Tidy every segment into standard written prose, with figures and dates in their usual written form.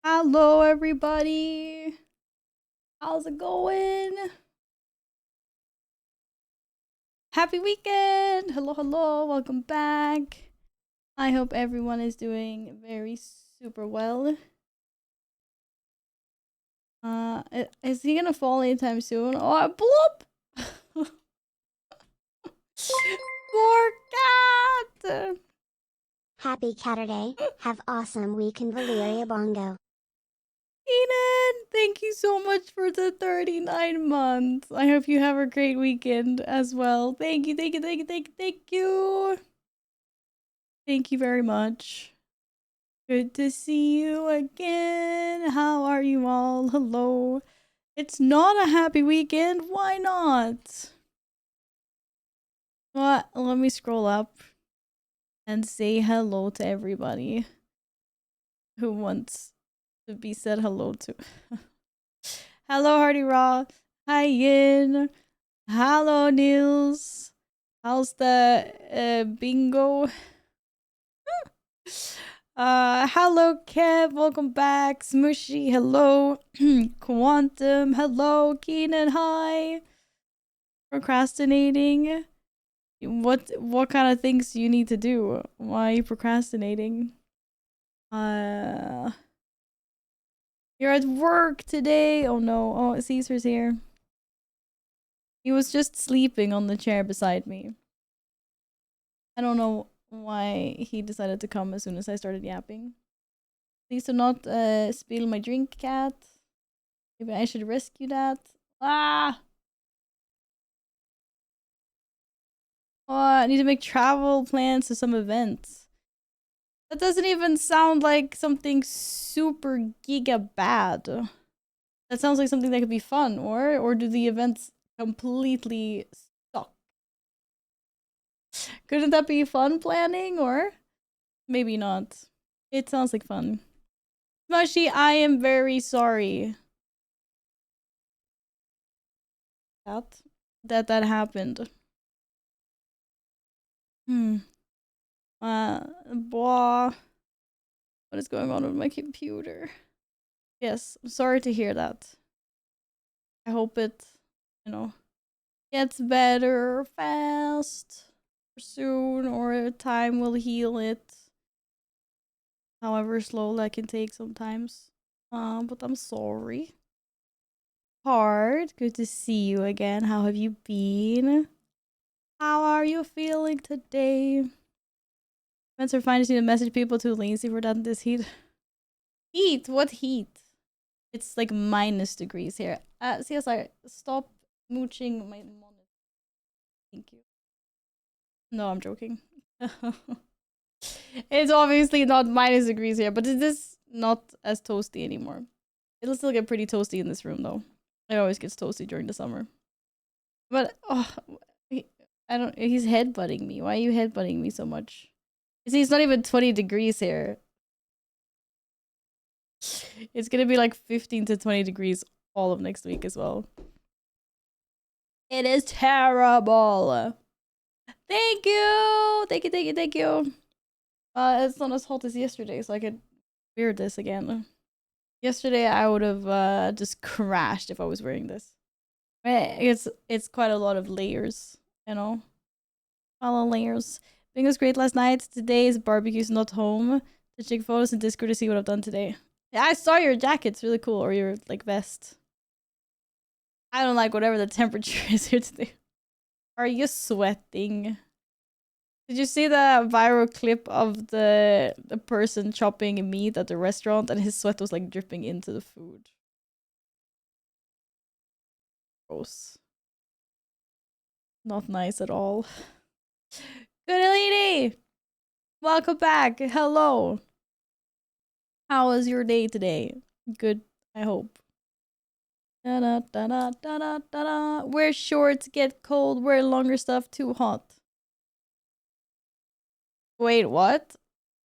Hello, everybody. How's it going? Happy weekend. Hello, hello. Welcome back. I hope everyone is doing very super well. Is he gonna fall anytime soon? Oh, bloop! Poor cat. Happy Catterday. Have awesome week in Valeria Bongo. Eden, thank you so much for the 39 months. I hope you have a great weekend as well. Thank you, thank you, thank you, thank you, thank you. Thank you very much. Good to see you again. How are you all? Hello. It's not a happy weekend. Why not? What? Let me scroll up and say hello to everybody who wants to be said hello to. Hello, Hardy Raw. Hi, Yin. Hello, Niels. How's the bingo? Hello, Kev. Welcome back. Smushy, hello. Quantum, hello. Keenan, hi. Procrastinating. What kind of things do you need to do? Why are you procrastinating? You're at work today. Oh no. Oh, Caesar's here. He was just sleeping on the chair beside me. I don't know why he decided to come as soon as I started yapping. Please do not spill my drink, cat. Maybe I should rescue that. Ah! Oh, I need to make travel plans to some events. That doesn't even sound like something super giga bad. That sounds like something that could be fun, or do the events completely suck? Couldn't that be fun planning, or maybe not? It sounds like fun. Smushy, I am very sorry that happened. Blah. What is going on with my computer? Yes, I'm sorry to hear that. I hope it, gets better fast or soon, or time will heal it. However slow that can take sometimes. But I'm sorry. Hard, good to see you again. How have you been? How are you feeling today? Spencer finds you to message people too lazy for that this heat. Heat? What heat? It's like minus degrees here. CSI, stop mooching my monitor. Thank you. No, I'm joking. It's obviously not minus degrees here, but it is not as toasty anymore. It'll still get pretty toasty in this room though. It always gets toasty during the summer. But he's headbutting me. Why are you headbutting me so much? You see, it's not even 20 degrees here. It's gonna be like 15 to 20 degrees all of next week as well. It is terrible. Thank you. Thank you, thank you, thank you. It's not as hot as yesterday, so I could wear this again. Yesterday I would have just crashed if I was wearing this. It's quite a lot of layers, you know? A lot of layers. Being was great last night. Today's barbecue's not home. To check photos in Discord to see what I've done today. Yeah, I saw your jacket. It's really cool. Or your like vest. I don't like whatever the temperature is here today. Are you sweating? Did you see the viral clip of the person chopping meat at the restaurant and his sweat was like dripping into the food? Gross. Not nice at all. Good lady! Welcome back. Hello. How was your day today? Good, I hope. Da da da da da da da. Wear shorts, get cold, wear longer stuff, too hot. Wait, what?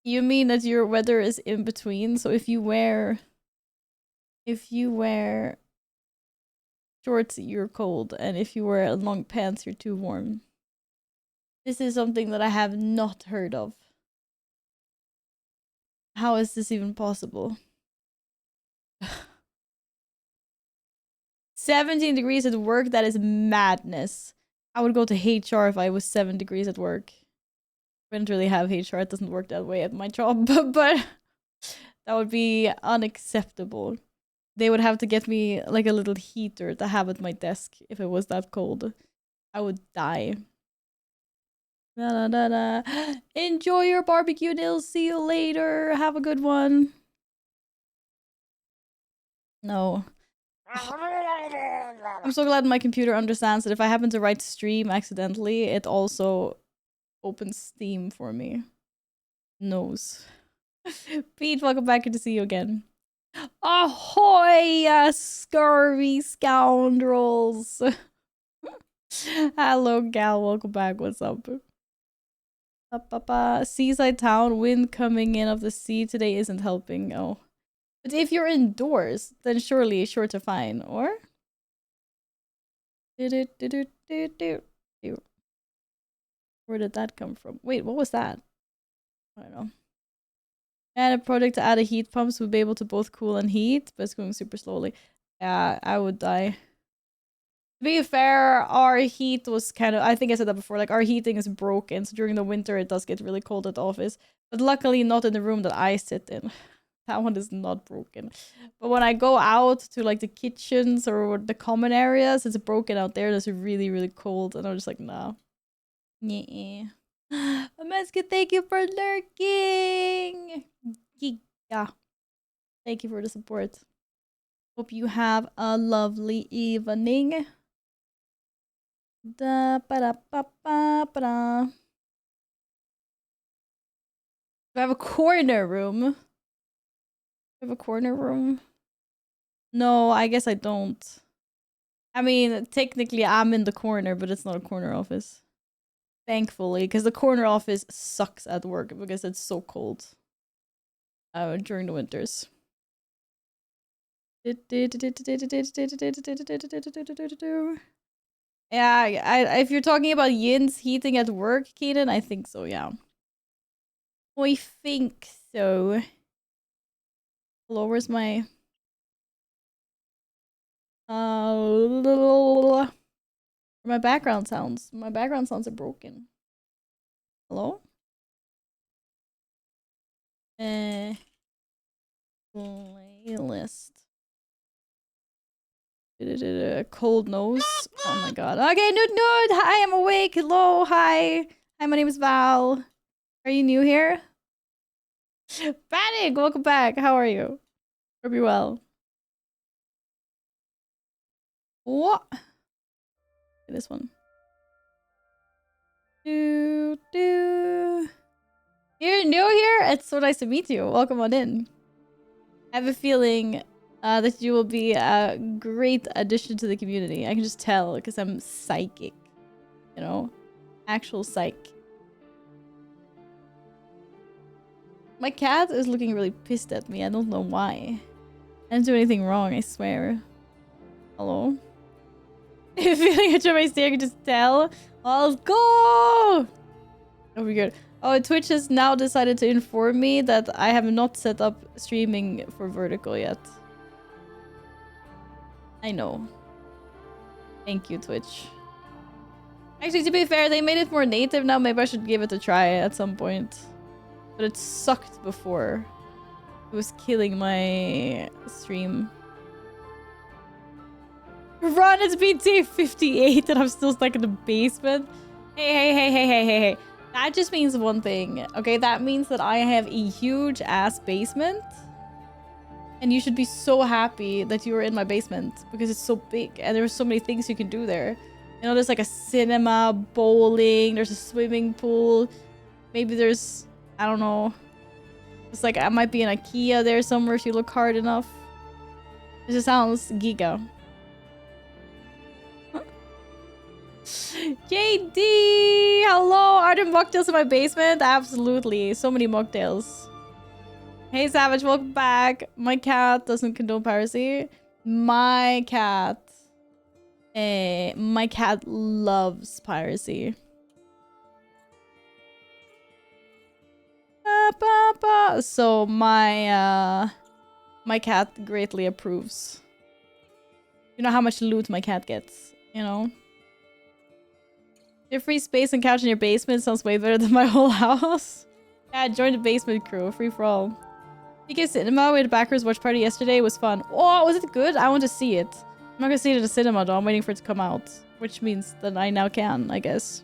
You mean that your weather is in between? So if you wear shorts, you're cold, and if you wear long pants, you're too warm. This is something that I have not heard of. How is this even possible? 17 degrees at work, that is madness. I would go to HR if I was 7 degrees at work. I wouldn't really have HR. It doesn't work that way at my job, but that would be unacceptable. They would have to get me like a little heater to have at my desk if it was that cold. I would die. Da, da, da, da. Enjoy your barbecue, Nils. See you later. Have a good one. No. I'm so glad my computer understands that if I happen to write stream accidentally, it also opens Steam for me. Knows. Pete, welcome back. Good to see you again. Ahoy, scurvy scoundrels. Hello, gal. Welcome back. What's up? Seaside town. Wind coming in of the sea today isn't helping. Oh. But if you're indoors, then surely sure to fine, or? Where did that come from? Wait, what was that? I don't know. And a project to add a heat pump so we'll be able to both cool and heat, but it's going super slowly. Yeah, I would die. To be fair, our heat was kind of, I think I said that before, like our heating is broken, so during the winter it does get really cold at the office. But luckily not in the room that I sit in. That one is not broken. But when I go out to like the kitchens or the common areas, it's broken out there. It's really, really cold. And I'm just like, nah. Yeah. Ameska, thank you for lurking. Yeah. Thank you for the support. Hope you have a lovely evening. Da ba da ba ba ba da. Do I have a corner room? I have a corner room? No, I guess I don't. I mean, technically I'm in the corner, but it's not a corner office. Thankfully, because the corner office sucks at work because it's so cold during the winters. Yeah, if you're talking about Yin's heating at work, Keenan, I think so, yeah. I think so. Hello, where's my... my background sounds. My background sounds are broken. Hello? Playlist. Cold nose. Oh my god. Okay, Nude. Hi, I'm awake. Hello. Hi. Hi, my name is Val. Are you new here? Panic, welcome back. How are you? Hope you're well. What? This one. You're new here? It's so nice to meet you. Welcome on in. I have a feeling that you will be a great addition to the community. I can just tell because I'm psychic. You know? Actual psych. My cat is looking really pissed at me. I don't know why. I didn't do anything wrong, I swear. Hello? Feeling at my stare, I can just tell. Let's go! That'll be good. Oh, Twitch has now decided to inform me that I have not set up streaming for vertical yet. I know. Thank you, Twitch. Actually, to be fair, they made it more native now. Maybe I should give it a try at some point. But it sucked before. It was killing my stream. Run, it's BT 58 and I'm still stuck in the basement. Hey. That just means one thing, okay? That means that I have a huge ass basement. And you should be so happy that you were in my basement because it's so big and there are so many things you can do there. You know, there's like a cinema, bowling, there's a swimming pool. Maybe there's, I don't know. It's like I might be an IKEA there somewhere if you look hard enough. It just sounds giga. JD! Hello! Are there mocktails in my basement? Absolutely. So many mocktails. Hey Savage, welcome back. My cat doesn't condone piracy. My cat loves piracy. So my cat greatly approves. You know how much loot my cat gets, you know? Your free space and couch in your basement sounds way better than my whole house. Yeah, join the basement crew. Free for all. PK Cinema, we had a backers watch party yesterday. It was fun. Oh, was it good? I want to see it. I'm not gonna see it at the cinema though. I'm waiting for it to come out. Which means that I now can, I guess.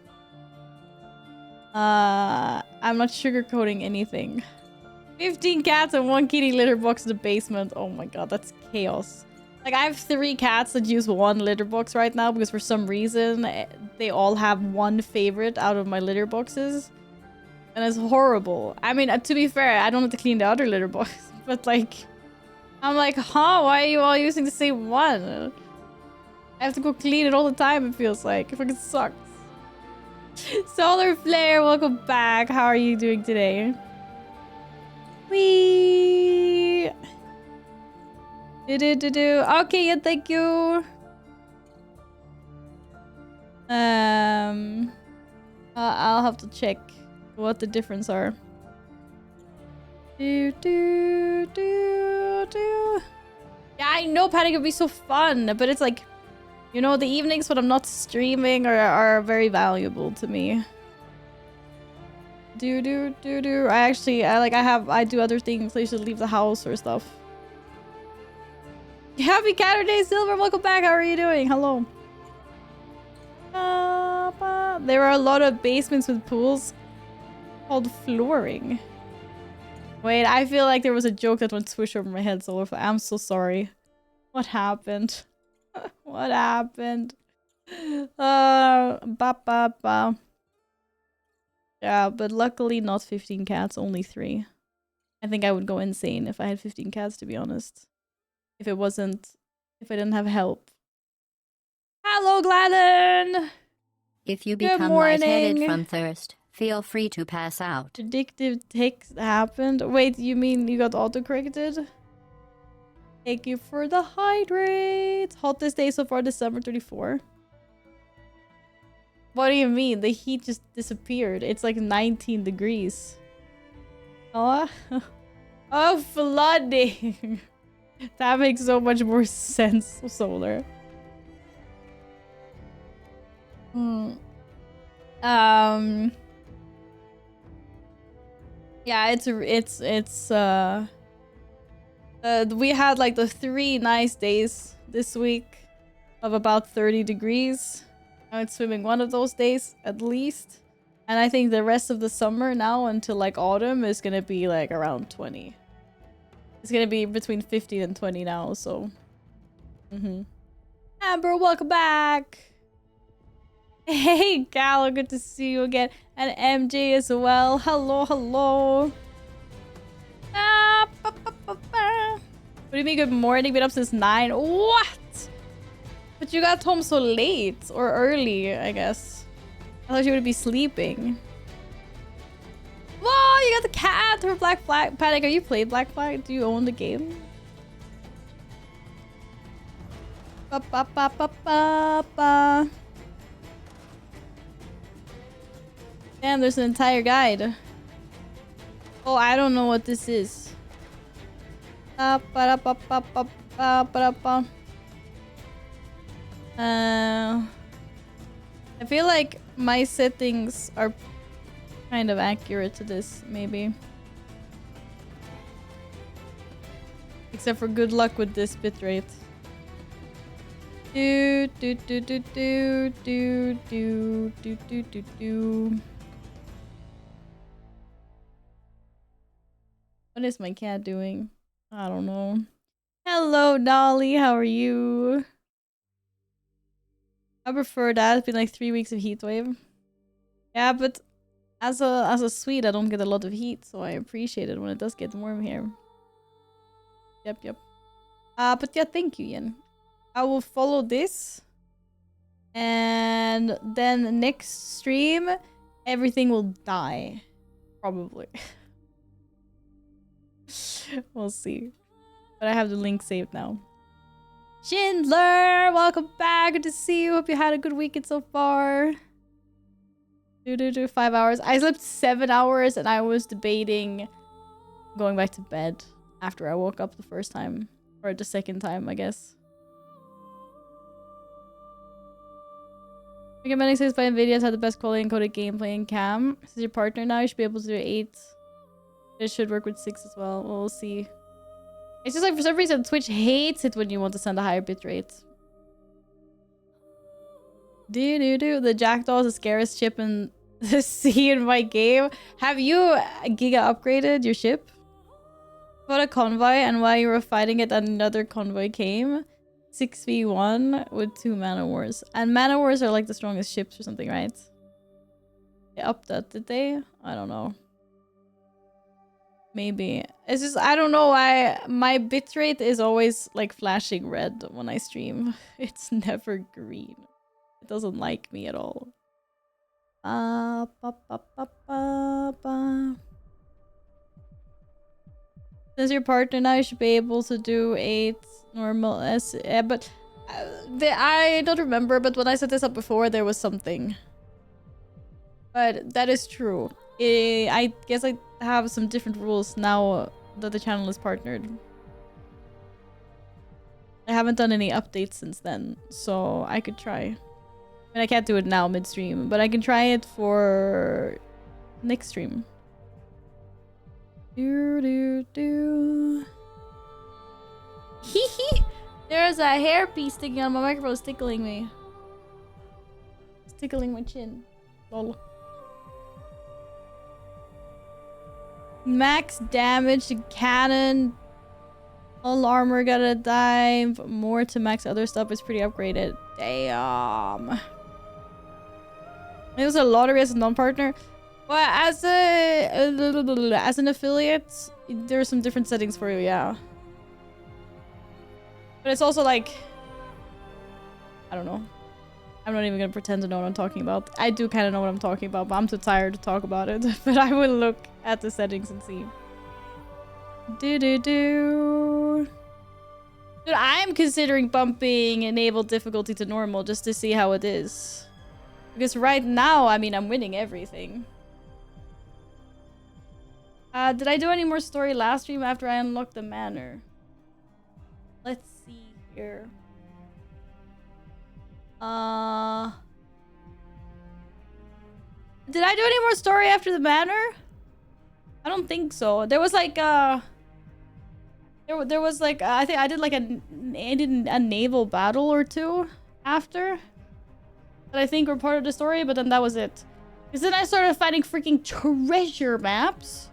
I'm not sugarcoating anything. 15 cats and 1 kitty litter box in the basement. Oh my god, that's chaos. Like, I have 3 cats that use 1 litter box right now because for some reason they all have one favorite out of my litter boxes. And it's horrible. I mean, to be fair, I don't have to clean the other litter box. But like, I'm like, huh? Why are you all using the same one? I have to go clean it all the time, it feels like. It fucking sucks. Solar Flare, welcome back. How are you doing today? Wee. Okay, yeah, thank you. I'll have to check what the difference are. Yeah, I know Panic would be so fun, but it's like, you know, the evenings when I'm not streaming are very valuable to me. I do other things. I should leave the house or stuff. Happy Saturday, Silver. Welcome back. How are you doing? Hello. There are a lot of basements with pools called flooring. Wait, I feel like there was a joke that went swoosh over my head, so I'm so sorry. What happened? What happened? Yeah, but luckily not 15 cats, only 3. I think I would go insane if I had 15 cats, to be honest. If I didn't have help. Hello, Gladden! If you become lightheaded from thirst, feel free to pass out. Addictive ticks happened. Wait, you mean you got autocorrected? Thank you for the hydrate. Hottest day so far, December 34. What do you mean? The heat just disappeared. It's like 19 degrees. Oh, oh, flooding. That makes so much more sense, Solar. Yeah, we had like the 3 nice days this week of about 30 degrees. I went swimming one of those days at least. And I think the rest of the summer now until like autumn is gonna be like around 20. It's gonna be between 15 and 20 now, so. Amber, welcome back! Hey, Gallo, good to see you again. And MJ as well. Hello, hello. What do you mean good morning? Been up since 9? What? But you got home so late. Or early, I guess. I thought you would be sleeping. Whoa, you got the cat for Black Flag. Panic, are you playing Black Flag? Do you own the game? Damn, there's an entire guide. Oh, I don't know what this is. I feel like my settings are kind of accurate to this, maybe. Except for good luck with this bitrate. What is my cat doing? I don't know. Hello, Dolly. How are you? I prefer that. It's been like 3 weeks of heat wave. Yeah, but as a Swede, I don't get a lot of heat, so I appreciate it when it does get warm here. Yep. But yeah, thank you, Yen. I will follow this. And then next stream, everything will die. Probably. We'll see. But I have the link saved now. Schindler, welcome back. Good to see you. Hope you had a good weekend so far. 5 hours. I slept 7 hours and I was debating going back to bed after I woke up the first time. Or the second time, I guess. Recommending 65 videos had the best quality encoded gameplay and cam. This is your partner now. You should be able to do 8. It should work with 6 as well. We'll see. It's just like for some reason Twitch hates it when you want to send a higher bitrate. The Jackdaw is the scariest ship in the sea in my game. Have you Giga upgraded your ship? Got a convoy, and while you were fighting it, another convoy came. 6v1 with 2 mana wars. And mana wars are like the strongest ships or something, right? They upped that, did they? I don't know. Maybe. It's just, I don't know why my bitrate is always like flashing red when I stream. It's never green. It doesn't like me at all. Since your partner now, you should be able to do 8 normal S. But I don't remember, but when I set this up before, there was something. But that is true. I guess I have some different rules now that the channel is partnered. I haven't done any updates since then, so I could try. I mean, I can't do it now midstream, but I can try it for next stream. Hee hee! There's a hairpiece sticking on my microphone. It's tickling me. It's tickling my chin. Lol. Max damage to cannon. All armor got a dive. More to max other stuff is pretty upgraded. Damn. It was a lottery as a non-partner. Well, as an affiliate, there are some different settings for you, yeah. But it's also like, I don't know. I'm not even gonna pretend to know what I'm talking about. I do kind of know what I'm talking about, but I'm too tired to talk about it. But I will look at the settings and see. Dude, I'm considering bumping enable difficulty to normal just to see how it is. Because right now, I mean, I'm winning everything. Did I do any more story last stream after I unlocked the manor? Let's see here. Did I do any more story after the manor? I don't think so. There was like there was like I think I did like a naval battle or 2 after that I think were part of the story, but then that was it. Because then I started finding freaking treasure maps.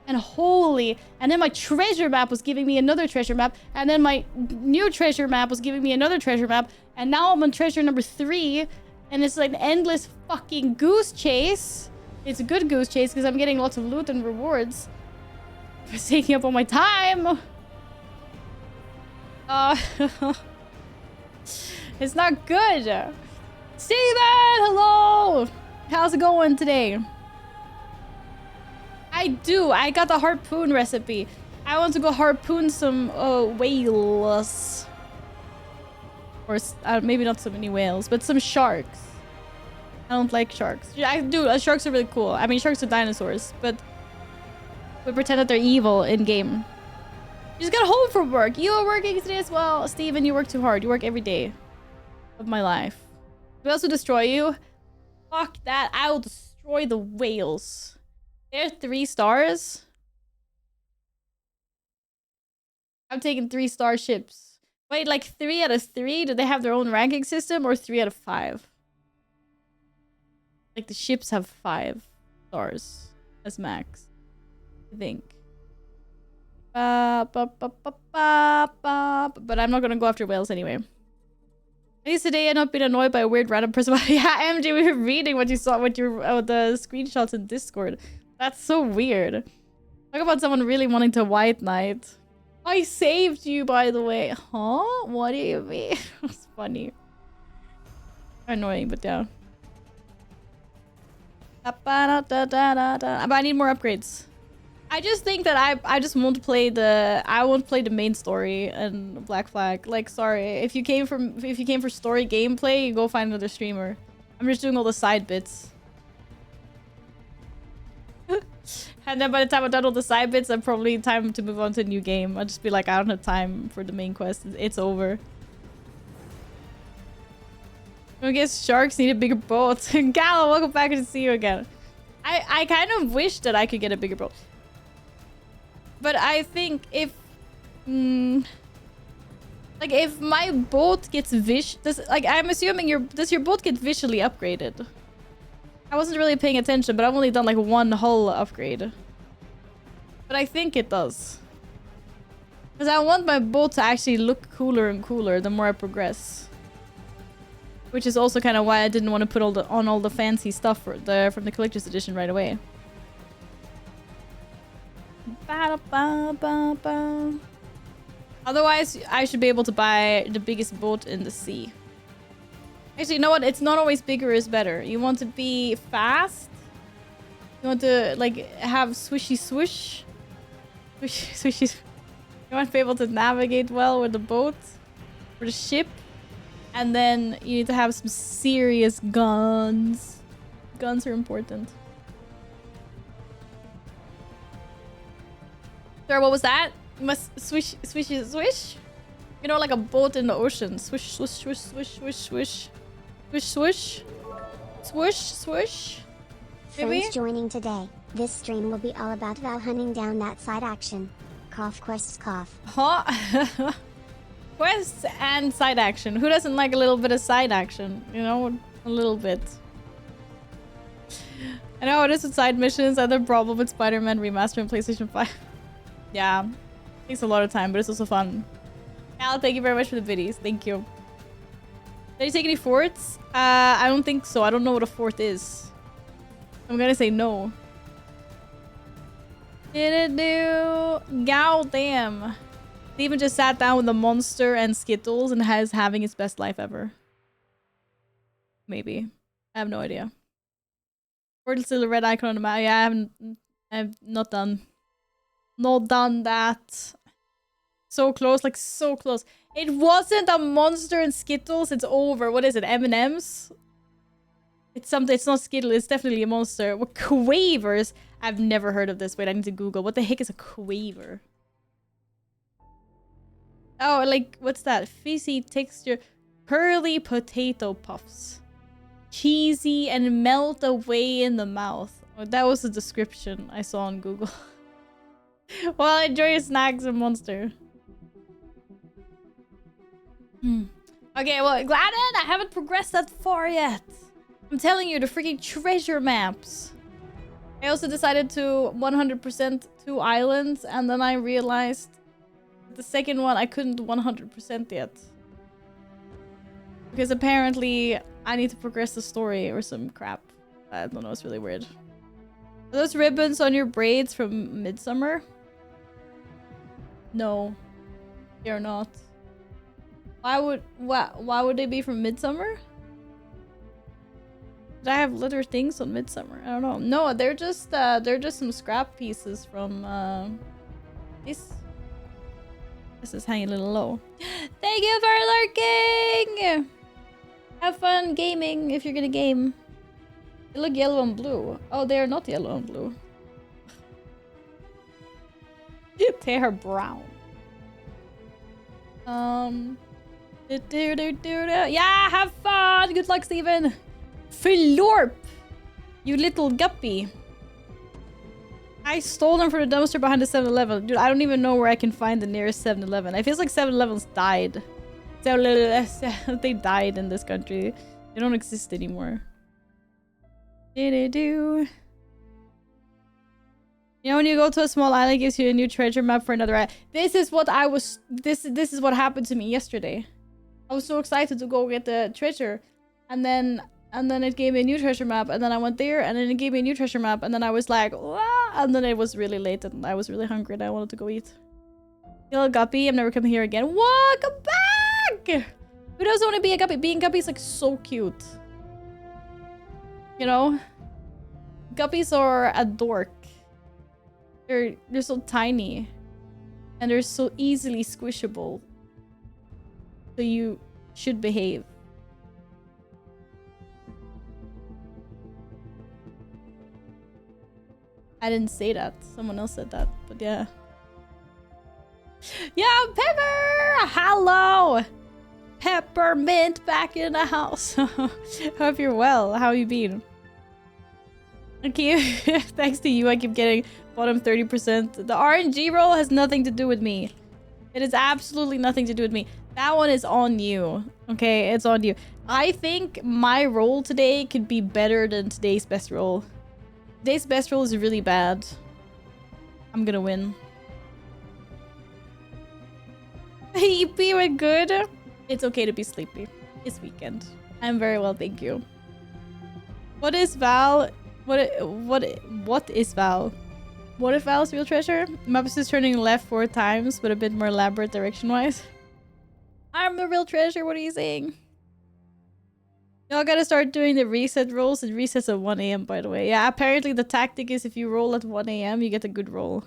And holy, and then my treasure map was giving me another treasure map, and then my new treasure map was giving me another treasure map, and now I'm on treasure number 3, and it's like an endless fucking goose chase. It's a good goose chase because I'm getting lots of loot and rewards. It's taking up all my time. It's not good. Steven, hello. How's it going today? I got the harpoon recipe. I want to go harpoon some whales. Or maybe not so many whales, but some sharks. I don't like sharks. Sharks are really cool. I mean, sharks are dinosaurs, but we pretend that they're evil in game. You just got home from work. You are working today as well. Steven, you work too hard. You work every day of my life. We also destroy you. Fuck that. I will destroy the whales. They're 3 stars. I'm taking 3-star ships. Wait, like 3 out of 3? Do they have their own ranking system or 3 out of 5? Like the ships have 5 stars as max, I think. But I'm not gonna go after whales anyway. At least today I've not been annoyed by a weird random person. Yeah, MJ, we were reading what you saw, what your the screenshots in Discord. That's so weird. Talk about someone really wanting to white knight. I saved you, by the way. Huh? What do you mean? That's funny. Annoying, but yeah. But I need more upgrades. I just think that I just won't play the main story and Black Flag. Like, sorry, if you came for story gameplay, you go find another streamer. I'm just doing all the side bits. And then by the time I'm done all the side bits, I'm probably time to move on to a new game. I'll just be like, I don't have time for the main quest. It's over. I guess sharks need a bigger boat. Gala, welcome back to see you again. I kind of wish that I could get a bigger boat. But I think if... like, if my boat gets I'm assuming does your boat get visually upgraded? I wasn't really paying attention, but I've only done like one hull upgrade. But I think it does. Because I want my boat to actually look cooler and cooler the more I progress. Which is also kind of why I didn't want to put all the fancy stuff from the collector's edition right away. Ba-da-ba-ba-ba. Otherwise, I should be able to buy the biggest boat in the sea. Actually, you know what? It's not always bigger is better. You want to be fast. You want to, like, have swishy swish. Swishy. You want to be able to navigate well with the boat. Or the ship. And then you need to have some serious guns. Guns are important. Sir, what was that? You must swish, swishy, swish? You know, like a boat in the ocean. Swish, swish, swish, swish, swish, swish. Swish, swish. Swish, swish. Maybe? Friends joining today. This stream will be all about Val hunting down that side action. Cough, quests, cough. Huh? Quests and side action. Who doesn't like a little bit of side action? You know, a little bit. I know it is with side missions. Other problem with Spider-Man Remaster and PlayStation 5. Yeah. Takes a lot of time, but it's also fun. Al, thank you very much for the biddies. Thank you. Did you take any forts? I don't think so. I don't know what a fort is. I'm gonna say no. Did it do? God damn. Steven just sat down with the monster and Skittles and is having his best life ever. Maybe. I have no idea. Portal's still a red icon on the map. Yeah, I've not done. Not done that. So close, like so close. It wasn't a monster and Skittles. It's over. What is it? M&M's? It's something. It's not Skittles. It's definitely a monster. What quavers? I've never heard of this. Wait, I need to Google. What the heck is a quaver? Oh, like, what's that? Fizzy texture. Pearly potato puffs. Cheesy and melt away in the mouth. Oh, that was the description I saw on Google. Well, enjoy your snacks and monster. Okay, well, Gladden, I haven't progressed that far yet. I'm telling you, the freaking treasure maps. I also decided to 100% 2 islands, and then I realized the second one I couldn't 100% yet. Because apparently I need to progress the story or some crap. I don't know, it's really weird. Are those ribbons on your braids from Midsummer? No, they're not. Why would they be from Midsummer? Did I have leather things on Midsummer? I don't know. No, they're just some scrap pieces from this. This is hanging a little low. Thank you for lurking! Have fun gaming if you're gonna game. They look yellow and blue. Oh, they are not yellow and blue. They are brown. Yeah, have fun! Good luck, Steven! Philorp! You little guppy. I stole them from the dumpster behind the 7-Eleven. Dude, I don't even know where I can find the nearest 7-Eleven. It feels like 7-Elevens died. They died in this country. They don't exist anymore. You know, when you go to a small island, it gives you a new treasure map for another island. This is what I was... This is what happened to me yesterday. I was so excited to go get the treasure. And then it gave me a new treasure map. And then I went there. And then it gave me a new treasure map. And then I was like... Wah! And then it was really late. And I was really hungry. And I wanted to go eat. You little guppy. I'm never coming here again. What? Come back! Who doesn't want to be a guppy? Being a guppy is like so cute. You know? Guppies are a dork. They're so tiny. And they're so easily squishable. So you should behave. I didn't say that. Someone else said that. But yeah. Yeah, Pepper! Hello! Peppermint back in the house. Hope you're well. How you been? Okay, thanks to you, I keep getting bottom 30%. The RNG roll has nothing to do with me. It has absolutely nothing to do with me. That one is on you. Okay, it's on you. I think my roll today could be better than today's best roll. Today's best roll is really bad. I'm gonna win. EP went good. It's okay to be sleepy. It's weekend. I'm very well, thank you. What is Val? What is Val? What if Val's real treasure? Maps is turning left 4 times, but a bit more elaborate direction-wise. I'm the real treasure, what are you saying? Y'all gotta start doing the reset rolls. It resets at 1 AM, by the way. Yeah, apparently the tactic is if you roll at 1 AM, you get a good roll.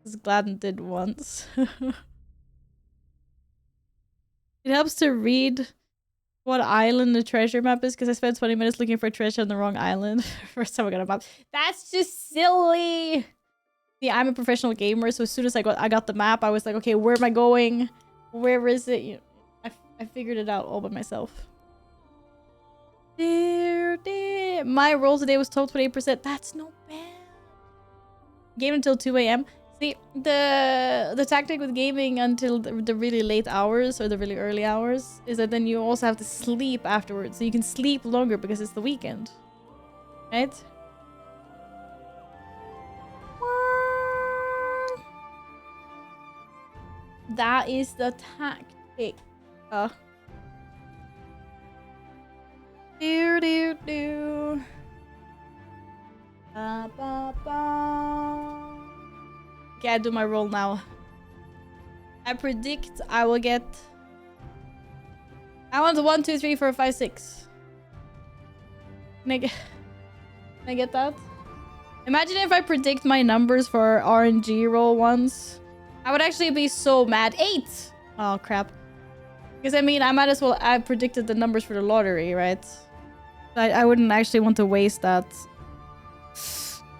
As Gladden did once. It helps to read what island the treasure map is, because I spent 20 minutes looking for treasure on the wrong island. First time I got a map. That's just silly! Yeah, I'm a professional gamer, so as soon as I got the map, I was like, okay, where am I going? Where is it? You know, I figured it out all by myself. My roll today was total 28%. That's not bad. Game until 2 AM. See, the tactic with gaming until the really late hours or the really early hours is that then you also have to sleep afterwards. So you can sleep longer because it's the weekend. Right? That is the tactic. Do do do. Ba ba ba. Okay, I do my roll now. I predict I will get. I want 1, 2, 3, 4, 5, 6. Can I get that? Imagine if I predict my numbers for RNG roll once. I would actually be so mad. 8! Oh, crap. Because, I mean, I might as well... I predicted the numbers for the lottery, right? I wouldn't actually want to waste that.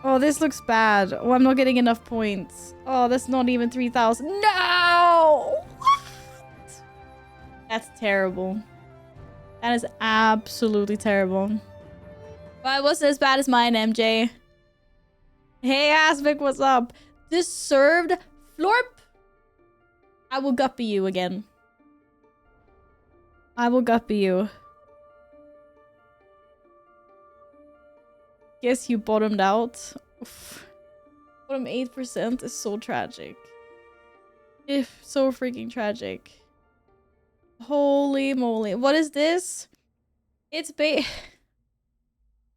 Oh, this looks bad. Oh, I'm not getting enough points. Oh, that's not even 3,000. No! What? That's terrible. That is absolutely terrible. But it wasn't as bad as mine, MJ. Hey, Asmic, what's up? This served Florp. I will guppy you again. I will guppy you. Guess you bottomed out. Oof. Bottom 8% is so tragic. If so freaking tragic. Holy moly. What is this? It's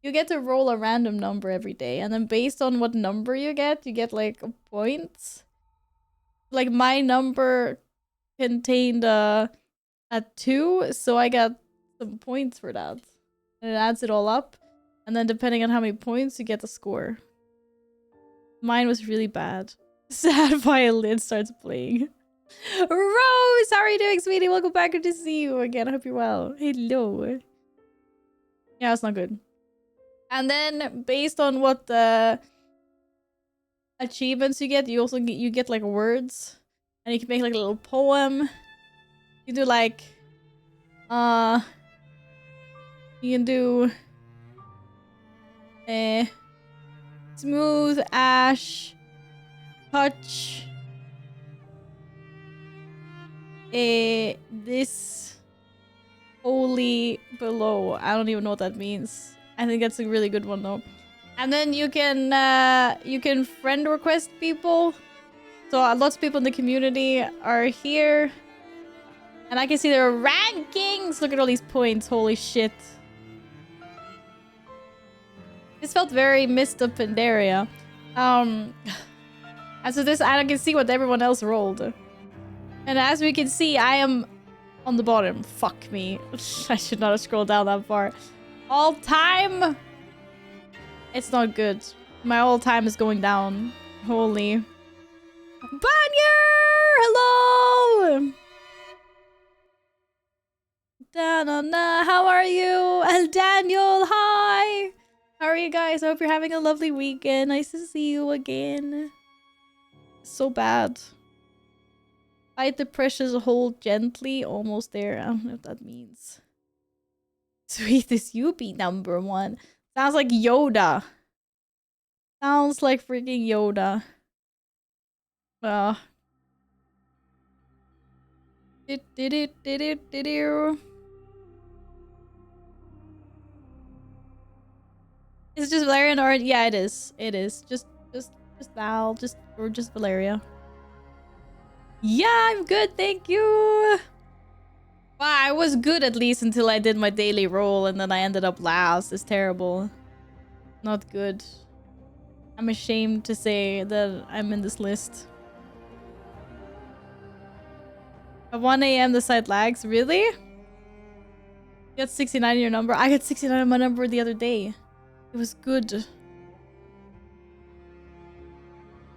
you get to roll a random number every day, and then based on what number you get like points. Like my number contained a 2, so I got some points for that. And it adds it all up. And then depending on how many points, you get the score. Mine was really bad. Sad violin starts playing. Rose, how are you doing, sweetie? Welcome back. Good to see you again. I hope you're well. Hello. Yeah, it's not good. And then based on what the achievements you get, you also get like words. And you can make like a little poem. You do like you can do smooth ash touch this holy below. I don't even know what that means. I think that's a really good one though. And then you can friend request people. So lots of people in the community are here. And I can see their rankings. Look at all these points. Holy shit. This felt very missed up Pandaria. And so this, I can see what everyone else rolled. And as we can see, I am on the bottom. Fuck me. I should not have scrolled down that far. All time. It's not good. My all time is going down. Holy. Banyer! Hello! Da-na-na, how are you? And Daniel, hi! How are you guys? I hope you're having a lovely weekend. Nice to see you again. So bad. Fight the pressures, hold gently. Almost there. I don't know what that means. Sweetest Yuppie #1. Sounds like Yoda. Sounds like freaking Yoda. Is it just Valeria or yeah, it is. It is. Just Val, just Valeria. Yeah, I'm good, thank you. Wow, I was good at least until I did my daily roll and then I ended up last. It's terrible. Not good. I'm ashamed to say that I'm in this list. At 1 a.m. the site lags. Really? You got 69 in your number? I got 69 in my number the other day. It was good.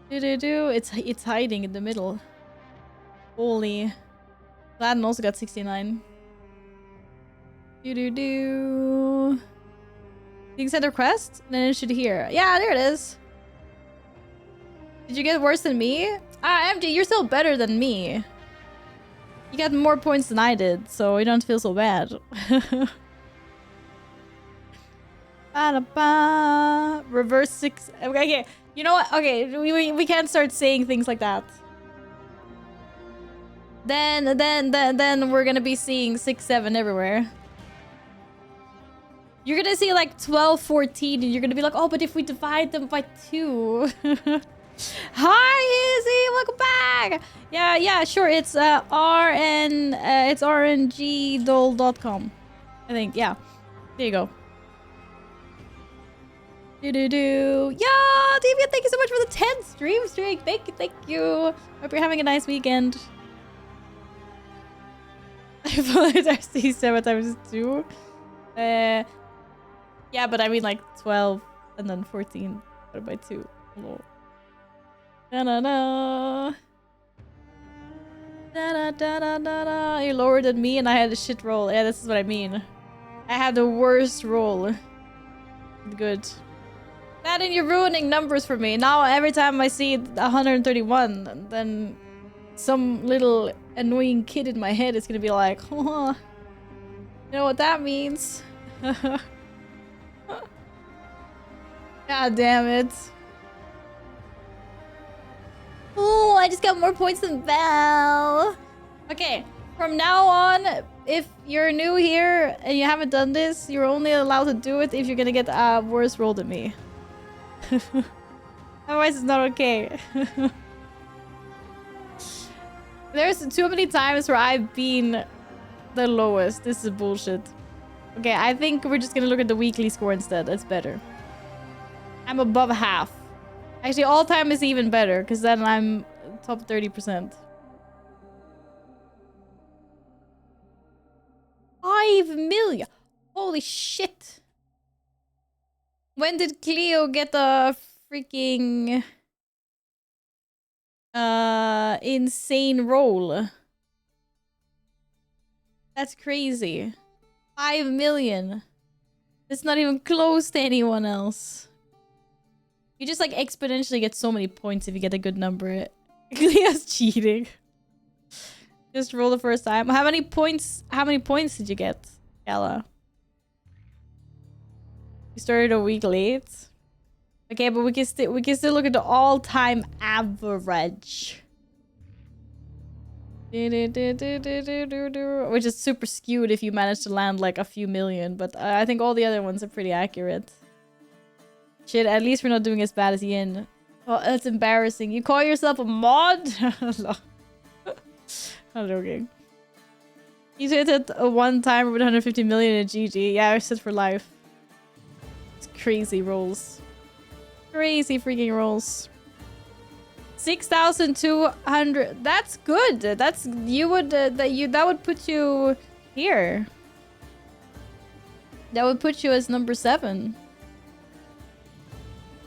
It's hiding in the middle. Holy. Gladden also got 69. You can send a request? Then it should hear. Yeah, there it is. Did you get worse than me? Ah, MG, you're still better than me. You got more points than I did, so you don't feel so bad. Reverse 6. Okay, you know what? Okay, we can't start saying things like that. Then we're gonna be seeing 6, 7 everywhere. You're gonna see like 12, 14, and you're gonna be like, oh, but if we divide them by 2. Hi, Izzy, welcome back. Yeah, sure. It's it's rngdole.com. I think, yeah. There you go. Yeah, Deviant, thank you so much for the 10 stream streak. Thank you. Hope you're having a nice weekend. I followed RC 7 times 2. Yeah, but I mean like 12 and then 14 divided by 2. Lol. Da-da-da. Da-da-da-da-da. You're lower than me and I had a shit roll. Yeah, this is what I mean. I had the worst roll. Good. That and you're ruining numbers for me. Now every time I see 131, then some little annoying kid in my head is gonna be like, oh, you know what that means? God damn it. Oh, I just got more points than Val. Okay, from now on, if you're new here and you haven't done this, you're only allowed to do it if you're gonna get a worse roll than me. Otherwise, it's not okay. There's too many times where I've been the lowest. This is bullshit. Okay, I think we're just gonna look at the weekly score instead. That's better. I'm above half. Actually, all time is even better, because then I'm top 30%. 5 million! Holy shit! When did Cleo get a freaking insane roll? That's crazy. 5 million. It's not even close to anyone else. You just like exponentially get so many points if you get a good number. Cleo's cheating. Just roll the first time. How many points did you get, Gala? You started a week late. Okay, but we can still look at the all-time average. Which is super skewed if you manage to land like a few million, but I think all the other ones are pretty accurate. Shit, at least we're not doing as bad as Yin. Oh, that's embarrassing. You call yourself a mod? I'm joking. You hit it a one timer with 150 million in GG. Yeah, I set for life. It's crazy rolls. Crazy freaking rolls. 6,200. That's good. That's that would put you here. That would put you as number 7.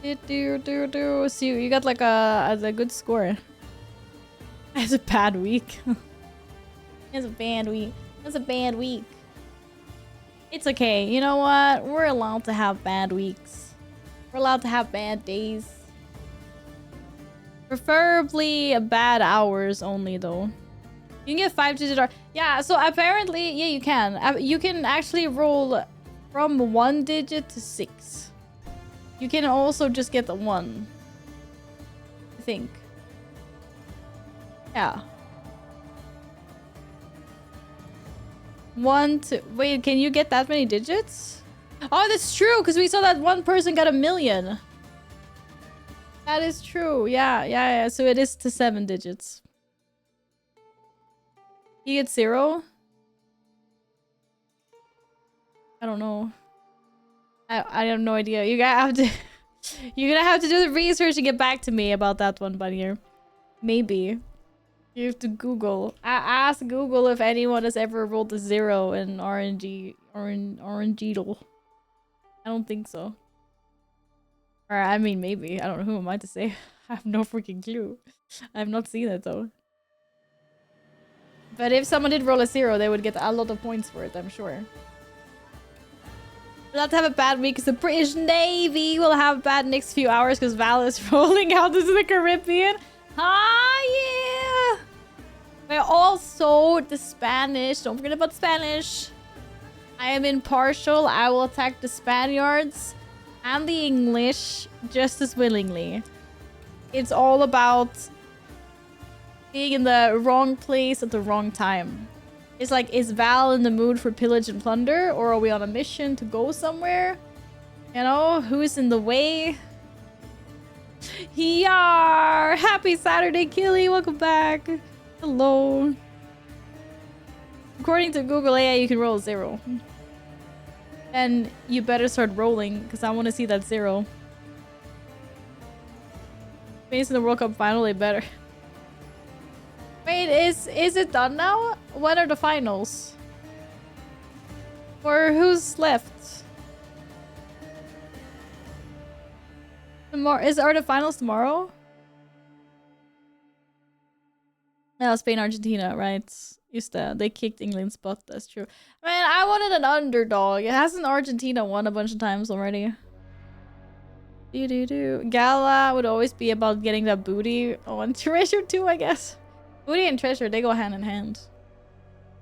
So you got like a good score. It's a bad week. It's a bad week. That's a bad week. It's okay. You know what? We're allowed to have bad weeks. We're allowed to have bad days. Preferably bad hours only though. You can get 5-digit. Yeah, so apparently, yeah, you can. You can actually roll from 1 digit to 6. You can also just get the 1. I think. Yeah. 1 to... Wait, can you get that many digits? Oh, that's true, because we saw that one person got 1 million. That is true. Yeah. So it is to 7 digits. You get 0? I don't know. I have no idea. You're gonna have to you're gonna have to do the research and get back to me about that one, Bunny. Maybe. You have to Google. Ask Google if anyone has ever rolled a 0 in RNG Orangeedle. I don't think so. Or I mean maybe. I don't know, who am I to say? I have no freaking clue. I have not seen it though. But if someone did roll a 0, they would get a lot of points for it, I'm sure. We'll have to have a bad week because the British Navy will have bad next few hours because Val is rolling out into the Caribbean. Ah, yeah! But also the Spanish. Don't forget about Spanish. I am impartial. I will attack the Spaniards and the English just as willingly. It's all about being in the wrong place at the wrong time. It's like, is Val in the mood for pillage and plunder? Or are we on a mission to go somewhere? You know, who's in the way? Yar! Happy Saturday, Killy. Welcome back. Hello. According to Google AI, you can roll a 0. And you better start rolling, because I want to see that 0. Based in the World Cup final, they better. Wait, is it done now? When are the finals? Or who's left? Tomorrow are the finals tomorrow? Yeah, Spain, Argentina, right? Just they kicked England's butt. That's true. Man, I wanted an underdog. Hasn't Argentina won a bunch of times already? Gala would always be about getting that booty. Oh, and treasure too, I guess. Booty and treasure, they go hand in hand.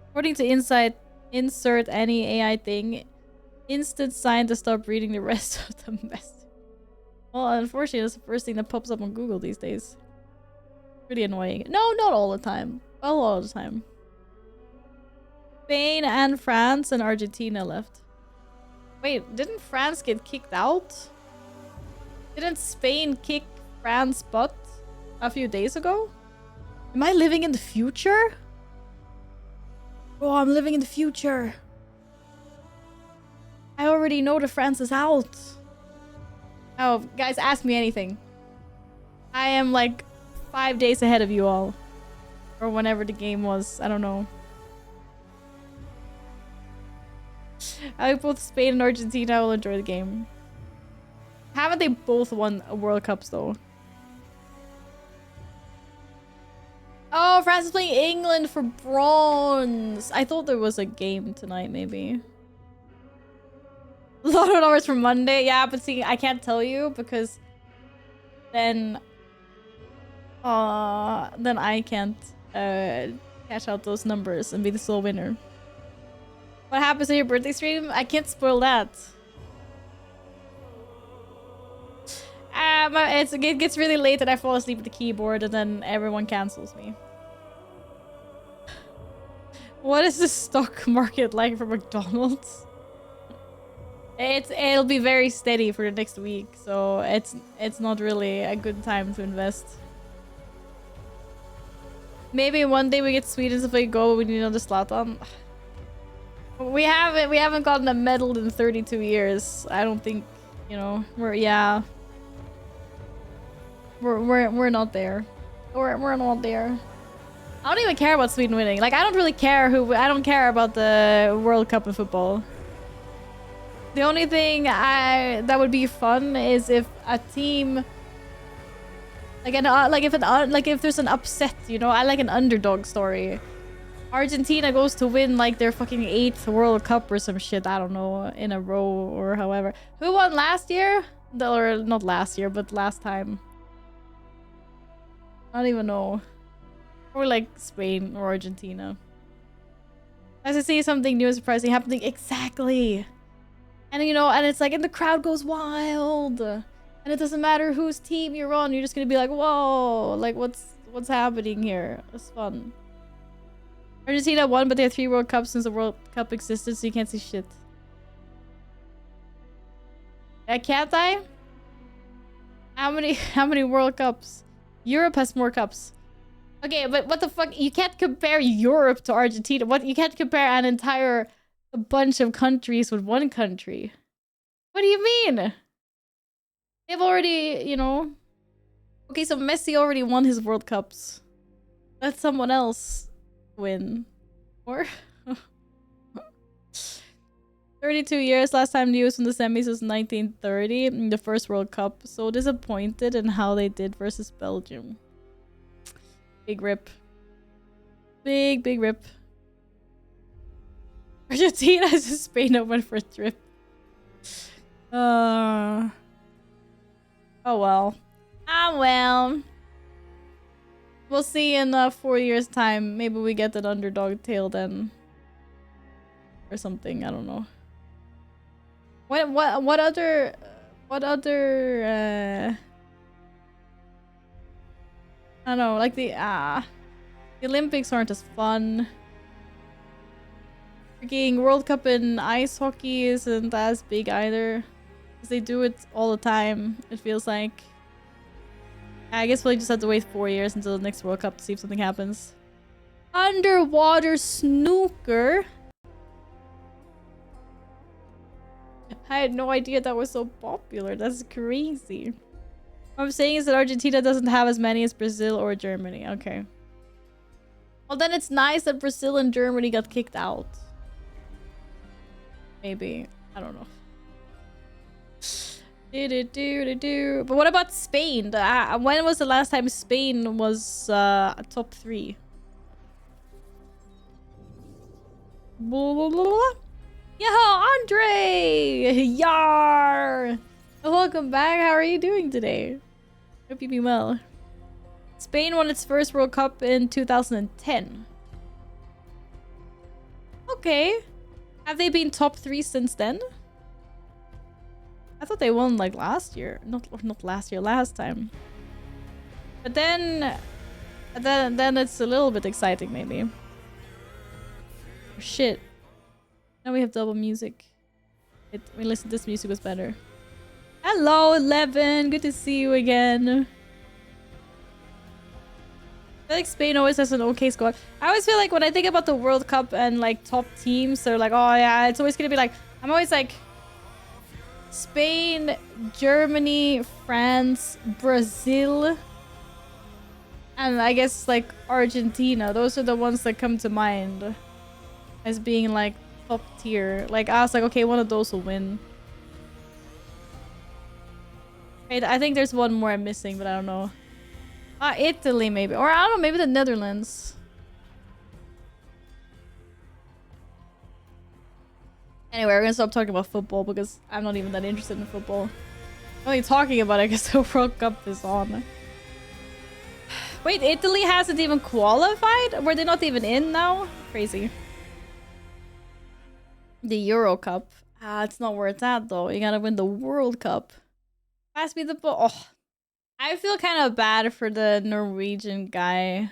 According to Insight, insert any AI thing. Instant sign to stop reading the rest of the mess. Well, unfortunately, that's the first thing that pops up on Google these days. Pretty annoying. No, not all the time. A lot of the time. Spain and France and Argentina left. Wait, didn't France get kicked out? Didn't Spain kick France's butt a few days ago? Am I living in the future? Oh, I'm living in the future. I already know that France is out. Oh, guys, ask me anything. I am like 5 days ahead of you all. Or whenever the game was. I don't know. I hope both Spain and Argentina will enjoy the game. Haven't they both won World Cups though? Oh, France is playing England for bronze. I thought there was a game tonight, maybe. Lotto numbers for Monday. Yeah, but see, I can't tell you because then I can't cash out those numbers and be the sole winner. What happens on your birthday stream? I can't spoil that. It gets really late and I fall asleep at the keyboard and then everyone cancels me. What is the stock market like for McDonald's? It'll be very steady for the next week, so it's not really a good time to invest. Maybe one day we get Sweden to play Go, but we need another Zlatan. We haven't gotten a medal in 32 years. I don't think, you know, we're not there. We're not there. I don't even care about Sweden winning. Like, I don't really care I don't care about the World Cup of football. The only thing that would be fun is if a team if there's an upset, you know. I like an underdog story. Argentina goes to win like their fucking 8th World Cup or some shit, I don't know, in a row or however. Who won last year? Or not last year, but last time. I don't even know. Or like Spain or Argentina. As I see something new and surprising happening. Exactly. And you know, and it's like, and the crowd goes wild. And it doesn't matter whose team you're on. You're just gonna be like, whoa, like what's happening here? It's fun. Argentina won, but they have 3 World Cups since the World Cup existed, so you can't see shit. Can't I? How many World Cups? Europe has more cups. Okay, but what the fuck? You can't compare Europe to Argentina. What? You can't compare an entire bunch of countries with one country. What do you mean? They've already, you know. Okay, so Messi already won his World Cups. Let someone else win. Or 32 years. Last time the US in the semis was 1930 in the first World Cup. So disappointed in how they did versus Belgium. Big rip. Big rip. Argentina is a Spain open for a trip. Oh well. Ah well. We'll see in 4 years time. Maybe we get an underdog tail then. Or something. I don't know. What other I don't know, like the Olympics aren't as fun. Freaking World Cup in ice hockey isn't as big either. Because they do it all the time, it feels like. I guess we'll just have to wait 4 years until the next World Cup to see if something happens. Underwater snooker? I had no idea that was so popular. That's crazy. What I'm saying is that Argentina doesn't have as many as Brazil or Germany. Okay. Well, then it's nice that Brazil and Germany got kicked out. Maybe. I don't know. But what about Spain? When was the last time Spain was top 3? Blah, blah, blah, blah. Yo, Andre! Yar! Welcome back. How are you doing today? Hope you be well. Spain won its first World Cup in 2010. Okay. Have they been top 3 since then? I thought they won like last year. Not last year, last time. But then it's a little bit exciting maybe. Oh, shit. Now we have double music. We listened, this music was better. Hello, 11. Good to see you again. I feel like Spain always has an okay squad. I always feel like when I think about the World Cup and like top teams, they're like, oh yeah, it's always gonna be like, I'm always like Spain, Germany, France, Brazil, and I guess like Argentina. Those are the ones that come to mind as being like top tier. Like I was like, okay, one of those will win. Wait, I think there's one more I'm missing, but I don't know. Italy maybe. Or I don't know, maybe the Netherlands. Anyway, we're gonna stop talking about football because I'm not even that interested in football. I'm only talking about it because the World Cup is on. Wait, Italy hasn't even qualified? Were they not even in now? Crazy. The Euro Cup. It's not where it's at though. You gotta win the World Cup. Pass me the ball. Oh, I feel kind of bad for the Norwegian guy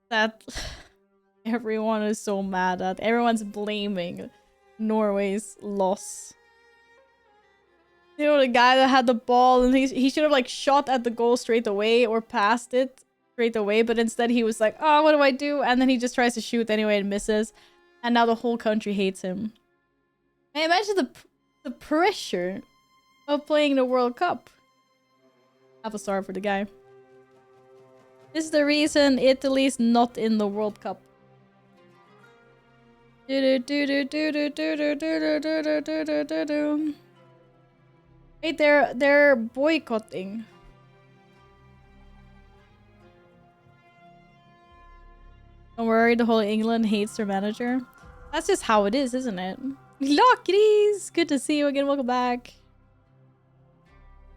that everyone is so mad at. Everyone's blaming Norway's loss. You know, the guy that had the ball and he should have like shot at the goal straight away or passed it straight away, but instead he was like, oh, what do I do? And then he just tries to shoot anyway and misses. And now the whole country hates him. I imagine the pressure of playing the World Cup. Have a star for the guy. This is the reason Italy's not in the World Cup. Wait, they're boycotting. Don't worry, the whole England hates their manager. That's just how it is, isn't it? Lokris! Good to see you again. Welcome back.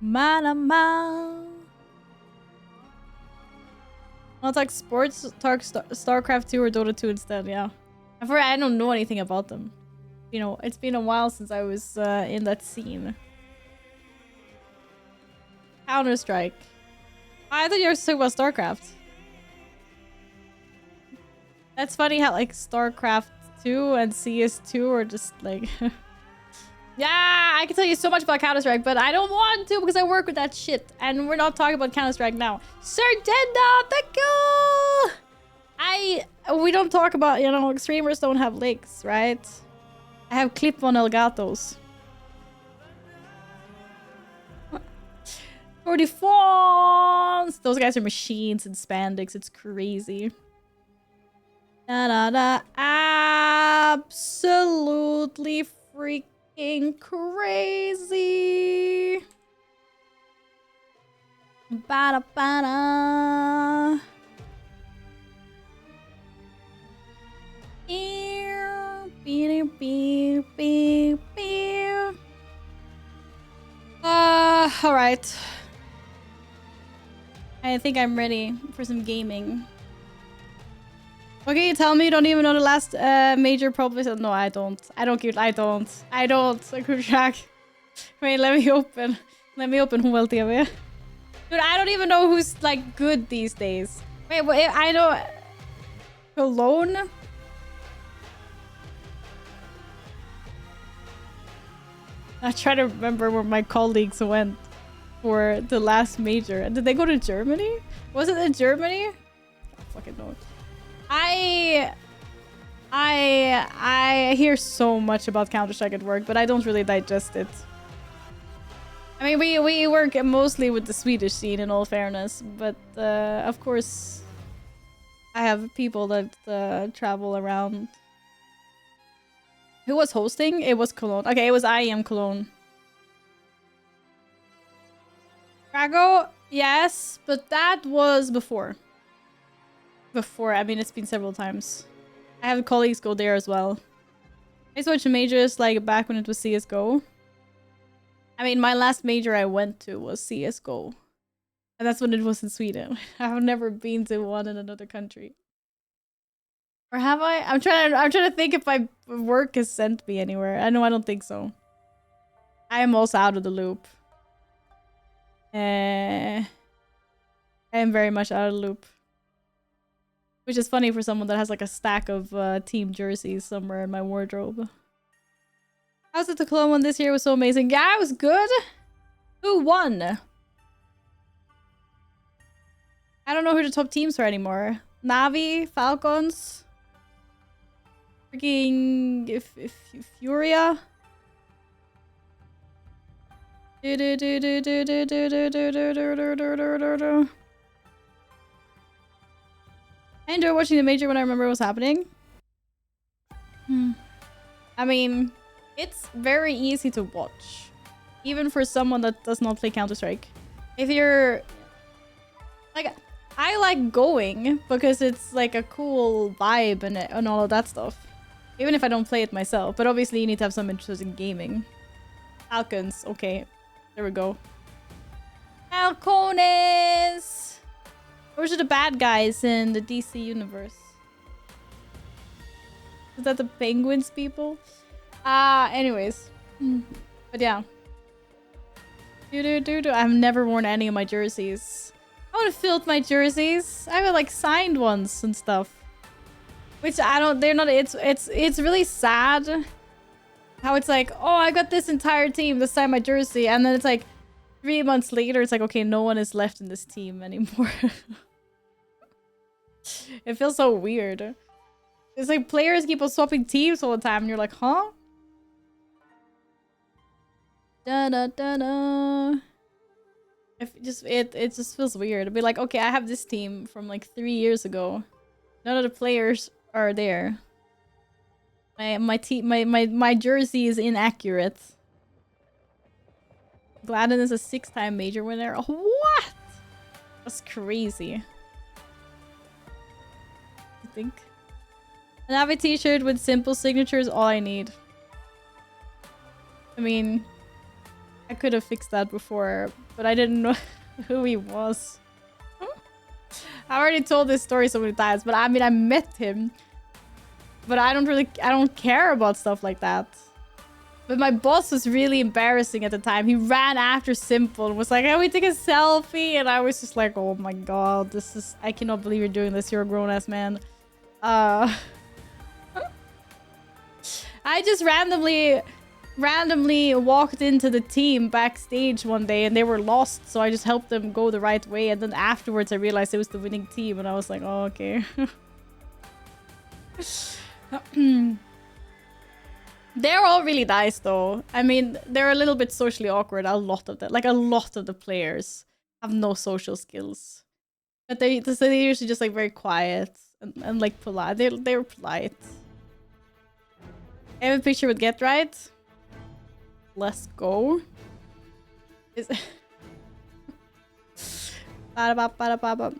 Manama. I'll talk sports, talk StarCraft 2 or Dota 2 instead, yeah. I don't know anything about them. You know, it's been a while since I was in that scene. Counter-Strike. I thought you were talking about StarCraft. That's funny how like StarCraft 2 and CS2 are just like... Yeah, I can tell you so much about Counter-Strike, but I don't want to because I work with that shit. And we're not talking about Counter-Strike now. Sir Denda, thank you! We don't talk about, you know, streamers don't have legs, right? I have clip-on Elgatos. 44! Those guys are machines and spandex. It's crazy. Da-da-da. Absolutely freaking crazy. Ba-da-ba-da. All right. I think I'm ready for some gaming. Okay, tell me you don't even know the last major problem. No, I don't. I don't. I could track. Wait, let me open Huel TV. Dude, I don't even know who's like good these days. Wait, I know. Cologne? I try to remember where my colleagues went for the last major. Did they go to Germany? Was it in Germany? I don't fucking know. I hear so much about Counter-Strike at work, but I don't really digest it. I mean, we work mostly with the Swedish scene, in all fairness, but of course, I have people that travel around. Who was hosting? It was Cologne. Okay, it was IEM Cologne. Krakow? Yes, but that was before. I mean, it's been several times. I have colleagues go there as well. I switched majors like back when it was CSGO. I mean, my last major I went to was CSGO. And that's when it was in Sweden. I've never been to one in another country. Or have I? I'm trying to think if my work has sent me anywhere. I don't think so. I am also out of the loop. I am very much out of the loop. Which is funny for someone that has like a stack of team jerseys somewhere in my wardrobe. How's it the Cologne one this year was so amazing? Yeah, it was good. Who won? I don't know who the top teams are anymore. Navi, Falcons. Freaking Furia. I enjoy watching the major when I remember what's happening. I mean, it's very easy to watch. Even for someone that does not play Counter-Strike. If you're... Like, I like going because it's like a cool vibe and all of that stuff. Even if I don't play it myself. But obviously you need to have some interest in gaming. Falcons. Okay. There we go. Falcones! Those are the bad guys in the DC universe. Is that the Penguins people? Anyways. But yeah. I've never worn any of my jerseys. I would have filled my jerseys. I have like signed ones and stuff. Which I don't, they're not, it's really sad. How it's like, oh, I got this entire team to sign my jersey. And then it's like 3 months later, it's like, okay, no one is left in this team anymore. It feels so weird. It's like players keep on swapping teams all the time. And you're like, huh? Da-da-da-da. It just feels weird. It'd be like, okay, I have this team from like 3 years ago. None of the players are there. My jersey is inaccurate. Gladden is a 6-time major winner. What? That's crazy. I think. An Navi t-shirt with simple signatures, all I need. I mean, I could have fixed that before, but I didn't know who he was. I already told this story so many times, but I mean, I met him. But I don't care about stuff like that. But my boss was really embarrassing at the time. He ran after Simple and was like, "Can we take a selfie?" And I was just like, "Oh my god, I cannot believe you're doing this. You're a grown-ass man." I just randomly walked into the team backstage one day and they were lost, so I just helped them go the right way, and then afterwards I realized it was the winning team and I was like, "Oh, okay." They're all really nice though. I mean, they're a little bit socially awkward, a lot of them. Like a lot of the players have no social skills. But they're usually just like very quiet and like polite. They're polite. I have a picture with Get Right. Let's go.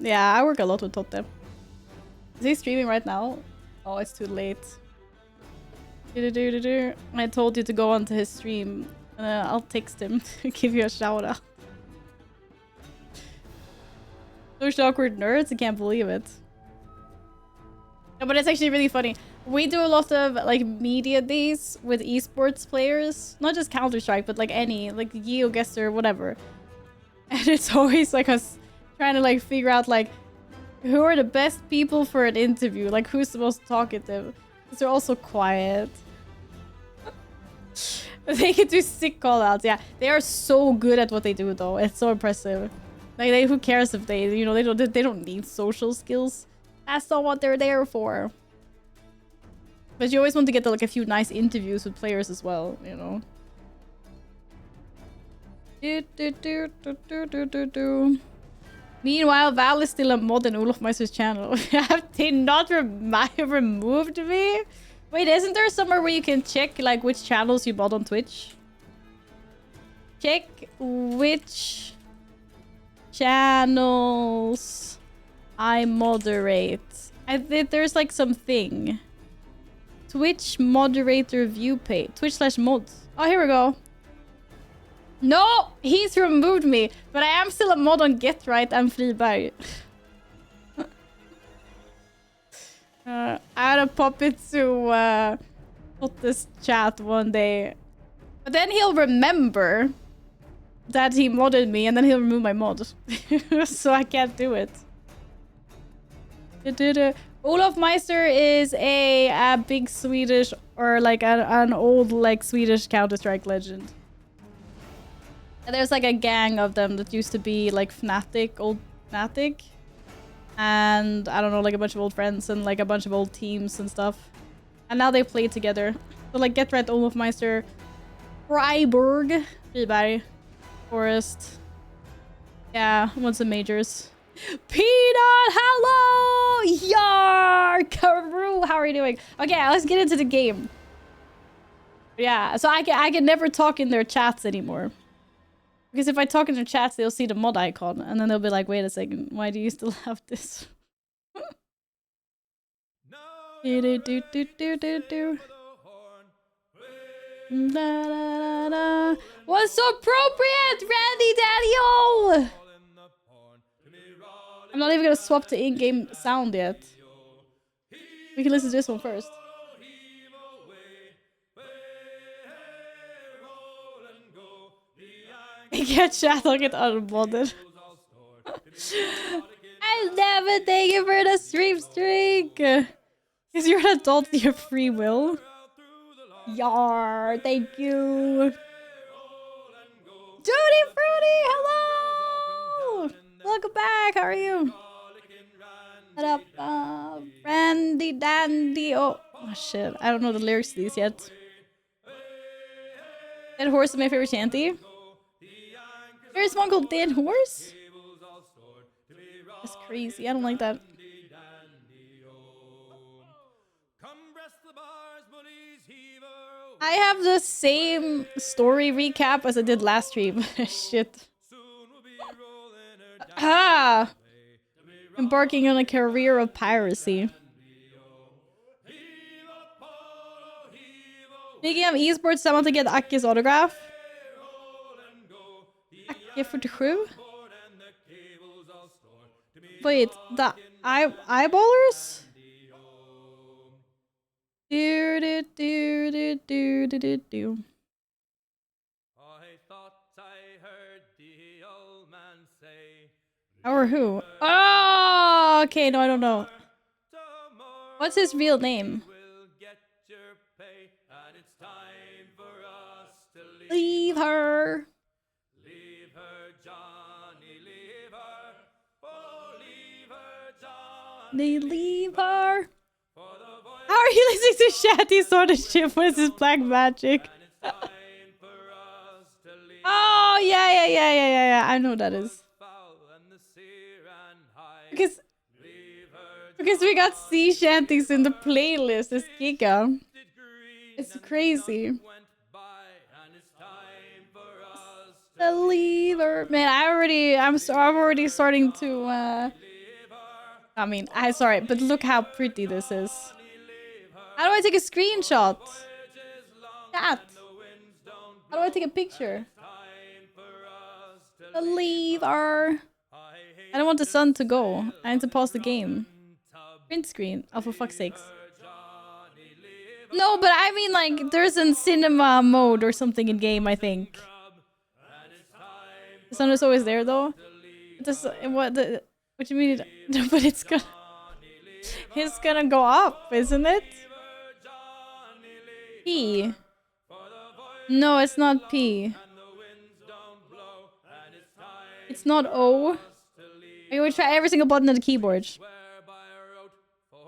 Yeah, I work a lot with Totte. Is he streaming right now? Oh, it's too late. I told you to go onto his stream. I'll text him to give you a shout out. Social awkward nerds? I can't believe it. No, but it's actually really funny. We do a lot of like media days with esports players. Not just Counter-Strike, but like any, like GeoGuessr, whatever. And it's always like us trying to like figure out like who are the best people for an interview? Like who's the most talkative? Because they're also quiet. They can do sick callouts. Yeah, they are so good at what they do though. It's so impressive. Like who cares if they, you know, they don't need social skills. That's not what they're there for. But you always want to get like a few nice interviews with players as well, you know. Meanwhile, Val is still a mod in Olaf Meister's channel. Have they not removed me? Wait, isn't there somewhere where you can check like which channels you mod on Twitch? Check which channels I moderate. I think there's like something. Twitch moderator view page. Twitch/mods. Oh, here we go. No, he's removed me, but I am still a mod on Get Right and Friberg. I had to pop it to this chat one day, but then he'll remember that he modded me, and then he'll remove my mod, so I can't do it. Olaf Meister is a big Swedish, or like an old like Swedish Counter-Strike legend. There's like a gang of them that used to be like old Fnatic. And I don't know, like a bunch of old friends and like a bunch of old teams and stuff. And now they play together. So like Get Right, Olaf Meister, Friberg, Forest. Yeah, won some majors. Peanut, hello! Yar! Karoo, how are you doing? Okay, let's get into the game. Yeah, so I can never talk in their chats anymore. Because if I talk in their chats, they'll see the mod icon. And then they'll be like, wait a second, why do you still have this? What's so appropriate, Randy Daddy-o? I'm not even gonna swap to in-game sound yet. We can listen to this one first. I can't chat, I'll get unmodded. I never thank you for the stream streak. Because you're an adult, you have free will. Yar, thank you. Judy Fruity, hello! Welcome back, how are you? What up, Randy Dandy? Oh shit, I don't know the lyrics to these yet. Dead Horse is my favorite shanty. There's one called Dead Horse? That's crazy, I don't like that. I have the same story recap as I did last stream. Shit. Ah! Embarking on a career of piracy. Speaking of esports, I want to get Akke's autograph. Akke 47? Wait, the eyeballers? Do do do do do do do do. I thought I heard the old man say, Or who? Oh, okay. No, I don't know. What's his real name? Leave her. Leave her, Johnny, leave her. Oh, leave her, Johnny. They leave her. How are you listening to Shanty Sword and Ship? What is this black magic? Oh, yeah. I know what that is. Because we got sea shanties in the playlist. It's Giga. It's crazy. The lever. Man, I'm already starting to I mean, I'm sorry, but look how pretty this is. How do I take a screenshot? Chat. How do I take a picture? The lever. I don't want the sun to go. I need to pause the game. Print screen. Oh, for fuck's sakes. No, but I mean, like, there's a cinema mode or something in game, I think. The sun is always there, though. What do you mean? But it's gonna go up, isn't it? P. No, it's not P. It's not O. I would try every single button on the keyboard.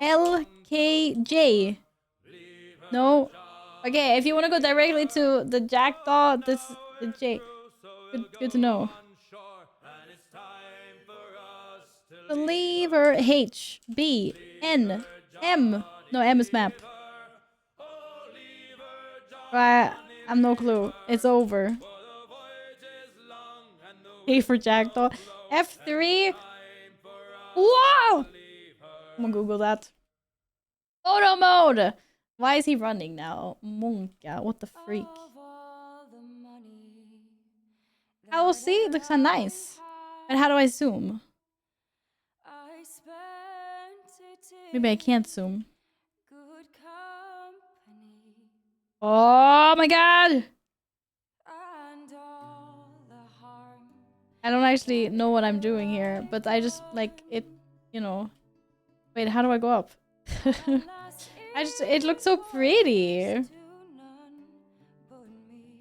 L, K, J. No. Okay, if you want to go directly to the jackdaw, this the J. Good to know. The lever. H, B, N, M. No, M is map. Right, I'm no clue. It's over. A for jackdaw. F3. Whoa! I'm gonna Google that. Photo mode! Why is he running now? Monka, what the freak? I will see. It looks so nice. And how do I zoom? Maybe I can't zoom. Oh my god! I don't actually know what I'm doing here, but I just like it, you know. Wait, how do I go up? It looks so pretty.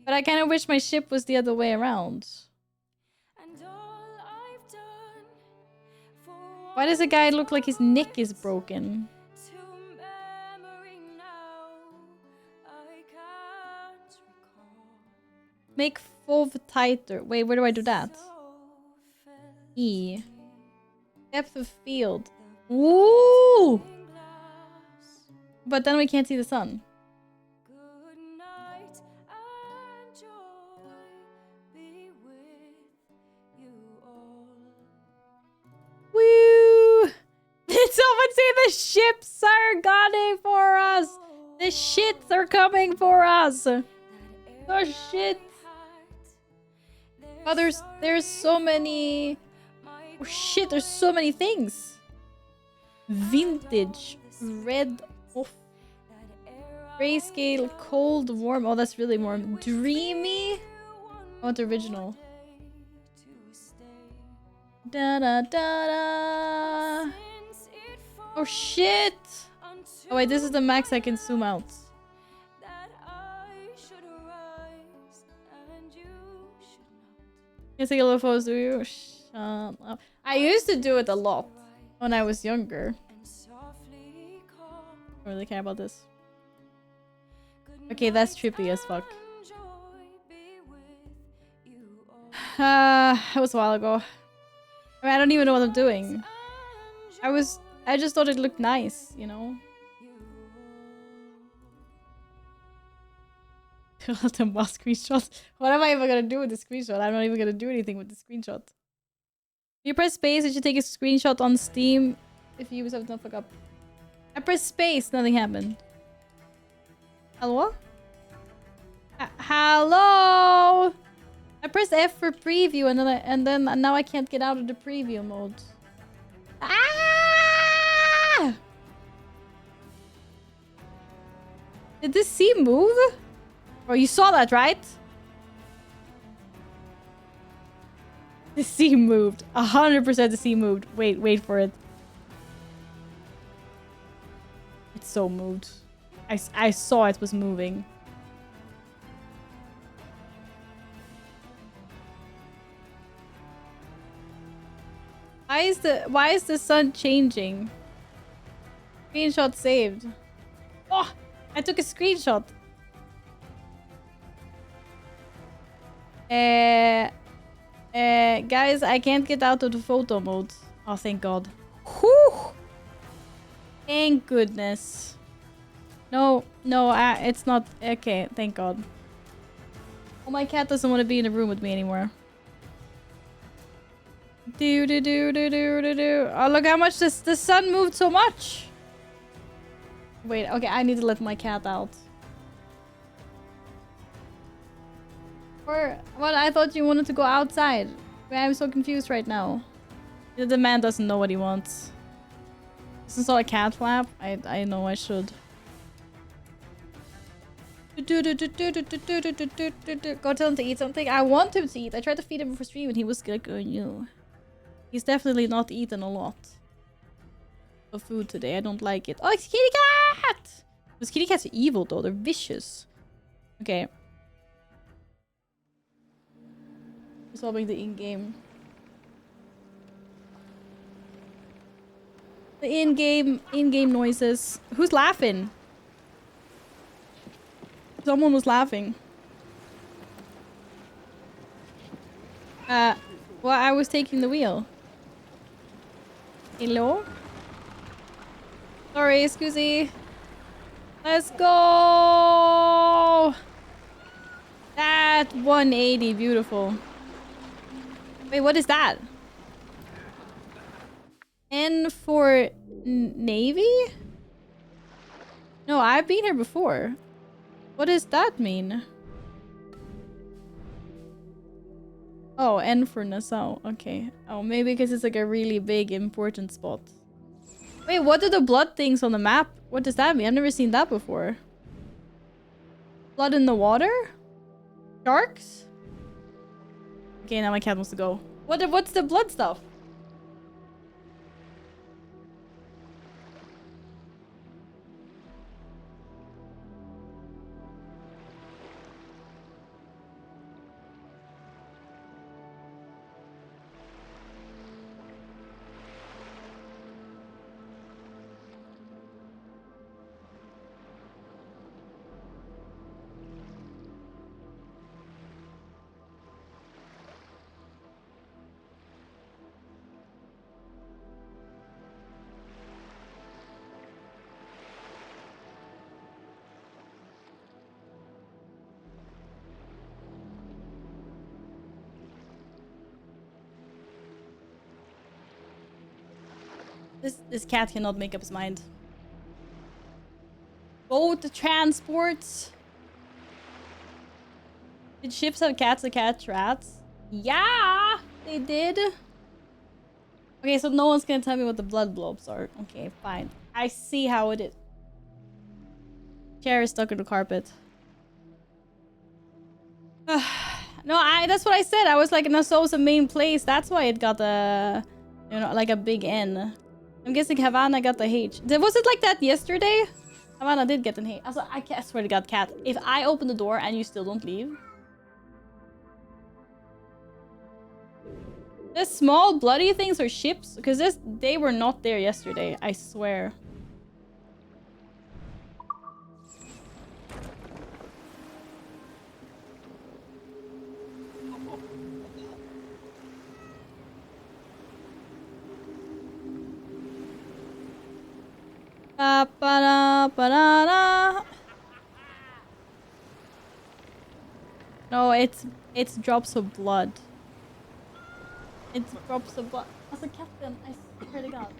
But I kind of wish my ship was the other way around. Why does the guy look like his neck is broken? Make FOV tighter. Wait, where do I do that? E. Depth of field. Ooh! But then we can't see the sun. Woo! Did someone say the ships are coming for us? The shits are coming for us. The shit. Oh, there's so many. Oh shit, there's so many things. Vintage, red, off, grayscale, cold, warm. Oh, that's really warm. Dreamy. I want the original. Da da da da. Oh shit. Oh wait, this is the max I can zoom out. You take a little photos, do you? Shut up. I used to do it a lot when I was younger. I don't really care about this. Okay, that's trippy as fuck. It was a while ago. I mean, I don't even know what I'm doing. I just thought it looked nice, you know? The boss screenshot. What am I even gonna do with the screenshot? I'm not even gonna do anything with the screenshot. You press space, it should take a screenshot on Steam if you have not fuck up. I pressed space, nothing happened. Hello? Hello? I pressed F for preview and then now I can't get out of the preview mode. Did this sea move? Oh, you saw that, right? The sea moved. 100% the sea moved. Wait for it. It's so moved. I saw it was moving. Why is the sun changing? Screenshot saved. Oh, I took a screenshot. Guys, I can't get out of the photo mode. Oh, thank God. Whew! Thank goodness. No, it's not. Okay, thank God. Oh, my cat doesn't want to be in the room with me anymore. Do. Oh, look how much the sun moved so much. Wait, okay, I need to let my cat out. Or what? I thought you wanted to go outside. I'm so confused right now. The man doesn't know what he wants. This is not a cat flap. I know I should. Go tell him to eat something. I want him to eat. I tried to feed him before stream and he was like, oh, you. He's definitely not eaten a lot of food today. I don't like it. Oh, it's kitty cat! Those kitty cats are evil though. They're vicious. Okay. Solving the in-game. The in-game noises. Who's laughing? Someone was laughing. Well, I was taking the wheel. Hello? Sorry, excusey. Let's go! That 180, beautiful. Wait, what is that? N for Navy? No, I've been here before. What does that mean? Oh, N for Nassau. Okay. Oh, maybe because it's like a really big, important spot. Wait, what are the blood things on the map? What does that mean? I've never seen that before. Blood in the water? Sharks? Okay, now my cat wants to go. What's the blood stuff? This cat cannot make up his mind. Boat transports. Did ships have cats that catch rats? Yeah, they did. Okay, so no one's gonna tell me what the blood blobs are. Okay, fine. I see how it is. Chair is stuck in the carpet. No, that's what I said. I was like, Nassau's a main place. That's why it got a, like a big N. I'm guessing Havana got the H. Was it like that yesterday? Havana did get an H. Also, I swear to God, cat. If I open the door and you still don't leave. The small bloody things are ships? Because they were not there yesterday. I swear. No, it's drops of blood. It's drops of blood. As a captain, I swear to God.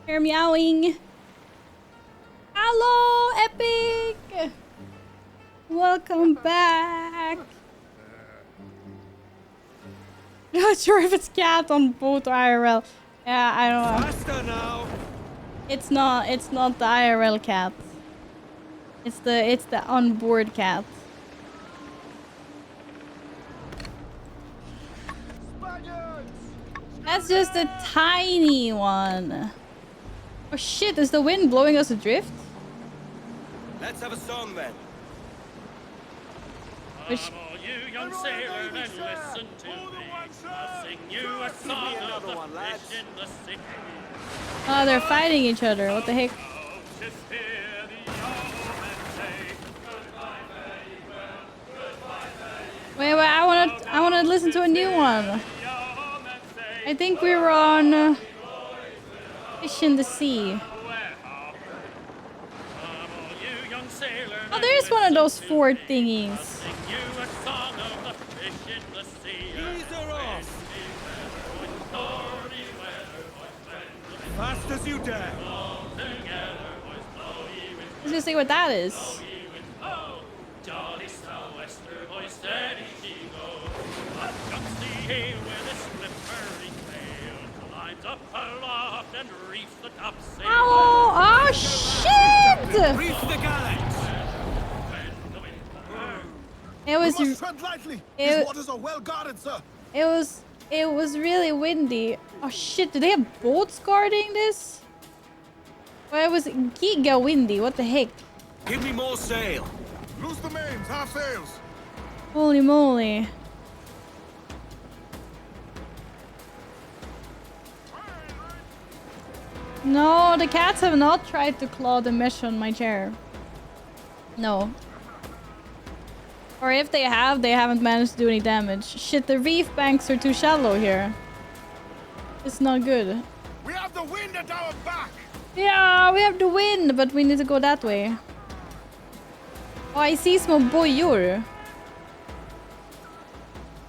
They're meowing. Hello, Epic! Welcome back. Not sure if it's cat on both or IRL. Yeah, I don't know. Faster now. It's not the IRL cat. It's the onboard cat. That's just a tiny one. Oh shit, is the wind blowing us adrift? Let's have a song then. Which... Come all you young sailors and listen to me. I'll sing you a song of the fish in the sea. Oh, they're fighting each other. What the heck? Just hear the yeomen say, Wait, I wanna listen to a new one. I think we were on Fish in the Sea. Oh, there's one of those four thingies. Fast as you dare. Let's just see what that is. Oh, oh shit! Reef the gallants. It was Tread lightly. it- These waters are well guarded, sir. it was really windy. Oh shit, do they have boats guarding this? Well, it was giga windy. What the heck? Give me more sail. Loose the mains, half sails. Holy moly. No, the cats have not tried to claw the mesh on my chair. No. Or if they have, they haven't managed to do any damage. Shit, the reef banks are too shallow here. It's not good. We have the wind at our back. Yeah, we have the wind, but we need to go that way. Oh, I see some bojor.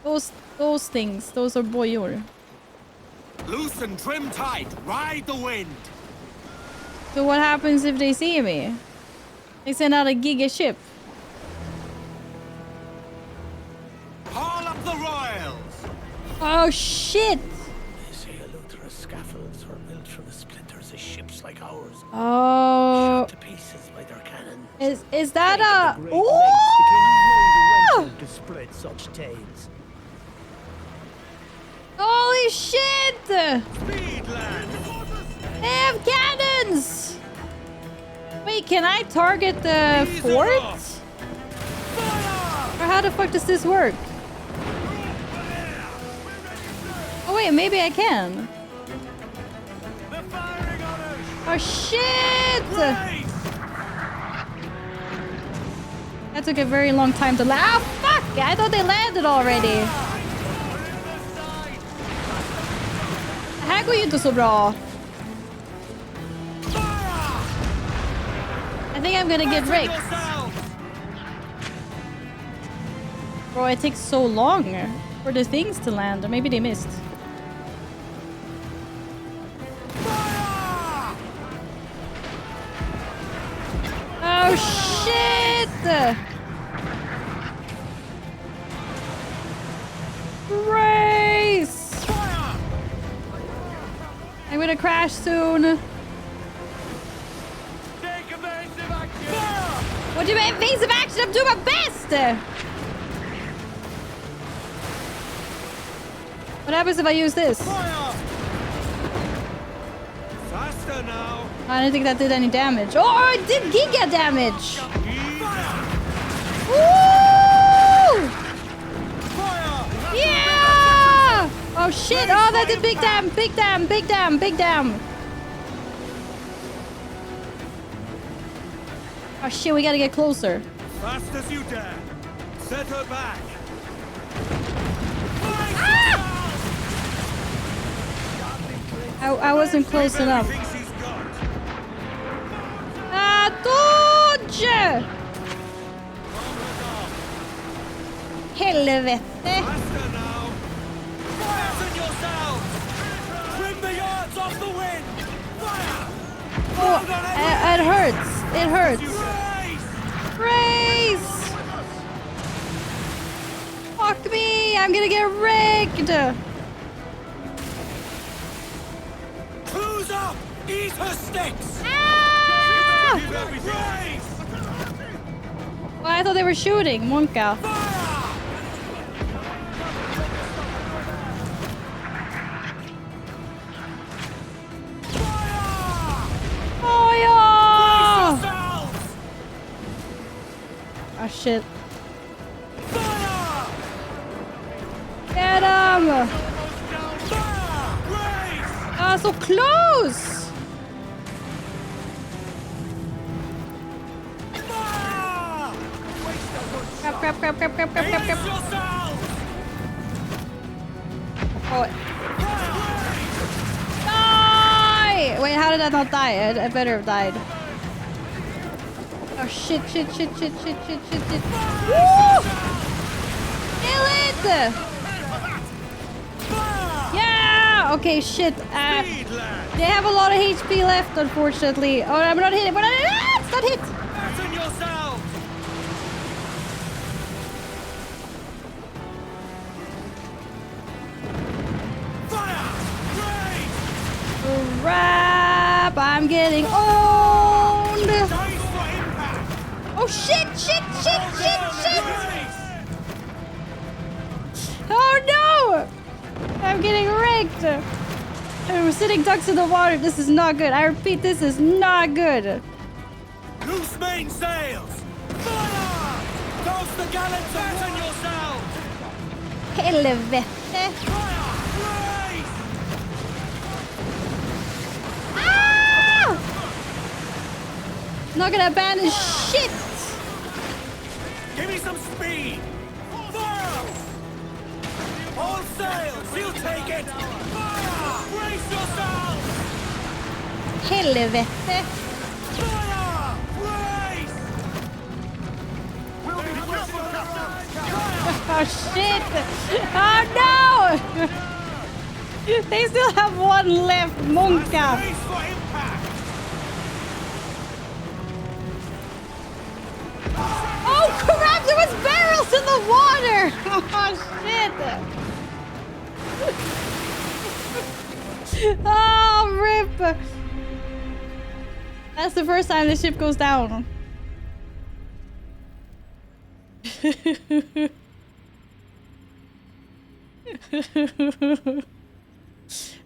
Those things, those are bojor. Loose and trim tight. Ride the wind. So what happens if they see me? They send out a giga ship. Haul up the royals. Oh shit! They say Eleuthera's scaffolds were built from the splinters of ships like ours, Oh, shot to pieces by their cannons. is that a? Great lengths the Ooh! king went to spread such tales. Holy shit! Speed, lad. They have cannons! Wait, can I target the Ease it fort? off. Or how the fuck does this work? Oh wait, maybe I can. They're firing on us. Oh shit! Race. That took a very long time to land. Ah, fuck! I thought they landed already. Det här går ju inte så bra. I think I'm gonna get wrecked. Bro, it takes so long for the things to land. Or maybe they missed. Oh shit! Race! I'm gonna crash soon. Take evasive action. What do you mean evasive action? I'm doing my best! What happens if I use this? Faster now. I don't think that did any damage. Oh, it did giga damage! Woo! Yeah! Oh shit! Oh, that did big damn, big damn, big damn, big damn. Oh shit! We gotta get closer. Fast as you dare. Set her back. Ah! I wasn't close enough. Thinks he's got. Ah, dodge! Helvete! Faster now. Fasten yourselves. Trim the yards off the wind. Fire! Oh, it hurts. It hurts. Race! Fuck me! I'm gonna get wrecked! Who's up? Eat her sticks! Ah! Race! Oh, I thought they were shooting. Monka. Oh, yeah! Oh, shit. Get him! Ah, so close! Crap. Oh. Die! Wait, how did I not die? I better have died. Oh, shit. Woo! Kill it! Yeah! Okay, shit. They have a lot of HP left, unfortunately. Oh, I'm not hitting. But it's not hit! Fasten yourselves! Fire! Race! Crap! I'm getting owned! Dice for impact! Oh, shit! Race! Oh, no! I'm getting wrecked! I'm sitting ducks in the water. This is not good. I repeat, this is not good. Loose mainsails! Fire! Toast the gallant fasten yourselves! Helvete! Fire! Race! Ah! Not gonna abandon shit! Give me some speed! Fire! All sails! You'll take it! Fire! Brace yourselves! Helvete! Fire! Race! Oh shit! Oh no! They still have one left, Monka! Brace for impact! Oh crap! There was barrels in the water! Oh shit! Oh rip! That's the first time the ship goes down. I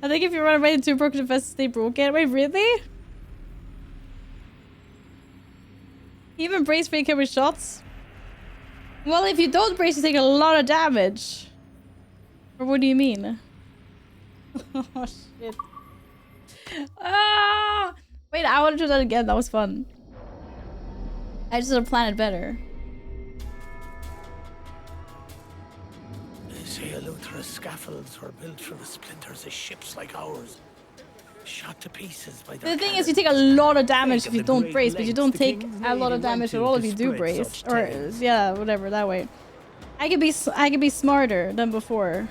think if you run away into a broken defense, stay broken. Wait, really? Even brace for incoming shots? Well, if you don't brace, you take a lot of damage. Or what do you mean? Oh, shit. Ah! Wait, I want to do that again. That was fun. I just want to plan it better. They say Eleuthera's scaffolds were built from the splinters of ships like ours. Shot to pieces by The thing is, you take a lot of damage if you don't brace, but you don't take a lot of damage at all if you do brace. Or, yeah, whatever, that way. I could be smarter than before.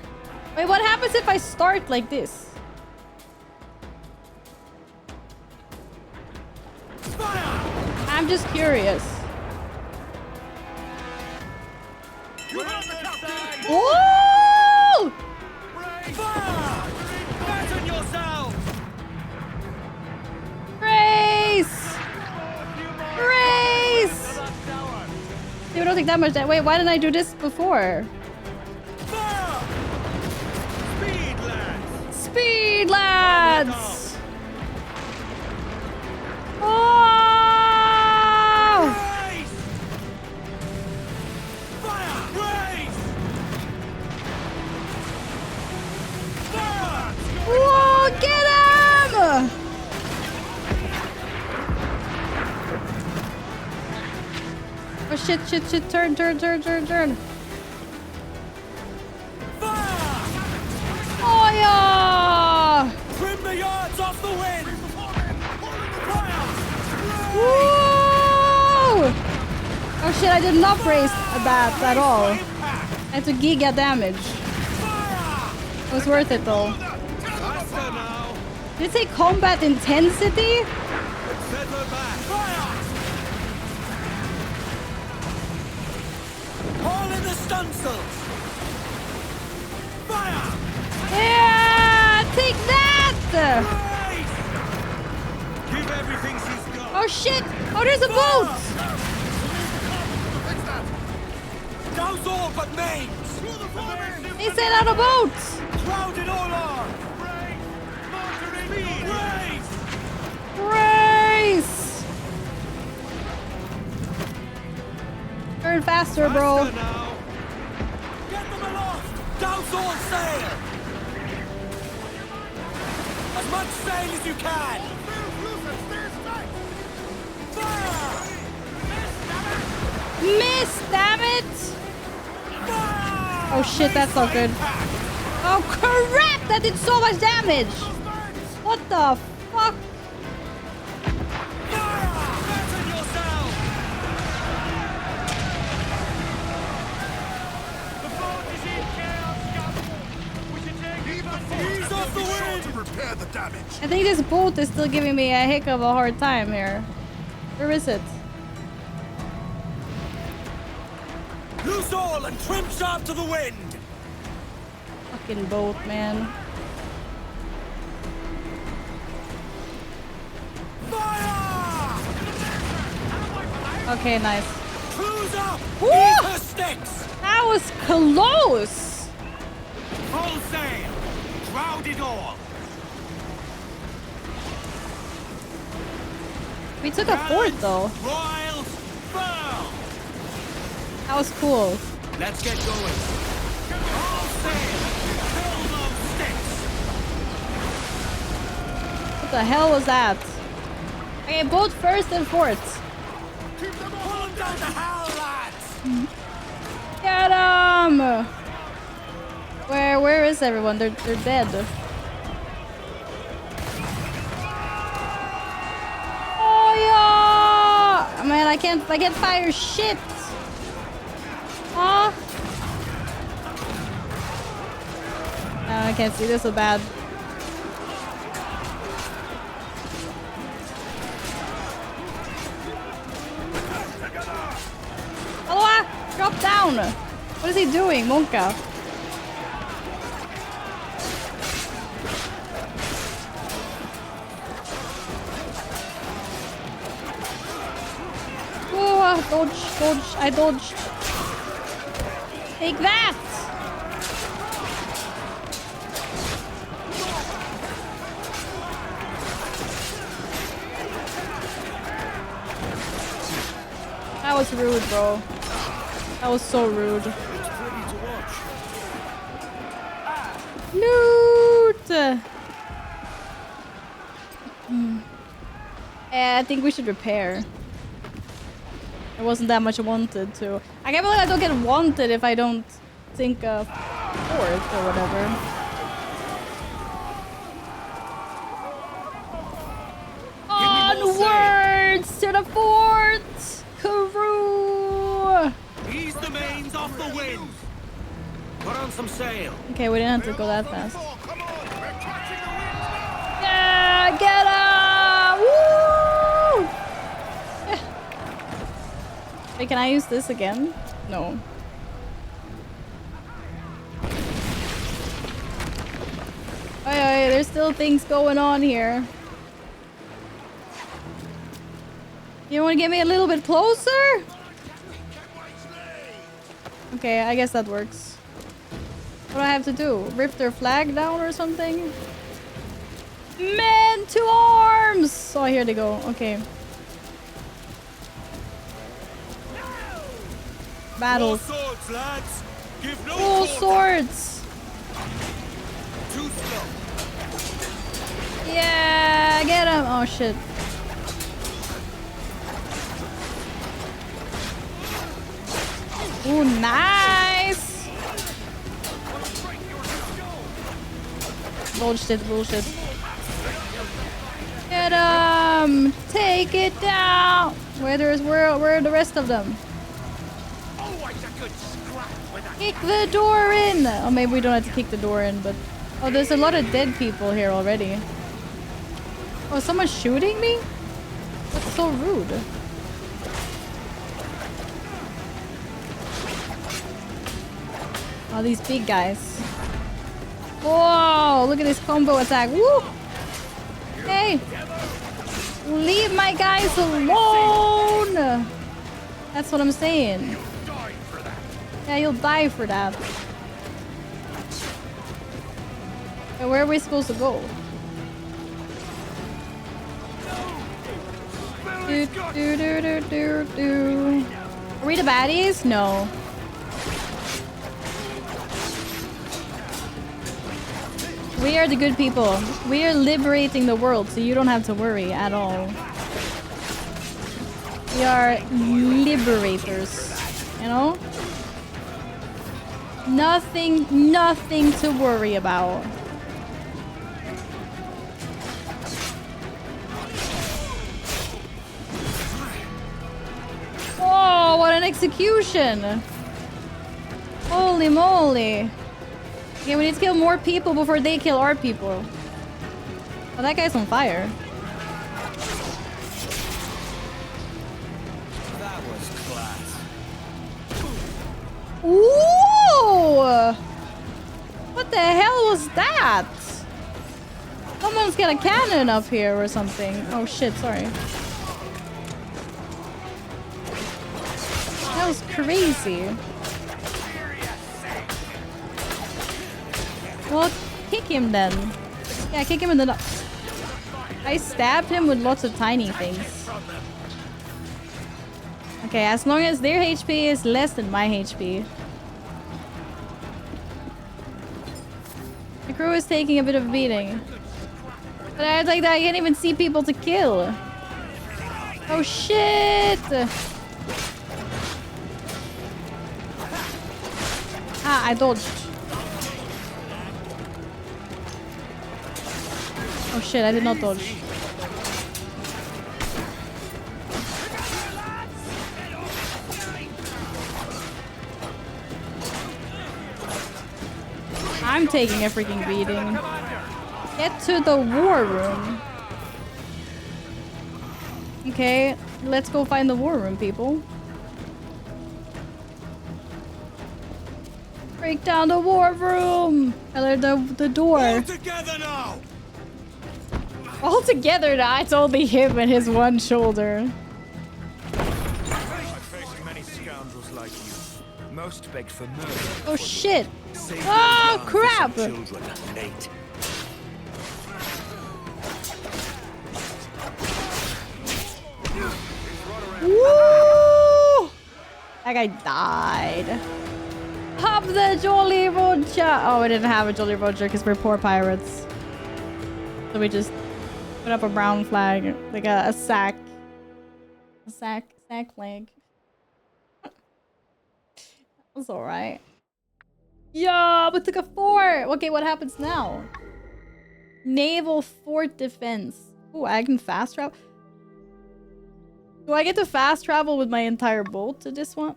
Wait, what happens if I start like this? I'm just curious. Woo! Fasten yourselves! Race! Race! They don't take that much damage. Wait, why didn't I do this before? Speed, lads! Speed, lads! Oh! Race! Fire! Race! Fire! Whoa, get him! Oh shit, turn. Fire! Oh yeah! Trim the yards off the wind! Fire! Woo! Oh shit, I did not brace that at all. I had to giga damage. It was worth it though. Faster now! Did it say combat intensity? Stunsails! Fire! Yeah! Take that! Give everything she's got. Oh shit! Oh, there's a boat! Fix that. Douse all but mains! They said on a boat! Crowd it all on! Race! Turn faster, bro. Get them aloft! Douse all sail! As much sail as you can! Fire! Miss, damn it! Fire! Oh shit, that's not good. Oh crap! That did so much damage! What the fuck? Fasten yourself! The boat is in chaos, Captain. We should take Leave the it fort Ease and off they'll the be sure wind. to repair the damage. I think this boat is still giving me a heck of a hard time here. Where is it? Loose all and trim sharp to the wind! Fucking boat, man. Fire! Okay, nice. Cruise up! Woo! Ease her sticks! That was close! Full sail! Crowd it all! We took a fort though. Royals, firm! That was cool. Let's get going. All sail! Fill those sticks! What the hell was that? Okay, boat first and fort. Pull them down the howl, lads! Get 'em! Where is everyone? They're dead. Oh yeah! Man, I can't fire shit. Huh? I can't see this so bad. Aloha! Drop down! What is he doing, Monka? Oh, dodge, I dodged. Take that! That was rude, bro. That was so rude. Loot! I think we should repair. There wasn't that much wanted to. I can't believe I don't get wanted if I don't think of fourth or whatever. Onwards to the fort! Karoo! Ease the mains off the wind! Put on some sail! Okay, we didn't have to go that fast. Oh, come on. We're catching the wind now. Yeah, get up! Woo! Yeah. Wait, can I use this again? No. Oh, there's still things going on here. You want to get me a little bit closer? Okay, I guess that works. What do I have to do? Rip their flag down or something? Men to arms! Oh, here they go. Okay. Battle. Full swords, lads! Give no Full quarter. swords! Too slow! Yeah, get him! Oh shit. Ooh, nice! Bullshit, bullshit. Get him! Take it down! Where are the rest of them? Kick the door in! Oh, maybe we don't have to kick the door in, but... Oh, there's a lot of dead people here already. Oh, someone's shooting me? That's so rude. Oh, these big guys. Whoa, look at this combo attack. Woo! Hey! Leave my guys alone! That's what I'm saying. Yeah, you'll die for that. Okay, where are we supposed to go? Do, do, do, do, do, do. Are we the baddies? No. We are the good people. We are liberating the world, so you don't have to worry at all. We are liberators, you know? Nothing to worry about. Oh, what an execution! Holy moly! Okay, we need to kill more people before they kill our people. Oh, that guy's on fire. That was class. Ooh! What the hell was that? Someone's got a cannon up here or something. Oh shit, sorry. That was crazy. Well, kick him then. Yeah, kick him in the nuts. I stabbed him with lots of tiny things. Okay, as long as their HP is less than my HP. The crew is taking a bit of a beating. But I was like that, I can't even see people to kill. Oh shit! Ah, I dodged. Oh shit, I did not dodge. I'm taking a freaking beating. Get to the war room. Okay, let's go find the war room, people. Break down the war room! Or the door. All together now! All together now, it's only him and his one shoulder. I've faced many scoundrels like you. Most begged for murder. Oh shit! Saved Oh their lives crap! and children, Nate. Woo! That guy died. Hop the Jolly Roger! Oh, we didn't have a Jolly Roger because we're poor pirates. So we just put up a brown flag, like a sack. A sack flag. That's alright. Yeah, we took a fort! Okay, what happens now? Naval fort defense. Ooh, I can fast travel. Do I get to fast travel with my entire boat to this one?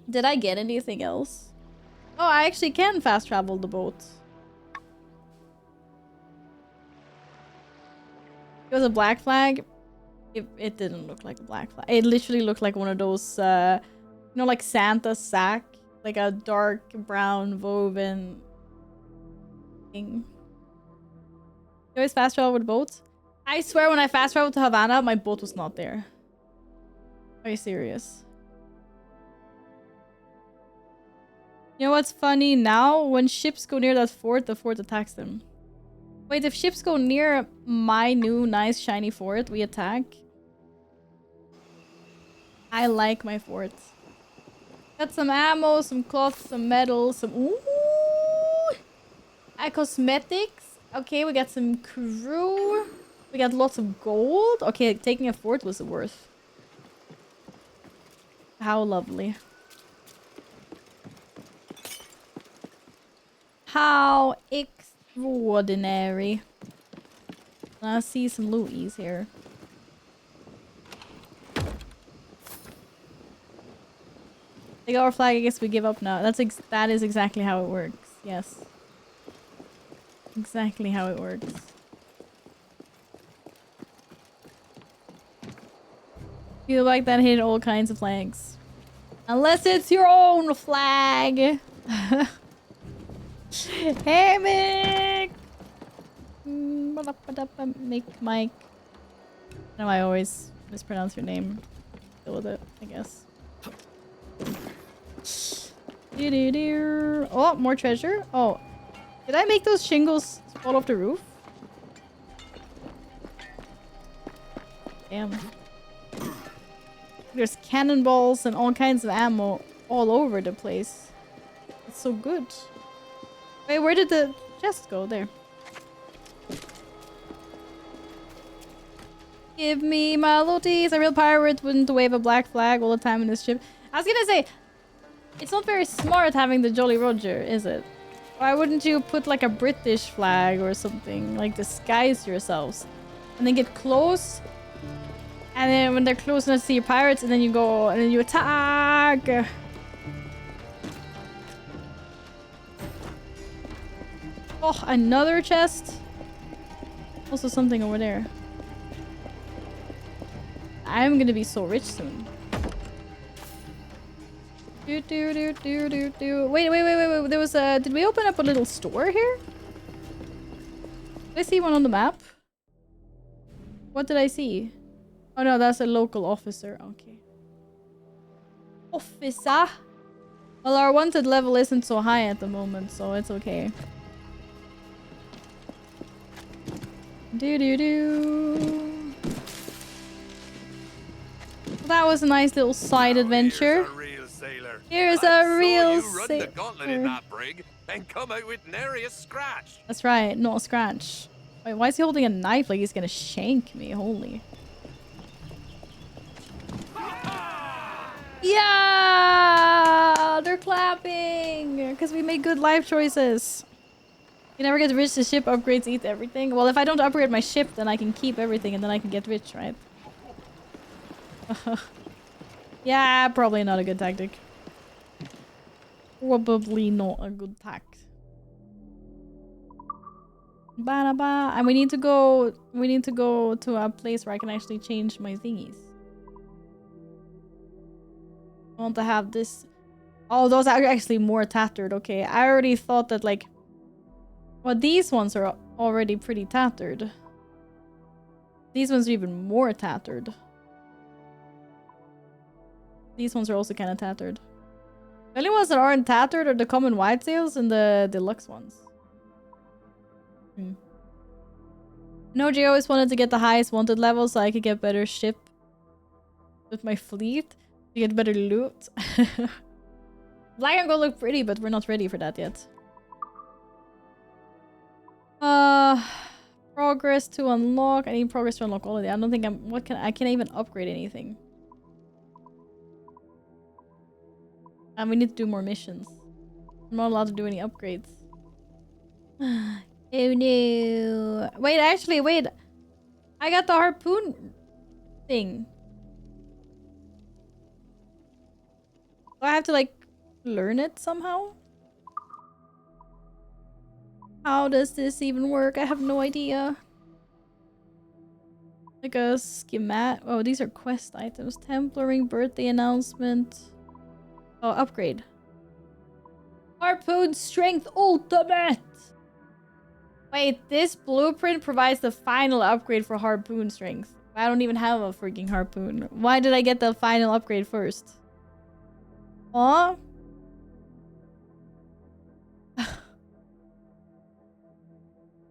Did I get anything else? Oh, I actually can fast travel the boat. It was a black flag. It didn't look like a black flag. It literally looked like one of those, you know, like Santa's sack. Like a dark brown woven thing. You always fast travel with boats? I swear when I fast traveled to Havana, my boat was not there. Are you serious? You know what's funny now? When ships go near that fort, the fort attacks them. Wait, if ships go near my new nice shiny fort, we attack? I like my fort. Got some ammo, some cloth, some metal, some... Ooh! Cosmetics. Okay, we got some crew. We got lots of gold. Okay, taking a fort was worth. How lovely. How extraordinary. I see some looties here. They got our flag, I guess we give up now. That is exactly how it works. Yes. Exactly how it works. Feel like that hit all kinds of flags. Unless it's your own flag. Hey, Mick! Mick, Mike. No, I always mispronounce your name. Deal with it, I guess. Oh, more treasure. Oh, did I make those shingles fall off the roof? Damn. There's cannonballs and all kinds of ammo all over the place. It's so good. Wait, where did the chest go? There. Give me melodies. A real pirate wouldn't wave a black flag all the time in his ship. I was gonna say, it's not very smart having the Jolly Roger, is it? Why wouldn't you put like a British flag or something? Like disguise yourselves. And then get close. And then when they're close enough to see your pirates, and then you go and then you attack. Oh, another chest. Also something over there. I'm gonna be so rich soon. Wait. There was a... Did we open up a little store here? Did I see one on the map? What did I see? Oh no, that's a local officer. Okay. Officer? Well, our wanted level isn't so high at the moment, so it's okay. That was a nice little side adventure. Here's a real sailor. And come out with nary a scratch. That's right, not a scratch. Wait, why is he holding a knife like he's gonna shank me? Holy. Yeah! They're clapping! Because we made good life choices. You never get rich, the ship upgrades eat everything. Well, if I don't upgrade my ship, then I can keep everything and then I can get rich, right? Yeah, probably not a good tactic. Probably not a good tact. Ba-da-ba. And we need to go to a place where I can actually change my thingies. I want to have this. Oh, those are actually more tattered. Okay, I already thought that like... Well, these ones are already pretty tattered. These ones are even more tattered. These ones are also kind of tattered. The only ones that aren't tattered are the common white sails and the deluxe ones. No, Jay always wanted to get the highest wanted level so I could get better ship with my fleet to get better loot. Black and gold look pretty, but we're not ready for that yet. Progress to unlock. I need progress to unlock all of it. I don't think I can't even upgrade anything. And we need to do more missions. I'm not allowed to do any upgrades. Oh no. Wait, actually, wait. I got the harpoon thing. Do I have to like learn it somehow? How does this even work? I have no idea. Like a schematic. Oh, these are quest items. Templaring, birthday announcement. Oh, upgrade. Harpoon strength ultimate. Wait, this blueprint provides the final upgrade for harpoon strength. I don't even have a freaking harpoon. Why did I get the final upgrade first? Aw.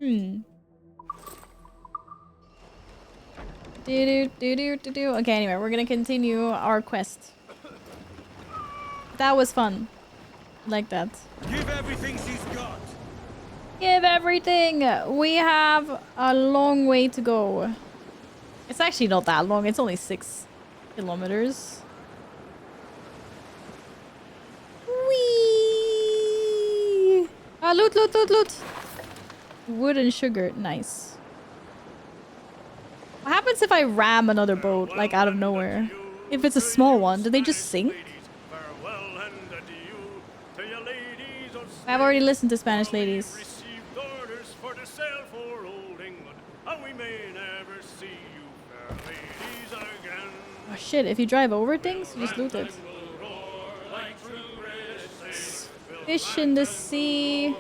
Okay, anyway, we're gonna continue our quest. That was fun. Like that. Give everything she's got. Give everything! We have a long way to go. It's actually not that long. It's only 6 kilometers. Whee! Loot, loot, loot, loot! Wood and sugar. Nice. What happens if I ram another boat, like, out of nowhere? If it's a small one, do they just sink? I've already listened to Spanish ladies. Oh shit, if you drive over things, you just loot it. Fish in the sea.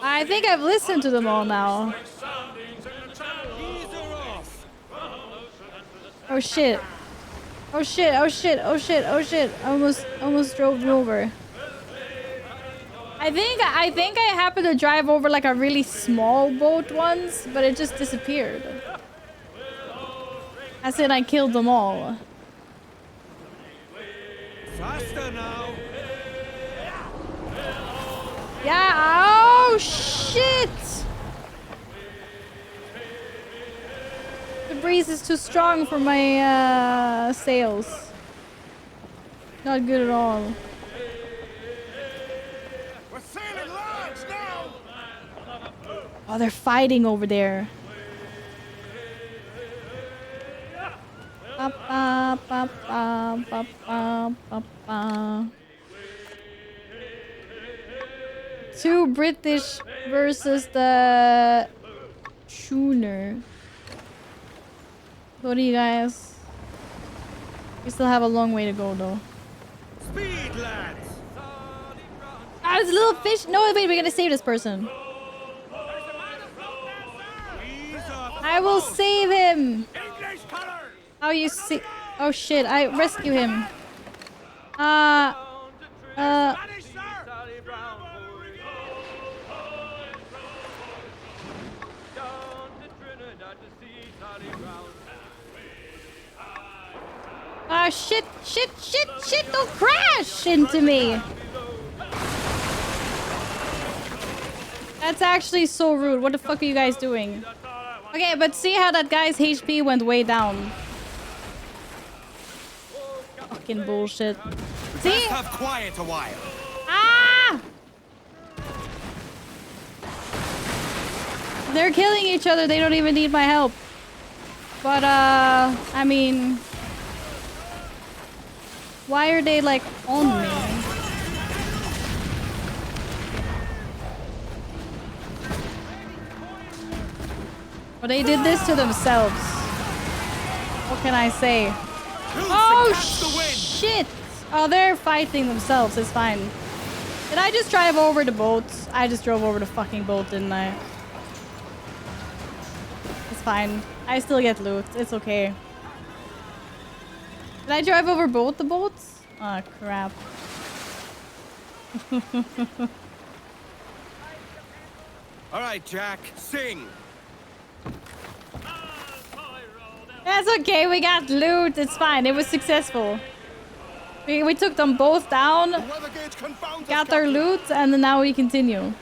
I think I've listened to them all now. Oh shit. Oh shit, oh shit, oh shit, oh shit. Almost drove them over. I think I happened to drive over like a really small boat once, but it just disappeared. I said I killed them all. Faster now. Yeah, oh shit! The breeze is too strong for my sails. Not good at all. We're sailing large now. Oh, they're fighting over there. Ba, ba, ba, ba, ba, ba, ba, ba. 2 British versus the schooner. What do you guys? We still have a long way to go though. Speed, lads. Ah, there's a little fish. No, wait, we're gonna save this person. I will save him. English colors. How you see? Oh shit! I rescue him. Spanish, sir. Ah shit! Shit! Shit! Shit! Don't crash into me. That's actually so rude. What the fuck are you guys doing? Okay, but see how that guy's HP went way down. Fucking bullshit. See? Have quiet a while. Ah! They're killing each other. They don't even need my help. But, I mean... Why are they, like, on me? Well, they did this to themselves. What can I say? Oh, shit! Oh, they're fighting themselves. It's fine. Did I just drive over the boat? I just drove over the fucking boat, didn't I? It's fine. I still get loot. It's okay. Did I drive over both the boats? Oh, crap. All right, Jack, sing. That's okay. We got loot. It's fine. It was successful. We took them both down, got their loot, and then now we continue.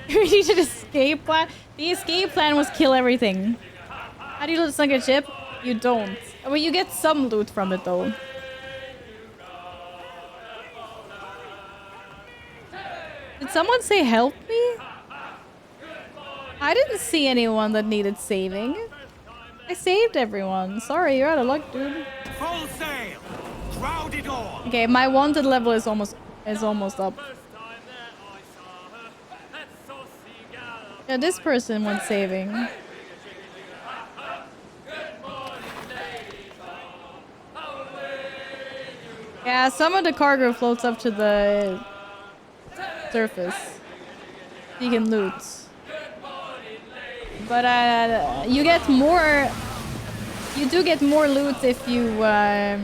We need an escape plan. The escape plan was kill everything. How do you loot sunk a ship? You don't. Well, you get some loot from it, though. Did someone say help me? I didn't see anyone that needed saving. I saved everyone. Sorry, you're out of luck, dude. Full sail. Crowd it all. Okay, my wanted level is almost up. Yeah, this person wants saving. Yeah, some of the cargo floats up to the surface. You can loot. But you get more... You do get more loot if you... what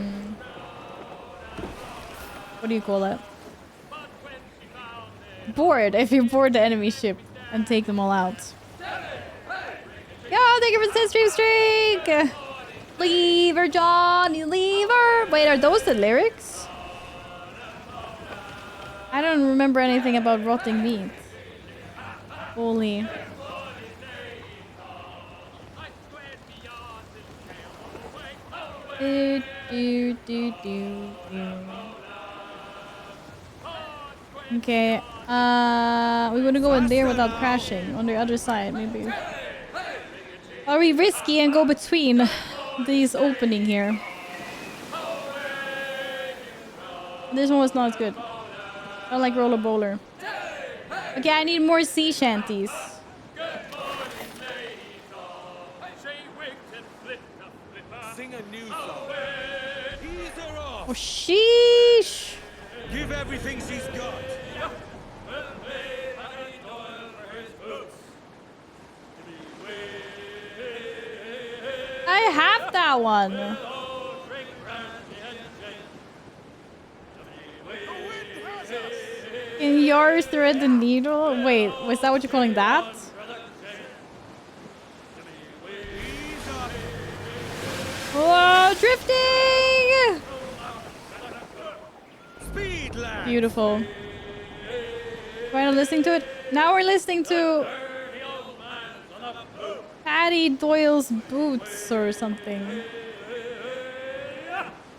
do you call it? Board. If you board the enemy ship and take them all out. Yo, thank you for the streak! Lever, Johnny, lever! Wait, are those the lyrics? I don't remember anything about rotting meat. Holy. Do, do, do, do, do. Okay, we want to go in there without crashing. On the other side, maybe. Are we risky and go between these opening here? This one was not as good. I like roller bowler. Okay, I need more sea shanties. Sing a new song. Ease her off. Oh, sheesh. Give give everything she's got. I have that one. Can yours thread the needle? Wait, was that what you're calling that? Whoa, drifting! Speed, lad. Beautiful. We're not listening to it. Now we're listening to Patty Doyle's Boots or something.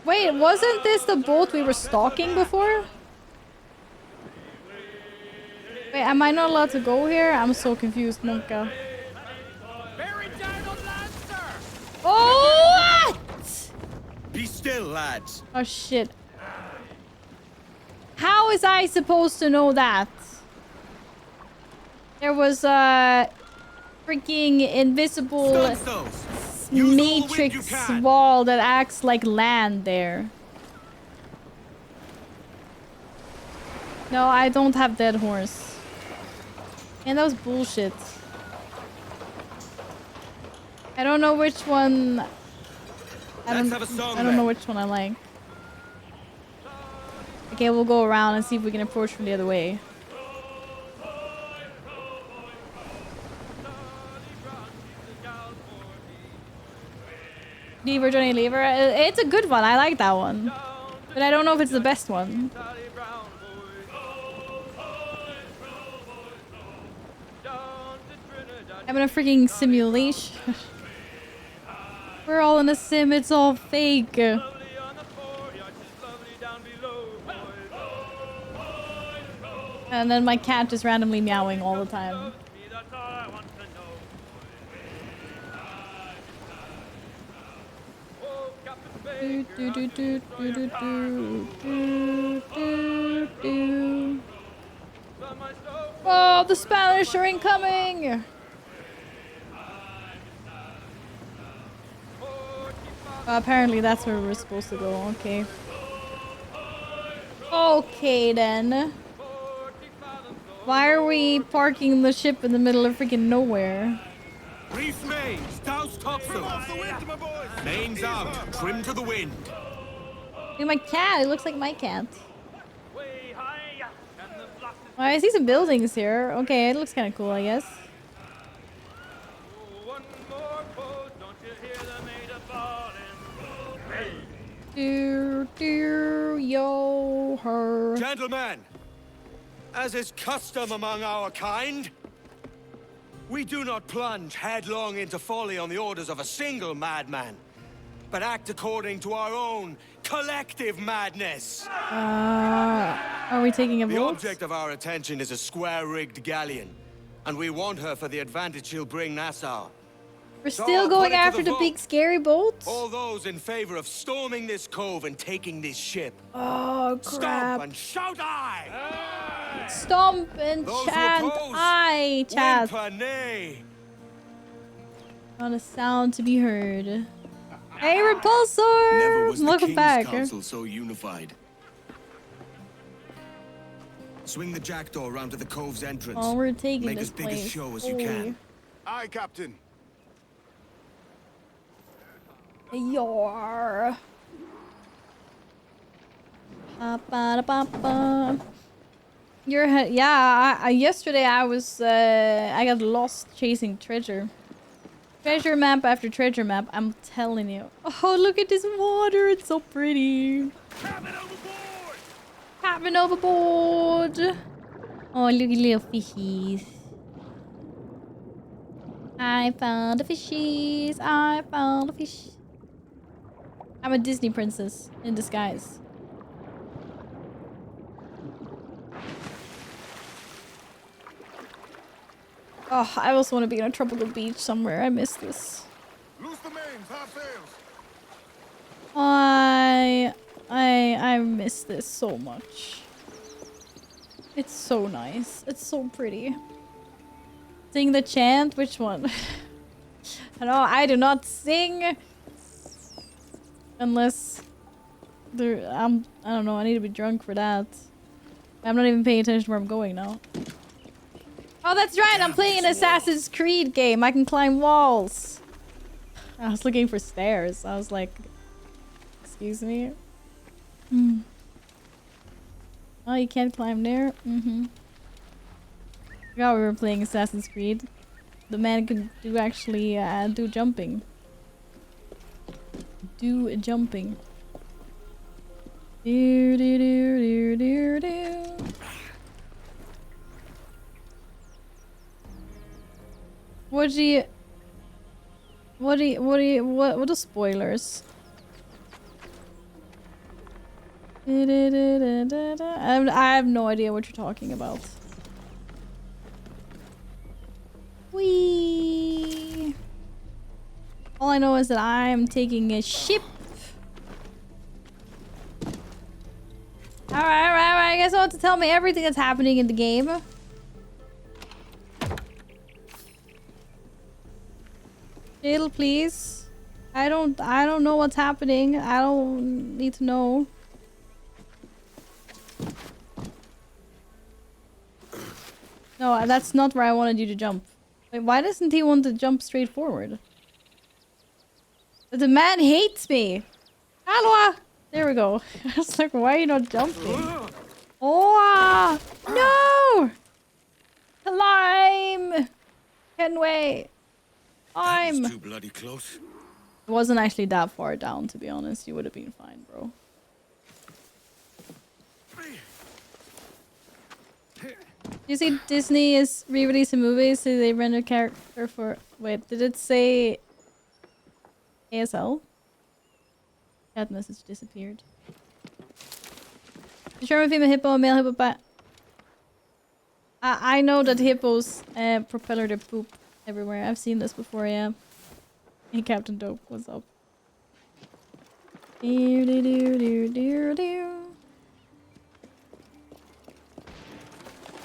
Wait, wasn't this the boat we were stalking before? Wait, am I not allowed to go here? I'm so confused, Monka. Oh, what? Be still, lads. Oh, shit. How is I supposed to know that? There was a freaking invisible matrix wall that acts like land there. No, I don't have dead horse. And that was bullshit. I don't know which one. I don't know which one I like. Okay, we'll go around and see if we can approach from the other way. Lever, Johnny Lever. It's a good one. I like that one. But I don't know if it's the best one. I'm in a freaking simulation. We're all in a sim. It's all fake. And then my cat just randomly meowing all the time. Do, do, do, do, do, do, do, do, do. Oh, the Spanish are incoming! Apparently that's where we're supposed to go. Okay. Okay then. Why are we parking the ship in the middle of freaking nowhere? Reef mains, douse topsail. Off the wind, my boys. Mains out, trim to the wind. Look at my cat. It looks like my cat. Oh, I see some buildings here. Okay, it looks kind of cool, I guess. Do, do, yo, her. Gentlemen, as is custom among our kind, we do not plunge headlong into folly on the orders of a single madman, but act according to our own collective madness. Are we taking a vote? The object of our attention is a square-rigged galleon, and we want her for the advantage she'll bring Nassau. We're still going after the big scary boat? All those in favor of storming this cove and taking this ship. Oh, crap. Stomp and shout aye! Stomp and chant aye, chat. Nay. Not a sound to be heard. Hey, Repulsor! Never was the Welcome King's back. Council so unified. Swing the jackdaw around to the cove's entrance. Oh, we're taking Make this as big place. a show as Holy. you can. Aye, Captain. Yar. Ba-ba-da-ba-ba. Yeah. Yesterday I was I got lost chasing treasure. Treasure map after treasure map. I'm telling you. Oh, look at this water. It's so pretty. Cabin overboard! Cabin overboard. Oh, look at little fishies. I found the fishies. I found the fish. I'm a Disney princess in disguise. Oh, I also want to be on a tropical beach somewhere. I miss this. Loose the mains, half sails. I miss this so much. It's so nice. It's so pretty. Sing the chant? Which one? No, I do not sing. Unless there, I don't know. I need to be drunk for that. I'm not even paying attention to where I'm going now. Oh, that's right. I'm playing an Assassin's Creed game. I can climb walls. I was looking for stairs. I was like, excuse me? Oh, you can't climb there? Forgot we were playing Assassin's Creed. The man can do actually do jumping. Do jumping. Do do do do do do. What are the spoilers? I have no idea what you're talking about. Whee! All I know is that I'm taking a ship. Alright. I guess you want to tell me everything that's happening in the game. Chill, please. I don't know what's happening. I don't need to know. No, that's not where I wanted you to jump. Wait, why doesn't he want to jump straight forward? The man hates me. Hello. There we go. I was like, why are you not jumping? Oh no! Climb! Can wait. I'm too bloody close. It wasn't actually that far down, to be honest. You would have been fine, bro. You see, Disney is re-releasing movies, so they render character for... Wait, did it say... ASL? That message disappeared. German female hippo, male hippo bat. I know that hippos propeller their poop everywhere. I've seen this before, yeah. Hey, Captain Dope, what's up?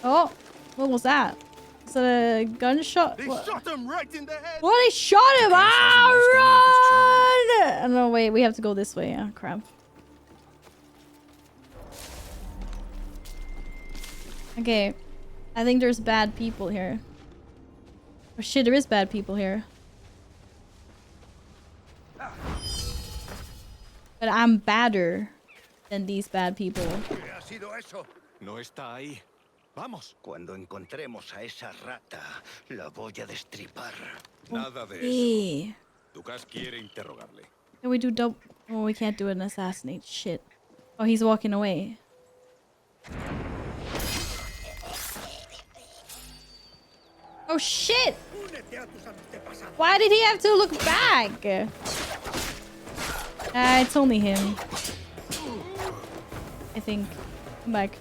Oh, what was that? Is that a gunshot? They shot him right in the head. What? They shot him! Ah, run! Oh, no, wait, we have to go this way. Oh, crap. Okay, I think there's bad people here. Oh shit, there is bad people here. But I'm badder than these bad people. No está ahí. Vamos. Cuando encontremos a esa rata, la voy a destripar. Nada de Hey. eso. Lucas quiere interrogarle. Can we do double? Oh, we can't do an assassinate. Shit. Oh, he's walking away. Oh shit! Why did he have to look back? It's only him. I think. Come back.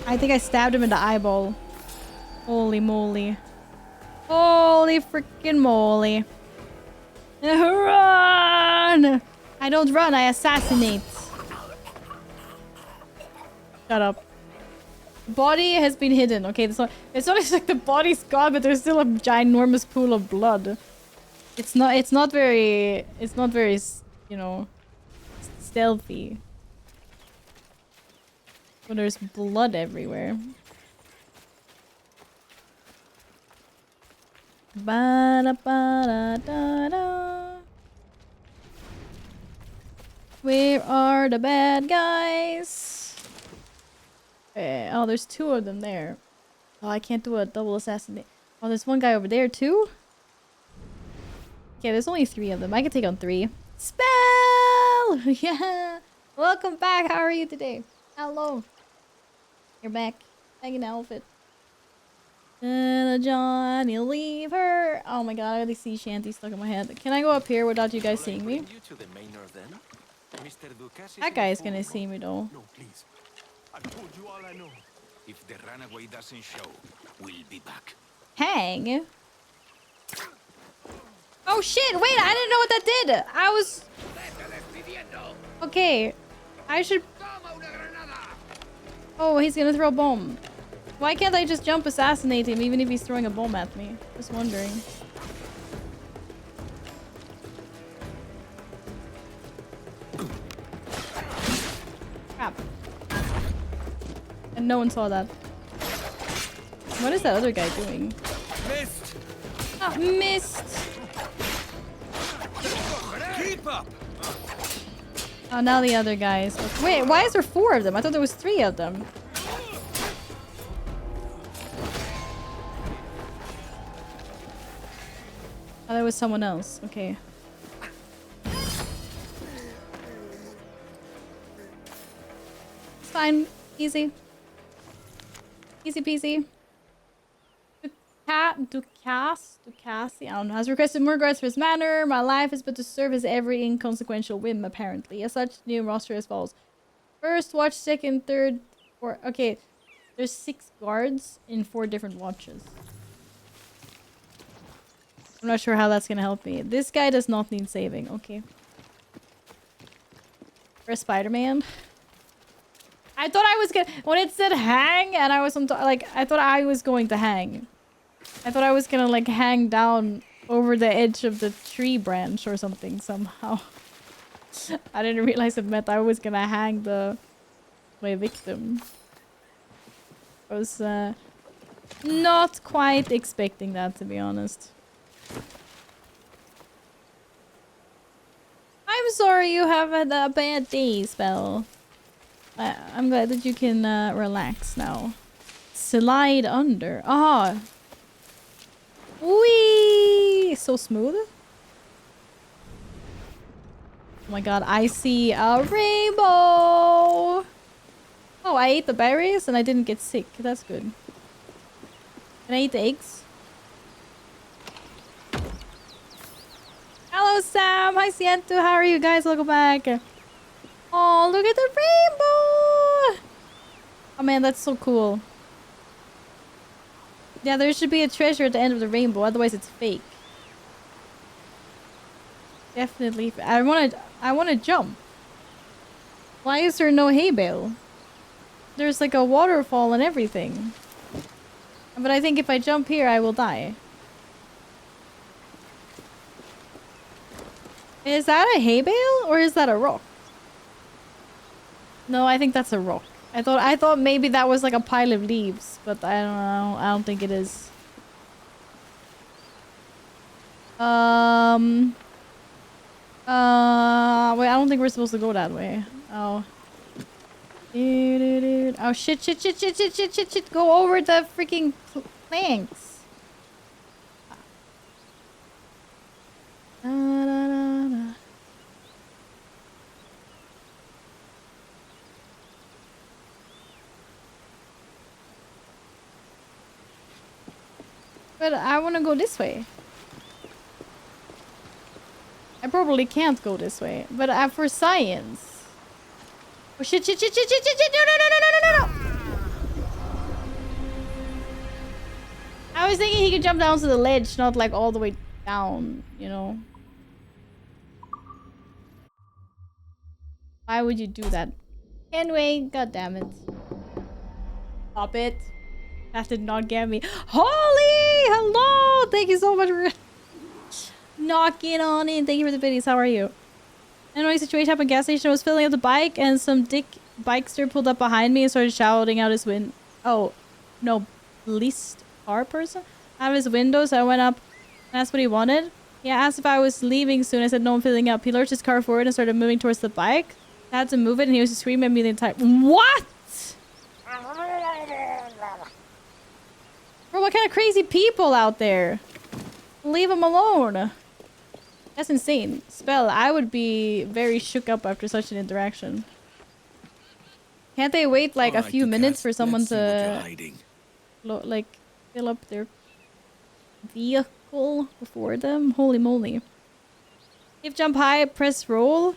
I think I stabbed him in the eyeball. Holy moly. Holy freaking moly. Run! I don't run, I assassinate. Shut up. Body has been hidden. Okay, it's not like the body's gone, but there's still a ginormous pool of blood. It's not very, you know, stealthy. But there's blood everywhere. Ba-da-ba-da-da-da. Where are the bad guys? Oh, there's two of them there. Oh, I can't do a double assassinate. Oh, there's one guy over there too? Okay, there's only 3 of them. I can take on 3. Spell! Yeah! Welcome back. How are you today? Hello. You're back. Back in the outfit. Johnny, leave her. Oh my god, I really see Shanty stuck in my head. Can I go up here without you guys seeing me? That guy's gonna see me though. No, please. I told you all I know. If the runaway doesn't show, we'll be back. Hang. Oh shit, wait, I didn't know what that did. I was... Okay. I should... Oh, he's gonna throw a bomb. Why can't I just jump assassinate him even if he's throwing a bomb at me? Just wondering. no one saw that. What is that other guy doing? Missed! Ah, missed! Keep up! Oh, now the other guys. Wait, why is there 4 of them? I thought there was 3 of them. Oh, there was someone else. Okay. It's fine. Easy. Easy peasy. Ducassi, I don't know, has requested more guards for his manor. My life is but to serve his every inconsequential whim, apparently. As such, new roster as follows. First watch, second, third, fourth. Okay, there's 6 guards in 4 different watches. I'm not sure how that's gonna help me. This guy does not need saving. Okay. For Spider-Man. I thought I was gonna... When it said hang and I was on top... Like, I thought I was going to hang. I thought I was gonna, like, hang down over the edge of the tree branch or something somehow. I didn't realize it meant I was gonna hang my victim. I was, not quite expecting that, to be honest. I'm sorry you have had a bad day, Spell. I'm glad that you can relax now. Slide under. Ah. Whee! So smooth. Oh my god, I see a rainbow! Oh, I ate the berries and I didn't get sick. That's good. Can I eat the eggs? Hello, Sam! Hi, Siento! How are you guys? Welcome back! Oh, look at the rainbow! Oh man, that's so cool. Yeah, there should be a treasure at the end of the rainbow, otherwise it's fake. Definitely. I wanna jump. Why is there no hay bale? There's like a waterfall and everything. But I think if I jump here, I will die. Is that a hay bale or is that a rock? No, I think that's a rock. I thought maybe that was like a pile of leaves, but I don't know. I don't think it is. Wait, I don't think we're supposed to go that way. Oh. Oh shit. Go over the freaking planks. But I want to go this way. I probably can't go this way, but for science. Oh shit, no. I was thinking he could jump down to the ledge, not like all the way down, you know. Why would you do that? Anyway, god damn it. Stop it. That did not get me. Holly! Hello! Thank you so much for knocking on in. Thank you for the biddies. How are you? Annoying situation happened at gas station. I was filling up the bike and some dick bikester pulled up behind me and started shouting out his window. Oh, no. Leased car person? Out of his window, so I went up and asked what he wanted. He asked if I was leaving soon. I said no, I'm filling up. He lurched his car forward and started moving towards the bike. I had to move it and he was screaming at me the entire... What? Bro, what kind of crazy people out there? Leave him alone. That's insane. Spell, I would be very shook up after such an interaction. Can't they wait like a few minutes for someone to like fill up their vehicle before them? Holy moly. If jump high, press roll.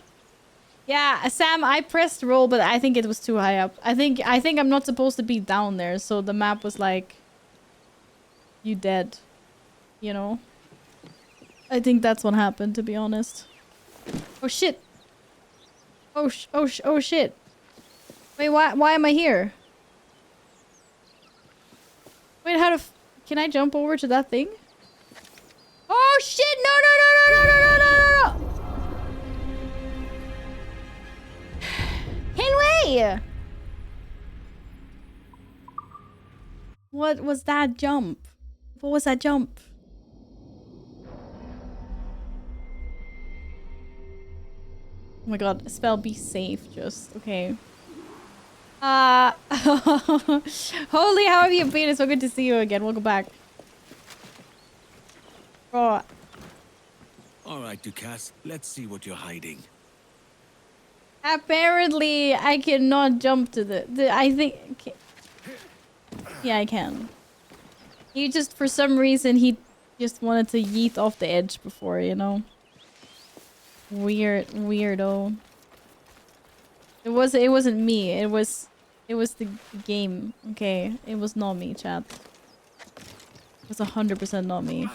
Yeah, Sam, I pressed roll, but I think it was too high up. I think I'm not supposed to be down there, so the map was like, you dead, you know? I think that's what happened, to be honest. Oh shit. Oh shit. Wait, why am I here? Wait, can I jump over to that thing? Oh shit, no. Henway! What was that jump? What was that jump? Oh my god, spell be safe just. Okay. Holy, how have you been? It's so good to see you again. Welcome back. Oh. Alright, Ducasse, let's see what you're hiding. Apparently, I cannot jump to the I think... Okay. Yeah, I can. He just, for some reason, he just wanted to yeet off the edge before, you know? Weirdo. It wasn't me. It was the game. Okay, it was not me, chat. It was 100% not me.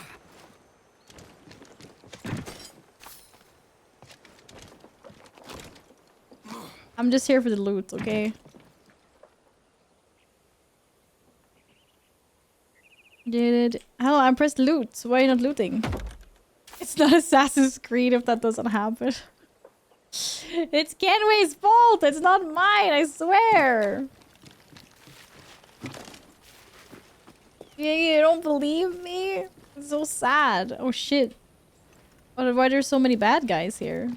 I'm just here for the loot, okay? Hello, I pressed loot. Why are you not looting? It's not Assassin's Creed if that doesn't happen. It's Kenway's fault! It's not mine, I swear! You don't believe me? It's so sad. Oh shit. Why are there so many bad guys here?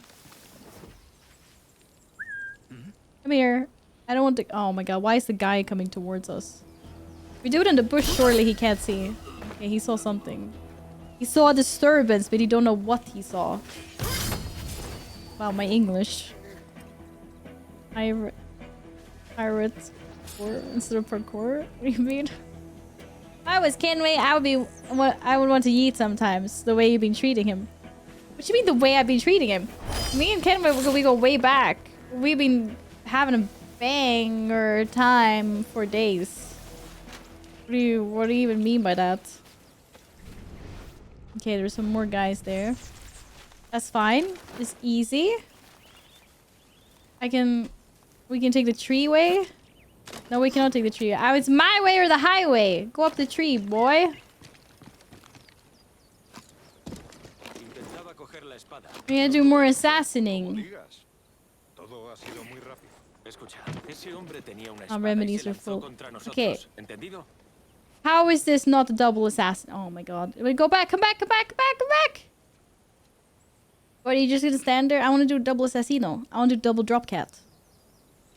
Come here. I don't want to... Oh my god, why is the guy coming towards us? We do it in the bush, surely he can't see. Okay, he saw something. He saw a disturbance, but he don't know what he saw. Wow, my English. Pirate instead of parkour? What do you mean? If I was Kenway, I would want to yeet sometimes. The way you've been treating him. What do you mean the way I've been treating him? Me and Kenway, we go way back. We've been having a banger time for days. What do you even mean by that? Okay, there's some more guys there. That's fine. It's easy. We can take the tree way. No, we cannot take the tree. It's my way or the highway. Go up the tree, boy. We gotta do more assassinating. Our remedies are full. Okay. How is this not a double assassin? Oh my god. Wait, go back, come back. What, are you just gonna stand there? I want to do double assassino. I want to do double drop cat.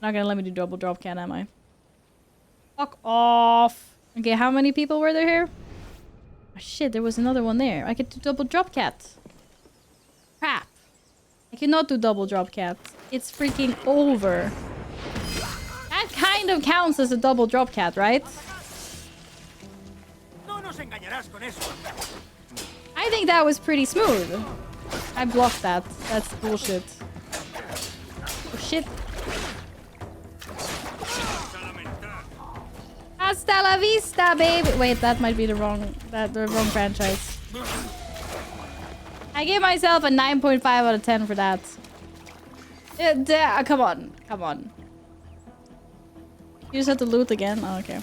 Not gonna let me do double drop cat, am I? Fuck off. Okay, how many people were there here? Oh shit, there was another one there. I could do double drop cat. Crap. I cannot do double drop cat. It's freaking over. That kind of counts as a double drop cat, right? I think that was pretty smooth. I blocked that. That's bullshit. Oh shit. Hasta la vista, baby. Wait, that might be the wrong franchise. I gave myself a 9.5 out of 10 for that. Come on. You just have to loot again? Oh, okay.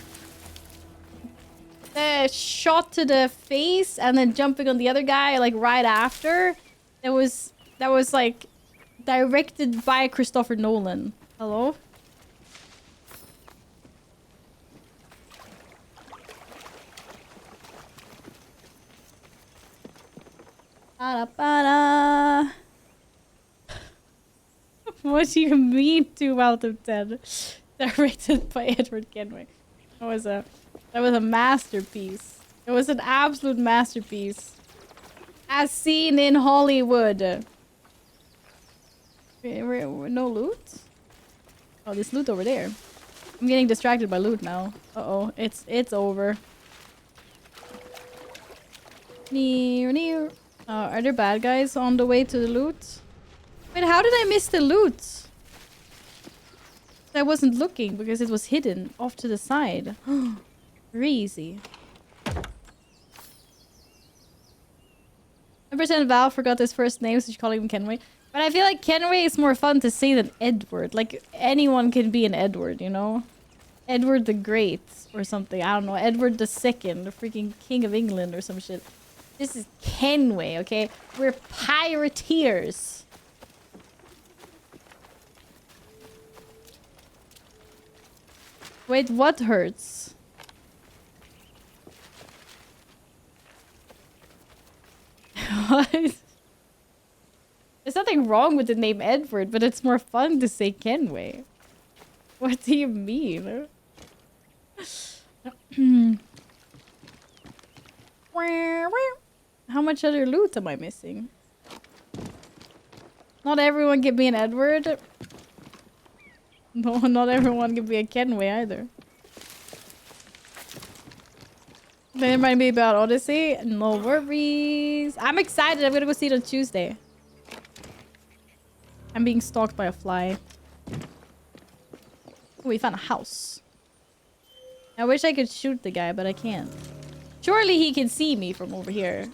The shot to the face and then jumping on the other guy like right after. That was like directed by Christopher Nolan. Hello? Ba-da-ba-da. What do you mean 2 out of 10? Directed by Edward Kenway. That was a masterpiece. It was an absolute masterpiece. As seen in Hollywood. No loot? Oh, there's loot over there. I'm getting distracted by loot now. Uh-oh, it's over. Near. Are there bad guys on the way to the loot? Wait, how did I miss the loot? I wasn't looking because it was hidden off to the side. Very easy. 100% Val forgot his first name, so she's calling him Kenway. But I feel like Kenway is more fun to say than Edward. Like, anyone can be an Edward, you know? Edward the Great or something. I don't know. Edward the Second, the freaking King of England or some shit. This is Kenway, okay? We're pirateers. Wait, what hurts? What? There's nothing wrong with the name Edward, but it's more fun to say Kenway. What do you mean? How much other loot am I missing? Not everyone can be an Edward. No, not everyone can be a Kenway either. They remind me about Odyssey. No worries. I'm excited. I'm gonna go see it on Tuesday. I'm being stalked by a fly. Oh, we found a house. I wish I could shoot the guy, but I can't. Surely he can see me from over here.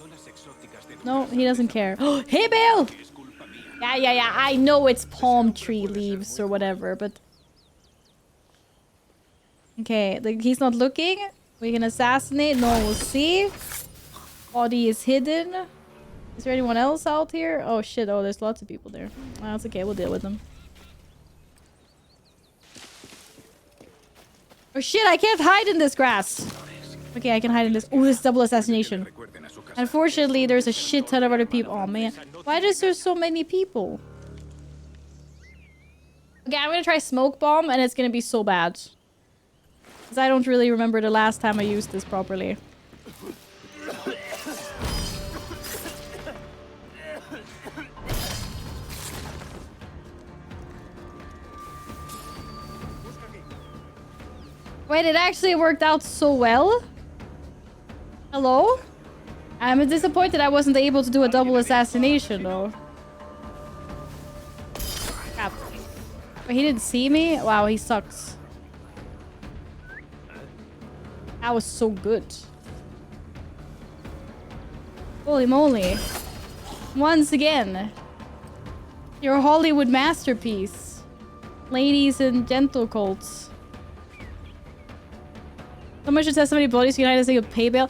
No, he doesn't care. Hey, Bill! Yeah. I know it's palm tree leaves or whatever, but... Okay, he's not looking. We can assassinate. No one will see. Body is hidden. Is there anyone else out here? Oh, shit. Oh, there's lots of people there. Oh, that's okay. We'll deal with them. Oh, shit. I can't hide in this grass. Okay, I can hide in this. Oh, this is double assassination. Unfortunately, there's a shit ton of other people. Oh, man. Why is there so many people? Okay, I'm gonna try smoke bomb, and it's gonna be so bad. Because I don't really remember the last time I used this properly. Wait, it actually worked out so well? Hello? I'm disappointed I wasn't able to do a double assassination, though. Crap. Wait, he didn't see me? Wow, he sucks. That was so good. Holy moly. Once again. Your Hollywood masterpiece. Ladies and gentle colts. Someone should test so many bodies you can hide a single hay bale.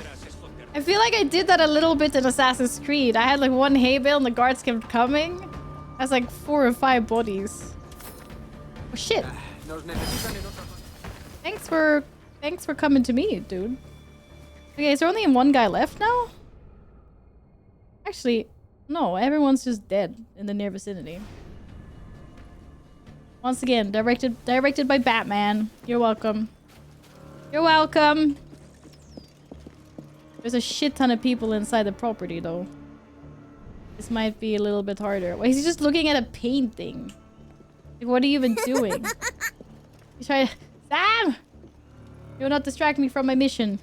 I feel like I did that a little bit in Assassin's Creed. I had like one hay bale and the guards kept coming. That's like 4 or 5 bodies. Oh shit. Thanks for coming to me, dude. Okay, is there only one guy left now? Actually, no, everyone's just dead in the near vicinity. Once again, directed by Batman. You're welcome. You're welcome. There's a shit ton of people inside the property, though. This might be a little bit harder. Why is he just looking at a painting? Like, what are you even doing? He's trying to... Sam! You'll not distract me from my mission.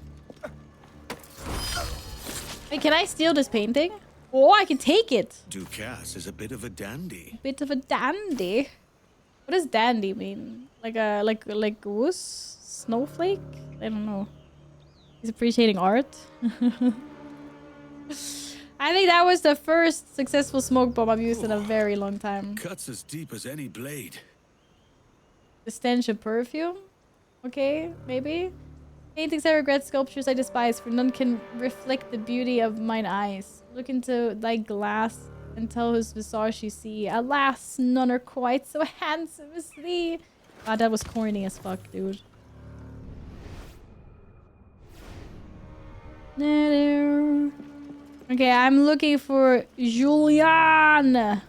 Wait, can I steal this painting? Oh, I can take it! Ducasse is a bit of a dandy. Bit of a dandy? What does dandy mean? Like a... like wuss? Snowflake? I don't know. He's appreciating art. I think that was the first successful smoke bomb I've used in a very long time. Cuts as deep as any blade. The stench of perfume? Okay, maybe. Paintings I regret, sculptures I despise, for none can reflect the beauty of mine eyes. Look into thy glass and tell whose visage you see. Alas, none are quite so handsome as thee. God, that was corny as fuck, dude. Okay, I'm looking for Julian. And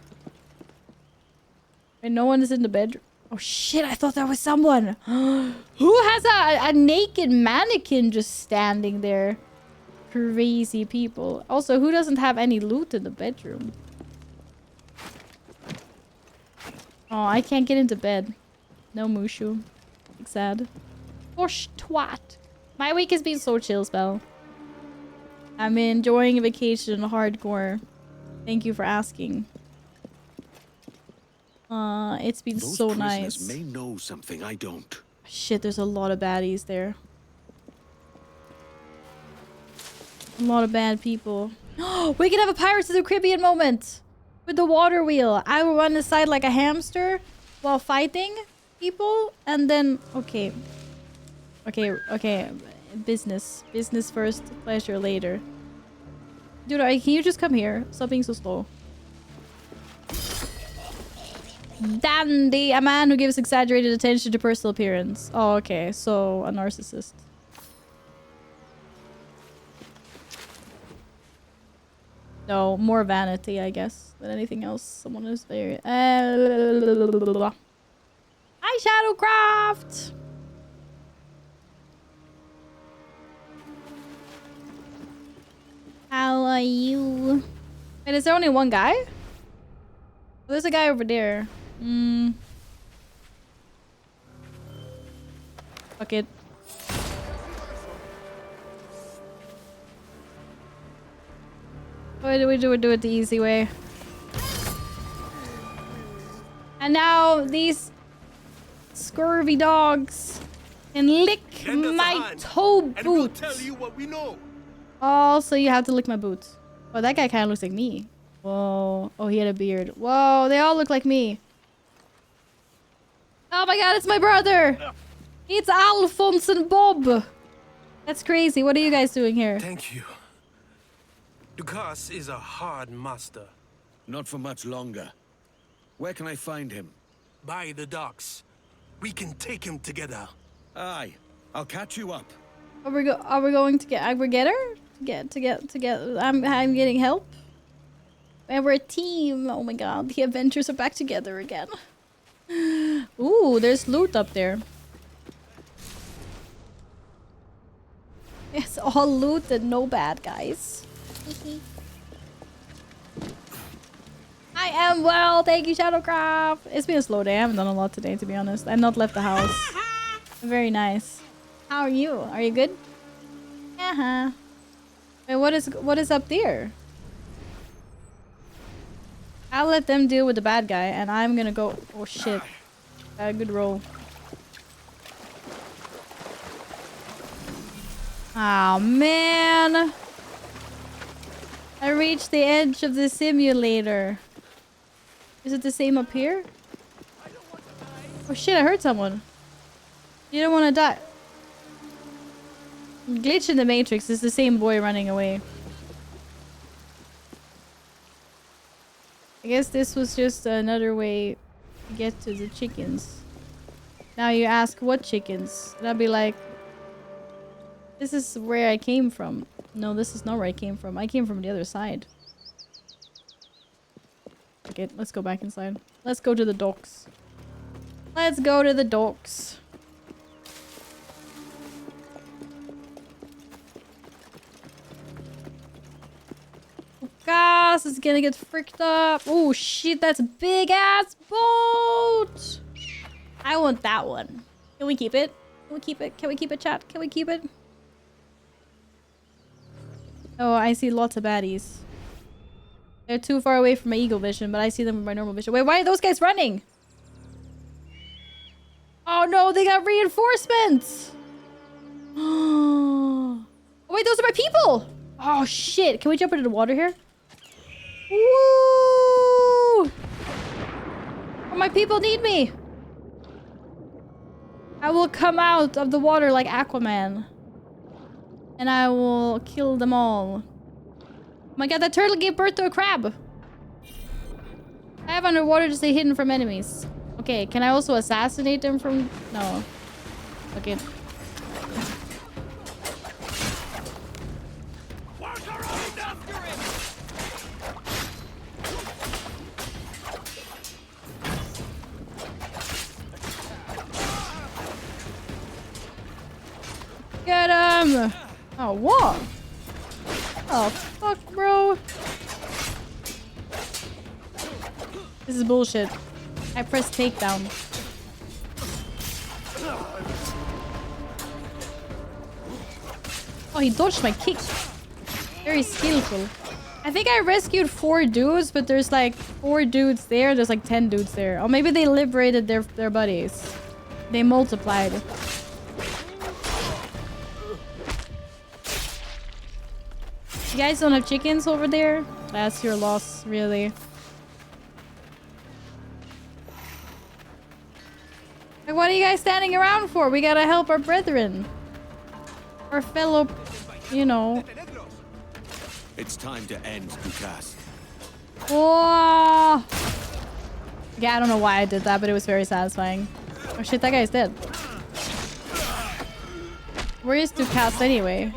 no one is in the bedroom. Oh shit, I thought that was someone. Who has a naked mannequin just standing there? Crazy people. Also, who doesn't have any loot in the bedroom? Oh, I can't get into bed. No Mushu. Sad. Gosh, twat. My week has been so chill, Spell. I'm enjoying a vacation hardcore. Thank you for asking. It's been so nice. Those prisoners may know something I don't. Shit, there's a lot of baddies there. A lot of bad people. We can have a Pirates of the Caribbean moment! With the water wheel. I will run aside like a hamster while fighting people. And then... Okay. Okay. Business. Business first, pleasure later. Dude, can you just come here? Stop being so slow. Dandy! A man who gives exaggerated attention to personal appearance. Oh, okay. So, a narcissist. No, more vanity, I guess, than anything else. Someone is very... Hi, Shadowcraft! How are you? Wait, is there only one guy? Oh, there's a guy over there. Fuck it. Why do we do it the easy way? And now these scurvy dogs can lick my toe boots. We'll tell you what we know. Oh, so you have to lick my boots. Oh, that guy kind of looks like me. Whoa. Oh, he had a beard. Whoa, they all look like me. Oh my god, it's my brother. It's Alphonse and Bob. That's crazy. What are you guys doing here? Thank you. Dukas is a hard master. Not for much longer. Where can I find him? By the docks. We can take him together. Aye, I'll catch you up. Are we going to get I'm getting help. And we're a team. Oh my god, the Avengers are back together again. Ooh, there's loot up there. It's all loot and no bad guys. I am well, thank you, Shadowcraft. It's been a slow day. I haven't done a lot today, to be honest. I've not left the house. Very nice. How are you? Are you good? Wait, what is up there? I'll let them deal with the bad guy, and I'm gonna go. Oh shit! Good roll. Oh man! I reached the edge of the simulator. Is it the same up here? Oh shit! I heard someone. You don't want to die. Glitch in the Matrix is the same boy running away. I guess this was just another way to get to the chickens. Now you ask what chickens? And I'll be like, this is where I came from. No, this is not where I came from. I came from the other side. Okay, let's go back inside. Let's go to the docks. Let's go to the docks. Gas is gonna get fricked up. Oh shit, that's a big ass boat. I want that one. Can we keep it? Can we keep it? Can we keep it, chat? Can we keep it? Oh, I see lots of baddies. They're too far away from my eagle vision, but I see them with my normal vision. Wait, why are those guys running? Oh no, they got reinforcements. Oh wait, those are my people. Oh shit, can we jump into the water here? Woo! Oh, my people need me. I will come out of the water like Aquaman. And I will kill them all. Oh my god, that turtle gave birth to a crab. I have underwater to stay hidden from enemies. Okay, can I also assassinate them from... No. Okay. Get him! Oh, what? Oh, fuck, bro. This is bullshit. I pressed takedown. Oh, he dodged my kick. Very skillful. I think I rescued 4 dudes, but there's like 4 dudes there. There's like 10 dudes there. Or maybe they liberated their buddies. They multiplied. You guys don't have chickens over there? That's your loss, really. Like, what are you guys standing around for? We gotta help our brethren. Our fellow, you know. It's time to end Dukas. Oh! Yeah, I don't know why I did that, but it was very satisfying. Oh shit, that guy's dead. Where is Dukas anyway?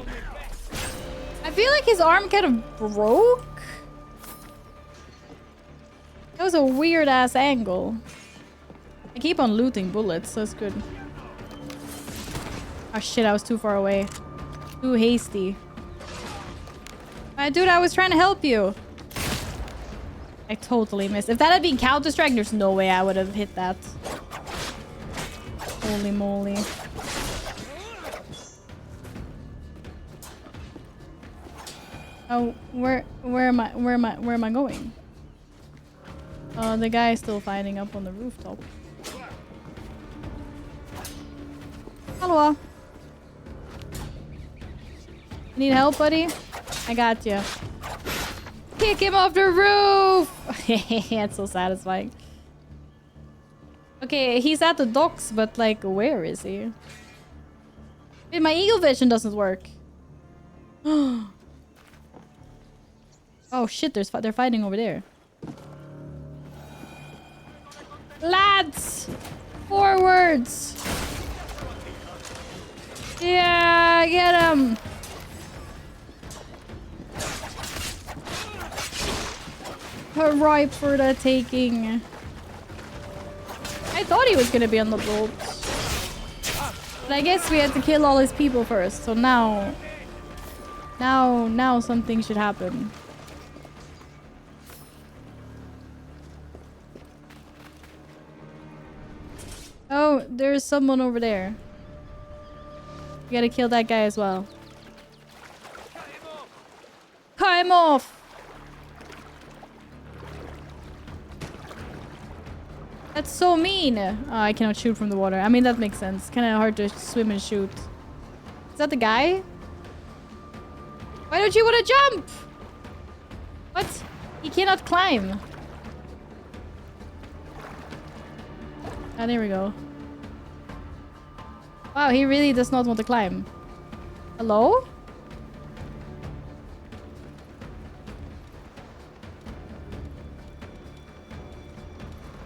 I feel like his arm kind of broke. That was a weird ass angle. I keep on looting bullets, so it's good. Oh shit, I was too far away. Too hasty. Dude, I was trying to help you. I totally missed. If that had been Counter-Strike, there's no way I would have hit that. Holy moly. Oh, where am I going? The guy is still fighting up on the rooftop. Hello. Need help, buddy? I got you. Kick him off the roof! It's so satisfying. Okay, he's at the docks, but like, where is he? Wait, my eagle vision doesn't work. Oh shit, they're fighting over there. Lads! Forwards! Yeah, get him! Ripe for the taking. I thought he was gonna be on the boat. But I guess we had to kill all his people first, so now something should happen. Oh, there's someone over there. We gotta kill that guy as well. Cut him off! That's so mean! Oh, I cannot shoot from the water. I mean, that makes sense. Kinda hard to swim and shoot. Is that the guy? Why don't you want to jump? What? He cannot climb. Ah, there we go. Wow, he really does not want to climb. Hello?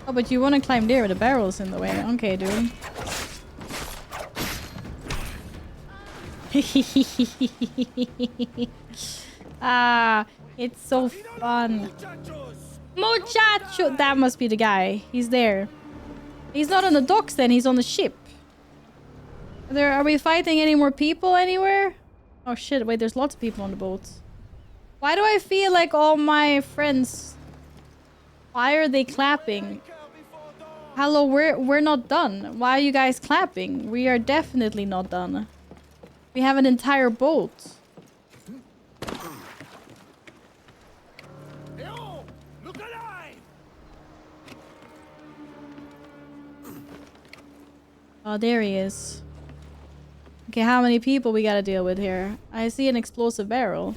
Oh, but you want to climb there with the barrels in the way. Okay, dude. Ah, it's so fun. Muchacho! That must be the guy. He's there. He's not on the docks then, he's on the ship. Are we fighting any more people anywhere? Oh shit, wait, there's lots of people on the boat. Why do I feel like all my friends... Why are they clapping? Hello, we're not done. Why are you guys clapping? We are definitely not done. We have an entire boat. Look alive! Oh, there he is. Okay, how many people we gotta deal with here? I see an explosive barrel.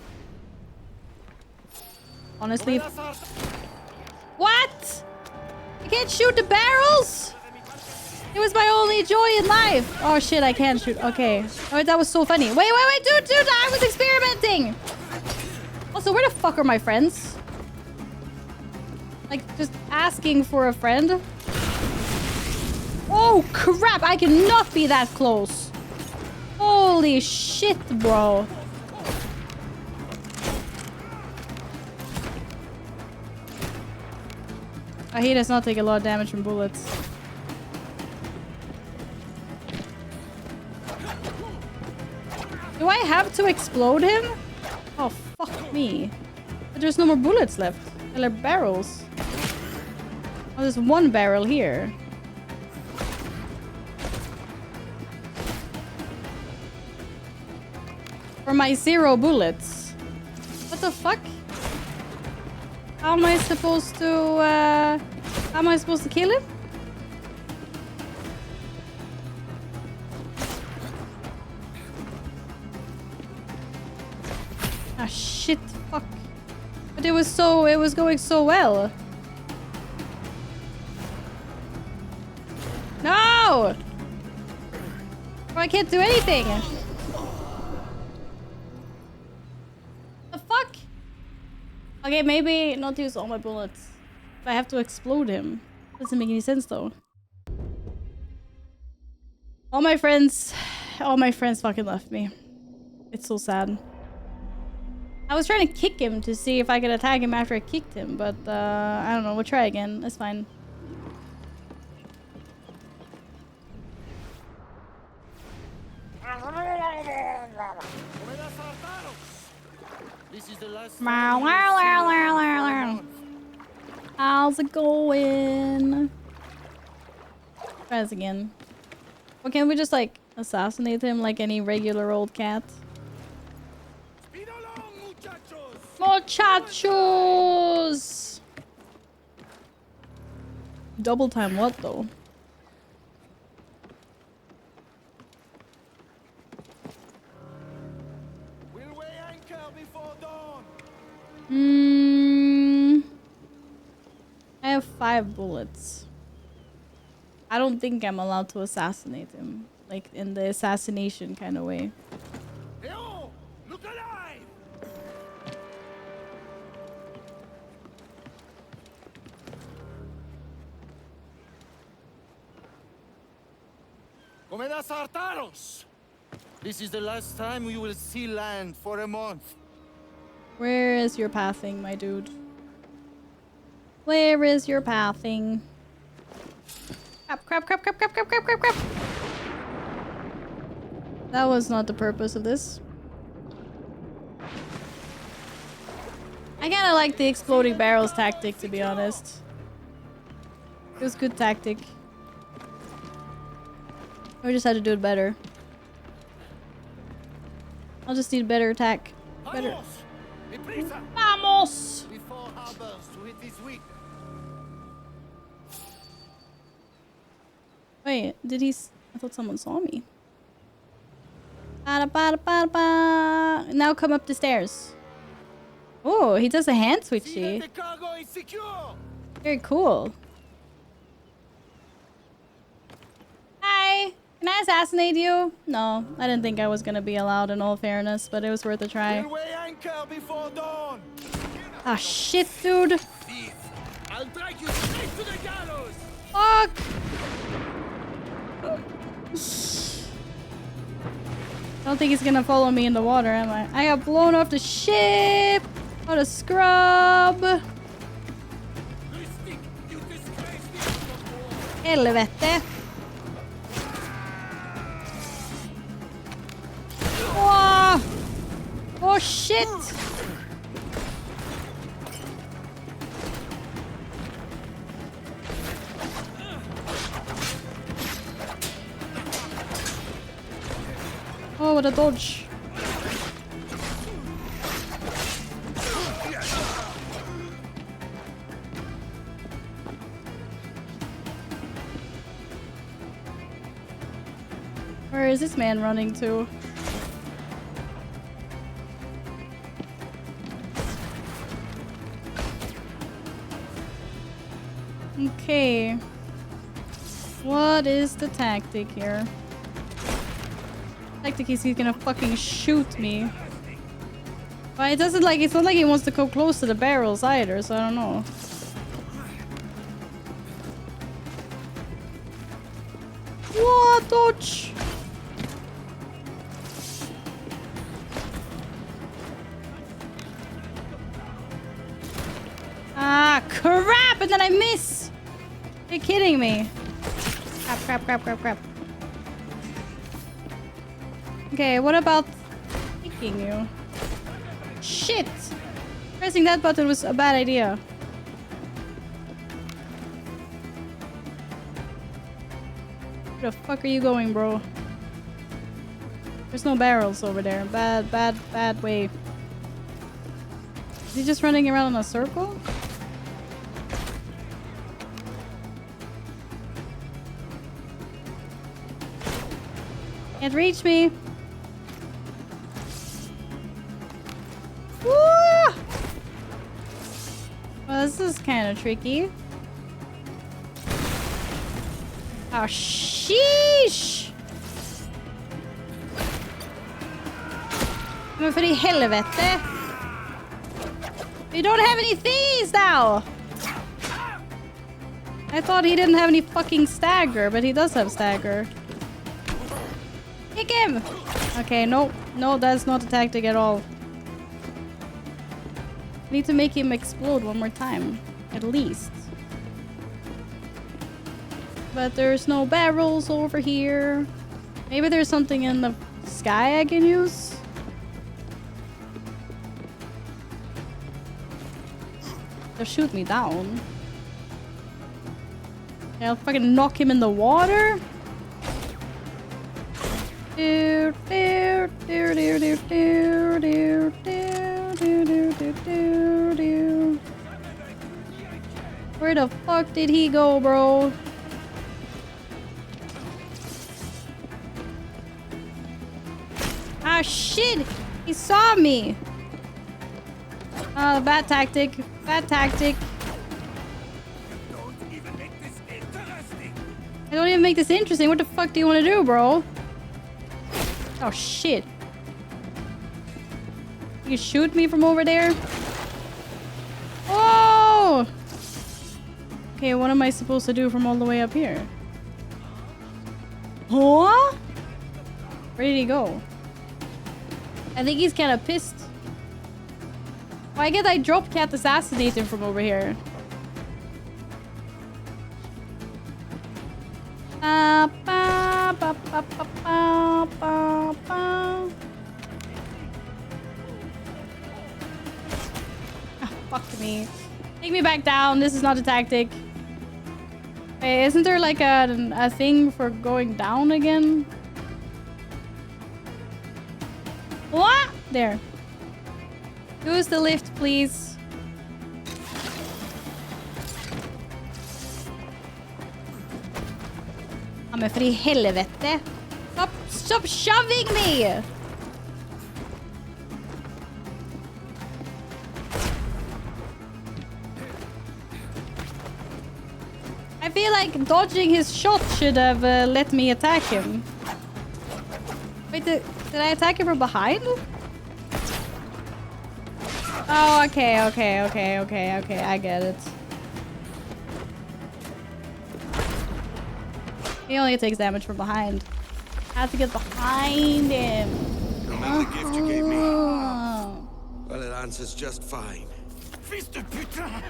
Honestly... What? I can't shoot the barrels? It was my only joy in life. Oh shit, I can't shoot. Okay. Oh, that was so funny. Wait, dude, I was experimenting. Also, where the fuck are my friends? Like, just asking for a friend. Oh crap, I cannot be that close. Holy shit, bro. Oh, he does not take a lot of damage from bullets. Do I have to explode him? Oh, fuck me. But there's no more bullets left. There are barrels. Oh, there's one barrel here. For my 0 bullets. What the fuck? How am I supposed to, how am I supposed to kill him? Ah, shit, fuck. But it was going so well. No! Oh, I can't do anything. The fuck? Okay, maybe not use all my bullets. If I have to explode him. Doesn't make any sense though. All my friends fucking left me. It's so sad. I was trying to kick him to see if I could attack him after I kicked him, but I don't know. We'll try again. That's fine. This is the last How's it going? Try this again. Or can we just like assassinate him like any regular old cat? Muchachos! Double time what though? We'll weigh anchor before dawn. I have 5 bullets. I don't think I'm allowed to assassinate him. Like in the assassination kind of way. Yo, look alive! Comedas Artaros! This is the last time we will see land for a month. Where is your pathing, my dude? Where is your pathing? Crap. That was not the purpose of this. I kind of like the exploding barrels tactic, to be honest. It was good tactic. We just had to do it better. I'll just need better attack. Better. Vamos! Before harbors to hit this week. Wait, did he? I thought someone saw me. Now come up the stairs. Oh, he does a hand switchy. The cargo is secure. Very cool. Hi, can I assassinate you? No, I didn't think I was gonna be allowed in all fairness, but it was worth a try. We'll weigh anchor before dawn. Ah, shit, dude. Thief. I'll drag you straight to the gallows. Fuck. I don't think he's gonna follow me in the water, am I? I got blown off the ship! What a scrub! Helvete! Wow! Oh shit! Oh, what a dodge. Where is this man running to? Okay. What is the tactic here? Tactic is he's gonna fucking shoot me. But it doesn't like, it's not like he wants to go close to the barrels either, so I don't know. What? Dodge! Ah, crap! And then I miss! You're kidding me. Crap. Okay, what about kicking you? Shit! Pressing that button was a bad idea. Where the fuck are you going, bro? There's no barrels over there. Bad way. Is he just running around in a circle? Can't reach me. Woo! Well, this is kind of tricky. Oh, sheesh! Men för i helvete! We don't have any thieves now! I thought he didn't have any fucking stagger, but he does have stagger. Kick him! Okay, no, that's not a tactic at all. Need to make him explode one more time, at least. But there's no barrels over here. Maybe there's something in the sky I can use? They'll shoot me down. Okay, I'll fucking knock him in the water. Where the fuck did he go, bro? Ah, shit! He saw me! Bad tactic. Bad tactic. I don't even make this interesting. What the fuck do you want to do, bro? Oh, shit. You shoot me from over there? Oh! Okay, what am I supposed to do from all the way up here? Huh? Where did he go? I think he's kind of pissed. Why can't I drop cat assassinate him from over here? Ba, ba, ba, ba, ba, ba, ba, ba. Ah, fuck me. Take me back down. This is not a tactic. Wait, isn't there like a thing for going down again? What? There. Use the lift, please. Ja, men för i helvete. Stop shoving me! I feel like dodging his shot should have let me attack him. Wait, did I attack him from behind? Oh, okay, I get it. He only takes damage from behind. I have to get behind him. Remember the gift you gave me? Well, it answers just fine. Fils de putain!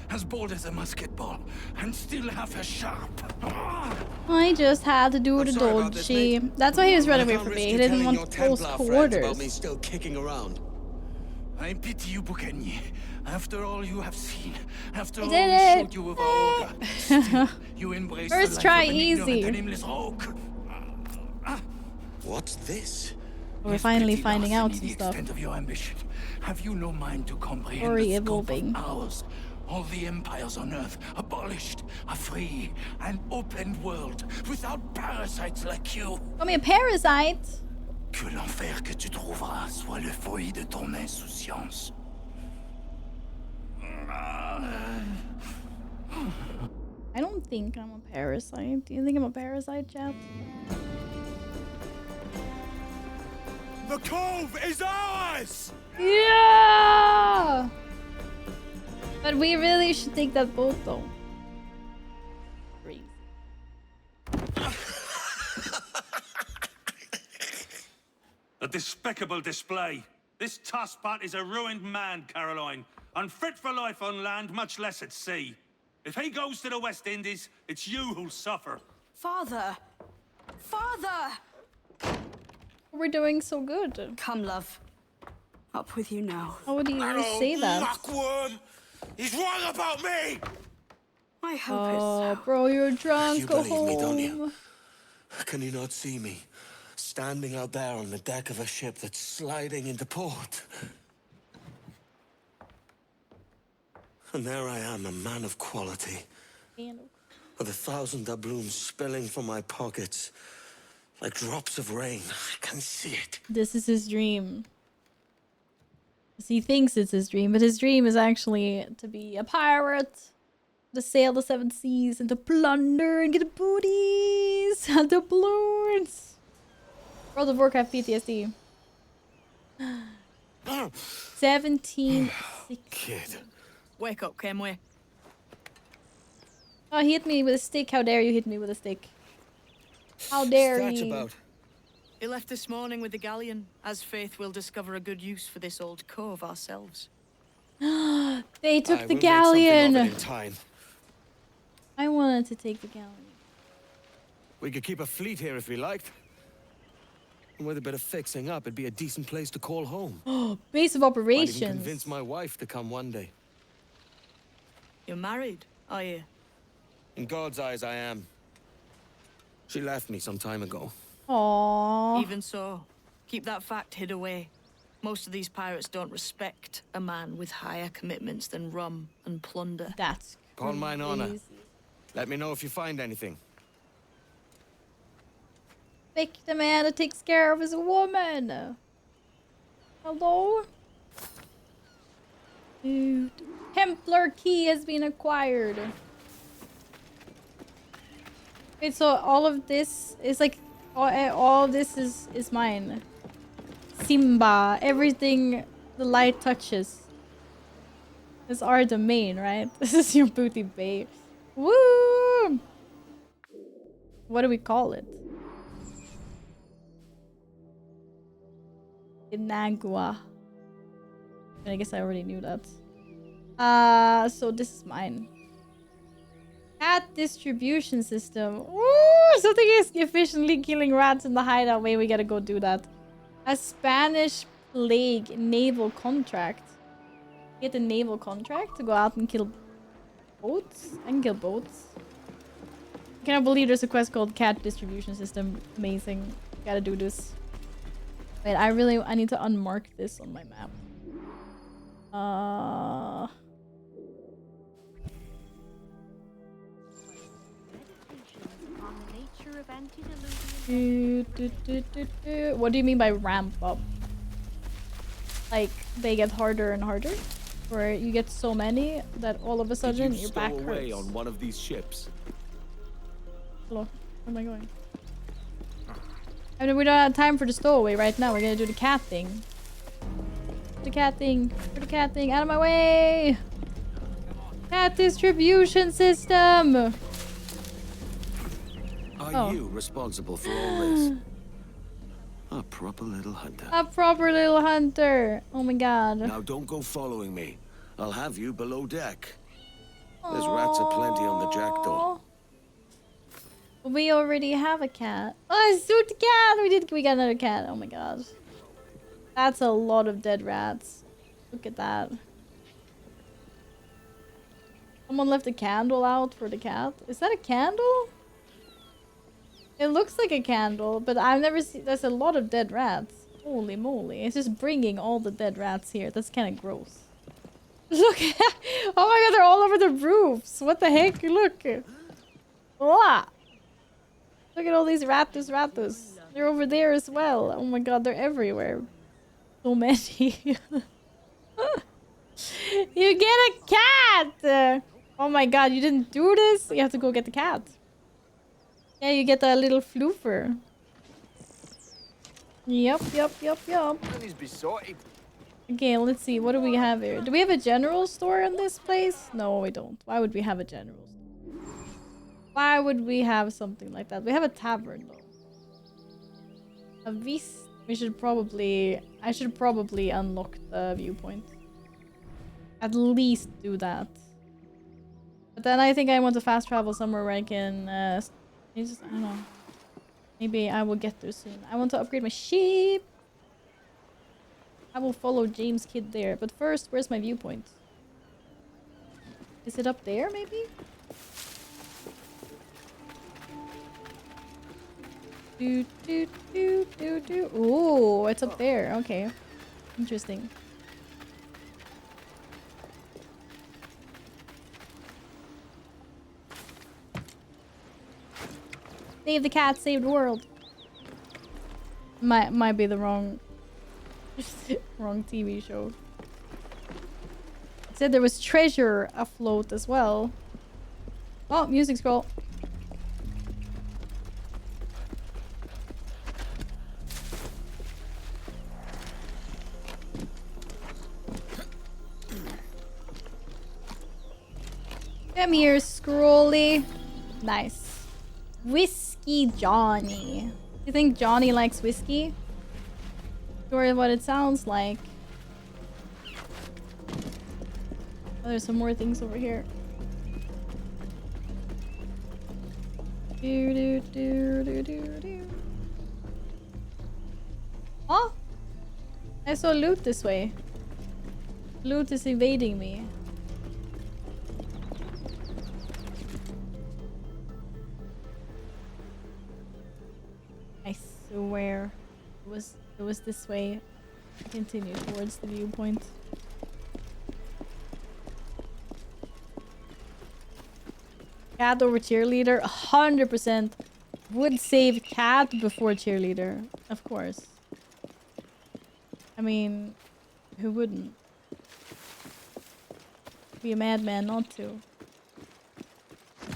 As bold as a musket ball, and still half as sharp. I just had to do the dodgy. That's why he was running away from me. He didn't want close quarters. About me still kicking around. I pity you, Boucanier. After all you have seen, after all did we it. showed you of our order, still you embrace First the life try of an easy. ignorant and aimless rogue. What's this? We're finally Petty finding out larceny, some the stuff. extent of your ambition. Have you no mind to comprehend Story the scope evolving. of ours? All the empires on Earth abolished, a free and open world without parasites like you. Call me a parasite. Que l'enfer que tu trouveras soit le fruit de ton insouciance. I don't think I'm a parasite. Do you think I'm a parasite, chat? The cove is ours! Yeah! But we really should take that boat, though. Crazy. A despicable display. This tosspot is a ruined man, Caroline. Unfit for life on land, much less at sea. If he goes to the West Indies, it's you who'll suffer. Father! Father! We're doing so good. Come, love. Up with you now. How would you say that? Muckworm! He's wrong about me! I hope Oh, it's so. bro, you're drunk. You Go believe me, don't you? home. Can you not see me? Standing out there on the deck of a ship that's sliding into port. And there I am, a man of quality. With 1,000 doubloons spilling from my pockets. Like drops of rain. I can see it. This is his dream. 'Cause he thinks it's his dream, but his dream is actually to be a pirate. To sail the 7 seas and to plunder and get booties and doubloons. World of Warcraft PTSD. 17. Kid. Wake up, Kenway. Oh, he hit me with a stick. How dare you hit me with a stick? How dare That's you? about. He left this morning with the galleon, as faith will discover a good use for this old cove ourselves. They took the We'll make something galleon. of it in time. I wanted to take the galleon. We could keep a fleet here if we liked. And with a bit of fixing up, it'd be a decent place to call home. Base of Might operations. even convince my wife to come one day. You're married, are you? In God's eyes, I am. She left me some time ago. Aww. Even so, keep that fact hid away. Most of these pirates don't respect a man with higher commitments than rum and plunder. That's Upon mine honor. crazy. Let me know if you find anything. Pick the man that takes care of his woman. Hello? Dude. Templar key has been acquired. Wait, so all of this is like all of this is mine. Simba, everything the light touches is our domain, right? This is your booty bay. Woo! What do we call it? Inagua. I guess I already knew that. So this is mine. Cat distribution system. Ooh, something is efficiently killing rats in the hideout. Wait, we gotta go do that. A Spanish plague naval contract. Get a naval contract to go out and kill boats? I can kill boats. I cannot believe there's a quest called cat distribution system. Amazing. Gotta do this. Wait, I need to unmark this on my map. What do you mean by ramp up? Like they get harder and harder? Or you get so many that all of a sudden your back hurts? Away on one of these ships. Hello, where am I going? I mean, we don't have time for the stowaway right now. We're gonna do the cat thing. The cat thing. For the cat thing. Out of my way! Cat distribution system! Are you responsible for all this? A proper little hunter. A proper little hunter. Oh my god. Now don't go following me. I'll have you below deck. There's rats aplenty on the jackdaw. We already have a cat. Oh, shoot the cat! We got another cat. Oh my god. That's a lot of dead rats. Look at that. Someone left a candle out for the cat. Is that a candle? It looks like a candle, but I've never seen... There's a lot of dead rats. Holy moly. It's just bringing all the dead rats here. That's kind of gross. Look! Oh my god, they're all over the roofs. What the heck? Look. Wow. Look at all these ratus. They're over there as well. Oh my god, they're everywhere. So many. You get a cat! Oh my god, you didn't do this? You have to go get the cat. Yeah, you get a little floofer. Yup. Okay, let's see. What do we have here? Do we have a general store in this place? No, we don't. Why would we have a general store? Why would we have something like that? We have a tavern, though. A vis... I should probably unlock the viewpoint. At least do that. But then I think I want to fast travel somewhere where I can... I don't know. Maybe I will get there soon. I want to upgrade my sheep. I will follow James Kidd there. But first, where's my viewpoint? Is it up there, maybe? Ooh, it's up there. Okay. Interesting. Save the cat, save the world. Might be the wrong wrong TV show. It said there was treasure afloat as well. Oh, music scroll. Come here, Scrolly. Nice. Whiskey Johnny. You think Johnny likes whiskey? Sure what it sounds like. Oh, there's some more things over here. Oh! I saw loot this way. Loot is evading me. I swear it was this way. I continue towards the viewpoint. Cat over cheerleader, 100% would save cat before cheerleader, of course. I mean, who wouldn't? Be a madman not to.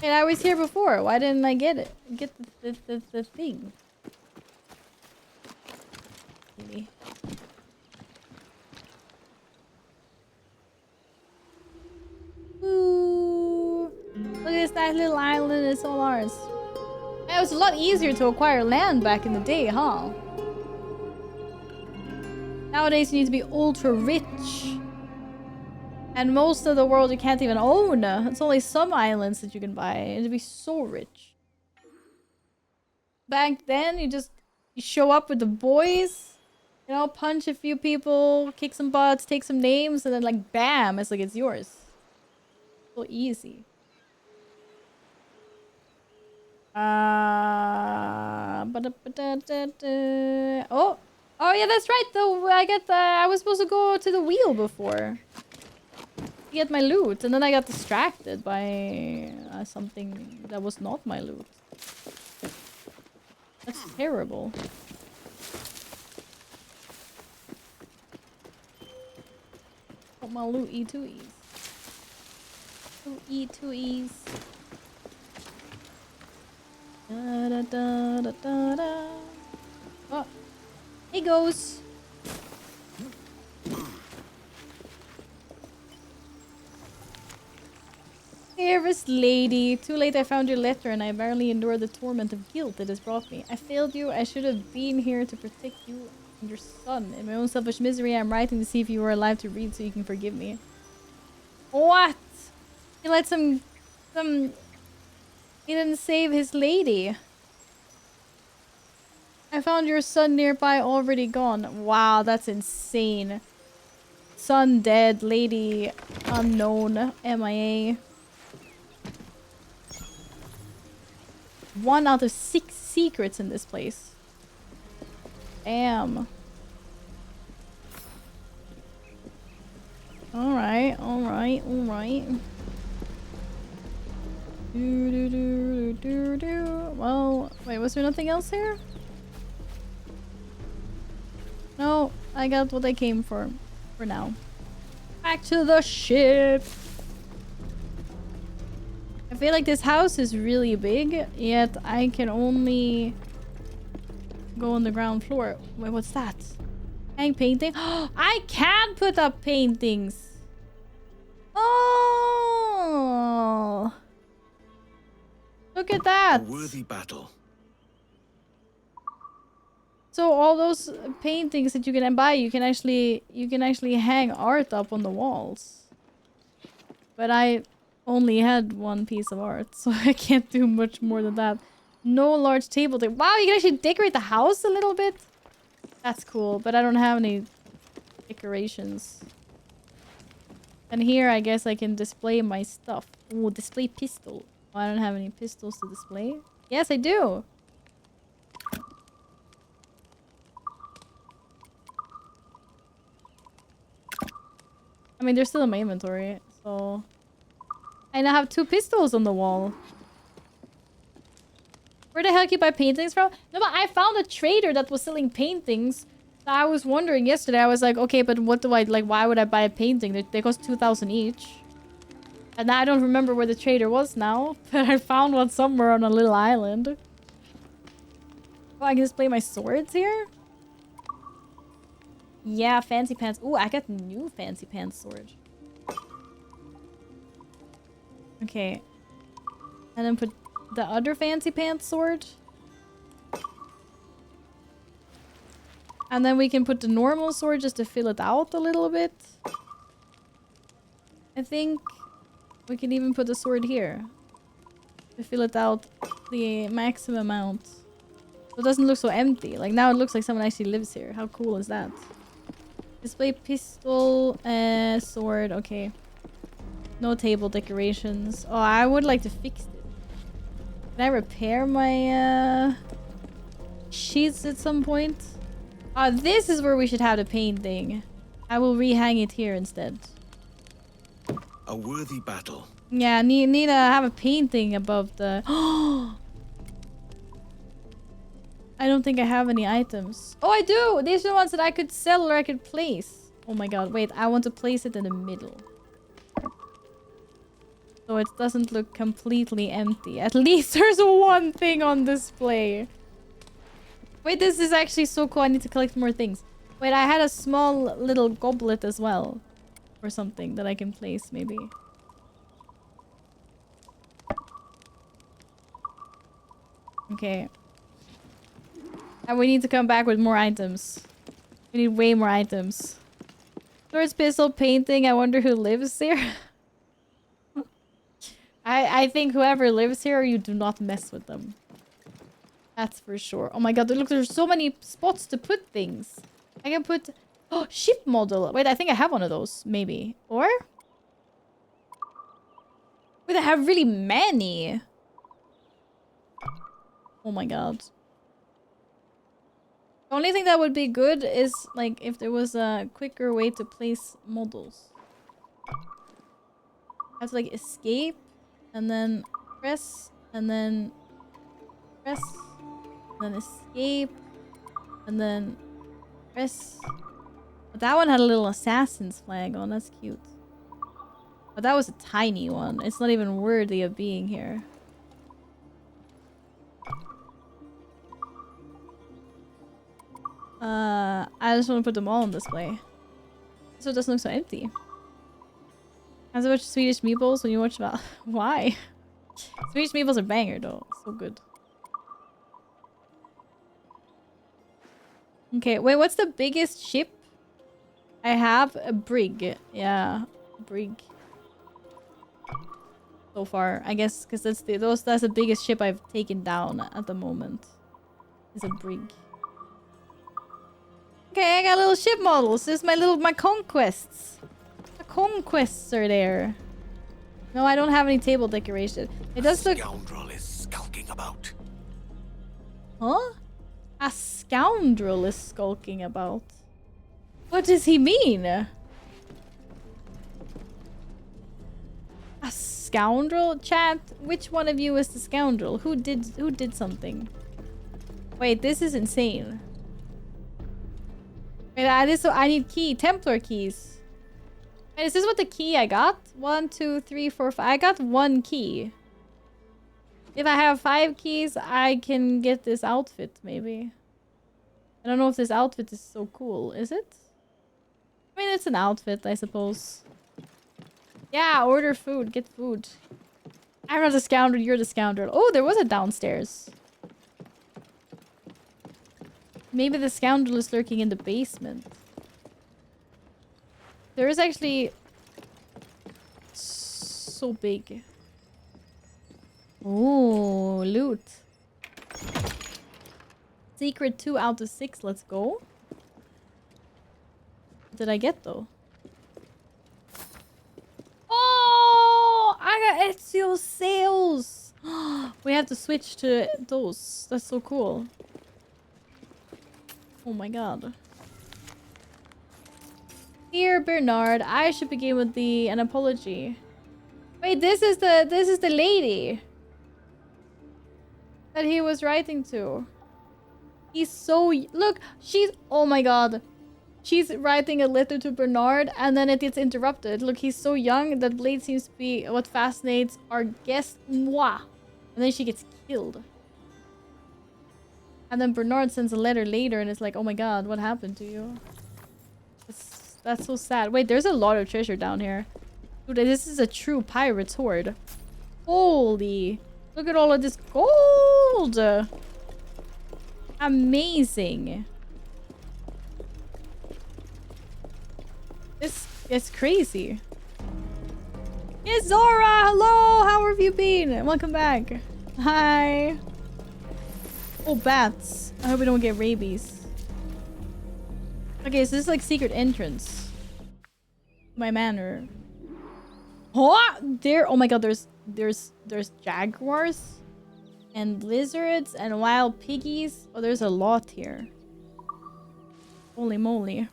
And I was here before. Why didn't I get it? Get the thing. Maybe. Ooh. Look at this nice little island. It's all ours. It was a lot easier to acquire land back in the day, huh? Nowadays you need to be ultra rich. And most of the world you can't even own. It's only some islands that you can buy. And to be so rich. Back then, you show up with the boys. You know, punch a few people, kick some butts, take some names, and then like bam, it's like it's yours. So easy. Oh yeah, that's right. Though I was supposed to go to the wheel before. Get my loot, and then I got distracted by something that was not my loot. That's terrible. Got my loot E2Es. E2Es. Da da da da da da. Oh, hey goes. Dearest lady, too late I found your letter and I barely endured the torment of guilt it has brought me. I failed you. I should have been here to protect you and your son. In my own selfish misery, I'm writing to see if you were alive to read so you can forgive me. What? He let some... He didn't save his lady. I found your son nearby, already gone. Wow, that's insane. Son dead, lady unknown, MIA. 1 out of 6 secrets in this place. Damn. Alright, alright, alright. Well, wait, was there nothing else here? No, I got what I came for now. Back to the ship! I feel like this house is really big, yet I can only go on the ground floor. Wait, what's that? Hang painting? I can put up paintings! Oh! Look at that! A worthy battle. So all those paintings that you can buy, you can actually hang art up on the walls. But I only had 1 piece of art, so I can't do much more than that. No large table. Wow, you can actually decorate the house a little bit? That's cool, but I don't have any decorations. And here, I guess I can display my stuff. Ooh, display pistol. Oh, I don't have any pistols to display. Yes, I do! I mean, they're still in my inventory, so... I now have 2 pistols on the wall. Where the hell can you buy paintings from? No, but I found a trader that was selling paintings. I was wondering yesterday, I was like, okay, but what do I, like, why would I buy a painting? They cost 2,000 each. And I don't remember where the trader was now, but I found one somewhere on a little island. Oh, I can display my swords here? Yeah, fancy pants. Ooh, I got new fancy pants sword. Okay. And then put the other fancy pants sword. And then we can put the normal sword just to fill it out a little bit. I think we can even put the sword here. To fill it out the maximum amount. So it doesn't look so empty. Like now it looks like someone actually lives here. How cool is that? Display pistol, sword, okay. No table decorations. Oh, I would like to fix it. Can I repair my sheets at some point? This is where we should have the painting. I will rehang it here instead. A worthy battle. Yeah, need to have a painting above the... I don't think I have any items. Oh, I do! These are the ones that I could sell or I could place. Oh my god, wait. I want to place it in the middle. So it doesn't look completely empty. At least there's one thing on display. Wait, this is actually so cool. I need to collect more things. Wait, I had a small little goblet as well. Or something that I can place, maybe. Okay. And we need to come back with more items. We need way more items. Swords, pistol, painting. I wonder who lives here. I think whoever lives here, you do not mess with them. That's for sure. Oh my god, look, there's so many spots to put things. I can put... Oh, ship model. Wait, I think I have one of those. Maybe. Or? Wait, I have really many. Oh my god. The only thing that would be good is, like, if there was a quicker way to place models. I have to, like, escape. And then press. And then press. And then escape. And then press. But that one had a little assassin's flag on. That's cute. But that was a tiny one. It's not even worthy of being here. I just want to put them all on display. So it doesn't look so empty. As I watch Swedish meatballs when you watch about... Why? Swedish meatballs are banger though. So good. Okay, wait, what's the biggest ship? I have a brig. Yeah, brig. So far, I guess, because that's the biggest ship I've taken down at the moment. Is a brig. Okay, I got little ship models. This is my conquests. The conquests are there. No, I don't have any table decoration. It does look... A scoundrel is skulking about. Huh? A scoundrel is skulking about. What does he mean? A scoundrel? Chat, which one of you is the scoundrel? Who did something? Wait, this is insane. Wait, I need key. Templar keys. Wait, is this what the key I got? 1, 2, 3, 4, 5. I got 1 key. If I have 5 keys, I can get this outfit, maybe. I don't know if this outfit is so cool. Is it? I mean, it's an outfit, I suppose. Yeah, order food. Get food. I'm not the scoundrel. You're the scoundrel. Oh, there was a downstairs. Maybe the scoundrel is lurking in the basement. There is actually... so big. Oh, loot. Secret 2 out of 6. Let's go. What did I get though? Oh, I got Ezio sales. We have to switch to those. That's so cool. Oh my god. Dear Bernard, I should begin with an apology. Wait, this is the lady that he was writing to. He's so... Look, she's... Oh my god. She's writing a letter to Bernard and then it gets interrupted. Look, he's so young that Blade seems to be what fascinates our guest. Mwah. And then she gets killed. And then Bernard sends a letter later and it's like, oh my god, what happened to you? That's so sad. Wait, there's a lot of treasure down here. Dude, this is a true pirate's hoard. Holy. Look at all of this gold. Amazing. This is crazy. Izora, hello! How have you been? Welcome back. Hi. Oh, bats. I hope we don't get rabies. Okay, so this is like secret entrance. My manor. Oh, there! Oh my god, there's jaguars and lizards and wild piggies. Oh, there's a lot here. Holy moly!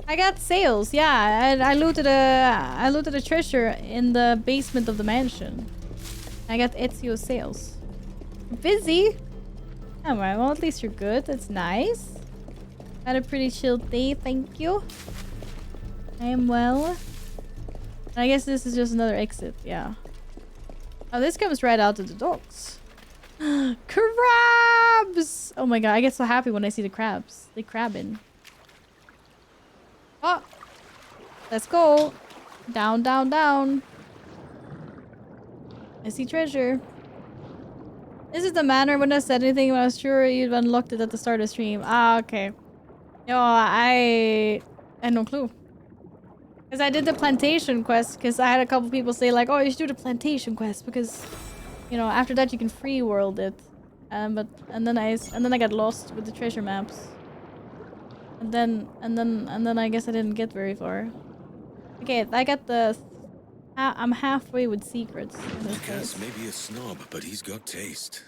I got sales. Yeah, I looted a treasure in the basement of the mansion. I got Ezio sales. Busy. Alright, well at least you're good. That's nice. Had a pretty chill day. Thank you. I am well. I guess this is just another exit, yeah. Oh, this comes right out to the docks. Crabs! Oh my god, I get so happy when I see the crabs. They crabbing. Oh! Let's go. Down, down, down. I see treasure. This is the manor. When I said anything, I was sure you'd unlocked it at the start of the stream. Ah, okay. No, I had no clue. Because I did the plantation quest, because I had a couple people say like, oh, you should do the plantation quest, because, you know, after that you can free world it. And then I got lost with the treasure maps. And then I guess I didn't get very far. Okay, I got the... I'm halfway with secrets in this Cass may be a snob, but he's got taste.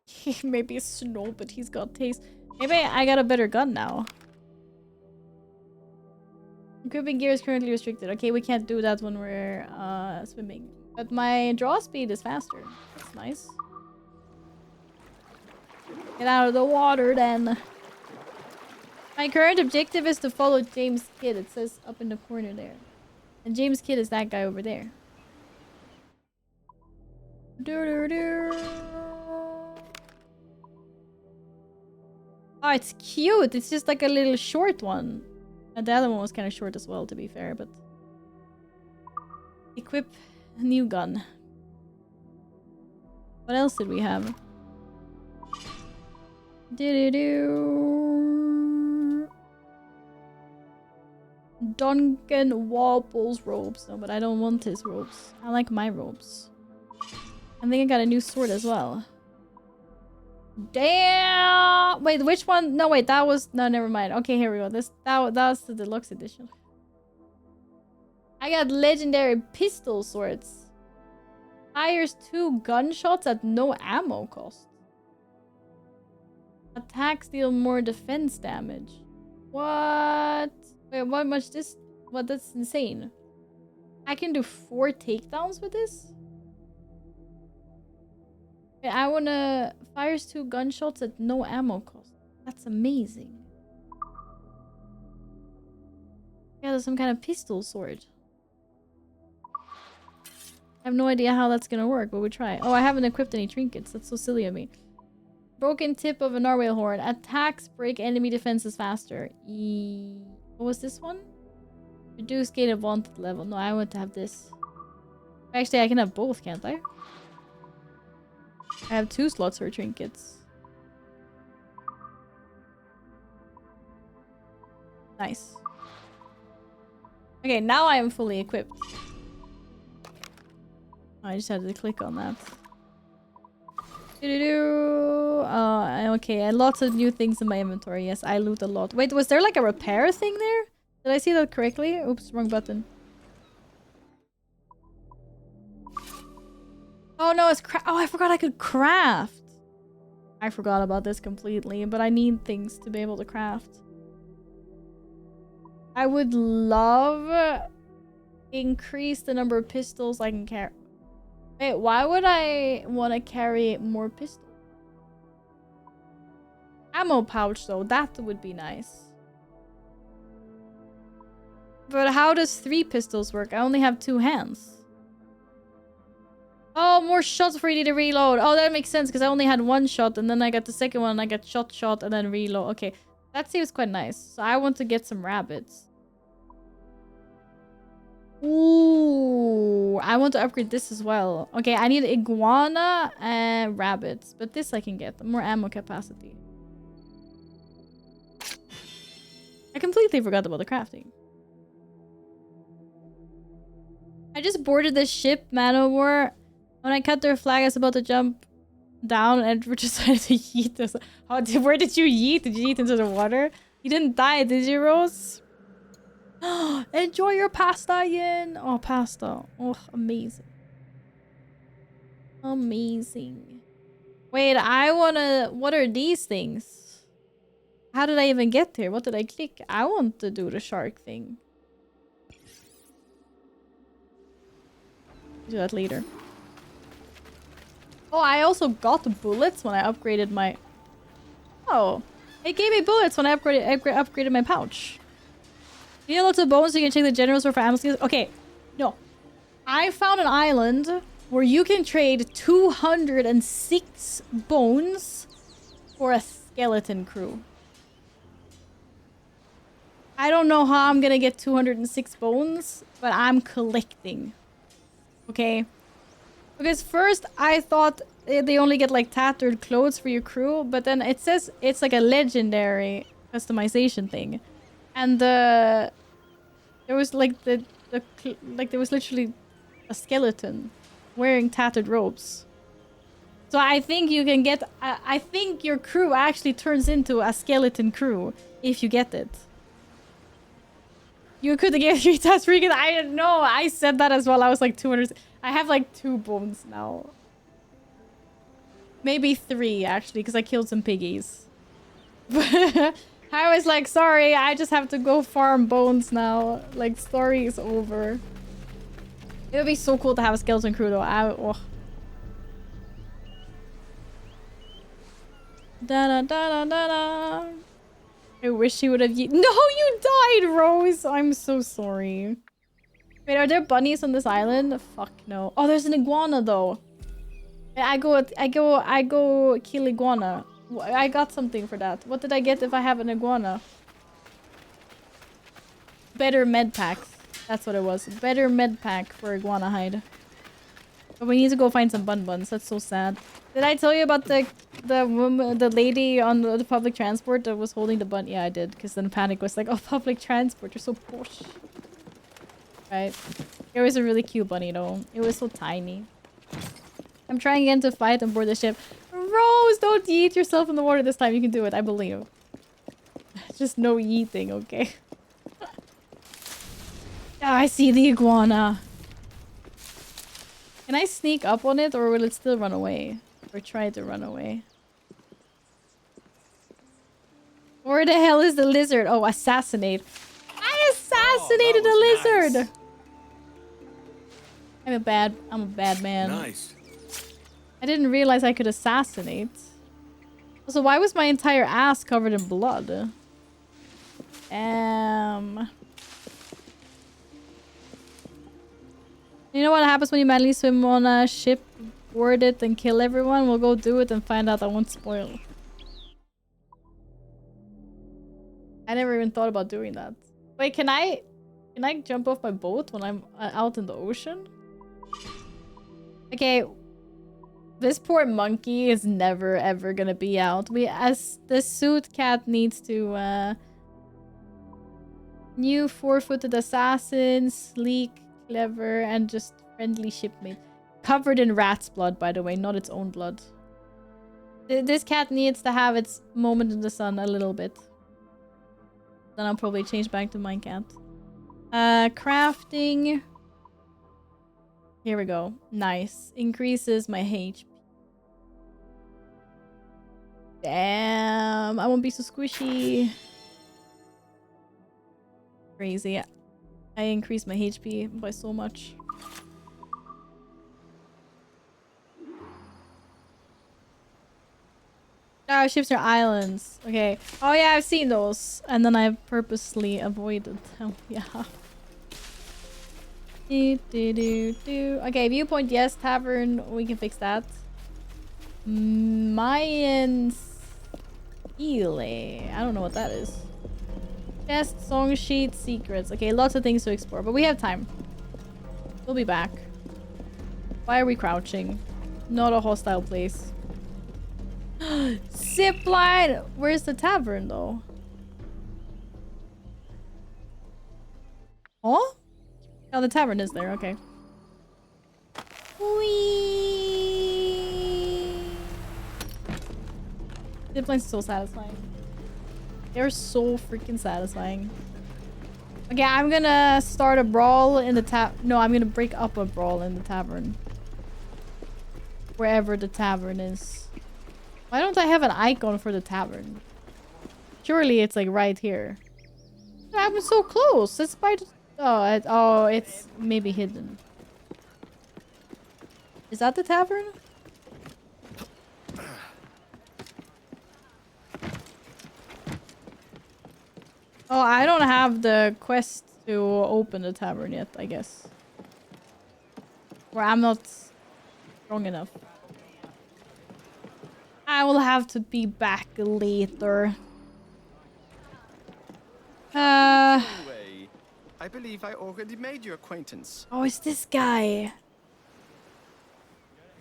He may be a snob, but he's got taste. Maybe I got a better gun now. Equipping gear is currently restricted. Okay, we can't do that when we're swimming. But my draw speed is faster. That's nice. Get out of the water then. My current objective is to follow James Kidd. It says up in the corner there. And James Kidd is that guy over there. Oh, it's cute. It's just like a little short one. And the other one was kind of short as well, to be fair, but... Equip a new gun. What else did we have? Duncan Wobbles robes. No, but I don't want his robes. I like my robes. I think I got a new sword as well. Damn! Wait, which one? No, wait, that was... No, never mind. Okay, here we go. That was the deluxe edition. I got legendary pistol swords. Fires 2 gunshots at no ammo cost. Attacks deal more defense damage. What? Wait, what much this... What, that's insane. I can do 4 takedowns with this? Wait, I wanna... Fires 2 gunshots at no ammo cost. That's amazing. Yeah, there's some kind of pistol sword. I have no idea how that's gonna work, but we'll try. Oh, I haven't equipped any trinkets. That's so silly of me. Broken tip of a narwhal horn. Attacks break enemy defenses faster. What was this one? Reduce gate of wanted level. No, I want to have this. Actually, I can have both, can't I? I have 2 slots for trinkets. Nice. Okay, now I am fully equipped. I just had to click on that. Okay, and lots of new things in my inventory. Yes, I loot a lot. Wait, was there like a repair thing there? Did I see that correctly? Oops, wrong button. Oh no, it's oh, I forgot I could craft. I forgot about this completely, but I need things to be able to craft. I would love increase the number of pistols I can carry. Wait, why would I want to carry more pistols? Ammo pouch though, that would be nice. But how does 3 pistols work? I only have 2 hands. Oh, more shots for you to reload. Oh, that makes sense because I only had 1 shot and then I got the second one and I got shot and then reload. Okay, that seems quite nice. So I want to get some rabbits. Ooh, I want to upgrade this as well. Okay, I need iguana and rabbits, but this I can get. More ammo capacity. I completely forgot about the crafting. I just boarded this ship, Man of War. When I cut their flag, I was about to jump down and decided to yeet us. Where did you yeet? Did you yeet into the water? You didn't die, did you, Rose? Enjoy your pasta, Yin. Oh, pasta. Oh, amazing. Amazing. Wait, I wanna... What are these things? How did I even get here? What did I click? I want to do the shark thing. Do that later. Oh, I also got bullets when I upgraded my... Oh. It gave me bullets when I upgraded my pouch. You need lots of bones so you can check the general store for ammo skills. Okay. No. I found an island where you can trade 206 bones for a skeleton crew. I don't know how I'm gonna get 206 bones, but I'm collecting. Okay? Because first I thought they only get like tattered clothes for your crew, but then it says it's like a legendary customization thing. And there was like there was literally a skeleton wearing tattered robes. So I think you can get I think your crew actually turns into a skeleton crew if you get it. You could get 3 tasks free. I didn't know. I said that as well. I was like 200. I have like 2 bones now. Maybe 3 actually, because I killed some piggies. I was like, sorry, I just have to go farm bones now. Like, story is over. It would be so cool to have a skeleton crew though. Da-da-da-da-da-da. I wish he would have... No, you died, Rose! I'm so sorry. Wait, are there bunnies on this island? Fuck no. Oh, there's an iguana though. I go kill iguana. I got something for that. What did I get if I have an iguana? Better med packs. That's what it was. Better med pack for iguana hide. But we need to go find some buns. That's so sad. Did I tell you about the woman, the lady on the public transport that was holding the bun? Yeah, I did. Because then Panic was like, oh, public transport, you're so posh. Right. It was a really cute bunny though. It was so tiny. I'm trying again to fight and board the ship. Rose, don't yeet yourself in the water this time. You can do it, I believe. Just no yeeting, okay? I see the iguana. Can I sneak up on it or will it still run away? Or try to run away? Where the hell is the lizard? Oh, assassinate. I assassinated a lizard! Nice. I'm a bad man. Nice. I didn't realize I could assassinate. Also, why was my entire ass covered in blood? You know what happens when you madly swim on a ship, board it, and kill everyone? We'll go do it and find out. I won't spoil. I never even thought about doing that. Wait, can I jump off my boat when I'm out in the ocean? Okay. This poor monkey is never ever gonna be out. The suit cat needs to new 4-footed assassin, sleek, clever, and just friendly shipmate. Covered in rat's blood, by the way, not its own blood. This cat needs to have its moment in the sun a little bit. Then I'll probably change back to my cat. Crafting. Here we go. Nice. Increases my HP. Damn. I won't be so squishy. Crazy. I increased my HP by so much. Oh, ships are islands. Okay. Oh yeah, I've seen those. And then I've purposely avoided them. Yeah. Okay, viewpoint, yes. Tavern, we can fix that. Mayan Ile. I don't know what that is. Chest, song sheet, secrets. Okay, lots of things to explore, but we have time. We'll be back. Why are we crouching? Not a hostile place. Zipline! Where's the tavern, though? Huh? Oh, the tavern is there. Okay. Zip lines are so satisfying. They're so freaking satisfying. Okay, I'm gonna start a brawl in the No, I'm gonna break up a brawl in the tavern. Wherever the tavern is. Why don't I have an icon for the tavern? Surely it's like right here. I'm so close. It's by the... Oh, it's maybe hidden. Is that the tavern? Oh, I don't have the quest to open the tavern yet, I guess. Or I'm not strong enough. I will have to be back later. Anyway, I believe I already made your acquaintance. Oh, it's this guy.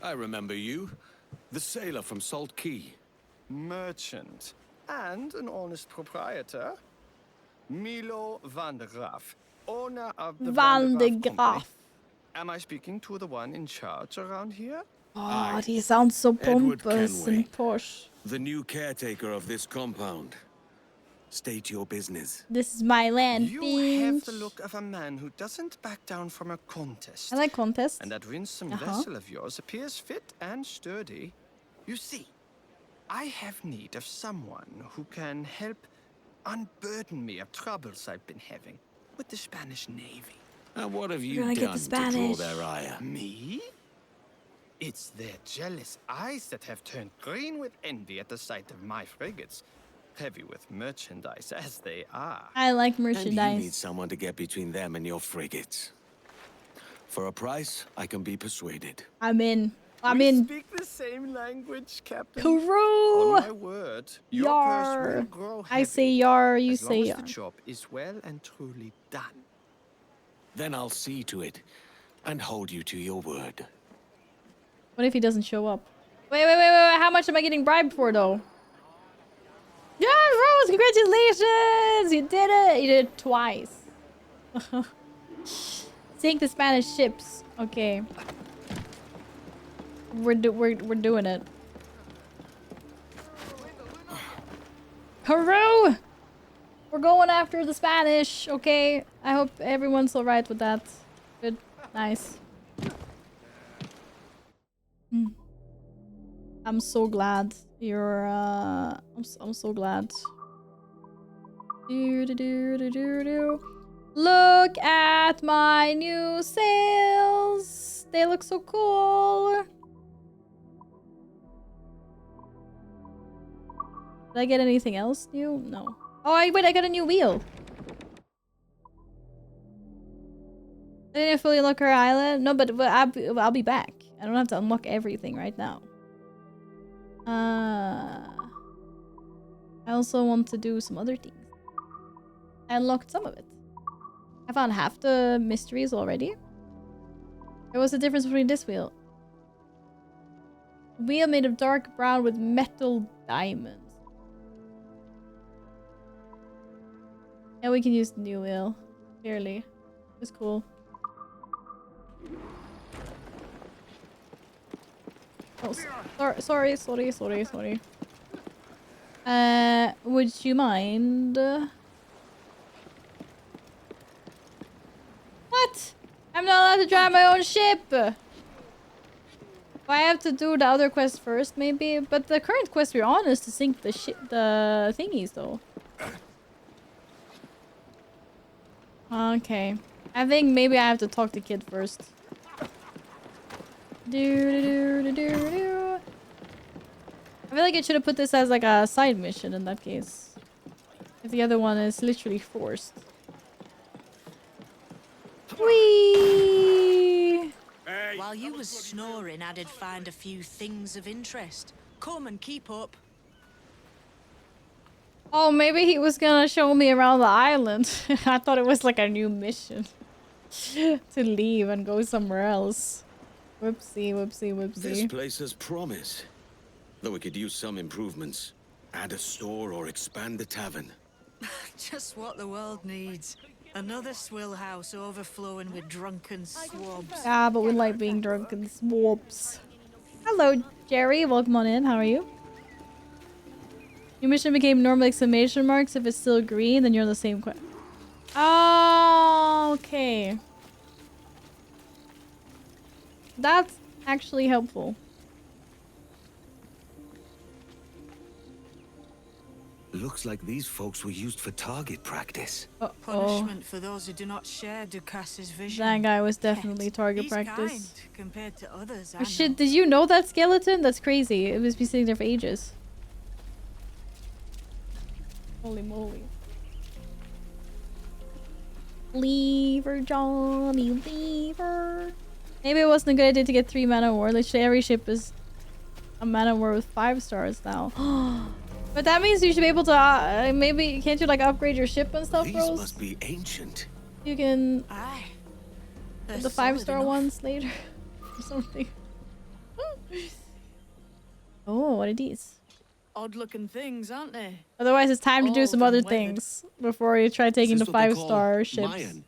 I remember you. The sailor from Salt Key. Merchant. And an honest proprietor. Milo van der Graaf, owner of the Van der Company. Graaf. Am I speaking to the one in charge around here? Oh, he sounds so pompous and posh. The new caretaker of this compound. State your business. This is my land, You bitch. have the look of a man who doesn't back down from a contest. I like contests. And that winsome vessel of yours appears fit and sturdy. You see, I have need of someone who can help unburden me of troubles I've been having with the Spanish Navy. And what have You're you gonna get done the to draw Spanish. their ire? Me? It's their jealous eyes that have turned green with envy at the sight of my frigates, heavy with merchandise as they are. I like And you merchandise. need someone to get between them and your frigates. For a price, I can be persuaded. I'm in. I'm We in. speak the same language, Captain. Karoo! On my word, your purse will Yar. grow I heavy say yar, you as say long yar. as the job is well and truly done. Then I'll see to it and hold you to your word. What if he doesn't show up? Wait. How much am I getting bribed for, though? Yeah, Rose, congratulations! You did it! You did it twice. Sink the Spanish ships. Okay. We're doing it. Haru! We're going after the Spanish, okay? I hope everyone's alright with that. Good. Nice. I'm so glad you're I'm so glad. Look at my new sails. They look so cool. Did I get anything else new? No. Oh, wait, I got a new wheel. I didn't fully unlock her island. No, but I'll be back. I don't have to unlock everything right now. I also want to do some other things. I unlocked some of it. I found half the mysteries already. There was a difference between this wheel. Wheel made of dark brown with metal diamonds. Yeah, we can use the new wheel. Clearly. It's cool. Oh, sorry. Would you mind? What? I'm not allowed to drive my own ship! I have to do the other quest first, maybe? But the current quest we're on is to sink the thingies, though. Okay. I think maybe I have to talk to Kid first. I feel like I should have put this as like a side mission in that case. If the other one is literally forced. Whee! While you was snoring, I did find a few things of interest. Come and keep up. Oh, maybe he was gonna show me around the island. I thought it was like a new mission. To leave and go somewhere else. Whoopsie. This place has promise. Though we could use some improvements. Add a store or expand the tavern. Just what the world needs. Another swill house overflowing with drunken swabs. Ah, but we like being drunken swabs. Hello, Jerry. Welcome on in. How are you? Your mission became normal exclamation marks. If it's still green, then you're on the same quest. Oh, okay. That's actually helpful. Looks like these folks were used for target practice. Punishment for those who do not share Ducas's vision. That guy was definitely Yet, target he's practice. kind compared to others. Oh shit, did you know that skeleton? That's crazy. It was been sitting there for ages. Holy moly. Lever, Johnny, lever. Maybe it wasn't a good idea to get 3 mana war. Literally every ship is a mana war with 5 stars now. But that means you should be able to maybe can't you like upgrade your ship and stuff, These bros? must be ancient. You can They're get the solid 5-star enough. ones later or something. Oh, what are these? Odd-looking things, aren't they? Otherwise, it's time to do Old some and other weathered. things before you try taking Is the this what they call 5-star ships. Mayan?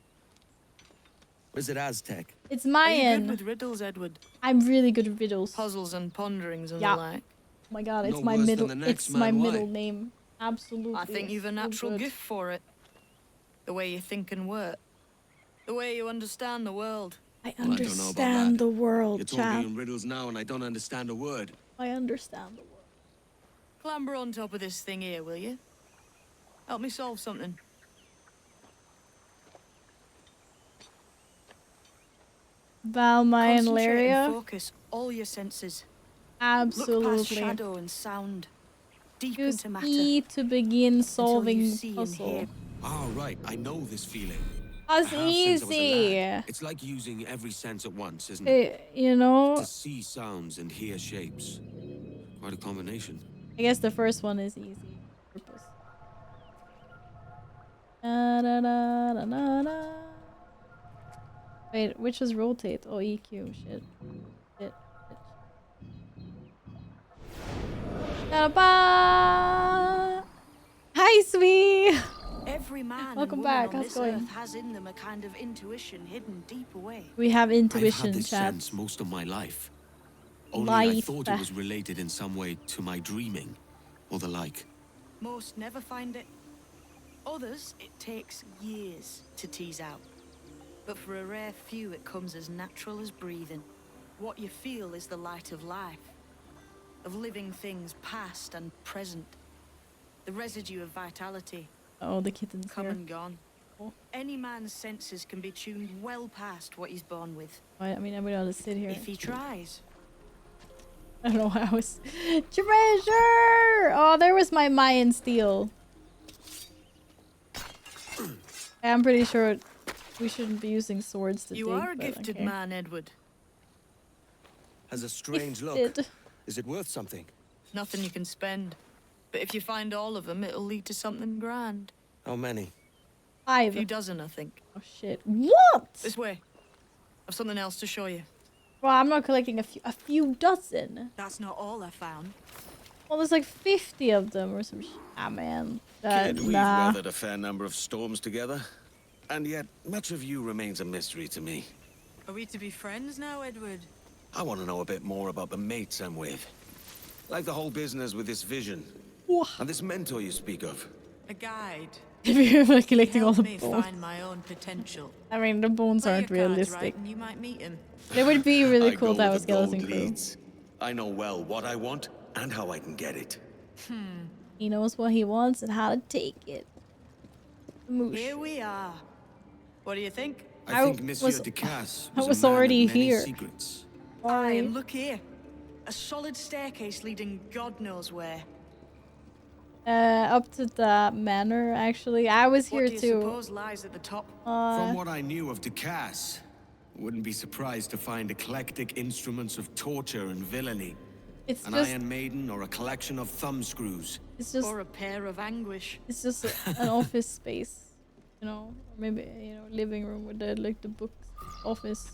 Or is it Aztec? It's Are you Mayan. good with riddles, Edward? I'm really good at riddles. Puzzles and ponderings and Yeah. the like. Oh my god, it's No my worse than middle. the next It's my man, why? middle name. Absolutely. I think you've a so natural good. gift for it. The way you think and work. The way you understand the world. I Well, I don't know about understand that. the world, You're talking chap. in riddles now and I don't understand a word. I understand the world. Clamber on top of this thing here, will you? Help me solve something. Valmai and Concentrate and Laria? focus all your senses. Look Absolutely. past shadow and sound. Deep Use into matter. E to begin until solving you see and puzzle. hear. Ah, right. I know this feeling. That's I have since I was a easy. lad. It's like using every sense at once, isn't it? You know, To see sounds and hear shapes. Quite a combination. I guess the first one is easy. Purpose. Da, da, da, da, da, da. Wait, which is rotate? Oh, EQ. Shit. Shit. Ta-da-ba! Hi, sweet! Every man Welcome and woman back. on How's this it going? earth has in them a kind of intuition hidden deep away. We have I've intuition, had this chat. sense most of my life. Only I Life. thought it was related in some way to my dreaming, or the like. Most never find it. Others, it takes years to tease out. But for a rare few, it comes as natural as breathing. What you feel is the light of life, of living things past and present. The residue of vitality, Oh, the kitten's come here. and gone. Any man's senses can be tuned well past what he's born with. I mean, I'm gonna sit here. If he tries. I don't know why I was. Treasure! Oh, there was my Mayan steel. I'm pretty sure we shouldn't be using swords to You dig, are a but gifted okay. man, Edward. Has a strange look. Gifted. Is it worth something? Nothing you can spend. But if you find all of them, it'll lead to something grand. How many? A 5. few dozen, I think. Oh shit! What? This way. I've something else to show you. Well, I'm not collecting a few dozen. That's not all I found. Well, there's like 50 of them or some. Ah man. Kid, we've Nah. weathered a fair number of storms together, and yet much of you remains a mystery to me. Are we to be friends now, Edward? I want to know a bit more about the mates I'm with. Like the whole business with this vision. And this mentor you speak of. A guide. If you're like collecting all Help the me bones. find my own potential. I mean, the bones Play aren't your cards realistic. right and you might meet him. It would be really I cool go to have a where the gold skeleton crew. leads. I know well what I want and how I can get it. He knows what he wants and how to take it. Moosh. Here we are. What do you think? I think Monsieur was- Ducasse I was was a man already of many here. secrets. Aye, and look here. A solid staircase leading God knows where. Up to the manor, actually. I was here What do you too. suppose lies at the top? From what I knew of Ducasse, wouldn't be surprised to find eclectic instruments of torture and villainy. It's An just- iron maiden or a collection of thumbscrews. It's just, Or a pair of anguish. it's just an office space, you know, or maybe living room with the books, office.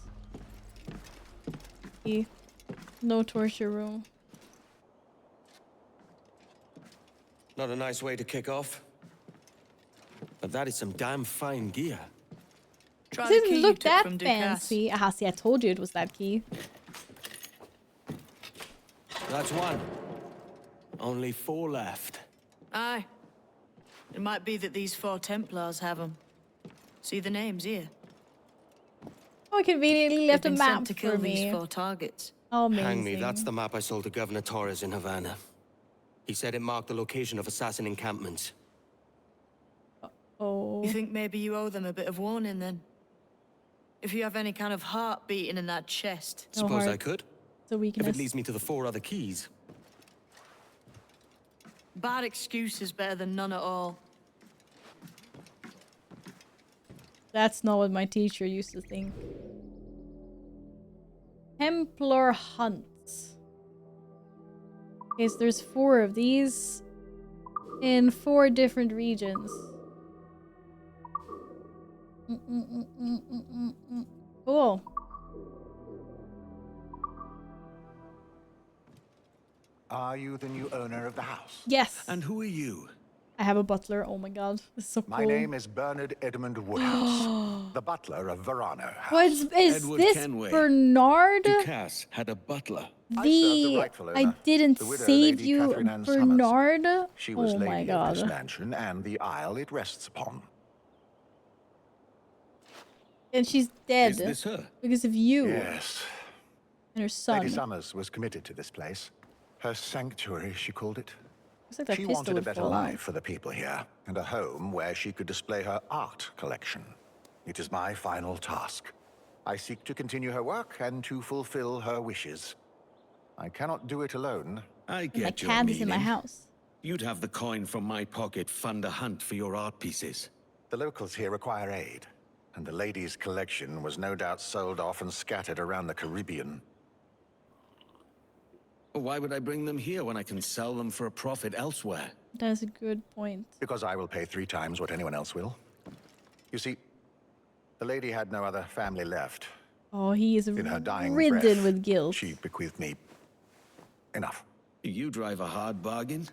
No torture room. Not a nice way to kick off. But that is some damn fine gear. Try It the key didn't you look took that from Ducasse. fancy. Ah, see, I told you it was that key. That's one. Only 4 left. Aye. It might be that these 4 Templars have them. See the names here? Oh, conveniently left a They've been map sent to kill for these me. 4 targets. Amazing. Hang me, that's the map I sold to Governor Torres in Havana. He said it marked the location of assassin encampments. Oh. You think maybe you owe them a bit of warning then? If you have any kind of heart beating in that chest. No Suppose heart. I could. It's a weakness. If it leads me to the 4 other keys. Bad excuse is better than none at all. That's not what my teacher used to think. Templar hunts. Okay, so there's 4 of these in 4 different regions. Cool. Are you the new owner of the house? Yes. And who are you? I have a butler. Oh my god. This is so cool. My name is Bernard Edmund Woodhouse, the butler of Verano House. What is Edward this Kenway. Bernard? Ducasse had a butler. I didn't the widow, save Lady you, Catherine Ann Bernard. She was Oh my lady of this god. mansion and the isle it rests upon. And she's dead. Is this her? Because of you. Yes. And her son. Lady Summers was committed to this place. Her sanctuary, she called it. Looks like that She pistol wanted a would better fall life out. for the people here, and a home where she could display her art collection. It is my final task. I seek to continue her work and to fulfill her wishes. I cannot do it alone. I My get your cat is in my meaning. house. You'd have the coin from my pocket fund a hunt for your art pieces. The locals here require aid, and the lady's collection was no doubt sold off and scattered around the Caribbean. Why would I bring them here when I can sell them for a profit elsewhere? That's a good point. Because I will pay 3 times what anyone else will. You see, the lady had no other family left. Oh, he is In her dying ridden breath, with guilt. she bequeathed me enough. You drive a hard bargain?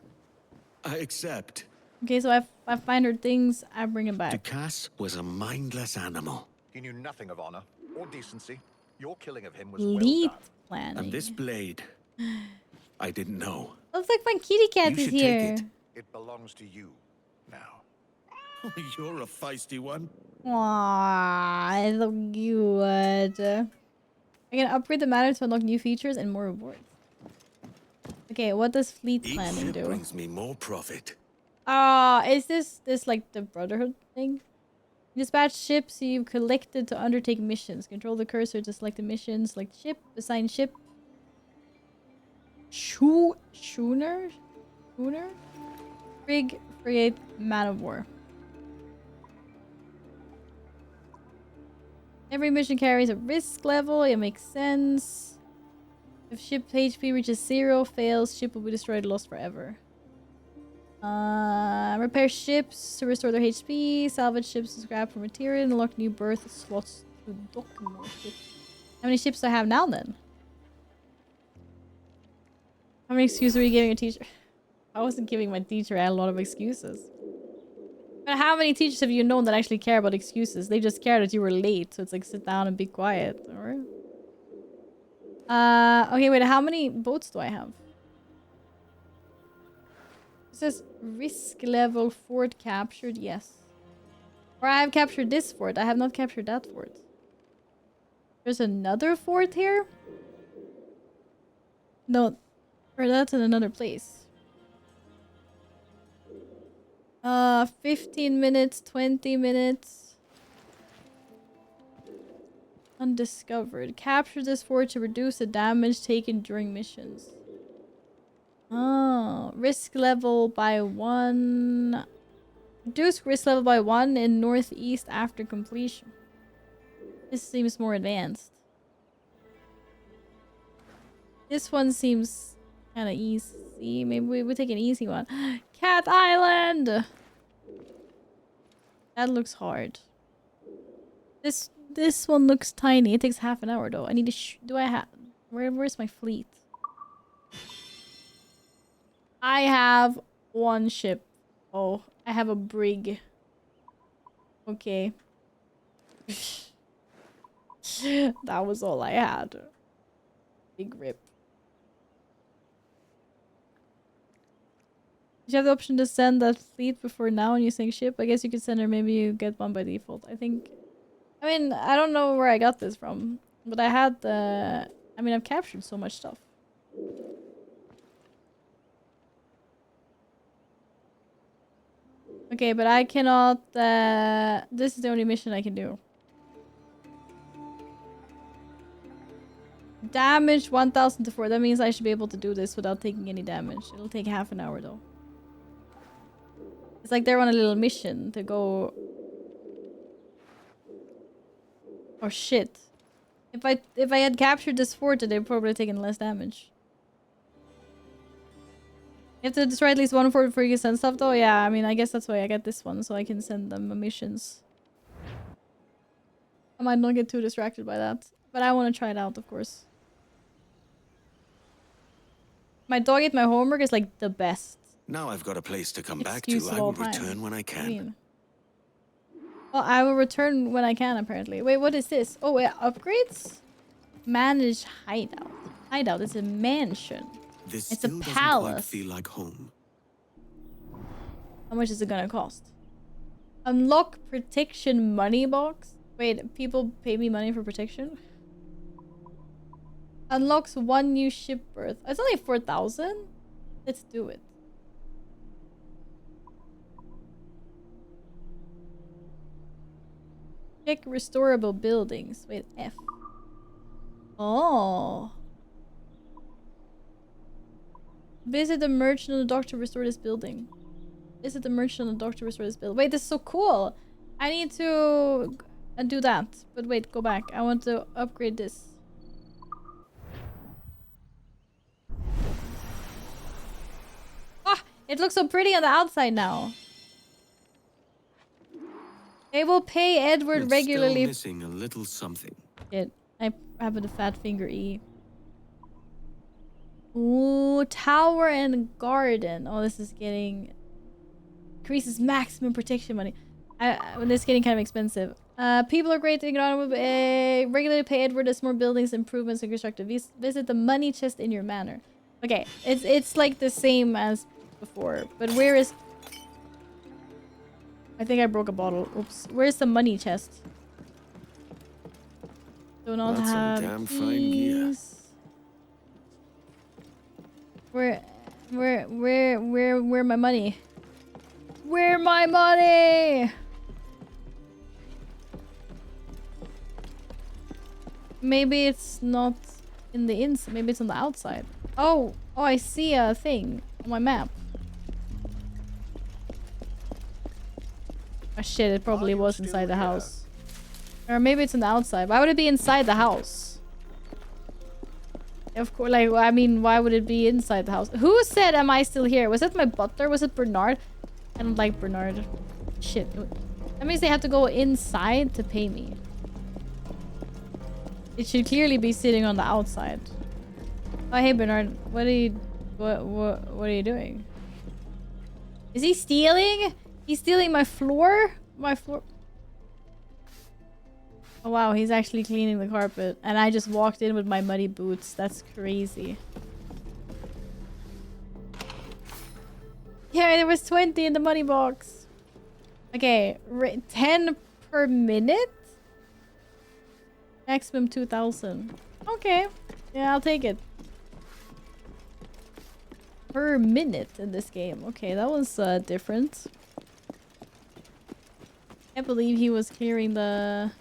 I accept. Okay, so I find her things, I bring them back. Ducasse was a mindless animal. He knew nothing of honor or decency. Your killing of him was Lead well done. planning. And this blade, I didn't know. Looks like my kitty cat You is should here. take it. It belongs to you now. You're a feisty one. Aww, it's so cute. I can upgrade the matter to unlock new features and more rewards. Okay, what does fleet Each planning ship do? brings me more profit. Is this like the Brotherhood thing? Dispatch ships you've collected to undertake missions. Control the cursor to select the mission. Select ship. Assign ship. Schooner? Brig, frigate, man of war. Every mission carries a risk level. It makes sense. If ship HP reaches 0, fails, ship will be destroyed, lost forever. Repair ships to restore their HP. Salvage ships to scrap for material. And unlock new berth slots to dock more ships. How many ships do I have now then? How many excuses were you giving your teacher? I wasn't giving my teacher a lot of excuses. But how many teachers have you known that actually care about excuses? They just care that you were late. So it's like, sit down and be quiet. Alright. Okay, wait. How many boats do I have? It says risk level fort captured. Yes. Or I have captured this fort. I have not captured that fort. There's another fort here? No. Or that's in another place. 15 minutes, 20 minutes. Undiscovered. Capture this fort to reduce the damage taken during missions. Oh, risk level by 1. Reduce risk level by 1 in northeast after completion. This seems more advanced. This one seems kind of easy. Maybe we would take an easy one. Cat Island! That looks hard. This one looks tiny. It takes half an hour though. I need to do I have... Where's my fleet? I have 1 ship. Oh, I have a brig. Okay. That was all I had. Big rip. You have the option to send that fleet before now and you sink ship. I guess you could send her, maybe you get one by default. I think... I mean, I don't know where I got this from. But I had the... I mean, I've captured so much stuff. Okay, but I cannot... this is the only mission I can do. Damage 1000 to 4. That means I should be able to do this without taking any damage. It'll take half an hour though. It's like they're on a little mission to go... Oh shit. If I had captured this fort, they'd probably taken less damage. You have to destroy at least one fort before you can send stuff though? Yeah, I mean, I guess that's why I get this one, so I can send them missions. I might not get too distracted by that. But I want to try it out, of course. My dog ate my homework is like the best. Now I've got a place to come back excuse to. of I all will time. return when I can. I mean, well, I will return when I can, apparently. Wait, what is this? Oh, wait, upgrades? Manage hideout. Hideout is a mansion. This It's a still doesn't palace. quite feel like home. How much is it gonna cost? Unlock protection money box? Wait, people pay me money for protection? Unlocks 1 new ship berth. It's only 4,000? Let's do it. Check restorable buildings. Wait, F. Oh. Visit the merchant on the dock to restore this building. Visit the merchant on the dock to restore this building. Wait, this is so cool. I need to do that. But wait, go back. I want to upgrade this. Ah, it looks so pretty on the outside now. They will pay Edward It's regularly. Still missing a little something. Shit, I have a fat finger E. Ooh, tower and garden. Oh, this is getting... Increases maximum protection money. This is getting kind of expensive. People are great to get on with. Regularly pay Edward as more buildings, improvements, and constructive. Visit the money chest in your manor. Okay, it's like the same as before. But where is... I think I broke a bottle. Oops. Where's the money chest? Do not That's have some damn fine gear. keys. Where my money? Where my money? Maybe it's not in the inside. Maybe it's on the outside. Oh, I see a thing on my map. Oh shit, it probably was inside the house. Or maybe it's on the outside. Why would it be inside the house? Of course, like, I mean, why would it be inside the house? Who said, am I still here? Was it my butler? Was it Bernard? I don't like Bernard. Shit. That means they have to go inside to pay me. It should clearly be sitting on the outside. Oh, hey, Bernard. What are you doing? Is he stealing? He's stealing my floor? My floor... Oh wow, he's actually cleaning the carpet. And I just walked in with my muddy boots. That's crazy. Yeah, there was 20 in the money box. Okay, 10 per minute? Maximum 2,000. Okay. Yeah, I'll take it. Per minute in this game. Okay, that was different. Can't believe he was cleaning the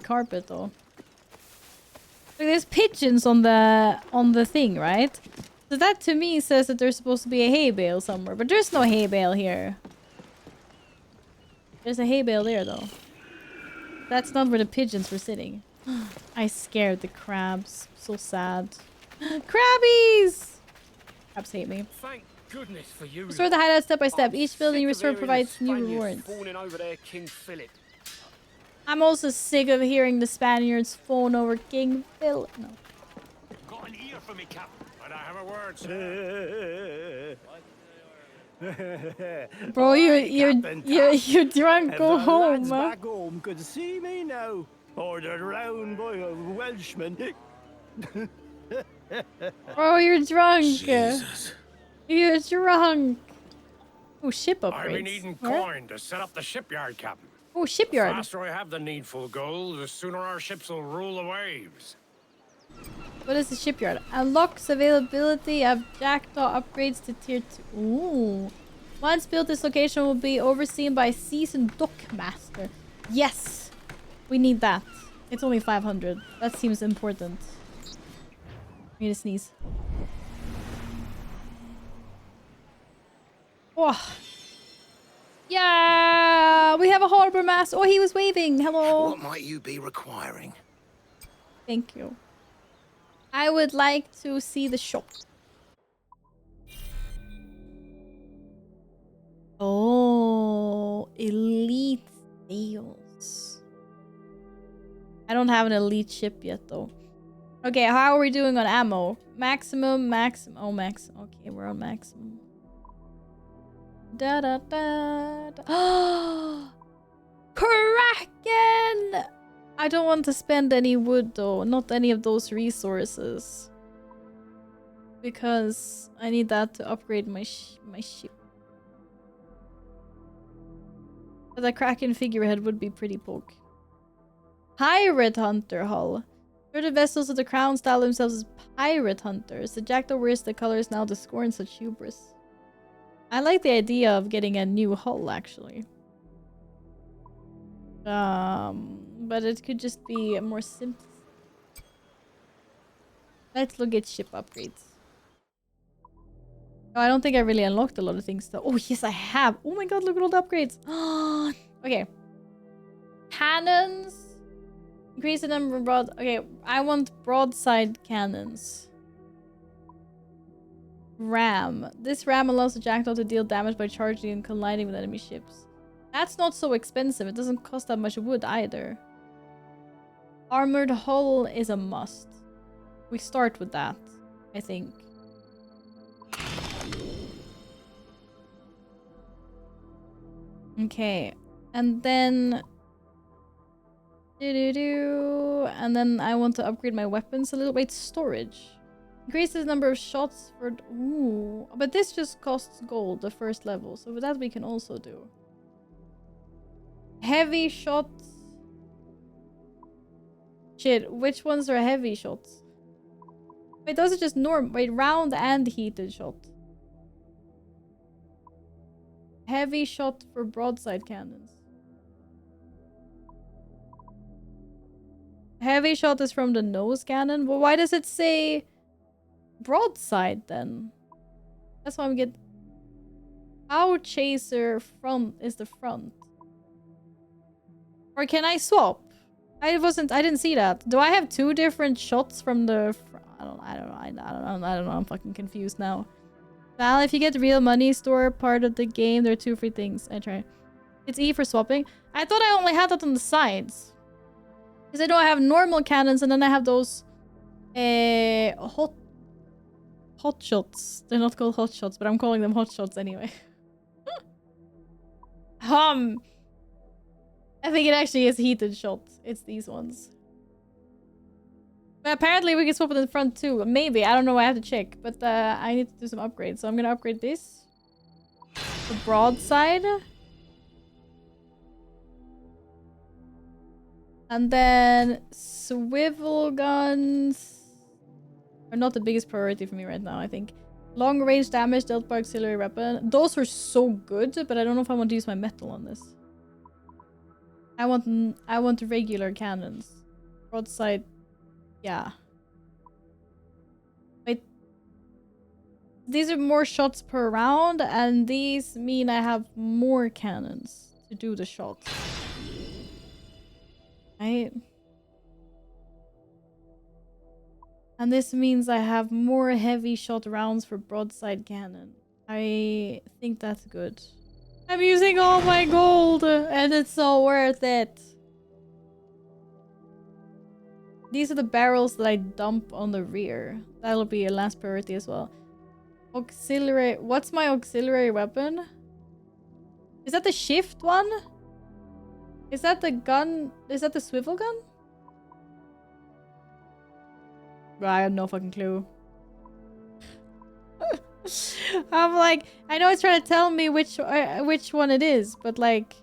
carpet though. Look, there's pigeons on the thing, right? So that to me says that there's supposed to be a hay bale somewhere, but there's no hay bale here. There's a hay bale there though. That's not where the pigeons were sitting. I scared the crabs. So sad. Crabbies! Crabs hate me. Thank goodness for you. Restore the hideout step by step. Each building you restore provides new rewards. Over there, King Philip. I'm also sick of hearing the Spaniards fawn over King Philip. No. Got an ear for me, Cap. I don't have a word, sir. Bro, you're drunk. Go home. Back home could see me now, ordered round by a Welshman. Bro, you're drunk. Jesus. You're drunk. Oh, ship upgrades. I've been needing Where? coin to set up the shipyard, Captain. Oh, shipyard. The faster I have the needful gold, the sooner our ships will rule the waves. What is the shipyard? Unlocks availability of jackdaw upgrades to tier 2. Ooh. Once built, this location will be overseen by a seasoned dockmaster. Yes! We need that. It's only 500. That seems important. I need to sneeze. Oh. Yeah! We have a harbor master. Oh, he was waving. Hello. What might you be requiring? Thank you. I would like to see the shop. Oh, elite sales. I don't have an elite ship yet, though. Okay, how are we doing on ammo? Maximum. Oh, max. Okay, we're on maximum. Da da da. da. Kraken! I don't want to spend any wood, though. Not any of those resources. Because I need that to upgrade my ship. But a Kraken figurehead would be pretty poke. Pirate Hunter hull. Certain vessels of the crown style themselves as pirate hunters. The jackdaw wears the colors now to scorn such hubris. I like the idea of getting a new hull, actually. But it could just be more simple. Let's look at ship upgrades. Oh, I don't think I really unlocked a lot of things though. Oh, yes, I have. Oh my god, look at all the upgrades. Okay. Cannons. Increase the number of broad... Okay, I want broadside cannons. Ram. This ram allows the jackdaw to deal damage by charging and colliding with enemy ships. That's not so expensive. It doesn't cost that much wood either. Armored hull is a must. We start with that, I think. Okay. And then... And then I want to upgrade my weapons a little. Wait, storage. Increases the number of shots for... Ooh. But this just costs gold, the first level. So that we can also do. Heavy shots. Shit, which ones are heavy shots? Wait, those are just normal. Wait, round and heated shot. Heavy shot for broadside cannons. Heavy shot is from the nose cannon. Well, why does it say broadside then? That's why I'm getting... Power chaser front is the front. Or can I swap? I didn't see that. Do I have two different shots from the... I don't know. I'm fucking confused now. Val, if you get real money store part of the game, there are 2 free things. I try. It's E for swapping. I thought I only had that on the sides. Because I know I have normal cannons and then I have those hot shots. They're not called hot shots, but I'm calling them hot shots anyway. I think it actually is heated shots. It's these ones. But apparently we can swap it in the front too. Maybe. I don't know. I have to check. But I need to do some upgrades. So I'm going to upgrade this. The broadside. And then swivel guns are not the biggest priority for me right now, I think. Long range damage dealt by auxiliary weapon. Those are so good, but I don't know if I want to use my metal on this. I want regular cannons. Broadside. Yeah. Wait. These are more shots per round, and these mean I have more cannons to do the shots. Right? And this means I have more heavy shot rounds for broadside cannon. I think that's good. I'm using all my gold, and it's so worth it. These are the barrels that I dump on the rear. That'll be a last priority as well. Auxiliary... What's my auxiliary weapon? Is that the shift one? Is that the gun? Is that the swivel gun? Bro, I have no fucking clue. I'm like, I know it's trying to tell me which one it is, but like,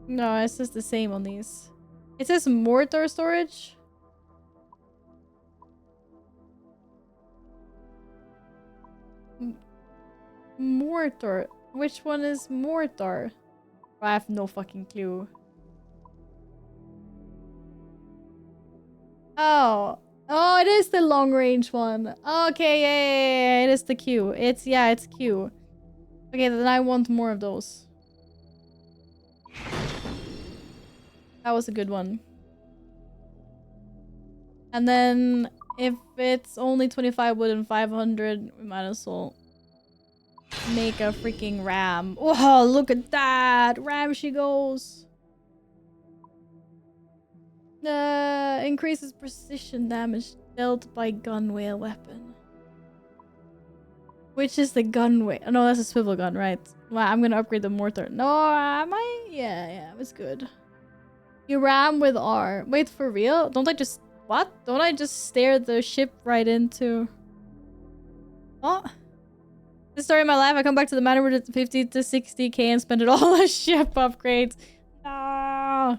no, it's just the same on these. It says mortar storage. Mortar. Which one is mortar? I have no fucking clue. Oh. Oh, it is the long range one. Okay, yeah. It is the Q. It's Q. Okay, then I want more of those. That was a good one. And then if it's only 25 wood and 500, we might as well make a freaking ram. Oh, look at that! Ram she goes. Increases precision damage dealt by gun whale weapon. Which is the gun whale? No, that's a swivel gun, right? Well, I'm gonna upgrade the mortar. No, am I? Yeah, it's good. You ram with R. Wait, for real? Don't I just... What? Don't I just stare the ship right into... What? The story of my life, I come back to the manor with 50 to 60k and spend it all on ship upgrades. No.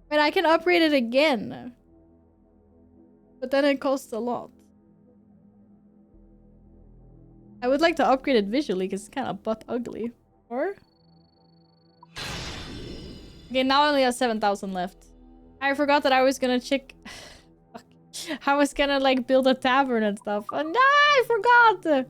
But I can upgrade it again. But then it costs a lot. I would like to upgrade it visually because it's kind of butt ugly. Or? Okay, now I only have 7,000 left. I forgot that I was gonna check... I was gonna like build a tavern and stuff. Oh, no, I forgot!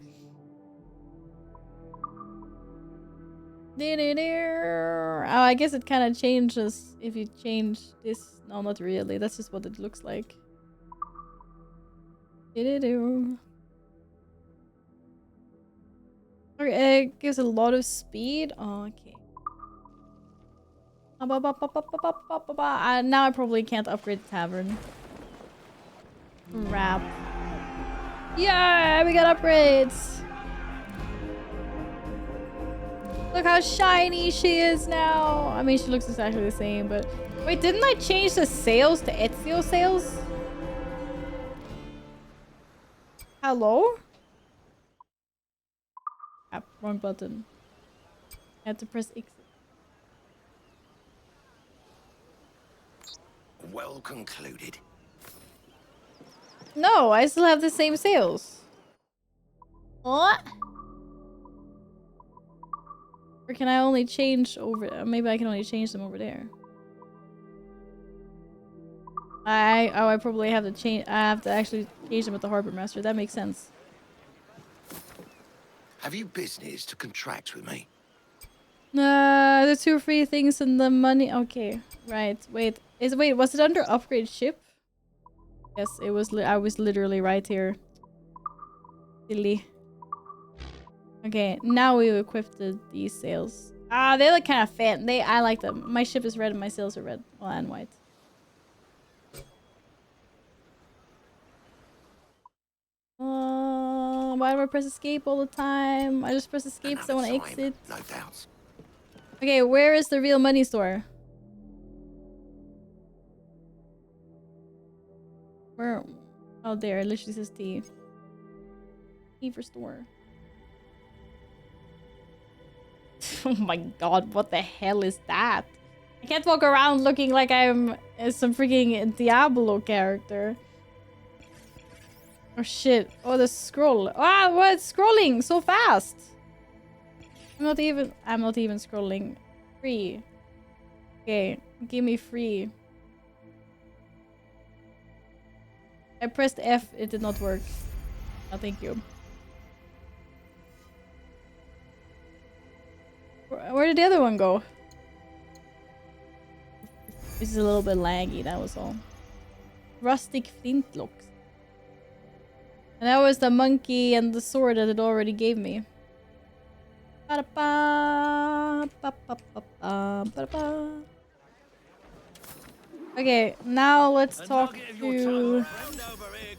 Oh, I guess it kind of changes if you change this. No, not really. That's just what it looks like. Okay, it gives a lot of speed. Oh, okay. Now I probably can't upgrade the tavern. Crap. Yeah, we got upgrades. Look how shiny she is now. I mean, she looks exactly the same, but... Wait, didn't I change the sails to Ezio sails? Hello? Ah, wrong button. I had to press X. Well concluded. No, I still have the same sails. What? Or can I only change over... Maybe I can only change them over there. I probably have to change... I have to actually change them with the Harbor Master. That makes sense. Have you business to contract with me? The 2 free things and the money... Okay, right. Wait, was it under upgrade ship? Yes, it was. I was literally right here. Silly. Okay, now we've equipped these sails. Ah, they look kind of fat. I like them. My ship is red and my sails are red. Well, and white. Why do I press escape all the time? I just press escape so I want to exit. No doubts. Okay, where is the real money store? Where? Oh, there. It literally says T. T for store. Oh my god, what the hell is that? I can't walk around looking like I'm some freaking Diablo character. Oh shit. Oh, the scroll. Ah, what's scrolling so fast? I'm not even scrolling. Free. Okay, give me free. I pressed F, it did not work. Oh, thank you. Where did the other one go? This is a little bit laggy, that was all. Rustic flintlocks. And that was the monkey and the sword that it already gave me. Okay, now let's talk to...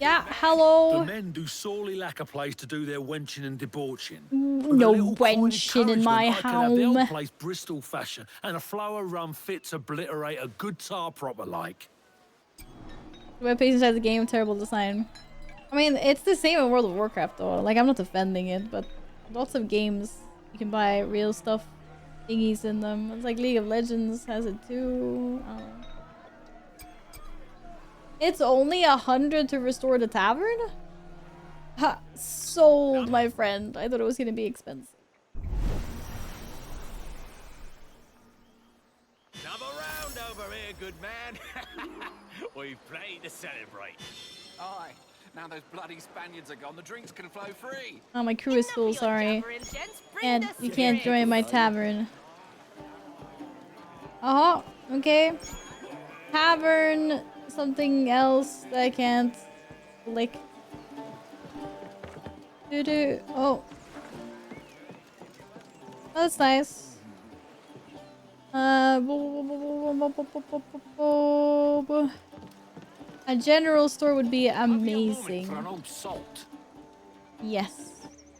Yeah, hello. The men do sorely lack a place to do their wenching and debauching. No wenching in my home. The old place Bristol fashion and a flow of rum fit to obliterate a good tar proper like. Web page inside the game, terrible design. I mean, it's the same in World of Warcraft though. Like, I'm not defending it, but lots of games you can buy real stuff thingies in them. It's like League of Legends has it too. I don't know. It's only 100 to restore the tavern? Ha! Sold, my friend. I thought it was gonna be expensive. Come around over here, good man. We've plenty to celebrate. Aye. Now those bloody Spaniards are gone, the drinks can flow free. Oh, my crew is full, sorry. And you can't join my tavern. Uh-huh. Okay. Tavern. Something else that I can't click. Oh. That's nice. A general store would be amazing. For an old salt. Yes.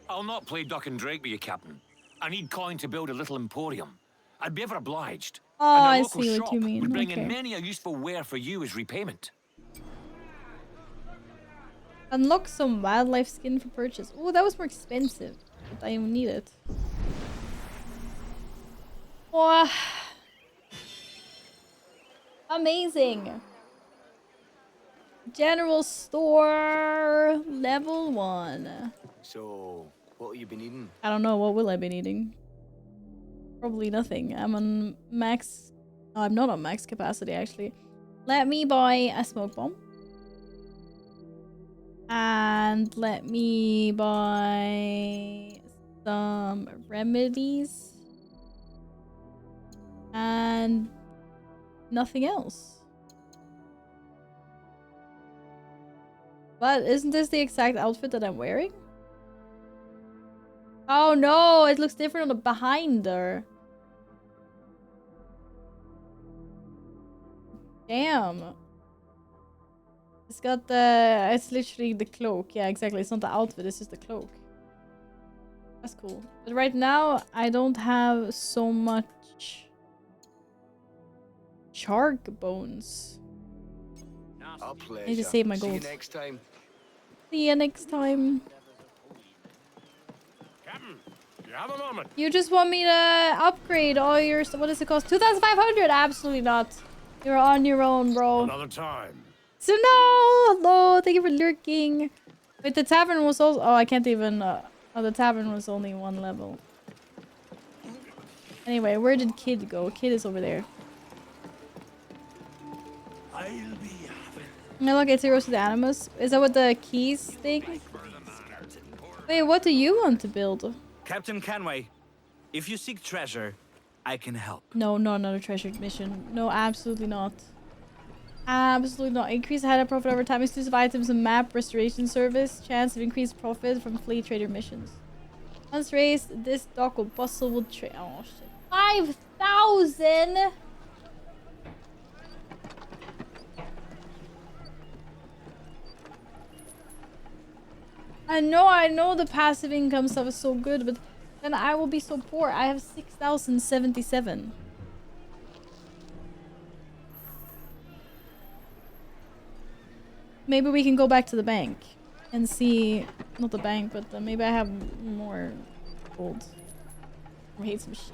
I'll not play duck and drake with you, Captain. I need coin to build a little emporium. I'd be ever obliged. Oh, And I a local see what shop you mean. would bring Okay. in many a useful ware for you as repayment. Unlock some wildlife skin for purchase. Oh, that was more expensive. But I don't need it. Oh. Amazing. General store level 1. So, what have you been eating? I don't know. What will I be needing? Probably nothing. I'm on max. Oh, I'm not on max capacity actually. Let me buy a smoke bomb. And let me buy some remedies. And nothing else. But isn't this the exact outfit that I'm wearing? Oh no, it looks different on the behind her. Damn. It's got the... It's literally the cloak. Yeah, exactly. It's not the outfit, it's just the cloak. That's cool. But right now, I don't have so much... shark bones. Our pleasure. I need to save my gold. See you next time. See you next time. Captain, you have a moment. You just want me to upgrade all your... What does it cost? 2,500? Absolutely not. You're on your own, bro. Another time. So no! Hello, thank you for lurking. Wait, the tavern was also... Oh, I can't even... Oh, the tavern was only 1 level. Anyway, where did Kid go? Kid is over there. I'll be... No, look, it's Heroes of the Animus. Is that what the keys thing? Wait, what do you want to build? Captain Canway, if you seek treasure, I can help. No, not another treasured mission. No, absolutely not. Absolutely not. Increase ahead profit over time. Exclusive items and map restoration service. Chance of increased profit from fleet trader missions. Once raised, this dock will bustle with trade. Oh shit. 5,000! I know the passive income stuff is so good, but then I will be so poor. I have 6,077. Maybe we can go back to the bank and see, not the bank, but maybe I have more gold. I hate some shit.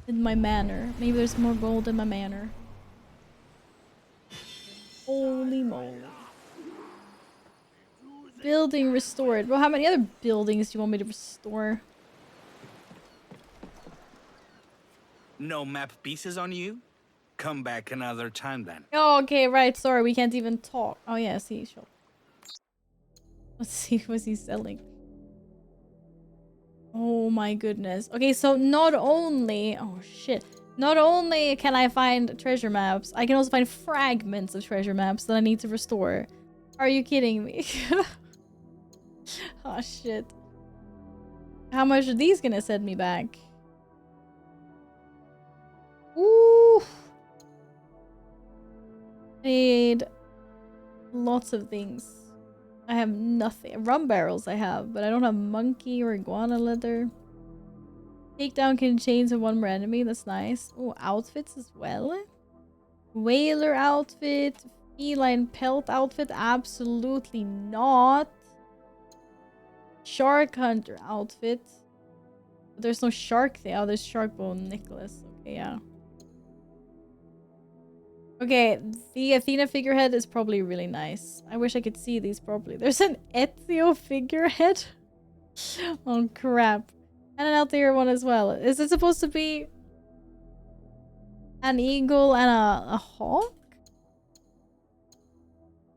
In my manor. Maybe there's more gold in my manor. Holy moly. Building restored. Well, how many other buildings do you want me to restore? No map pieces on you? Come back another time then. Oh, okay, right. Sorry, we can't even talk. Oh, yeah, see, sure. Let's see what's he selling. Oh my goodness. Okay, so not only... Oh, shit. Not only can I find treasure maps, I can also find fragments of treasure maps that I need to restore. Are you kidding me? Oh, shit. How much are these gonna send me back? Ooh. I need lots of things. I have nothing. Rum barrels I have, but I don't have monkey or iguana leather. Takedown can change to one more enemy. That's nice. Oh, outfits as well. Whaler outfit. Feline pelt outfit? Absolutely not. Shark hunter outfit. There's no shark there. Oh, there's shark bone necklace. Okay, yeah. Okay, the Athena figurehead is probably really nice. I wish I could see these properly. There's an Ezio figurehead. Oh crap. And an Altair one as well. Is it supposed to be an eagle and a hawk?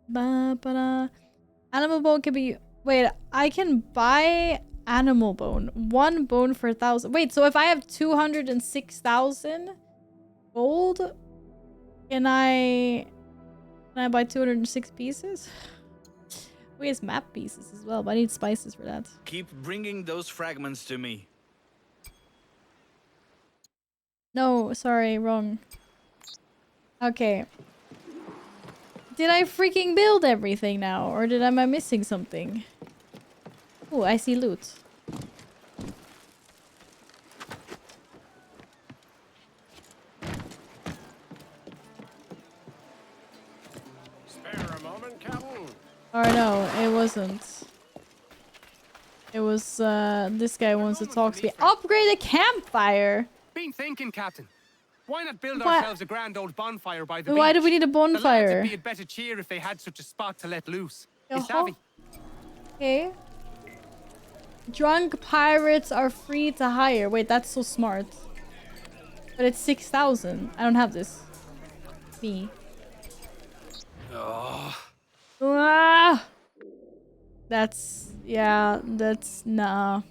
Ba-ba-da. Animal bone can be... Wait, I can buy animal bone. 1 bone for 1,000. Wait, so if I have 206,000 gold, can I buy 206 pieces? We have map pieces as well, but I need spices for that. Keep bringing those fragments to me. No, sorry, wrong. Okay. Did I freaking build everything now? Or am I missing something? Oh, I see loot. Spare a moment, Captain. Or no, it wasn't. It was, this guy wants to talk to me. Upgrade a campfire! Been thinking, Captain. Why not build ourselves a grand old bonfire by the beach? Why do we need a bonfire? The lads would be a better cheer if they had such a spot to let loose. You savvy? Okay. Drunk pirates are free to hire. Wait, that's so smart. But it's 6,000. I don't have this. Me. Oh. Ah! That's... Yeah, that's... Nah.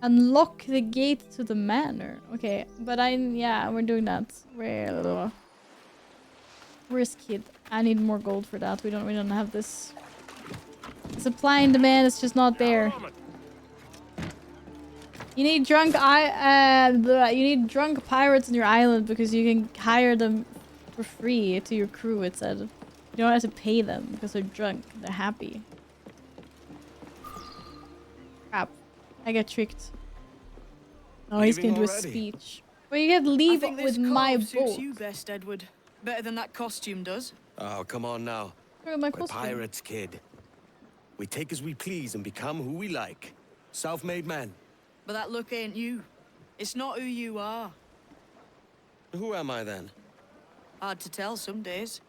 Unlock the gate to the manor. Okay, but yeah, we're doing that. Where's Kid? I need more gold for that. We don't have this. Supply and demand is just not there. You need drunk pirates on your island because you can hire them for free to your crew, it said. You don't have to pay them because they're drunk. They're happy. Crap. I get tricked. Oh, he's gonna do a speech. Well, you can leave with my boat. Suits you best, Edward. Better than that costume does. Oh, come on now. My We're pirates, kid. We take as we please and become who we like. Self-made men. But that look ain't you. It's not who you are. Who am I then? Hard to tell some days.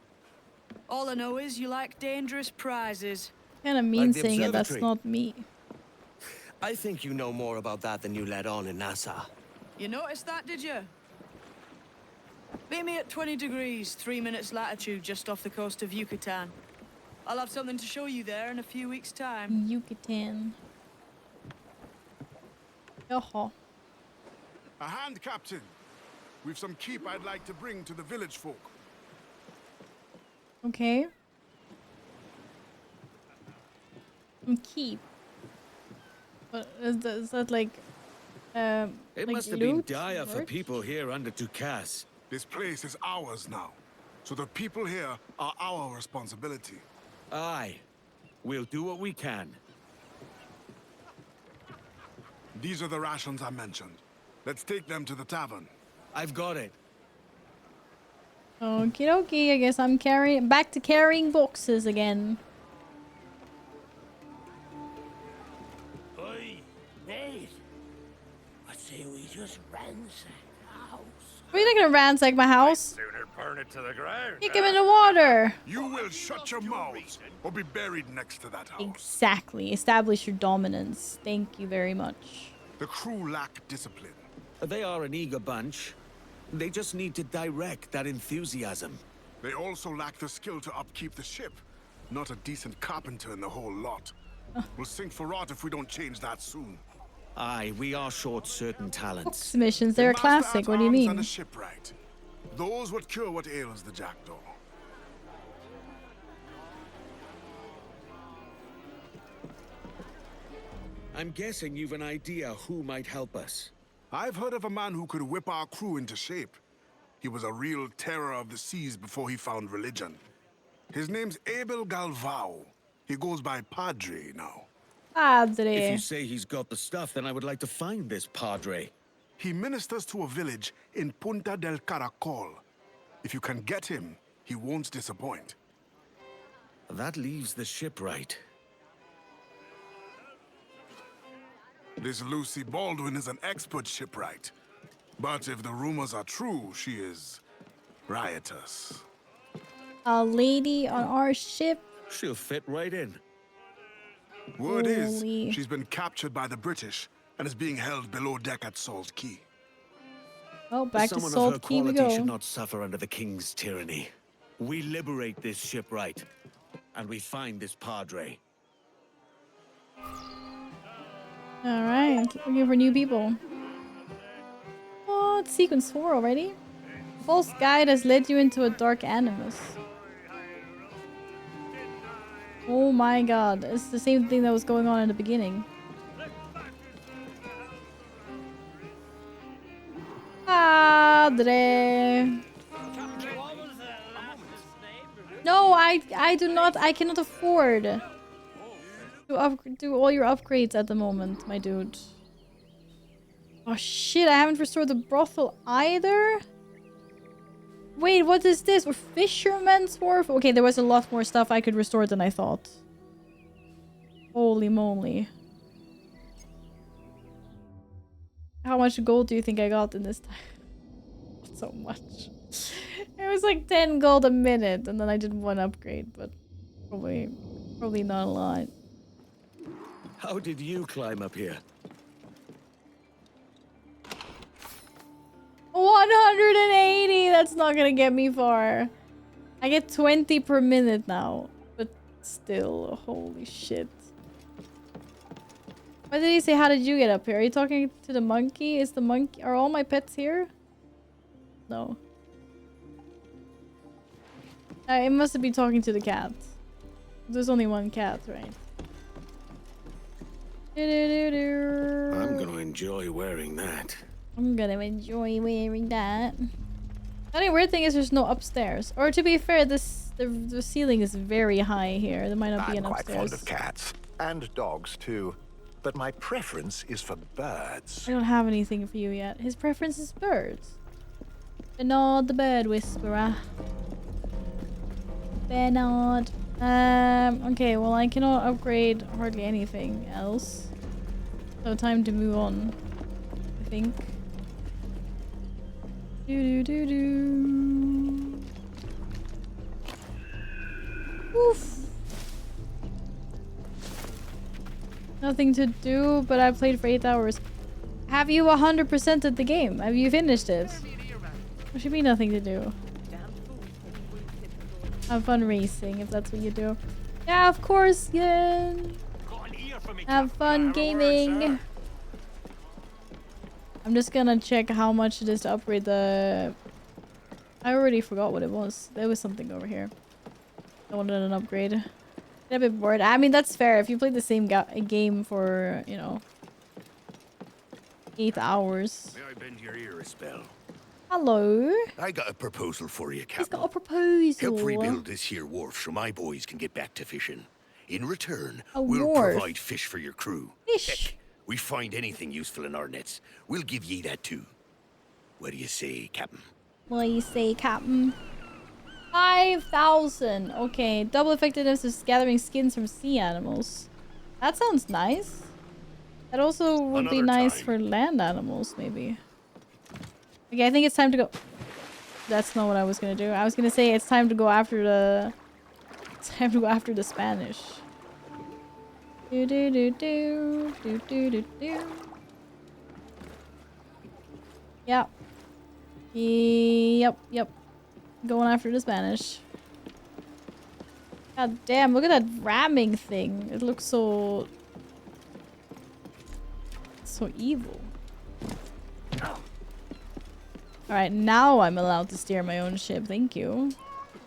All I know is you like dangerous prizes. Kinda mean saying it, that's not me. I think you know more about that than you let on in Nassau. You noticed that, did you? Meet me at 20 degrees, 3 minutes latitude, just off the coast of Yucatan. I'll have something to show you there in a few weeks' time. Yucatan. Yoho. A hand, Captain. We've some keep I'd like to bring to the village folk. Okay. Keep. What is that like? It like must have been dire for people here under Dukas. This place is ours now, so the people here are our responsibility. Aye. We'll do what we can. These are the rations I mentioned. Let's take them to the tavern. I've got it. Okie dokie, I guess I'm back to carrying boxes again. Oi, mate. I say we just ransack the house. Are you not gonna ransack my house? Sooner burn it to the ground. Kick him in the water. You will shut your mouths or be buried next to that house. Exactly. Establish your dominance. Thank you very much. The crew lack discipline. They are an eager bunch. They just need to direct that enthusiasm. They also lack the skill to upkeep the ship. Not a decent carpenter in the whole lot. We'll sink for rot if we don't change that soon. Aye, we are short certain talents. Submissions, they're a classic. What do you mean? And a shipwright. Those would cure what ails the jackdaw. I'm guessing you've an idea who might help us. I've heard of a man who could whip our crew into shape. He was a real terror of the seas before he found religion. His name's Abel Galvao. He goes by Padre now. Padre. If you say he's got the stuff, then I would like to find this Padre. He ministers to a village in Punta del Caracol. If you can get him, he won't disappoint. That leaves the shipwright. This Lucy Baldwin is an expert shipwright. But if the rumors are true, she is riotous. A lady on our ship. She'll fit right in. Word is, she's been captured by the British and is being held below deck at Salt Key. Oh, back to Someone Salt of her Key we quality go. should not suffer under the king's tyranny. We liberate this shipwright, and we find this padre. All right, looking for new people. Oh, it's sequence 4 already. A false guide has led you into a dark animus. Oh my god, it's the same thing that was going on in the beginning. Padre. No, I do not. I cannot afford to do all your upgrades at the moment, my dude. Oh shit! I haven't restored the brothel either. Wait, what is this? Or Fisherman's Wharf? Okay, there was a lot more stuff I could restore than I thought. Holy moly! How much gold do you think I got in this time? Not so much. It was like 10 gold a minute, and then I did one upgrade, but probably not a lot. How did you climb up here? 180! That's not gonna get me far. I get 20 per minute now, but still, holy shit. What did he say? How did you get up here? Are you talking to the monkey? Is the monkey? Are all my pets here? No. It must be talking to the cat. There's only one cat, right? I'm gonna enjoy wearing that. I'm gonna enjoy wearing that. The only weird thing is there's no upstairs. Or to be fair, the ceiling is very high here. There might not be an upstairs. I'm quite fond of cats. And dogs, too. But my preference is for birds. I don't have anything for you yet. His preference is birds. Bernard the Bird Whisperer. Bernard. Okay, well I cannot upgrade hardly anything else. So time to move on, I think. Oof. Nothing to do, but I played for 8 hours. Have you 100%ed the game? Have you finished it? There should be nothing to do. Have fun racing, if that's what you do. Yeah, of course, yeah. Have fun gaming. I'm just gonna check how much it is to upgrade the... I already forgot what it was. There was something over here. I wanted an upgrade. Get a bit bored. I mean, that's fair. If you played the same game for, you know, 8 hours. May I bend your ear a spell? Hello. I got a proposal for you, Captain. He's got a proposal. Help rebuild this here wharf so my boys can get back to fishing. In return, A we'll wharf. provide fish for your crew. Fish. Heck, we find anything useful in our nets, we'll give ye that too. What do you say, Captain? What do you say, Captain? 5,000. Okay, double effectiveness is gathering skins from sea animals. That sounds nice. That also would be nice for land animals, maybe. Okay, I think it's time to go. That's not what I was gonna do. I was gonna say it's time to go after the... It's time to go after the Spanish. Do do do do do do do do. Yep. Yep. Going after the Spanish. God damn, look at that ramming thing. It looks so... so evil. Alright, now I'm allowed to steer my own ship. Thank you.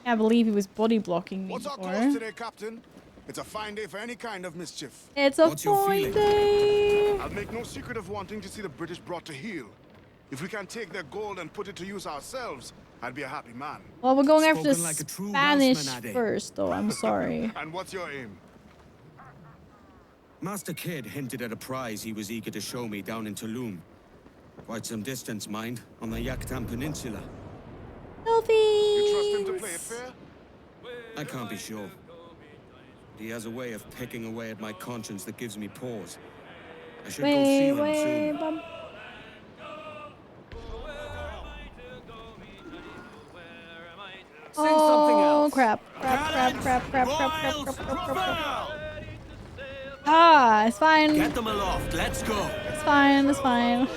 Can't believe he was body blocking me What's our before. course today, Captain? It's a fine day for any kind of mischief. It's a fine day. I'll make no secret of wanting to see the British brought to heel. If we can take their gold and put it to use ourselves, I'd be a happy man. Well, we're going after the Spoken like a true Spanish Welshman, Ade. first, though. I'm sorry. And what's your aim? Master Kidd hinted at a prize he was eager to show me down in Tulum. Quite some distance, mind, on the Yaktan Peninsula. Selfies! I can't be sure. He has a way of pecking away at my conscience that gives me pause. I should go see him soon. Bum. Oh crap. Ah, it's fine. Get them aloft, let's go. It's fine, it's fine.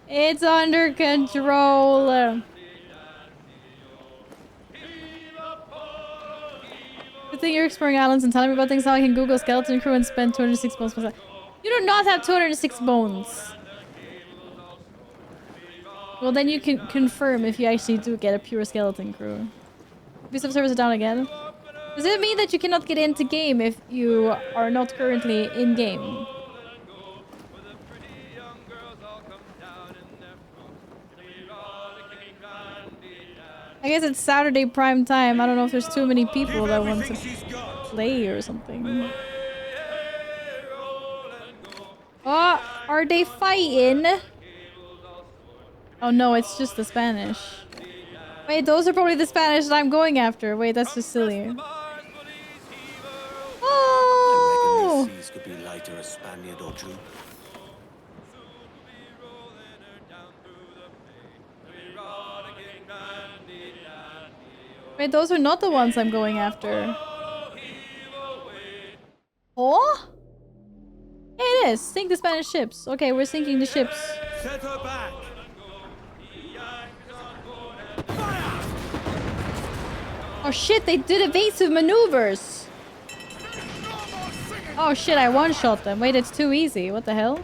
It's under control. Good thing you're exploring islands and telling me about things how I can Google skeleton crew and spend 206 bones myself. You do not have 206 bones. Well, then you can confirm if you actually do get a pure skeleton crew. Visa servers are down again. Does it mean that you cannot get into game if you are not currently in game? I guess it's Saturday prime time. I don't know if there's too many people that want to play or something. Oh, are they fighting? Oh no, it's just the Spanish. Wait, those are probably the Spanish that I'm going after. Wait, that's just silly. Oh! I reckon these seas could be lighter a Spaniard or two. Wait, those are not the ones I'm going after. Oh? Yeah, it is. Sink the Spanish ships. Okay, we're sinking the ships. Set her back. Oh shit, they did evasive maneuvers. Oh shit, I one-shot them. Wait, it's too easy. What the hell?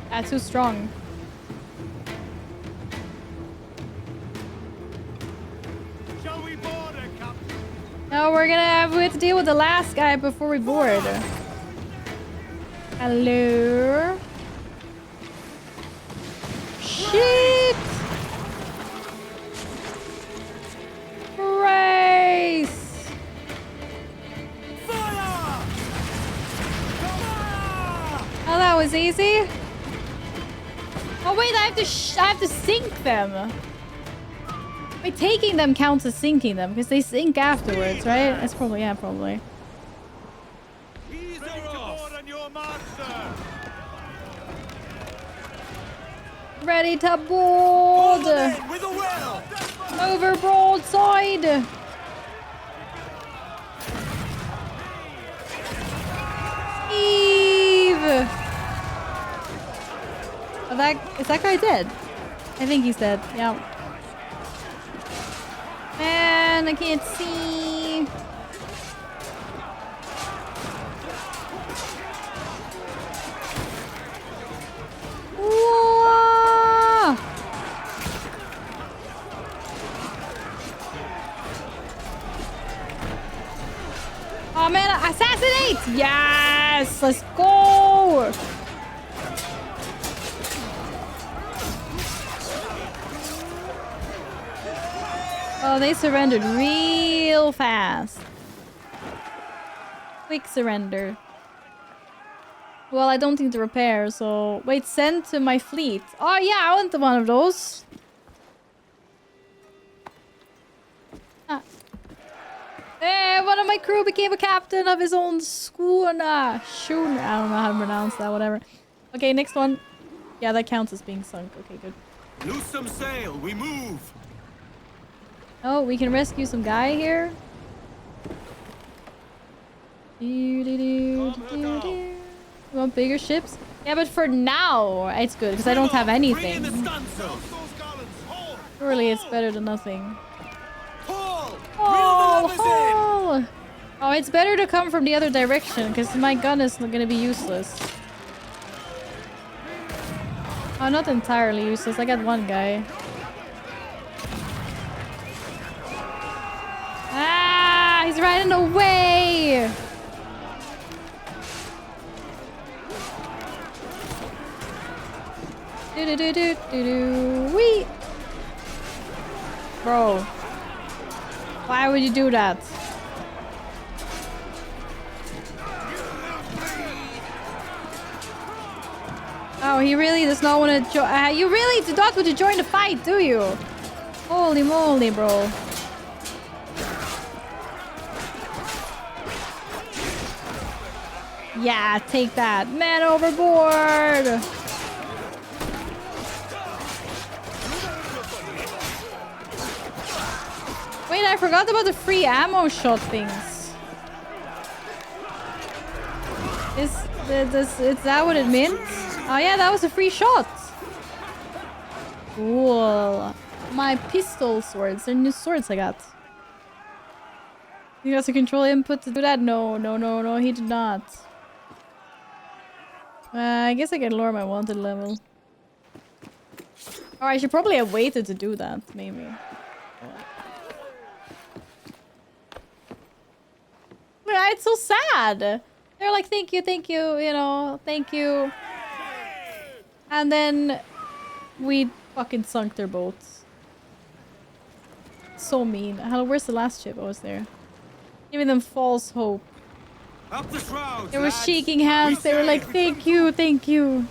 That's too strong. No, we have to deal with the last guy before we board. Hello. Shit. Race. Oh, that was easy. Oh wait, I have to sink them. Wait, taking them counts as sinking them because they sink afterwards, right? That's probably, yeah, probably. Ready to board. Over broadside. Eve. Oh, is that guy dead? I think he's dead. Yeah. Man, I can't see. Whoa! Oh man, assassinate! Yes! Let's go! Oh, they surrendered real fast. Quick surrender. Well, I don't think to repair, so... Wait, send to my fleet. Oh yeah, I want one of those. Ah. Hey, one of my crew became a captain of his own schooner. Schooner. I don't know how to pronounce that, whatever. Okay, next one. Yeah, that counts as being sunk. Okay, good. Loose some sail, we move! Oh, we can rescue some guy here. You want bigger ships? Yeah, but for now, it's good because I don't have anything. Surely it's better than nothing. Oh, it's better to come from the other direction because my gun is not going to be useless. Oh, not entirely useless. I got one guy. Ah, he's running away. Wee. Bro. Why would you do that? Oh, he really does not want to join. You really do not want to join the fight, do you? Holy moly, bro. Yeah, take that. Man overboard. Wait, I forgot about the free ammo shot things. Is that what it meant? Oh yeah, that was a free shot. Cool. My pistol swords. They're new swords I got. You got the control input to do that? No, he did not. I guess I can lower my wanted level. Or I should probably have waited to do that, maybe. Yeah, it's so sad. They're like, thank you, you know, thank you. And then we fucking sunk their boats. So mean. Hello, where's the last ship? I was there. Giving them false hope. Up the shrouds, They were shaking hands. They were like, thank you. Thank you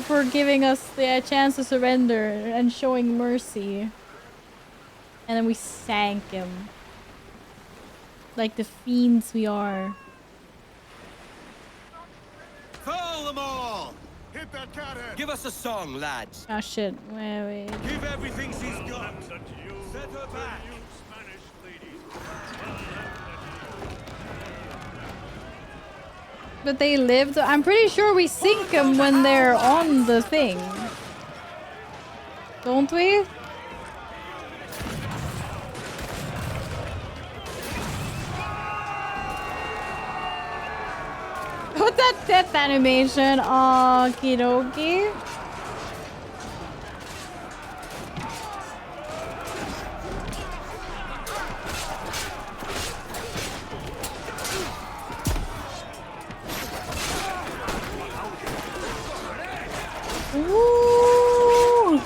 for giving us the chance to surrender and showing mercy. And then we sank him. Like the fiends we are. Foul them all! Hit that cathead! Give us a song, lads. Ah, shit. Wait. Give everything she's got. Set her back. But they lived. I'm pretty sure we sink them when they're on the thing. Don't we? What's that death animation? Okie dokie. Ooh.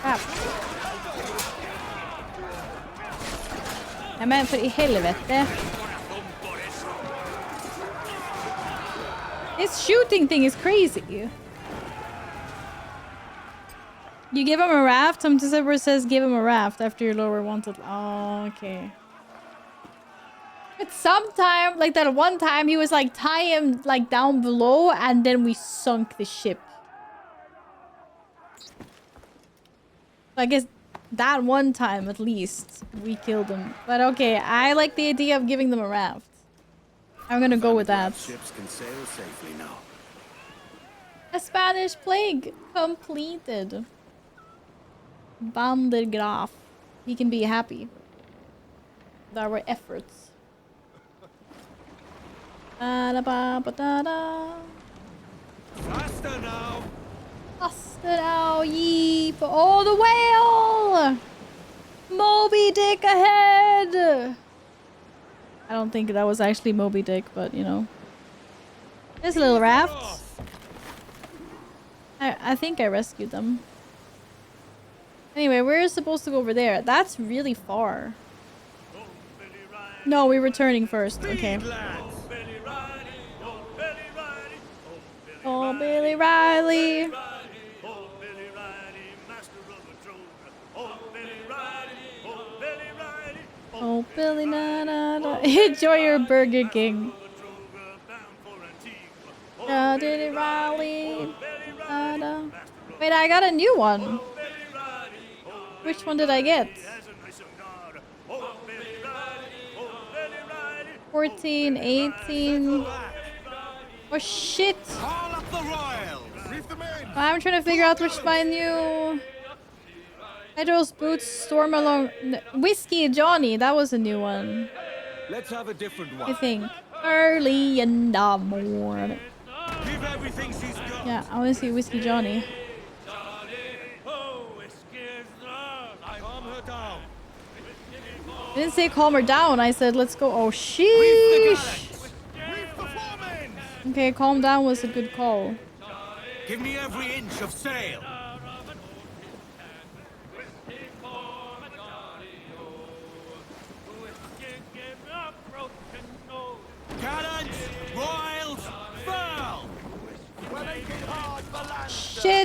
Crap. Ja, men för i helvete. This shooting thing is crazy. You give him a raft? Tom December says give him a raft after your lower wanted. Oh, okay. But sometime, like that one time, he was like tie him like down below and then we sunk the ship. So I guess that one time at least we killed him. But okay, I like the idea of giving them a raft. I'm gonna go with that. Ships can sail safely now. A Spanish plague completed. Bandergraf. He can be happy with our efforts. Da-da-ba-ba-da-da. Faster now! Faster now, yeep! Oh, the whale! Moby Dick ahead! I don't think that was actually Moby Dick, but you know. There's a little raft. I think I rescued them. Anyway, we're supposed to go over there. That's really far. No, we're returning first. Okay. Oh, Billy Riley. Oh, Billy, na na na. Enjoy your Burger King. Billy Riley. Na, na. Wait, I got a new one. Which one did I get? 14, 18. Oh shit! I'm trying to figure out which my new Hydros boots storm along. Whiskey Johnny, that was a new one. Let's have a different one. I think early in the morning. Give everything she's got. Yeah, I want to see Whiskey Johnny. Calm her down. I didn't say calm her down. I said let's go. Oh sheesh. Okay, calm down was a good call. Give me every inch of sail.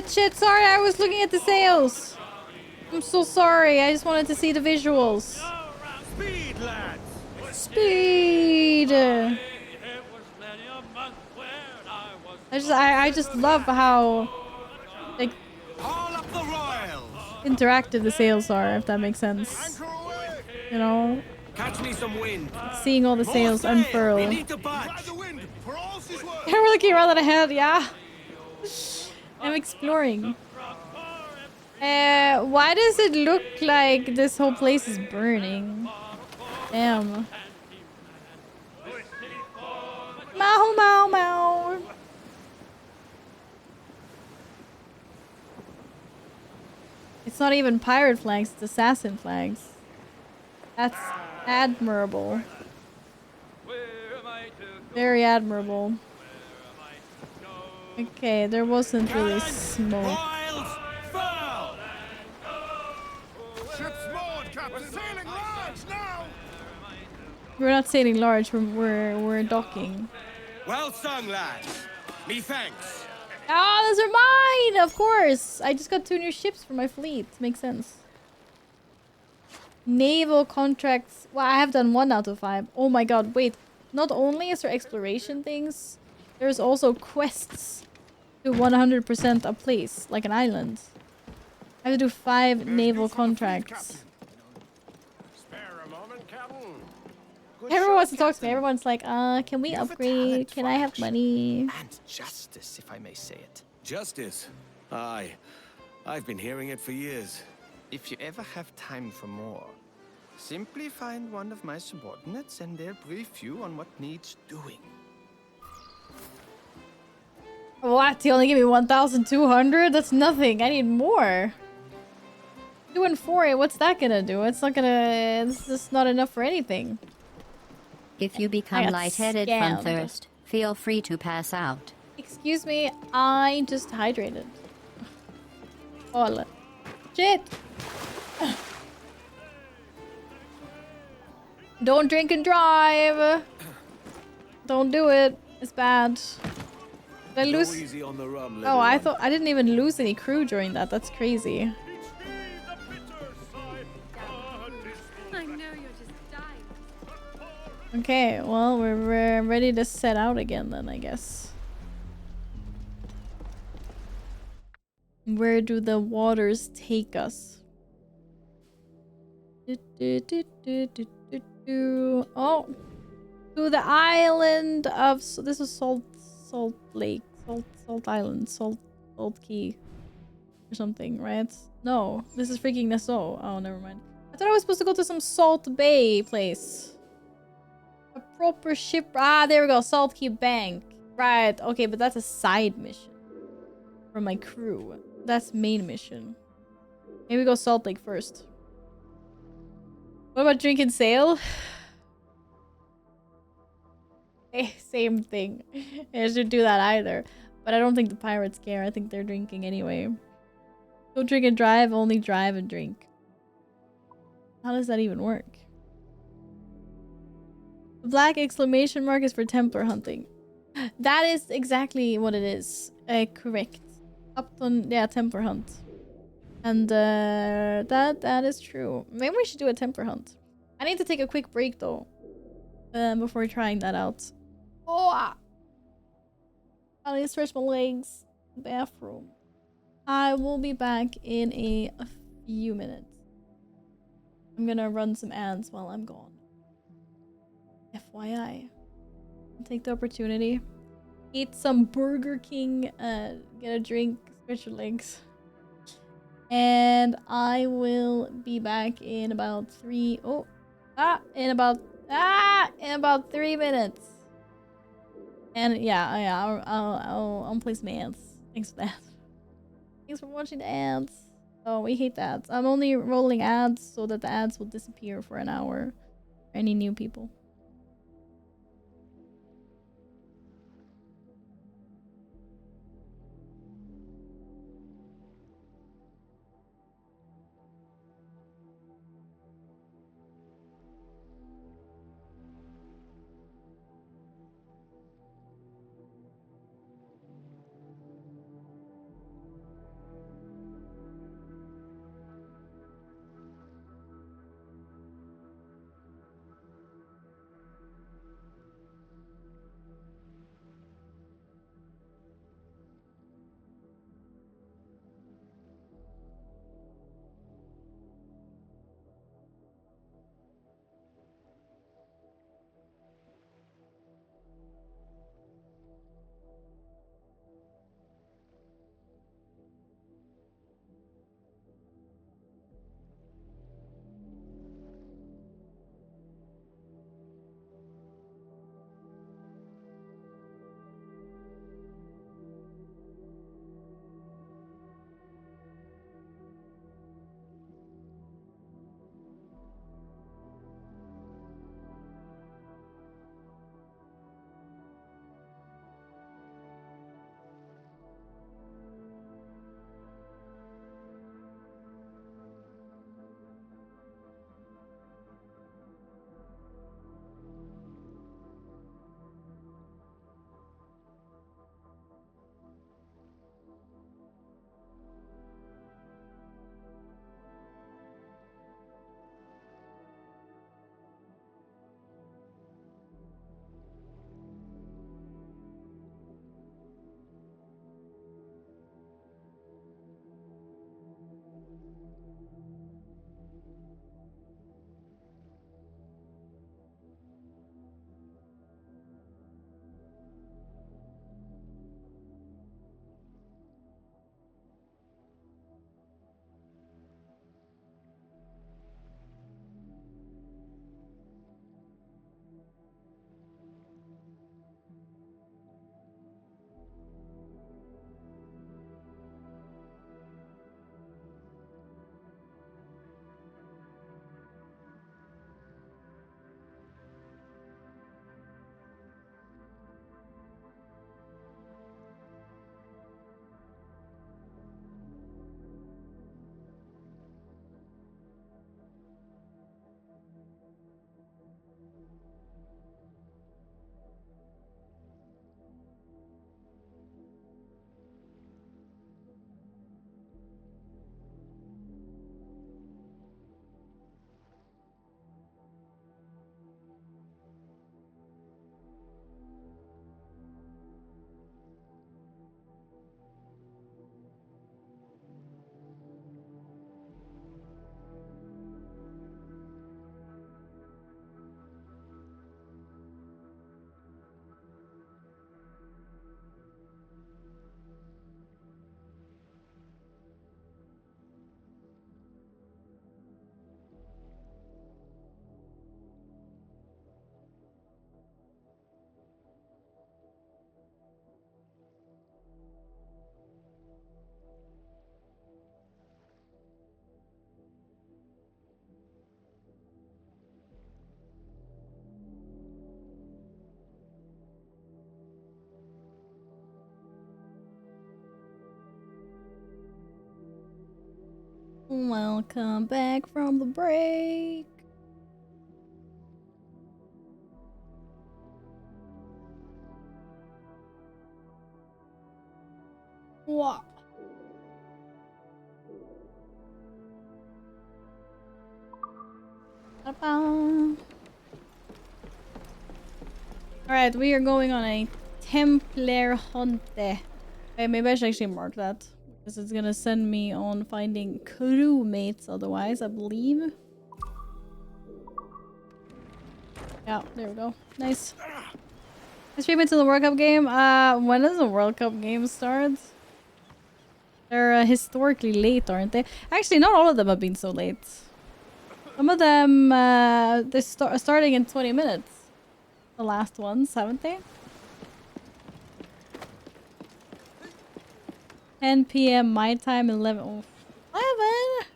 Shit, sorry, I was looking at the sails. I'm so sorry, I just wanted to see the visuals. Speed, lads! Speed! I just love how, like, interactive the sails are, if that makes sense. You know? Catch me some wind. Seeing all the sails unfurl. We need to budge. We're looking rather ahead, yeah. I'm exploring. Why does it look like this whole place is burning? Damn. Mau mau mau. It's not even pirate flags, it's assassin flags. That's admirable. Very admirable. Okay, there wasn't really smoke. We're not sailing large, we're docking. Well sung, lads. Me thanks. Oh, those are mine! Of course! I just got 2 new ships for my fleet. Makes sense. Naval contracts. Well, I have done 1 out of 5. Oh my god, wait. Not only is there exploration things, there's also quests to 100% a place, like an island. I have to do 5 naval contracts. Everyone wants to talk to me. Everyone's like, can we upgrade? Can I have money? And justice, if I may say it. Justice? Aye. I've been hearing it for years. If you ever have time for more, simply find one of my subordinates and they'll brief you on what needs doing. What? You only give me 1,200? That's nothing. I need more. 2 and 4, what's that gonna do? It's not gonna... It's just not enough for anything. If you become lightheaded from thirst, feel free to pass out. Excuse me, I just hydrated. Hola. Shit! Don't drink and drive! Don't do it. It's bad. Did I lose? Easy on the rum, Oh, I thought I didn't even lose any crew during that. That's crazy. I know you're just dying. Okay, well, we're ready to set out again then, I guess. Where do the waters take us? Oh! To the island of... So this is Salt Lake. Salt Island. Salt Key. Or something, right? No, this is freaking Nassau. Oh, never mind. I thought I was supposed to go to some Salt Bay place. A proper ship. Ah, there we go. Salt Key Bank. Right. Okay, but that's a side mission. For my crew. That's main mission. Maybe we go Salt Lake first. What about drink and sail? Same thing. I should do that either. But I don't think the pirates care. I think they're drinking anyway. Don't drink and drive, only drive and drink. How does that even work? The black exclamation mark is for Templar hunting. That is exactly what it is. Correct. Upton, yeah, Templar hunt. And that is true. Maybe we should do a Templar hunt. I need to take a quick break though. Before trying that out. Oh! I need to stretch my legs. Bathroom. I will be back in a few minutes. I'm gonna run some ads while I'm gone. FYI. Take the opportunity. Eat some Burger King. Get a drink. Stretch your legs. And I will be back in about in about 3 minutes. And yeah, I'll place my ads. Thanks for that. Thanks for watching the ads. Oh, we hate the ads. I'm only rolling ads so that the ads will disappear for an hour for any new people. Welcome back from the break. What? Alright, we are going on a Templar hunt. Okay, maybe I should actually mark that. Because it's gonna send me on finding crewmates otherwise, I believe. Yeah, there we go. Nice. I stream into the World Cup game. When does the World Cup game start? They're historically late, aren't they? Actually, not all of them have been so late. Some of them, they're starting in 20 minutes. The last ones, haven't they? 10 p.m. my time, 11. Oh, 11?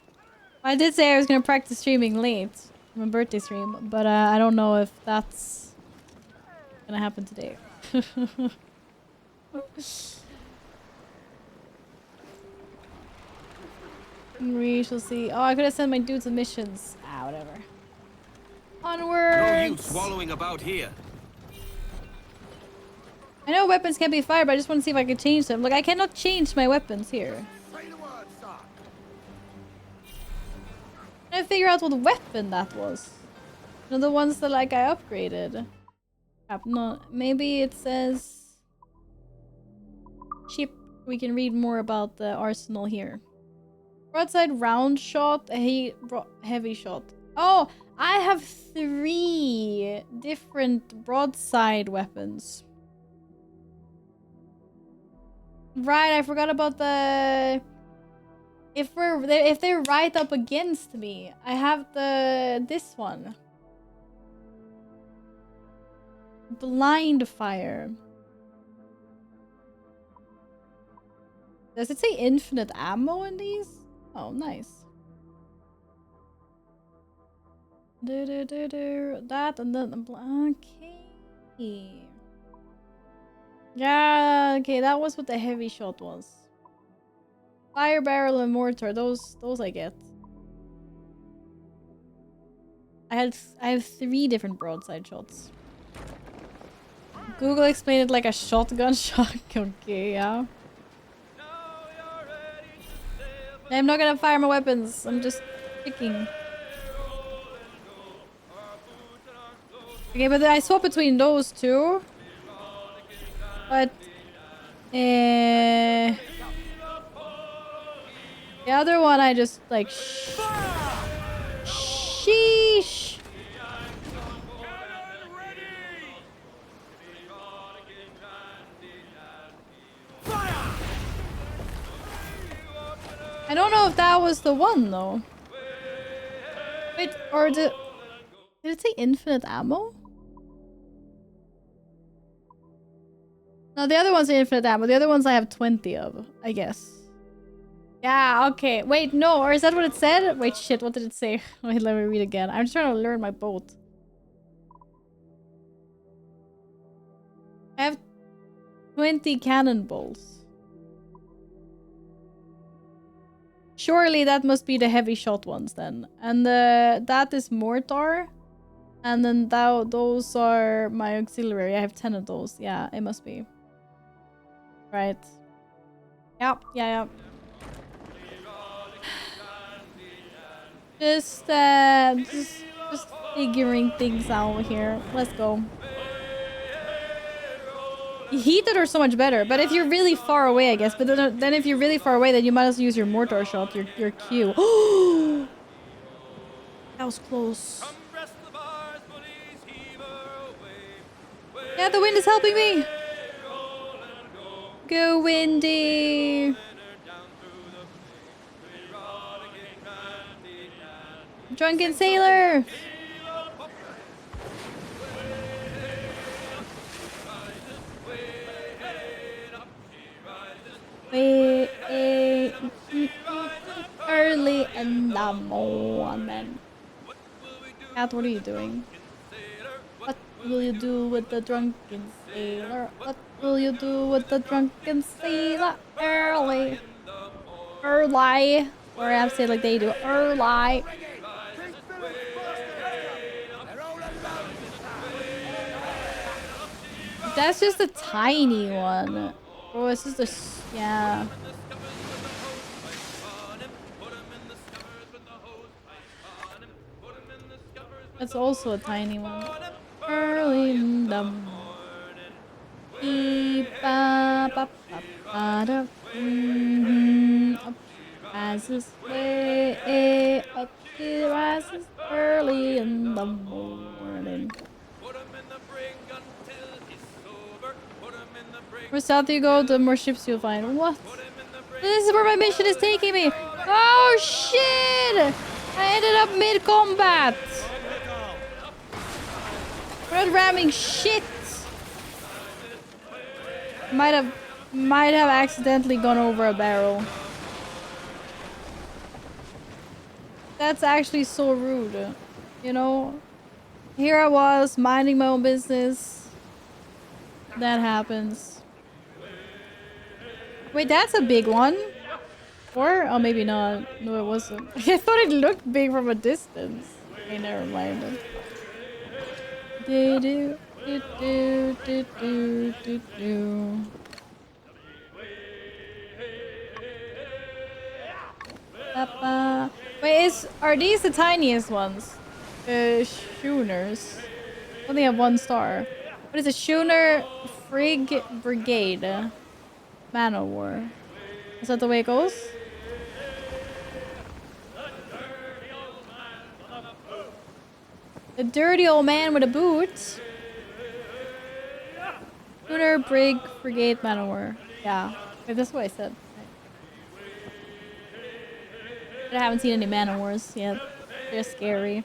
I did say I was going to practice streaming late. My birthday stream. But I don't know if that's going to happen today. We shall see. Oh, I could have sent my dudes missions. Ah, whatever. Onwards! No use wallowing about here. I know weapons can't be fired, but I just want to see if I can change them. Look, I cannot change my weapons here. I figure out what weapon that was. You know, the ones that like I upgraded. No, maybe it says ship. We can read more about the arsenal here. Broadside, round shot, heavy shot. Oh, I have 3 different broadside weapons. Right, I forgot about the... If they're right up against me, I have this one. Blind fire. Does it say infinite ammo in these? Oh, nice. That and then okay. Yeah, okay, that was what the heavy shot was. Fire barrel and mortar, those I get. I have 3 different broadside shots. Google explained it like a shotgun shot. Okay, yeah. I'm not gonna fire my weapons. I'm just picking. Okay, but I swap between those 2. But the other one I just like sheesh. I don't know if that was the one though. Wait, or did it say infinite ammo? No, the other ones are infinite ammo. The other ones I have 20 of, I guess. Yeah, okay. Wait, no, or is that what it said? Wait, shit, what did it say? Wait, let me read again. I'm just trying to learn my boat. I have 20 cannonballs. Surely that must be the heavy shot ones then. And that is mortar. And then those are my auxiliary. I have 10 of those. Yeah, it must be. Right. Yep, yeah. Just figuring things out here. Let's go. Heated are so much better, but if you're really far away, I guess. But then if you're really far away, then you might as well use your mortar shot, your Q. Oh, that was close. Yeah, the wind is helping me. Go, windy. Drunken sailor. Early in the morning. Cat, what are you doing? What will you do with the drunken sailor? What will you do with the drunken sailor? Early. Or I have to say like they do. Like. That's just a tiny one. Oh, it's just a yeah. That's also a tiny one. Early in the morning. Up rises way up it rises early in the morning. Where south you go, the more ships you'll find. What? This is where my mission is taking me. Oh shit! I ended up mid-combat. We're not ramming shit. Might have accidentally gone over a barrel. That's actually so rude. You know? Here I was, minding my own business. That happens. Wait, that's a big one. Or? Oh, maybe not. No, it wasn't. I thought it looked big from a distance. Okay, never mind. Do do do do do do do do. Wait, are these the tiniest ones? Schooners. I only have 1 star. What is a schooner? Frig Brigade. Man of War. Is that the way it goes? The dirty old man with a boot. Schooner Brig Brigade Man of War. Yeah. Wait, that's what I said. I haven't seen any Man of Wars yet. They're scary.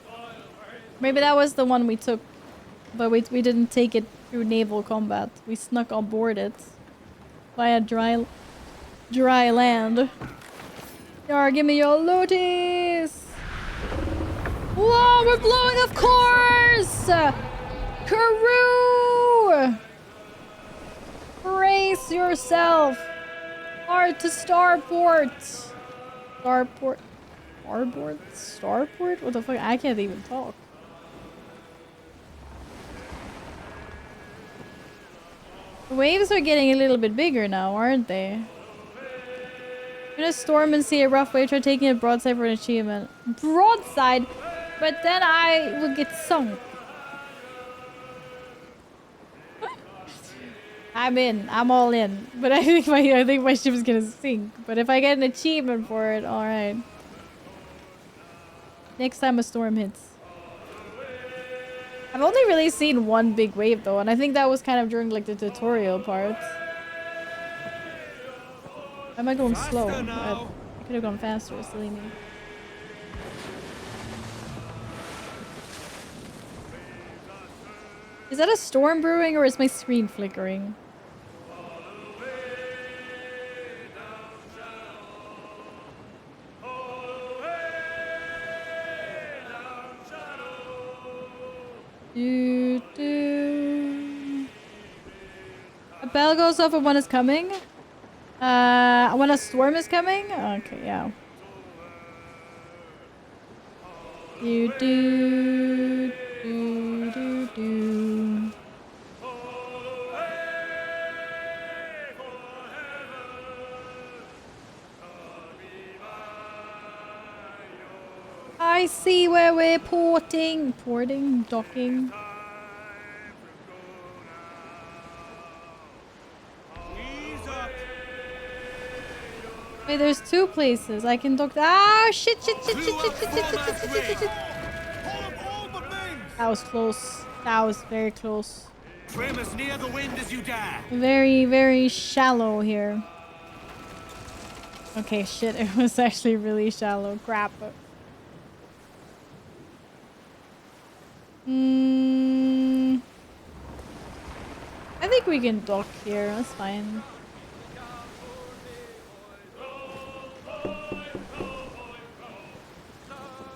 Maybe that was the one we took, but we didn't take it through naval combat. We snuck on board it via dry land. Yar, give me your looties! Whoa, we're blowing, of course! Karoo! Brace yourself! Hard to starport! Starport? Starboard? Starport? What the fuck? I can't even talk. The waves are getting a little bit bigger now, aren't they? I'm gonna storm and see a rough wave, try taking a broadside for an achievement. Broadside? But then I will get sunk. I'm in. I'm all in. But I think my ship is gonna sink. But if I get an achievement for it, alright. Next time a storm hits. I've only really seen 1 big wave though, and I think that was kind of during like the tutorial part. Am I going slow? I could have gone faster, silly me. Is that a storm brewing or is my screen flickering? Do, do. A bell goes off when one is coming? When a storm is coming? Okay, yeah. Do, do, do, do, do. I see where we're porting, docking. Wait, there's 2 places I can dock. Ah, shit. That was close. That was very close. Trim as near the wind as you dare. Very, very shallow here. Okay, shit. It was actually really shallow. Crap. I think we can dock here. That's fine.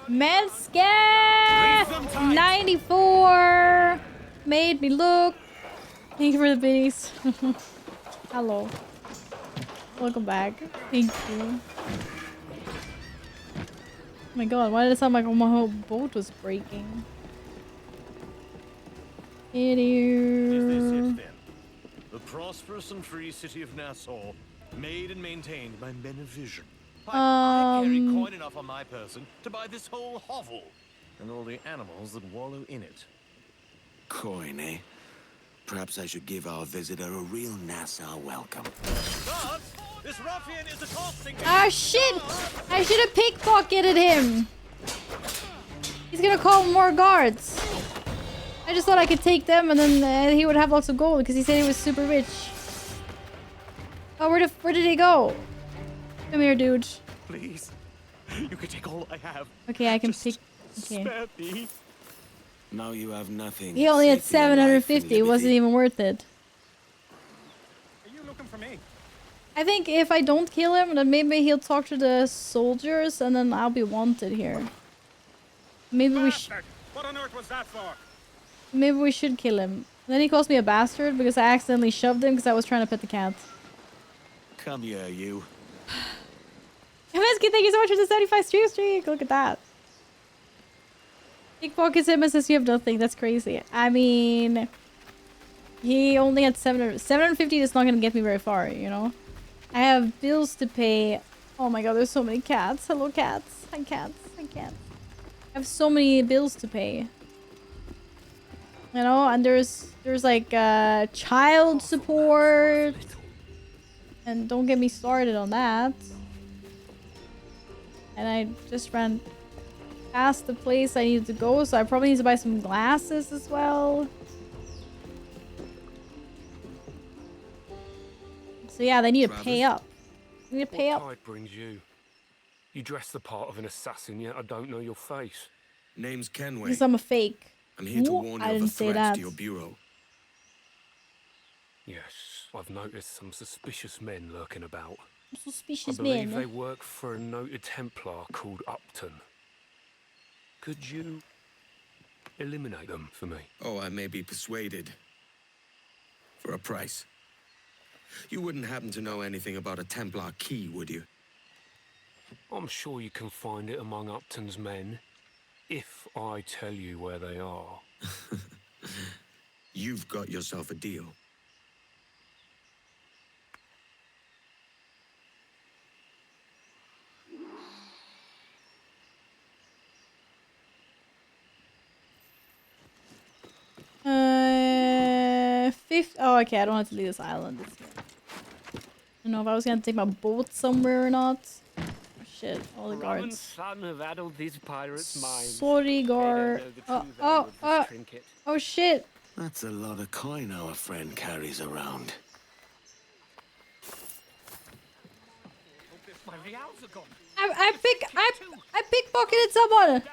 Menska 94 made me look. Thank you for the biddies. Hello. Welcome back. Thank you. Oh my god, why did it sound like my whole boat was breaking? Is this it then? The prosperous and free city of Nassau, made and maintained by men of vision. I carry coin enough on my person to buy this whole hovel and all the animals that wallow in it. Coin, eh? Perhaps I should give our visitor a real Nassau welcome. But this ruffian is accosting me. Ah shit! I should have pickpocketed him. He's gonna call more guards. I just thought I could take them and then he would have lots of gold because he said he was super rich. Oh, where did he go? Come here, dude. Please, you can take all I have. Okay, I can pick. Okay. Spare me. Now you have nothing. He only had 750. It wasn't even worth it. Are you looking for me? I think if I don't kill him, then maybe he'll talk to the soldiers and then I'll be wanted here. Maybe we should. What on earth was that for? Maybe we should kill him. Then he calls me a bastard because I accidentally shoved him because I was trying to pet the cat. Come here, you. Thank you so much for the 75 stream streak. Look at that. Pickpockets him and says you have nothing. That's crazy. I mean, he only had 750 is not going to get me very far, you know? I have bills to pay. Oh my god, there's so many cats. Hello, cats. Hi, cats. Hi, cats. I have so many bills to pay. You know, and there's like child support. And don't get me started on that. And I just ran past the place I needed to go, so I probably need to buy some glasses as well. So yeah, they need to pay up. They need to pay up. What tide brings you? You dress the part of an assassin, yet I don't know your face. Name's Kenway. Because I'm a fake. I'm here to warn you of a threat to your bureau. Yes, I've noticed some suspicious men lurking about. Suspicious I believe men. they work for a noted Templar called Upton. Could you eliminate them for me? Oh, I may be persuaded. For a price. You wouldn't happen to know anything about a Templar key, would you? I'm sure you can find it among Upton's men, if I tell you where they are. You've got yourself a deal. Oh, okay, I don't have to leave this island. I don't know if I was gonna take my boat somewhere or not. Oh, shit, all the guards. Son have addled these pirates' minds. Sorry, guard. Oh, shit. That's a lot of coin our friend carries around. My reals are gone. I pickpocketed someone.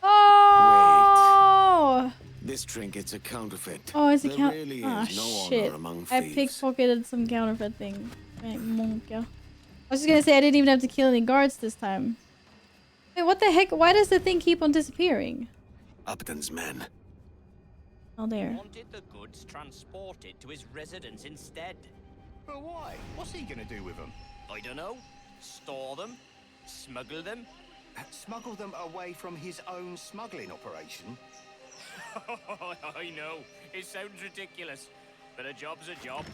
Oh. This trinket's a counterfeit. Oh, it's a There counterfeit. really Ah, is no shit. honor among I thieves. pickpocketed some counterfeit thing. Right, monka. I was just gonna say I didn't even have to kill any guards this time. Wait, what the heck? Why does the thing keep on disappearing? Upton's men. Oh, there. Wanted the goods transported to his residence instead. But why? What's he gonna do with them? I don't know. Store them? Smuggle them? Smuggle them away from his own smuggling operation? I know. It sounds ridiculous. But a job's a job.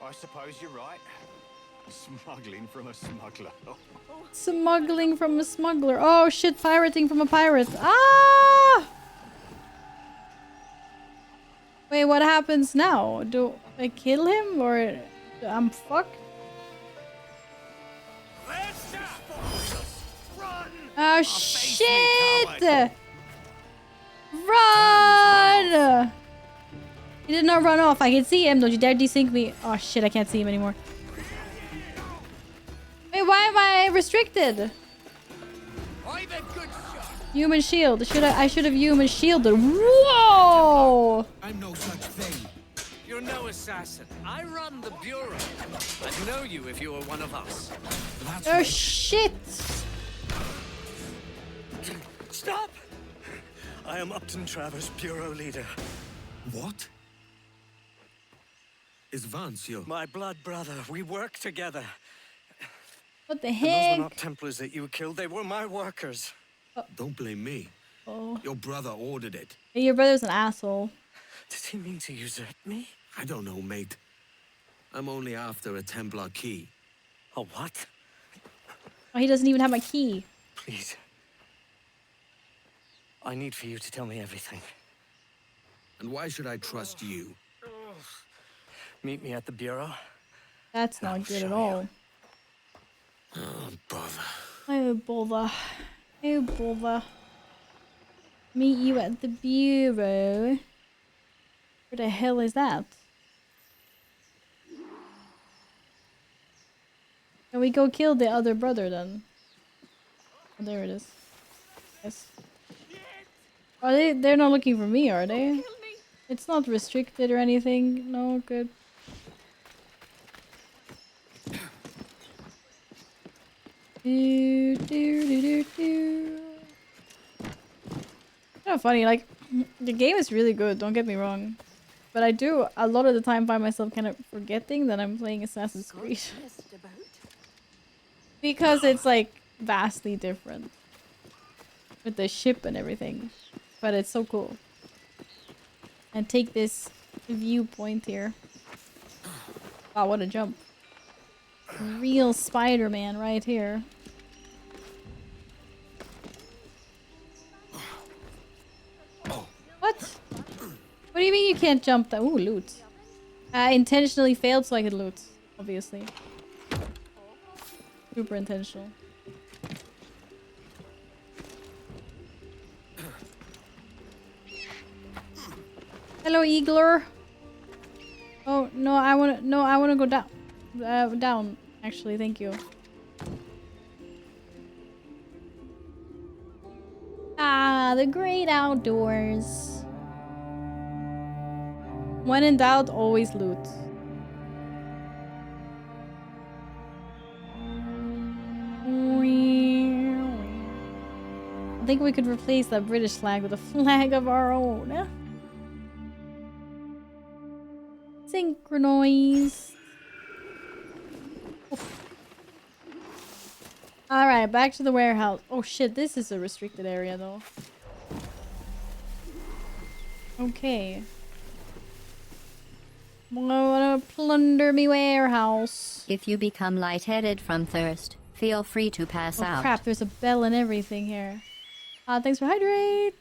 I suppose you're right. Smuggling from a smuggler. Smuggling from a smuggler. Oh shit, pirating from a pirate. Ah! Wait, what happens now? Do I kill him or I'm fucked? Oh shit! Run! He did not run off. I can see him. Don't you dare desync me. Oh shit, I can't see him anymore. Wait, why am I restricted? Human shield. I should have human shielded. Whoa! I'm no such thing. You're no assassin. I run the bureau. I'd know you if you were one of us. Oh shit! Stop! I am Upton Travers, bureau leader. What? Is Vance your... My blood brother. We work together. What the And those heck? were not Templars that you killed. They were my workers. Don't blame me. Oh. Your brother ordered it. Hey, your brother's an asshole. Does he mean to usurp me? I don't know, mate. I'm only after a Templar key. A what? Oh, he doesn't even have my key. Please. I need for you to tell me everything. And why should I trust you? Meet me at the Bureau. That's not good at all. Oh, bother. Oh, bother. Oh, bother. Meet you at the Bureau. Where the hell is that? Can we go kill the other brother then? Oh, there it is. Yes. Are they? They're not looking for me, are they? It's not restricted or anything. No, good. Do, do, do, do, do. Kind of funny, like, the game is really good, don't get me wrong. But I do, a lot of the time, find myself kind of forgetting that I'm playing Assassin's Creed. Because it's, like, vastly different. With the ship and everything. But it's so cool. And take this viewpoint here. Wow, what a jump. Real Spider-Man right here. What? What do you mean you can't jump that? Ooh, loot. I intentionally failed so I could loot. Obviously. Super intentional. Hello, Eagler. Oh no, I wanna go down. Down. Actually, thank you. Ah, the great outdoors. When in doubt, always loot. I think we could replace that British flag with a flag of our own. Synchronized. Alright, back to the warehouse. Oh shit, this is a restricted area though. Okay. I wanna plunder me warehouse. If you become lightheaded from thirst, feel free to pass out. Oh crap, there's a bell and everything here. Thanks for hydrates.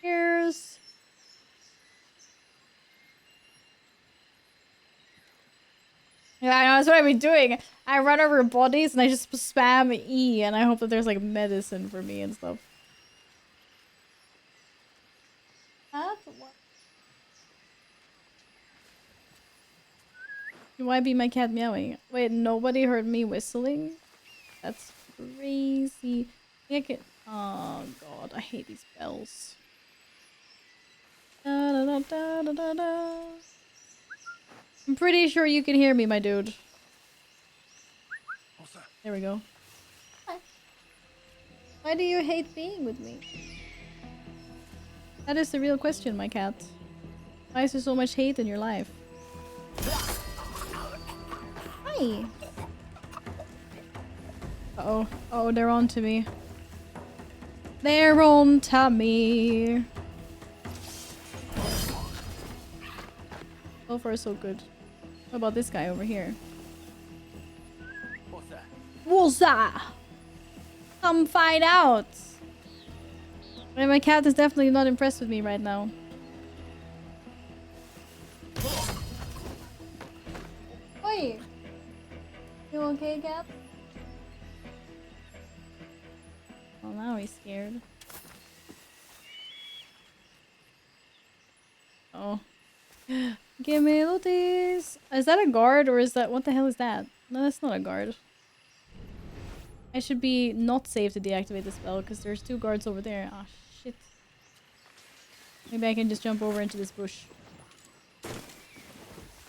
Cheers. Yeah, I know, that's what I've been doing. I run over bodies and I just spam E and I hope that there's like medicine for me and stuff. Why be my cat meowing? Wait, nobody heard me whistling? That's crazy. Oh god, I hate these bells. Da, da, da, da, da, da, da. I'm pretty sure you can hear me, my dude. There we go. Why do you hate being with me? That is the real question, my cat. Why is there so much hate in your life? Hi! Uh-oh. Oh, they're on to me. They're on to me. So far, so good. What about this guy over here? What's that? What's that? Come find out. And my cat is definitely not impressed with me right now. Oi! You okay, cat? Well, now he's scared. Oh. Give me looties! Is that a guard or is that... What the hell is that? No, that's not a guard. I should be not safe to deactivate the spell because there's 2 guards over there. Ah, shit. Maybe I can just jump over into this bush.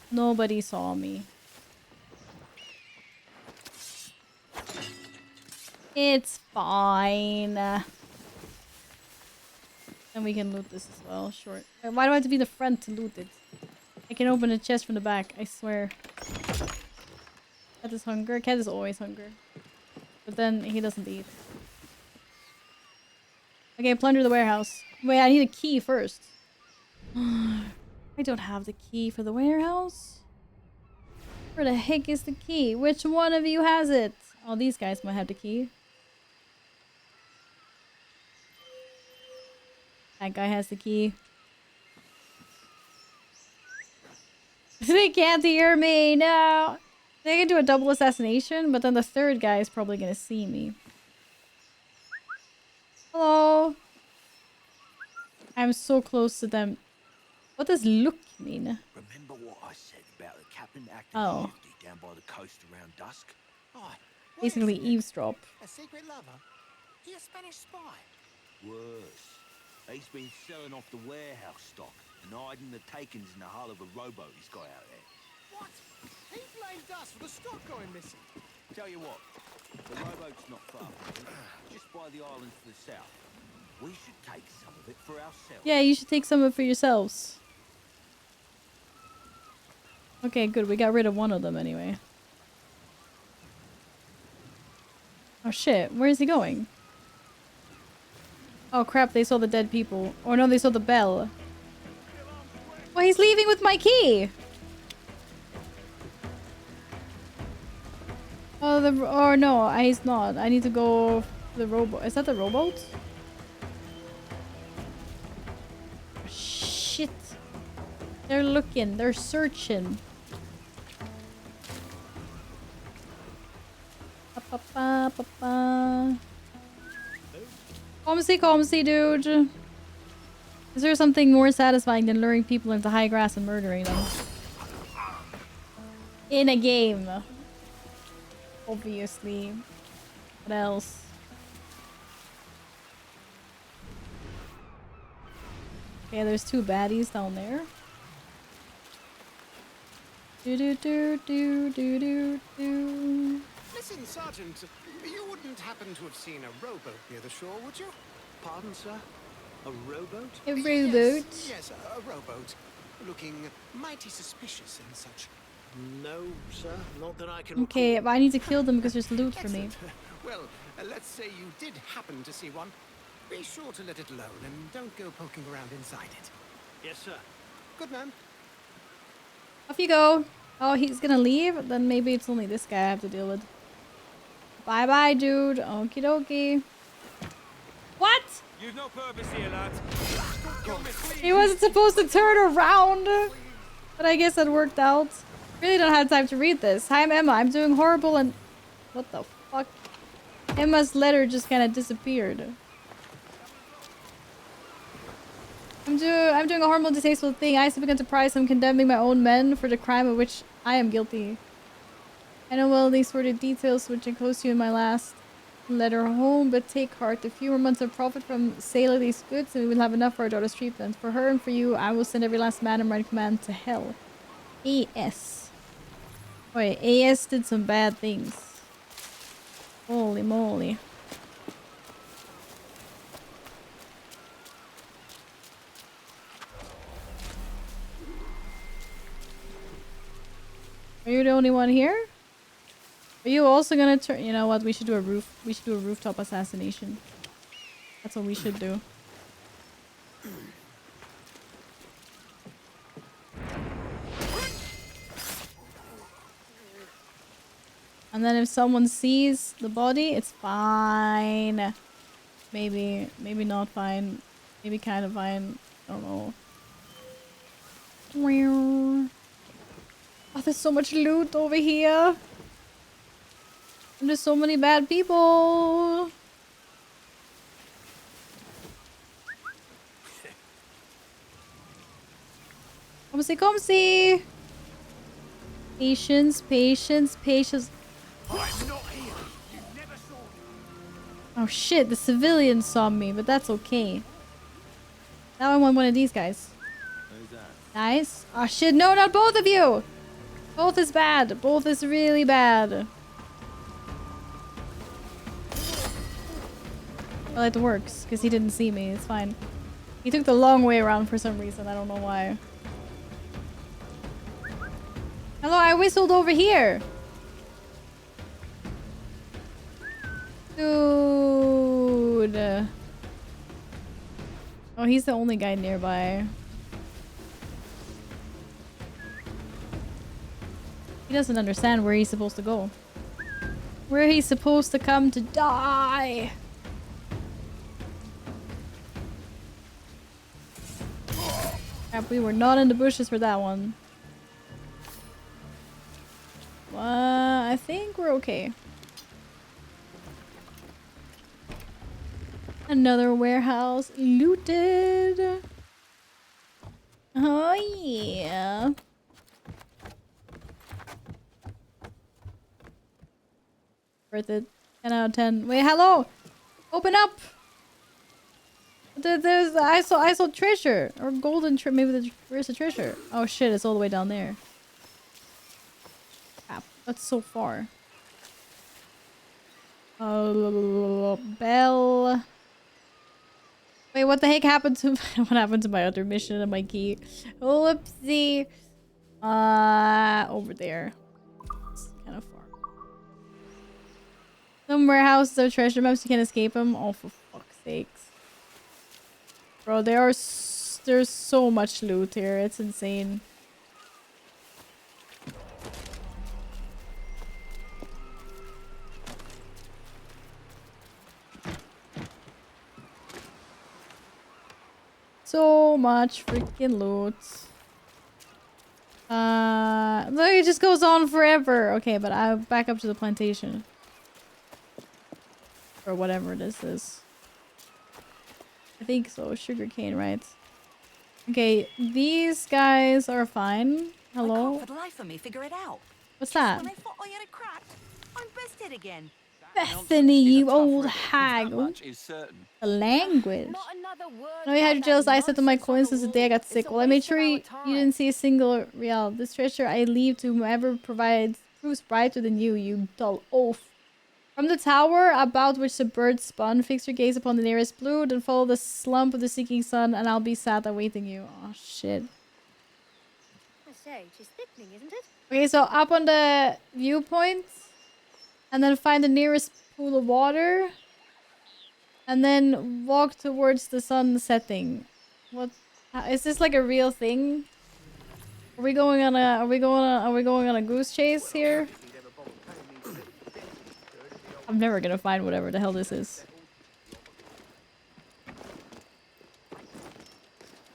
Nobody saw me. It's fine. And we can loot this as well, sure. Why do I have to be the front to loot it? I can open a chest from the back, I swear. Cat is hunger. Cat is always hunger. But then he doesn't eat. Okay, plunder the warehouse. Wait, I need a key first. I don't have the key for the warehouse. Where the heck is the key? Which one of you has it? Oh, these guys might have the key. That guy has the key. They can't hear me, no! They can do a double assassination, but then the third guy is probably gonna see me. Hello? I'm so close to them. What does look mean? Remember what I said about the captain acting Oh. shifty down by the coast around dusk? Basically eavesdrop. A secret lover? He a Spanish spy? Worse. He's been selling off the warehouse stock and hiding the takings in the hull of a rowboat he's got out there. What? He blamed us for the stock going missing. Tell you what, the rowboat's not far from here, just by the islands to the south. We should take some of it for ourselves. Yeah, you should take some of it for yourselves. Okay, good. We got rid of one of them anyway. Oh shit, where is he going? Oh crap, they saw the dead people. Or no, they saw the bell. Well, he's leaving with my key! Oh, or no, he's not. I need to go for the rowboat. Is that the rowboat? Shit. They're looking. They're searching. Comsy, dude. Is there something more satisfying than luring people into high grass and murdering them? In a game. Obviously. What else? Okay, there's two baddies down there. Do do do do do do do. Listen, Sergeant, you wouldn't happen to have seen a rowboat near the shore, would you? Pardon, sir? A rowboat? A rowboat? Yes, a rowboat. Looking mighty suspicious and such. No, sir. Not that I can Okay, but I need to kill them because there's loot for me. Well, let's say you did happen to see one. Be sure to let it alone and don't go poking around inside it. Yes, sir. Good man. Off you go. Oh, he's gonna leave? Then maybe it's only this guy I have to deal with. Bye bye, dude. Okie dokie. What? You've no purpose here, lad. He wasn't supposed to turn around. But I guess that worked out. Really don't have time to read this. Hi, I'm Emma. I'm doing horrible and... What the fuck? Emma's letter just kind of disappeared. I'm doing a horrible, distasteful thing. I have begun to prize I'm condemning my own men for the crime of which I am guilty. I know well these sordid details which enclose you in my last letter home, but take heart. A few more months of profit from sale of these goods and we will have enough for our daughter's treatment. For her and for you, I will send every last man in my command to hell. A.S. Wait, A.S. did some bad things. Holy moly. Are you the only one here? Are you also gonna turn? You know what? We should do a rooftop assassination. That's what we should do. And then if someone sees the body, it's fine. Maybe not fine. Maybe kind of fine. I don't know. Oh, there's so much loot over here. And there's so many bad people. Come see. Patience, patience, patience. Oh shit, the civilians saw me, but that's okay. Now I want one of these guys. Nice. Oh shit, no, not both of you! Both is bad. Both is really bad. Well, it works, because he didn't see me. It's fine. He took the long way around for some reason. I don't know why. Hello, I whistled over here. Dude. Oh, he's the only guy nearby. He doesn't understand where he's supposed to go. Where he's supposed to come to die. Crap, we were not in the bushes for that one. I think we're okay. Another warehouse looted. Oh yeah. Worth it. 10 out of 10. Wait, hello! Open up! There's I saw treasure or golden maybe where's the treasure? Oh shit, it's all the way down there. Crap, that's so far. Oh, bell. Wait, what the heck happened to what happened to my other mission and my key? Whoopsie. Over there. It's kind of far. Some warehouses or treasure maps, you can't escape them. Oh, for fuck's sakes. Bro, there's so much loot here. It's insane. So much freaking loot. Look, it just goes on forever. Okay, but I'll back up to the plantation. Or whatever this is. I think so. Sugarcane, right? Okay, these guys are fine. Hello? I can't for the life of me figure it out. What's Just that? when I thought I had it cracked, I'm bested again. Bethany, you old hag. The language. No, you had to jealous. I said to my coins since the day I got sick. Well, I made sure you didn't see a single real. This treasure I leave to whoever proves brighter than you, you dull oaf. From the tower about which the bird spun, fix your gaze upon the nearest blue, then follow the slump of the sinking sun, and I'll be sat awaiting you. Oh, shit. I say, it is thickening, isn't it? Okay, so up on the viewpoint, and then find the nearest pool of water, and then walk towards the sun setting. What? Is this like a real thing? Are we going on a goose chase here? I'm never gonna find whatever the hell this is.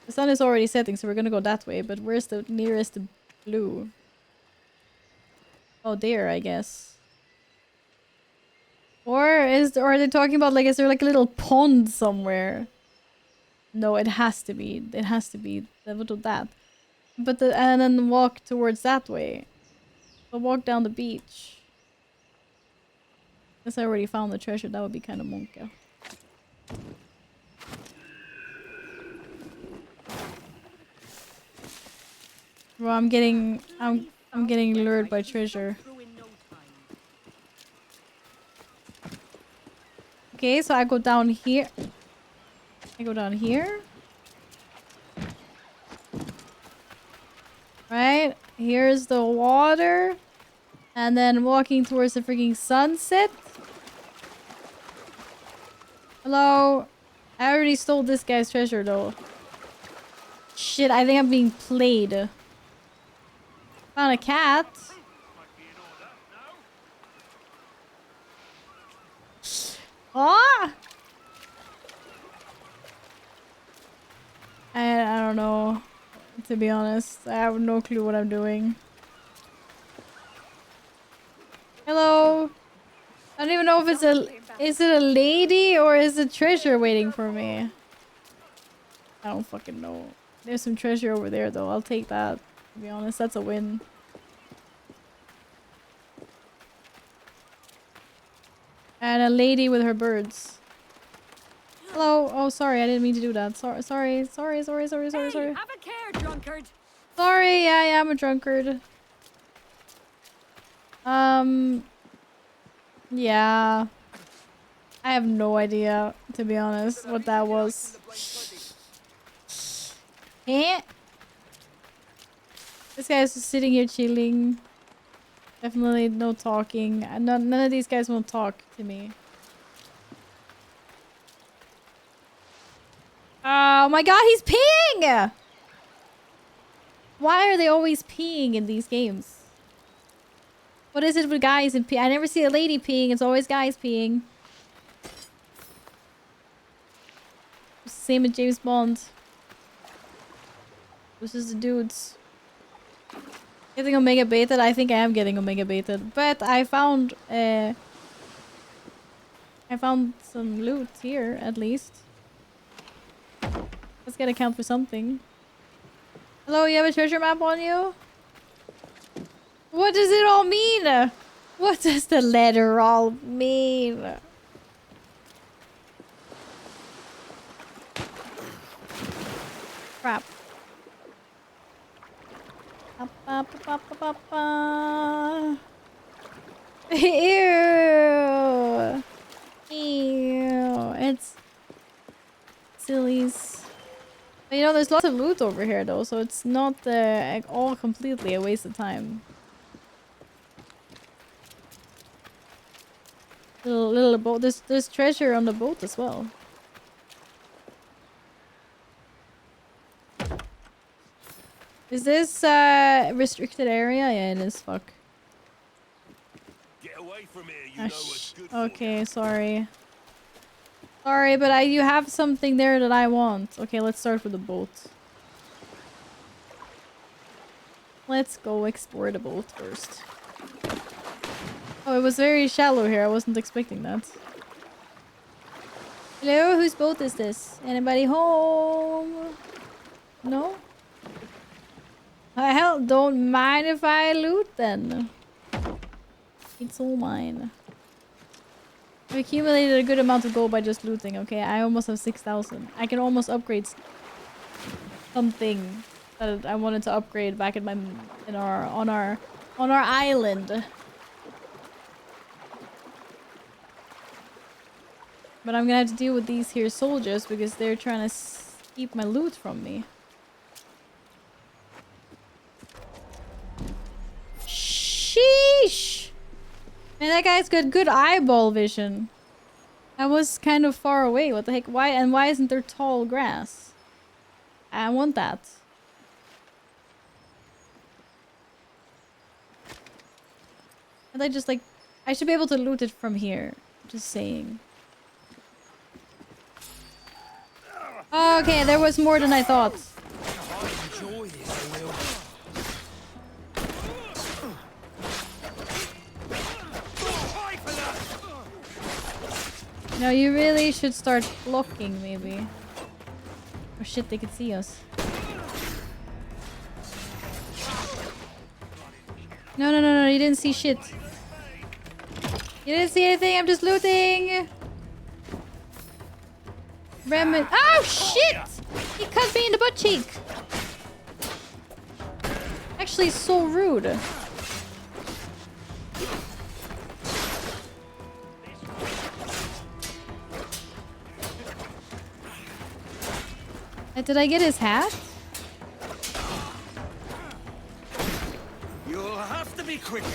The sun is already setting, so we're gonna go that way, but where's the nearest blue? Oh, there, I guess. Or are they talking about, like, is there like a little pond somewhere? No, it has to be. It has to be that. But and then walk towards that way. So walk down the beach. Guess I already found the treasure. That would be kind of monka. Bro, I'm getting lured by treasure. Okay, so I go down here. Right? Here's the water. And then walking towards the freaking sunset. Hello? I already stole this guy's treasure though. Shit, I think I'm being played. Found a cat. Ah! I don't know. To be honest, I have no clue what I'm doing. Hello? I don't even know if it's is it a lady or is it treasure waiting for me? I don't fucking know. There's some treasure over there though. I'll take that. To be honest, that's a win. And a lady with her birds. Hello. Oh, sorry. I didn't mean to do that. Sorry. Hey, have a care, drunkard. Sorry. I am a drunkard. Yeah. I have no idea, to be honest, what that was. Eh? This guy's just sitting here chilling. Definitely no talking. None of these guys won't talk to me. Oh my god, he's peeing! Why are they always peeing in these games? What is it with guys and pee? I never see a lady peeing. It's always guys peeing. Same as James Bond. This is the dudes. Getting Omega baited? I think I am getting Omega baited. But I found some loot here, at least. That's gonna count for something. Hello, you have a treasure map on you? What does it all mean? What does the letter all mean? Crap. Ew. Ew. It's sillies. But, you know, there's lots of loot over here though, so it's not all completely a waste of time. Little boat. There's treasure on the boat as well. Is this restricted area? Yeah, it is. Fuck. Get away from here, you know what's good for Okay, sorry. Sorry, but you have something there that I want. Okay, let's start with the boat. Let's go explore the boat first. Oh, it was very shallow here. I wasn't expecting that. Hello, whose boat is this? Anybody home? No? Hell, don't mind if I loot then. It's all mine. I've accumulated a good amount of gold by just looting. Okay, I almost have 6,000. I can almost upgrade something that I wanted to upgrade back on our island. But I'm gonna have to deal with these here soldiers because they're trying to keep my loot from me. Sheesh! Man, that guy's got good eyeball vision. I was kind of far away. What the heck? Why isn't there tall grass? I want that. And I just like... I should be able to loot it from here. Just saying. Okay, there was more than I thought. No, you really should start blocking, maybe. Oh shit, they could see us. No, you didn't see shit. You didn't see anything, I'm just looting! Remnant. Oh shit! He cut me in the butt cheek! Actually, so rude. Did I get his hat? You'll have to be quicker.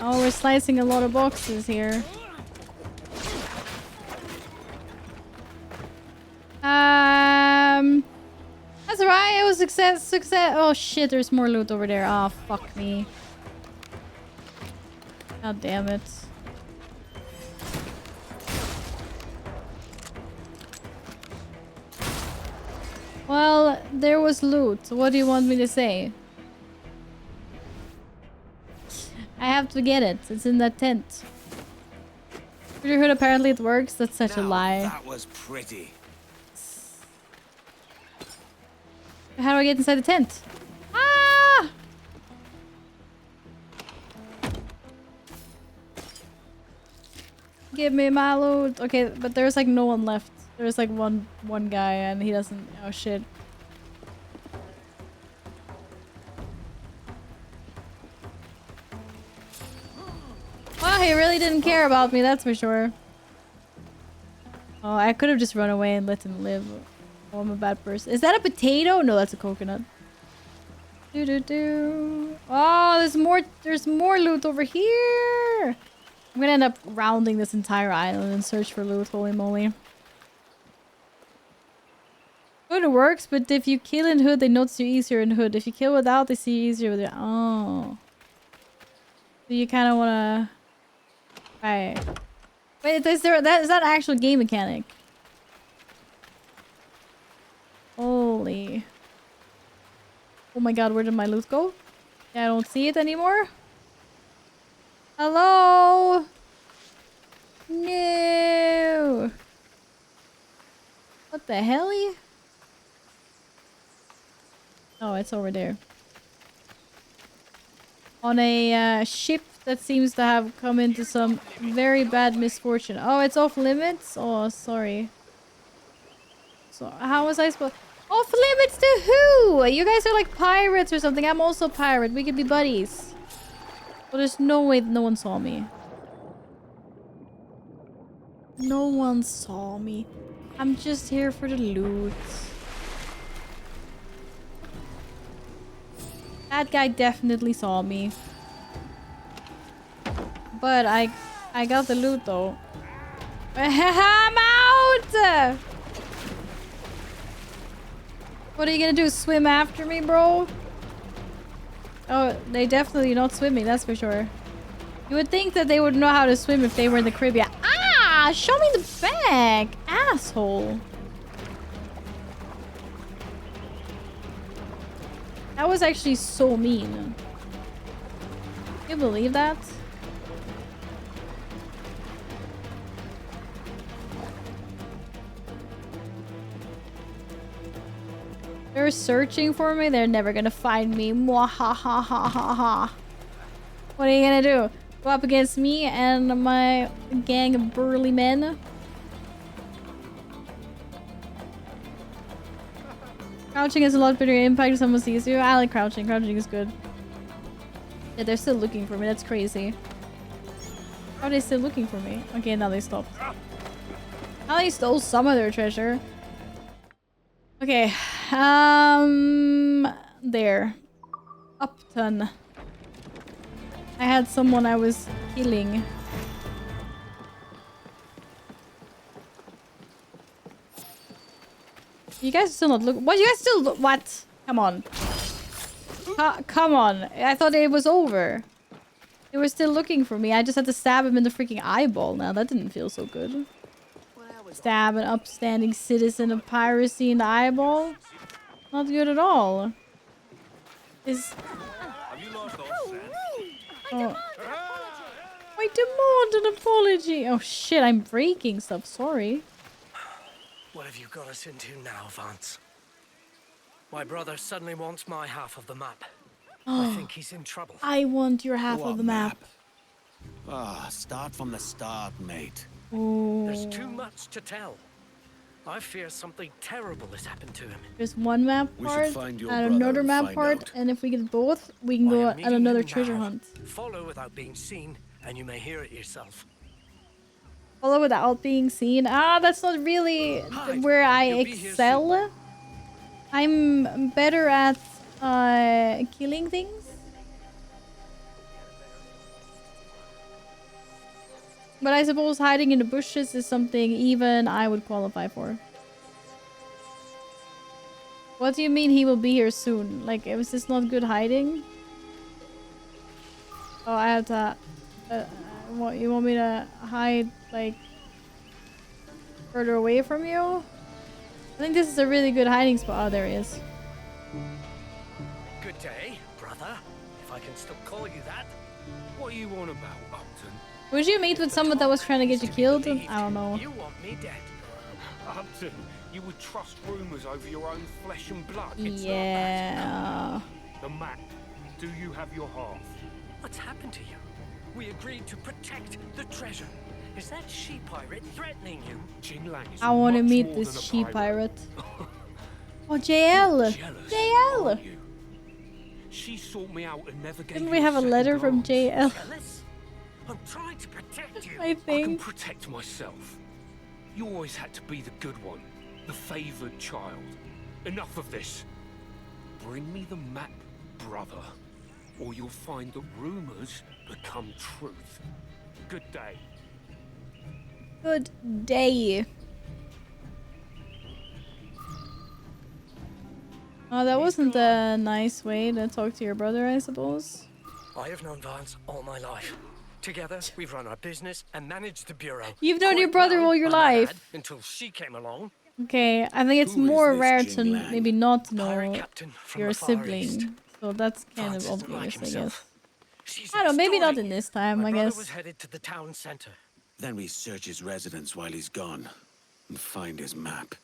Oh, we're slicing a lot of boxes here. That's right. It was success. Oh shit! There's more loot over there. Oh fuck me. God damn it. Well, there was loot. What do you want me to say? I have to get it. It's in that tent. Hood, apparently it works. That's such a lie. That was pretty. How do I get inside the tent? Ah! Give me my loot. Okay, but there's like no one left. There's like one guy and he doesn't... Oh shit. Well, he really didn't care about me, that's for sure. Oh, I could have just run away and let him live. Oh, I'm a bad person. Is that a potato? No, that's a coconut. Oh, there's more loot over here. I'm gonna end up rounding this entire island and search for loot, holy moly. Hood works, but if you kill in Hood, they notice you easier in Hood. If you kill without, they see you easier with it. Oh. So you kind of want to... Right. Wait, is that an actual game mechanic? Holy. Oh my god, where did my loot go? Yeah, I don't see it anymore. Hello? No. What the hell? Oh, it's over there. On a ship that seems to have come into some very bad misfortune. Oh, it's off limits? Oh, sorry. So, how was I supposed... Off limits to who? You guys are like pirates or something. I'm also a pirate. We could be buddies. Well, there's no way no one saw me. No one saw me. I'm just here for the loot. That guy definitely saw me. But I got the loot though. I'm out! What are you gonna do? Swim after me, bro? Oh, they definitely not swimming, that's for sure. You would think that they would know how to swim if they were in the Caribbean. Ah! Show me the back! Asshole! That was actually so mean. Can you believe that? They're searching for me. They're never gonna find me. Mwahahahaha. What are you gonna do? Go up against me and my gang of burly men? Crouching is a lot better impact if someone sees you. I like crouching. Crouching is good. Yeah, they're still looking for me. That's crazy. How are they still looking for me? Okay, now they stopped. Now they stole some of their treasure. Okay. There. Upton. I had someone I was killing. You guys still not look. What? You guys still look. What? Come on. Come on. I thought it was over. They were still looking for me. I just had to stab him in the freaking eyeball. Now that didn't feel so good. Stab an upstanding citizen of piracy in the eyeball. Not good at all. Is. Oh. I demand an apology. Oh shit! I'm breaking stuff. Sorry. What have you got us into now, Vance? My brother suddenly wants my half of the map. I think he's in trouble. I want your half of the map. Start from the start, mate. Ooh. There's too much to tell. I fear something terrible has happened to him. There's one map part and another map part, and if we get both, we can go on another treasure hunt. Follow without being seen, and you may hear it yourself. Follow without being seen. Ah, that's not really where I excel. I'm better at killing things. But I suppose hiding in the bushes is something even I would qualify for. What do you mean he will be here soon? Like, was this not good hiding? Oh, I have to... what, you want me to hide, like, further away from you? I think this is a really good hiding spot. Oh, there he is. Good day, brother. If I can still call you that. What are you on about, Upton? Would you meet with someone that was trying to get you killed? I don't know. You want me dead. Upton, you would trust rumors over your own flesh and blood. Yeah. The map. Do you have your half? What's happened to you? We agreed to protect the treasure. Is that she-pirate threatening you? I want to meet this she-pirate. Oh, JL! JL! She sought me out and never gave Didn't we have a letter from JL? I'm trying to protect you. I think. I can protect myself. You always had to be the good one, the favored child. Enough of this. Bring me the map, brother, or you'll find that rumors become truth. good day. Good day. Oh, that wasn't a nice way to talk to your brother, I suppose. I have known Vance all my life. Together, we've run our business and managed the bureau. You've known your brother all your life. Until she came along. Okay, I think it's more rare to maybe not know your sibling. So that's kind of obvious, I guess. I don't know, maybe not in this time, I guess. Was headed to the town center. Then we search his residence while he's gone and find his map.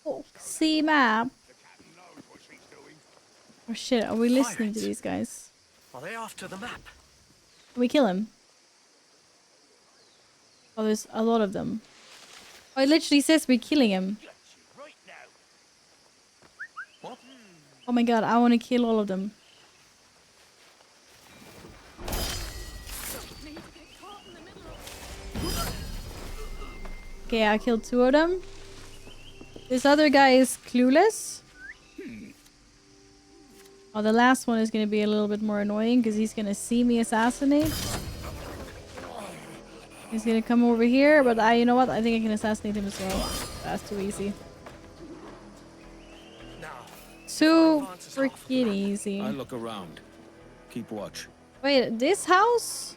Foxy map. Oh shit, are we listening to these guys? Are they after the map? Can we kill him? Oh, there's a lot of them. Oh, it literally says we're killing him. Oh my god, I want to kill all of them. Okay, I killed 2 of them. This other guy is clueless. Oh, the last one is going to be a little bit more annoying because he's going to see me assassinate. He's going to come over here, but you know what? I think I can assassinate him as well. That's too easy. Too freaking easy. I look around. Keep watch. Wait, this house?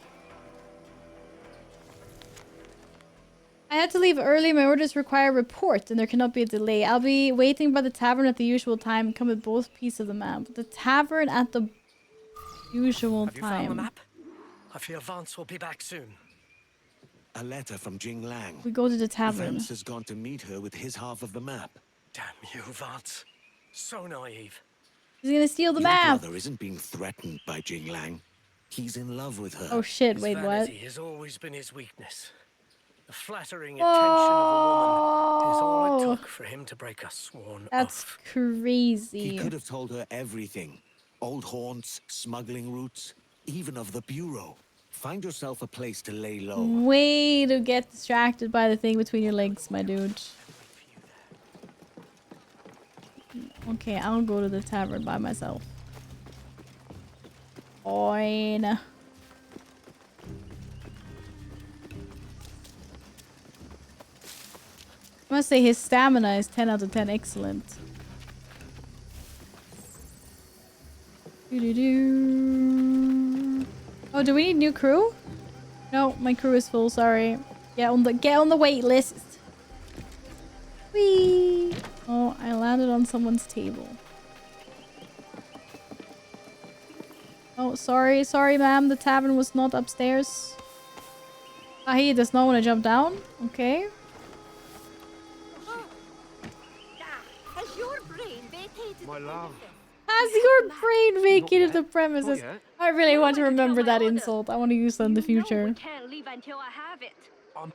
I had to leave early. My orders require a report, and there cannot be a delay. I'll be waiting by the tavern at the usual time. Come with both pieces of the map. The tavern at the usual Have you time. found the map? I fear Vance will be back soon. A letter from Jing Lang. We go to the tavern. Vance has gone to meet her with his half of the map. Damn you, Vance. So naive. He's gonna steal the Your map. brother isn't being threatened by Jing Lang. He's in love with her. Oh shit, wait, his what? vanity has always been his weakness. The flattering attention of a woman is all it took for him to break a sworn That's oath. crazy. He could have told her everything. Old haunts, smuggling routes, even of the Bureau. Find yourself a place to lay low. Way to get distracted by the thing between your legs, my dude. Okay, I'll go to the tavern by myself. Fine. I must say his stamina is 10 out of 10 excellent. Doo-doo-doo. Oh, do we need new crew? No, my crew is full, sorry. Get on the wait list. Whee! Oh, I landed on someone's table. Oh, sorry, ma'am. The tavern was not upstairs. Ah, he does not want to jump down. Okay. Has your brain vacated My love. Has your brain vacated the premises? Not yet. I really want to remember that insult. I want to use that in the future. Can't leave until I have it.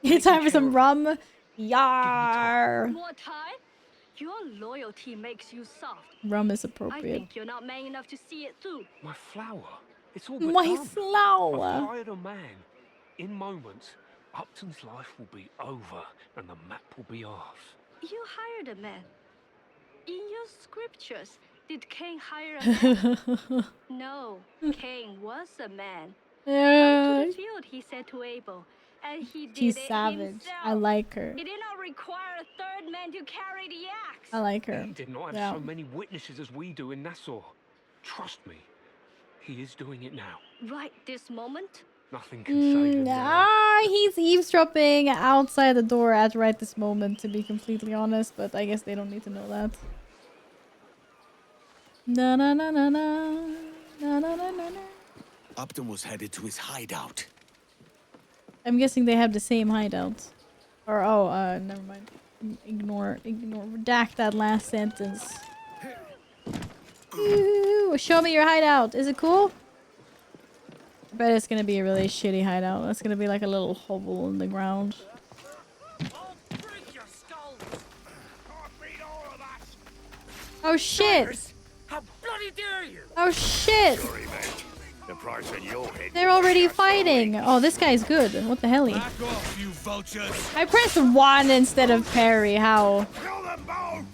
It's time for some rum. Yar. More time? Your loyalty makes you soft. Rum is I appropriate. think you're not man enough to see it through. My flower. It's all but My done. flower. I've hired a man. In moments, Upton's life will be over and the map will be ours. You hired a man. In your scriptures, did Cain hire a man? No, Cain was a man. Come to the field, he said to Abel. And he did She's it savage. himself. I like her. He did not require a third man to carry the axe. I like her. He did not have Yeah. so many witnesses as we do in Nassau. Trust me, he is doing it now. Right this moment? Nothing can save him now. He's eavesdropping outside the door at right this moment, to be completely honest, but I guess they don't need to know that. Na na na na na na na na na. Upton was headed to his hideout. I'm guessing they have the same hideout. Or never mind. Ignore. Redact that last sentence. Ooh, show me your hideout. Is it cool? I bet it's gonna be a really shitty hideout. It's gonna be like a little hovel in the ground. Oh shit! How bloody dare you! Oh shit! Sorry, mate. The price on your head. They're already fighting! Oh, this guy's good. What the hell? Back off, you vultures! I pressed 1 instead of parry. How? Kill them both!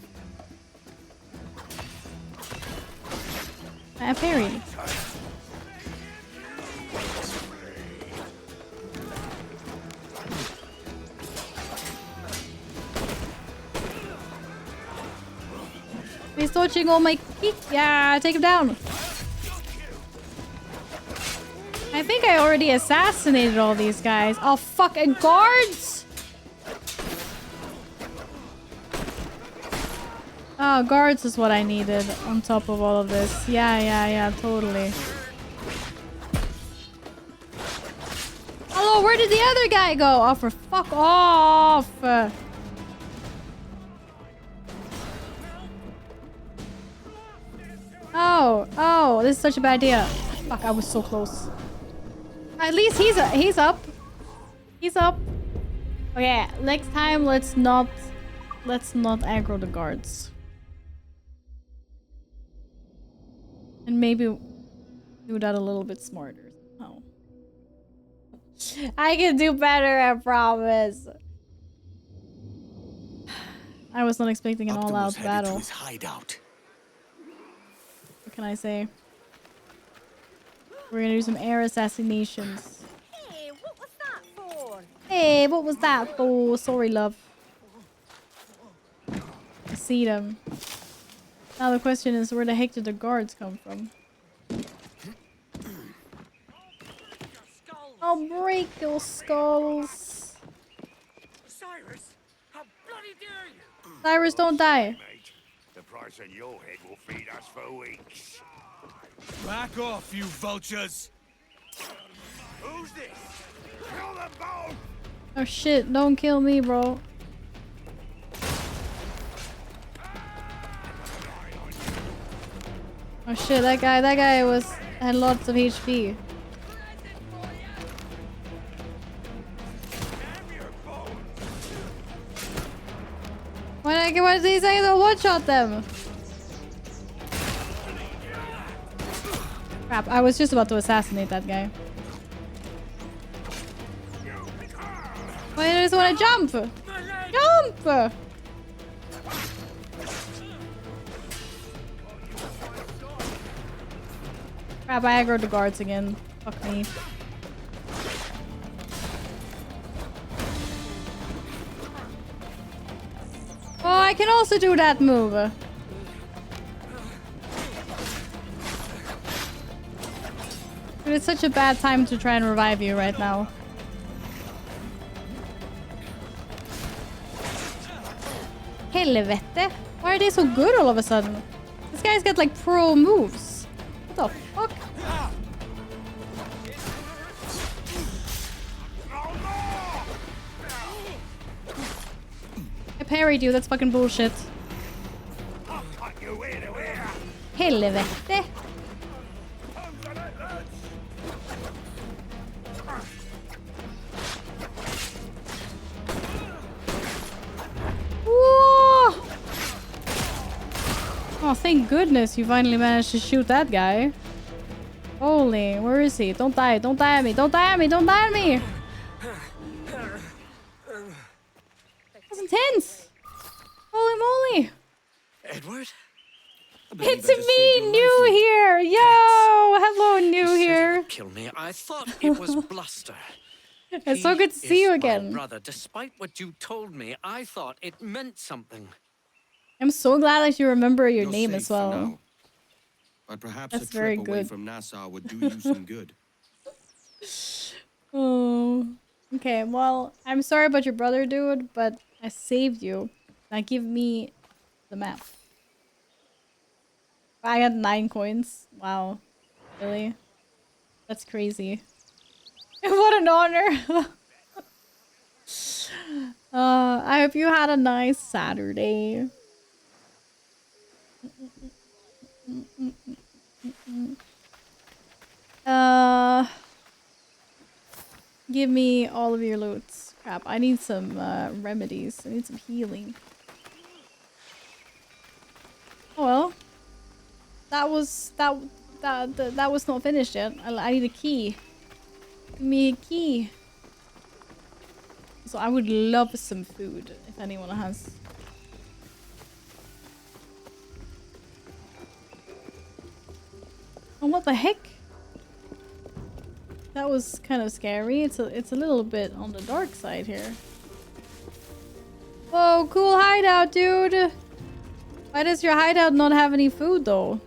I parried. dodging all my... Yeah, take him down. I think I already assassinated all these guys. Oh, fucking guards! Oh, guards is what I needed on top of all of this. Yeah, totally. Hello, where did the other guy go? Oh, for fuck off! Oh, this is such a bad idea. Fuck, I was so close. At least he's up. He's up. Okay, next time let's not aggro the guards. And maybe do that a little bit smarter. Oh. I can do better, I promise. I was not expecting an all-out battle. His hideout. What can I say? We're gonna do some air assassinations. Hey, what was that for? Hey, what was that for? Sorry, love. I see them. Now the question is, where the heck did the guards come from? I'll break your skulls. Cyrus, how bloody dare you? Cyrus, don't die. Mate, the price on your head will feed us for weeks. Back off, you vultures! Who's this? Kill them both! Oh shit, don't kill me, bro. Oh shit, that guy had lots of HP. Why did he say to one-shot them? Crap, I was just about to assassinate that guy. Why does he want to jump? Jump! Crap, I aggroed the guards again. Fuck me. Oh, I can also do that move. But it's such a bad time to try and revive you right now. Helvete. Why are they so good all of a sudden? This guy's got like pro moves. What the fuck? I parried you, that's fucking bullshit. Helvete. Whoa! Oh, thank goodness you finally managed to shoot that guy. Holy, where is he? Don't die, don't die at me, don't die at me, don't die at me! That's intense! Holy moly! Edward? It's me, New here! Yo! Hello, New here! Kill me. I thought it was bluster. It's so good to see you again. Brother, despite what you told me, I thought it meant something. I'm so glad that you remember your You're name safe as for well. now. But perhaps That's a very trip away good. from Nassau would do you some good. Oh. Okay, well, I'm sorry about your brother, dude, but I saved you. Now give me the map. I got 9 coins. Wow. Really? That's crazy. What an honor! I hope you had a nice Saturday. Give me all of your loots. Crap, I need some remedies. I need some healing. Oh well. That was not finished yet. I need a key. Give me a key. So I would love some food if anyone has. Oh, what the heck? That was kind of scary. It's a little bit on the dark side here. Whoa, cool hideout, dude. Why does your hideout not have any food though?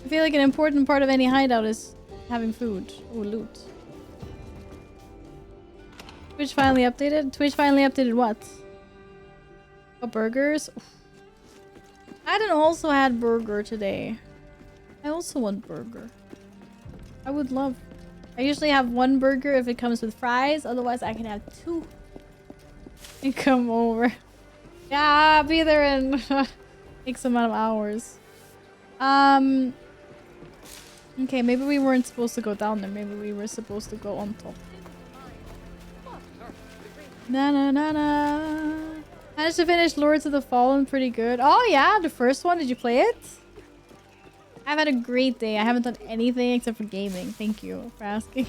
I feel like an important part of any hideout is having food. Oh, loot. Twitch finally updated? Twitch finally updated what? Oh, burgers? Oof. I didn't also had burger today. I also want burger. I would love... I usually have one burger if it comes with fries. Otherwise, I can have two. And come over. Yeah, I'll be there in X amount of hours. Okay, maybe we weren't supposed to go down there. Maybe we were supposed to go on top. Na na na na. Managed to finish Lords of the Fallen pretty good. Oh yeah, the first one. Did you play it? I've had a great day. I haven't done anything except for gaming. Thank you for asking.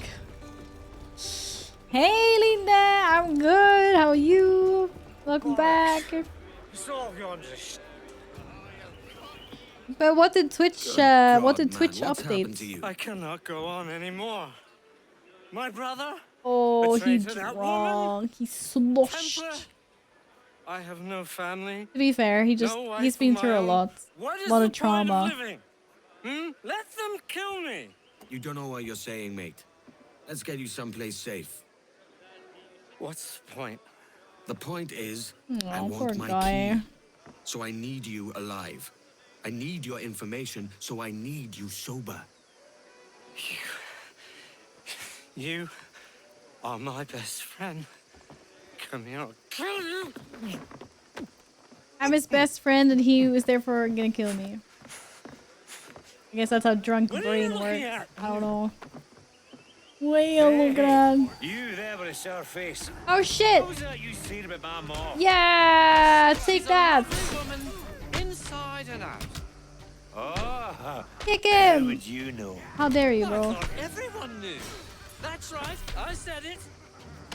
Hey Linda, I'm good. How are you? Welcome back. But what did Twitch update? I cannot go on anymore. My brother? Oh, betrayed he's to that drunk. He's sloshed. Templar? I have no family. To be fair, he's been through a lot. What is A lot the of trauma. Point of living? Let them kill me. You don't know what you're saying, mate. Let's get you someplace safe. What's the point? The point is, Oh, I poor want my guy. key. So I need you alive. I need your information, so I need you sober. You are my best friend. Come here, I'll kill you. I'm his best friend and he was therefore gonna kill me. I guess that's how drunk brain works. I don't know. Well, look at that. You there with a sour face. Oh shit! What was that you said about my mom? Yeah! Take that! Inside and out. Oh, Kick how him! would you know? How dare you, I bro? thought everyone knew. That's right, I said it.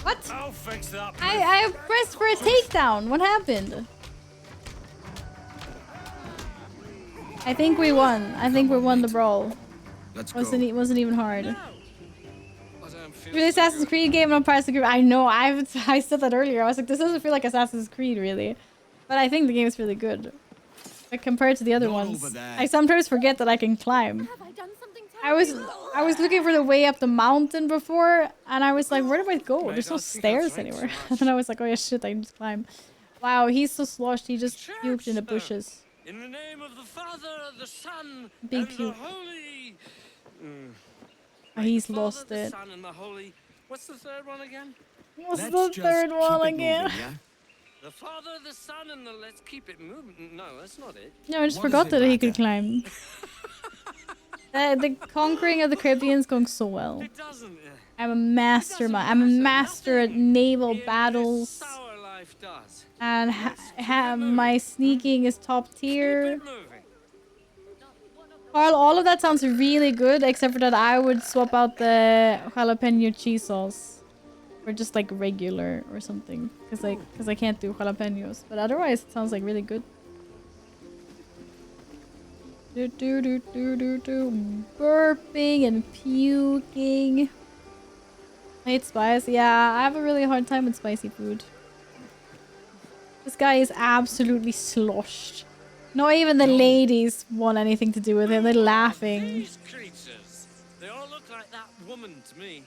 What? I'll fix that. I pressed for a takedown. What happened? I think we won. I think we won the brawl. Let's wasn't even hard. I don't feel Really Assassin's Creed game, not Pirates of the Caribbean. I know. I said that earlier. I was like, this doesn't feel like Assassin's Creed, really. But I think the game is really good. Like, compared to the other ones. I sometimes forget that I can climb. I was looking for the way up the mountain before, and I was like, where do I go? There's no stairs anywhere. And then I was like, oh yeah, shit, I can just climb. Wow, he's so sloshed. He just puked in the bushes. In the name of the Father, the Son, Big and the puke. Holy. Oh, he's Father, lost the it. Son, and the Holy. What's the third one again? What's the third one again? The Father, the Son, and the Let's Keep It Moving. No, that's not it. No, I just forgot that he could climb. The conquering of the Caribbean is going so well. It doesn't. I'm a master. I'm a master at naval battles. Sour life does. And my sneaking is top tier. Carl, all of that sounds really good, except for that I would swap out the jalapeno cheese sauce for just like regular or something, because I can't do jalapenos. But otherwise, it sounds like really good. Burping and puking. I hate spice. Yeah, I have a really hard time with spicy food. This guy is absolutely sloshed. Not even the ladies want anything to do with him. They're laughing. These creatures, they all look like that woman to me.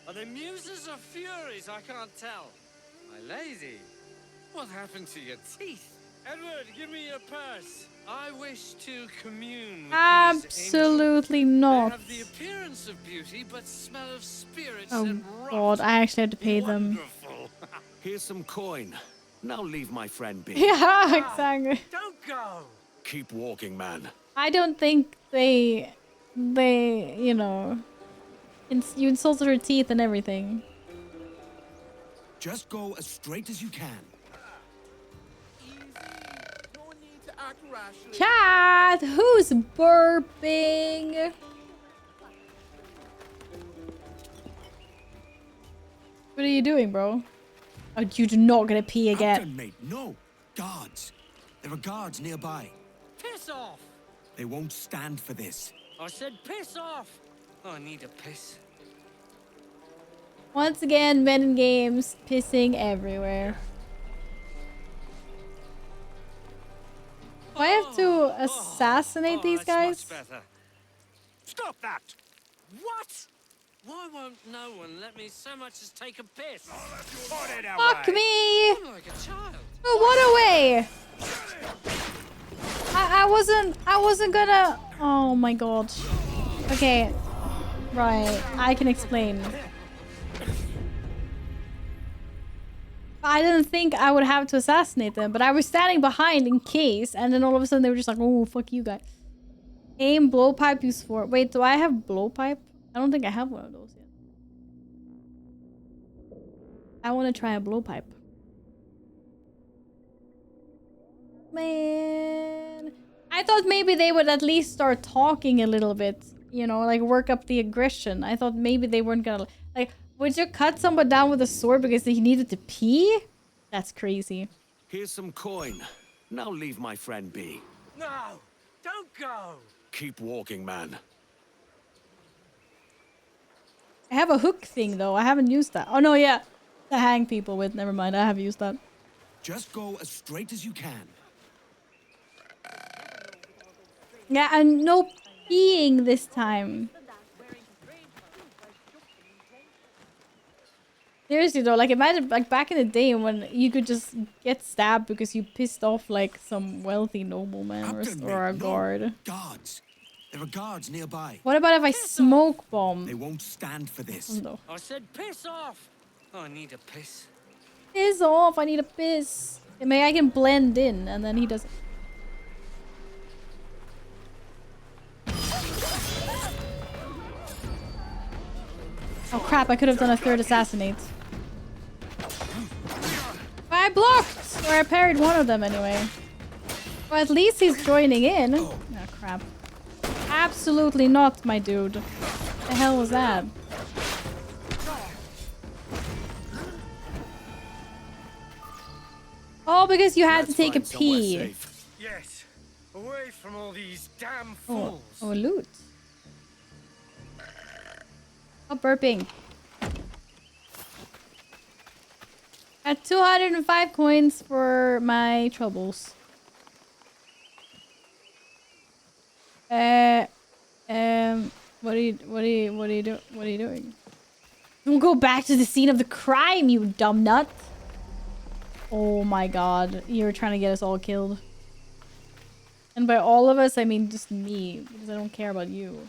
Are they muses or furies? I can't tell. My lady, what happened to your teeth? Edward, give me your purse. I wish to commune with Absolutely these angels. not. They have the appearance of beauty, but smell of spirits Oh and rot. god, I actually have to pay them. Here's some coin. Now leave my friend be. Yeah, exactly. Don't go. Keep walking, man. I don't think they, you know, you insulted her teeth and everything. Just go as straight as you can. Chat, who's burping? What are you doing, bro? Oh, you're not gonna pee again. Mate, no. Guards. There are guards nearby. Piss off. They won't stand for this. I said piss off. I need a piss. Once again, men in games pissing everywhere. Do I have to assassinate these guys? Stop that! What? Why won't no one let me so much as take a piss? Put it away. Fuck me! I'm like a child. Oh, what away? I wasn't gonna. Oh my god. Okay, right. I can explain. I didn't think I would have to assassinate them, but I was standing behind in case, and then all of a sudden they were just like, "Oh, fuck you guys." Aim, blowpipe, use 4. Wait, do I have blowpipe? I don't think I have one of those yet. I want to try a blowpipe. Man. I thought maybe they would at least start talking a little bit. You know, like work up the aggression. I thought maybe they weren't gonna... Like, would you cut someone down with a sword because he needed to pee? That's crazy. Here's some coin. Now leave my friend be. No! Don't go! Keep walking, man. I have a hook thing, though. I haven't used that. Oh, no, yeah. To hang people with. Never mind. I have used that. Just go as straight as you can. Yeah, and no peeing this time. Seriously, though. Like, imagine, like, back in the day when you could just get stabbed because you pissed off, like, some wealthy nobleman or a guard. Guards. There are guards nearby. What about if I smoke bomb? They won't stand for this. No. I said piss off! I need a piss. Piss off! I need a piss. Maybe I can blend in and then he doesn't. Oh crap, I could have done a third assassinate. I blocked! Or I parried one of them anyway. Well, at least he's joining in. Oh crap. Absolutely not, my dude. What the hell was that? Oh, because you had to take a pee. Yes, away from all these damn fools. Oh, loot. Oh, burping. At 205 coins for my troubles. What are you doing? Don't go back to the scene of the crime, you dumb nut. Oh my god, you're trying to get us all killed. And by all of us, I mean just me, because I don't care about you.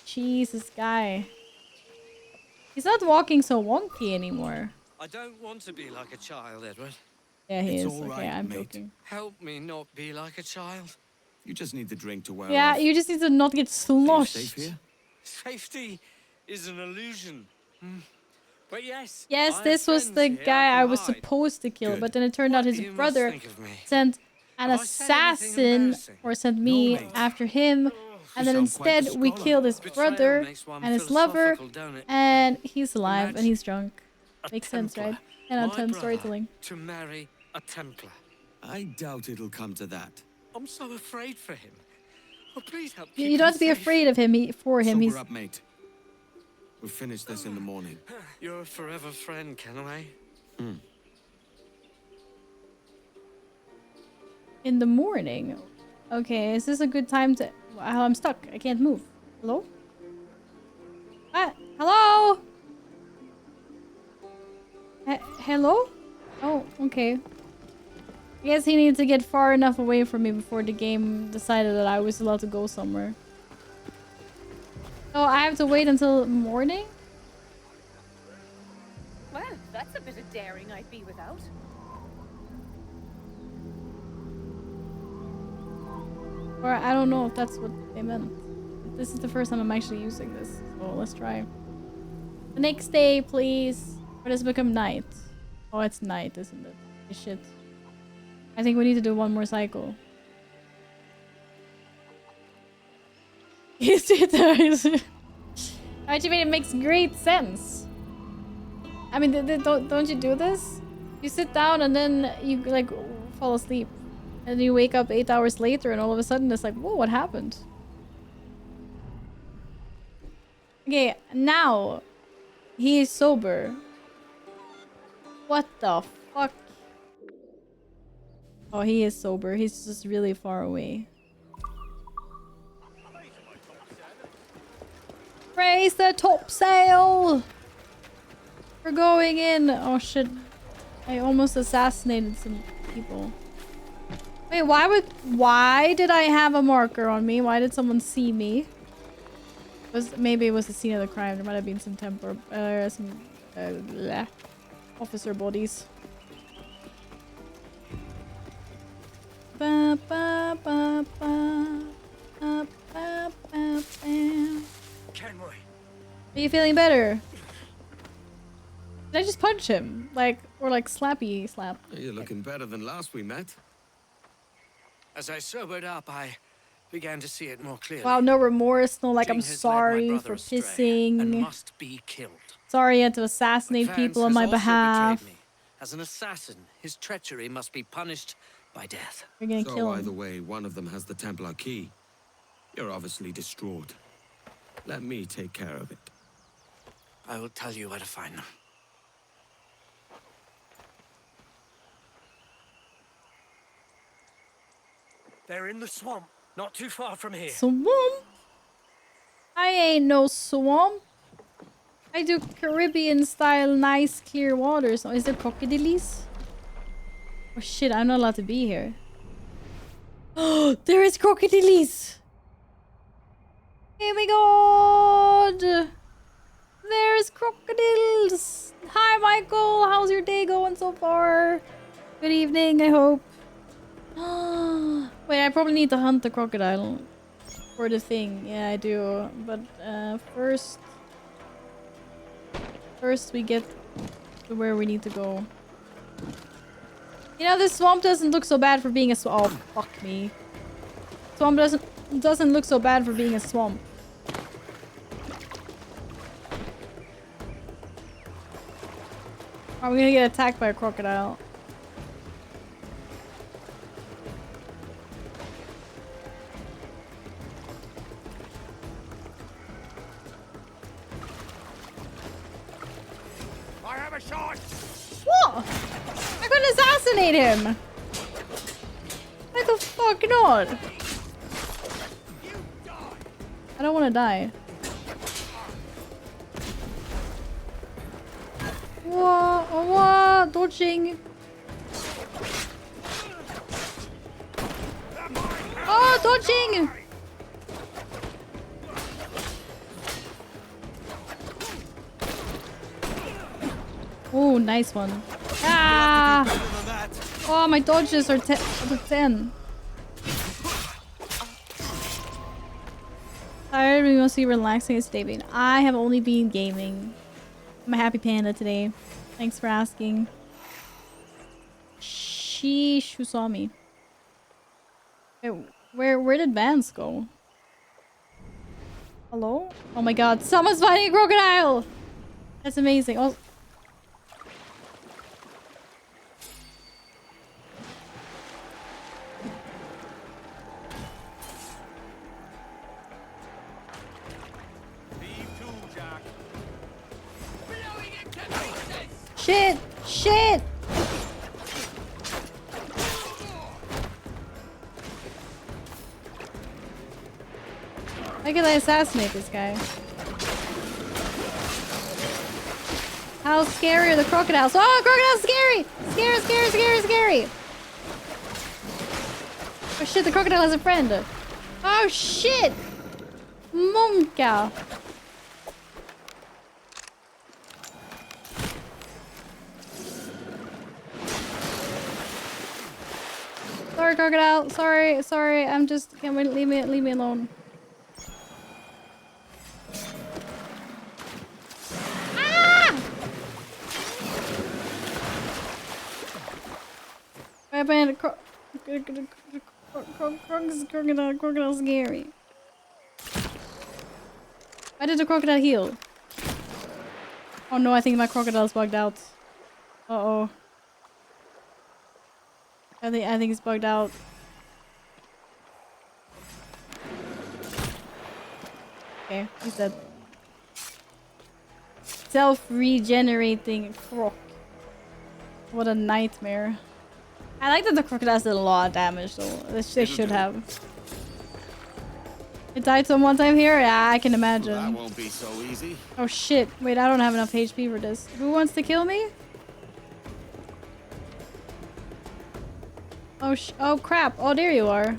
Jeez, this guy. He's not walking so wonky anymore. I don't want to be like a child, Edward. Yeah, he It's is. all Okay, right, I'm mate. joking. Help me not be like a child. You just need the drink to wear Yeah, off. you just need to not get sloshed. Safe here? Safety is an illusion. But yes. Yes, this was the guy I was supposed to kill, but then it turned out his brother sent an assassin, or sent me after him, and then instead we killed his brother and his lover, and he's alive and he's drunk. Makes sense, right? 10 out of 10 storytelling. To marry a Templar. I doubt it'll come to that. I'm so afraid for him. Oh, please help. You don't have to be afraid of him. For him, he's. Sober up, mate. We'll finish this in the morning. You're a forever friend, Kenway. In the morning. Okay, is this a good time to... Wow, I'm stuck. I can't move. Hello? Hello? Hello? Oh, okay. I guess he needed to get far enough away from me before the game decided that I was allowed to go somewhere. So I have to wait until morning? Well, that's a bit of daring I'd be without. Or I don't know if that's what they meant. This is the first time I'm actually using this. So let's try. The next day, please. Or does it become night? Oh, it's night, isn't it? Shit. I think we need to do one more cycle. Yes, it does. Actually, it makes great sense. I mean, don't you do this? You sit down and then you like fall asleep, and then you wake up 8 hours later, and all of a sudden it's like, whoa, what happened? Okay, now he is sober. What the fuck? Oh, he is sober. He's just really far away. Raise the topsail! We're going in! Oh shit. I almost assassinated some people. Wait, why did I have a marker on me? Why did someone see me? Maybe it was the scene of the crime. There might have been some officer bodies. Ba, ba, ba, ba. Ba, ba, ba, ba. Kenroy. Are you feeling better? Did I just punch him? Or slappy slap? You're looking better than last we met. As I sobered up, I began to see it more clearly. Wow, no remorse, no I'm King has led my sorry brother for astray pissing. and must be killed. Sorry I had to assassinate But people Vance on my has also behalf. betrayed me. As an assassin, his treachery must be punished by death. We're gonna kill him. Either way, one of them has the Templar key. You're obviously distraught. Let me take care of it. I will tell you where to find them. They're in the swamp, not too far from here. Swamp? I ain't no swamp. I do Caribbean style nice clear waters. Oh, is there crocodiles? Oh shit, I'm not allowed to be here. Oh, there is crocodiles! Oh my god! There's crocodiles! Hi Michael, how's your day going so far? Good evening, I hope. Wait, I probably need to hunt the crocodile for the thing. Yeah, I do. But first we get to where we need to go. You know, this swamp doesn't look so bad for being a swamp. Oh, fuck me. Swamp doesn't look so bad for being a swamp. Are we gonna get attacked by a crocodile? I have a shot. What? I couldn't assassinate him. Why the fuck not? I don't want to die. Whoa, dodging. Oh, dodging. Oh, nice one. Ah! Oh, my dodges are 10. Tired, we must be relaxing and sleeping. I have only been gaming. I'm a happy panda today. Thanks for asking. Sheesh, who saw me? Wait, where did Vance go? Hello? Oh my god, someone's fighting a crocodile! That's amazing. Oh. Shit! Shit! How can I assassinate this guy? How scary are the crocodiles? Oh, crocodiles scary! Scary, scary, scary, scary! Oh shit, the crocodile has a friend. Oh shit! Monka! Sorry, crocodile. Sorry. I'm just. Can we leave me alone? Ah! What happened? Crocodile scary. Why did the crocodile heal? Oh no, I think my crocodile's bugged out. Uh-oh. I think it's bugged out. Okay, he's dead. Self-regenerating croc. What a nightmare. I like that the crocodiles did a lot of damage though. They should have. It died some one time here? Yeah, I can imagine. That won't be so easy. Oh shit. Wait, I don't have enough HP for this. Who wants to kill me? Oh crap. Oh, there you are.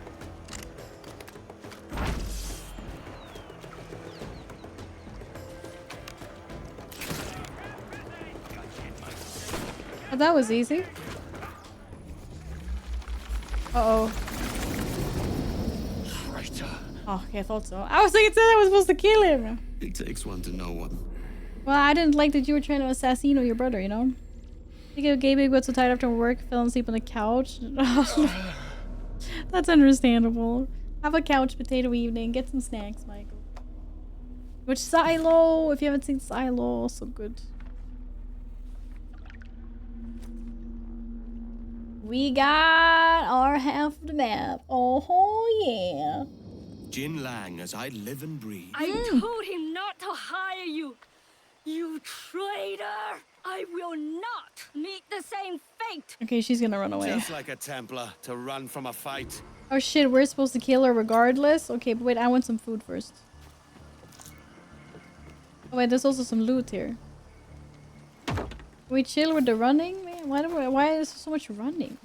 Oh, that was easy. Uh-oh. Oh, okay, I thought so. I was thinking I was supposed to kill him. It takes one to know one. Well, I didn't like that you were trying to assassinate your brother, you know? I think Gabe got so tired after work, fell asleep on the couch. That's understandable. Have a couch potato evening. Get some snacks, Michael. Which Silo? If you haven't seen Silo, so good. We got our half of the map. Oh yeah. Jin Lang, as I live and breathe. I told him not to hire you. You traitor! I will not meet the same fate. Okay, she's gonna run away. Just like a Templar to run from a fight. Oh shit, we're supposed to kill her regardless? Okay, but wait, I want some food first. Oh wait, there's also some loot here. Can we chill with the running? Man, why is there so much running?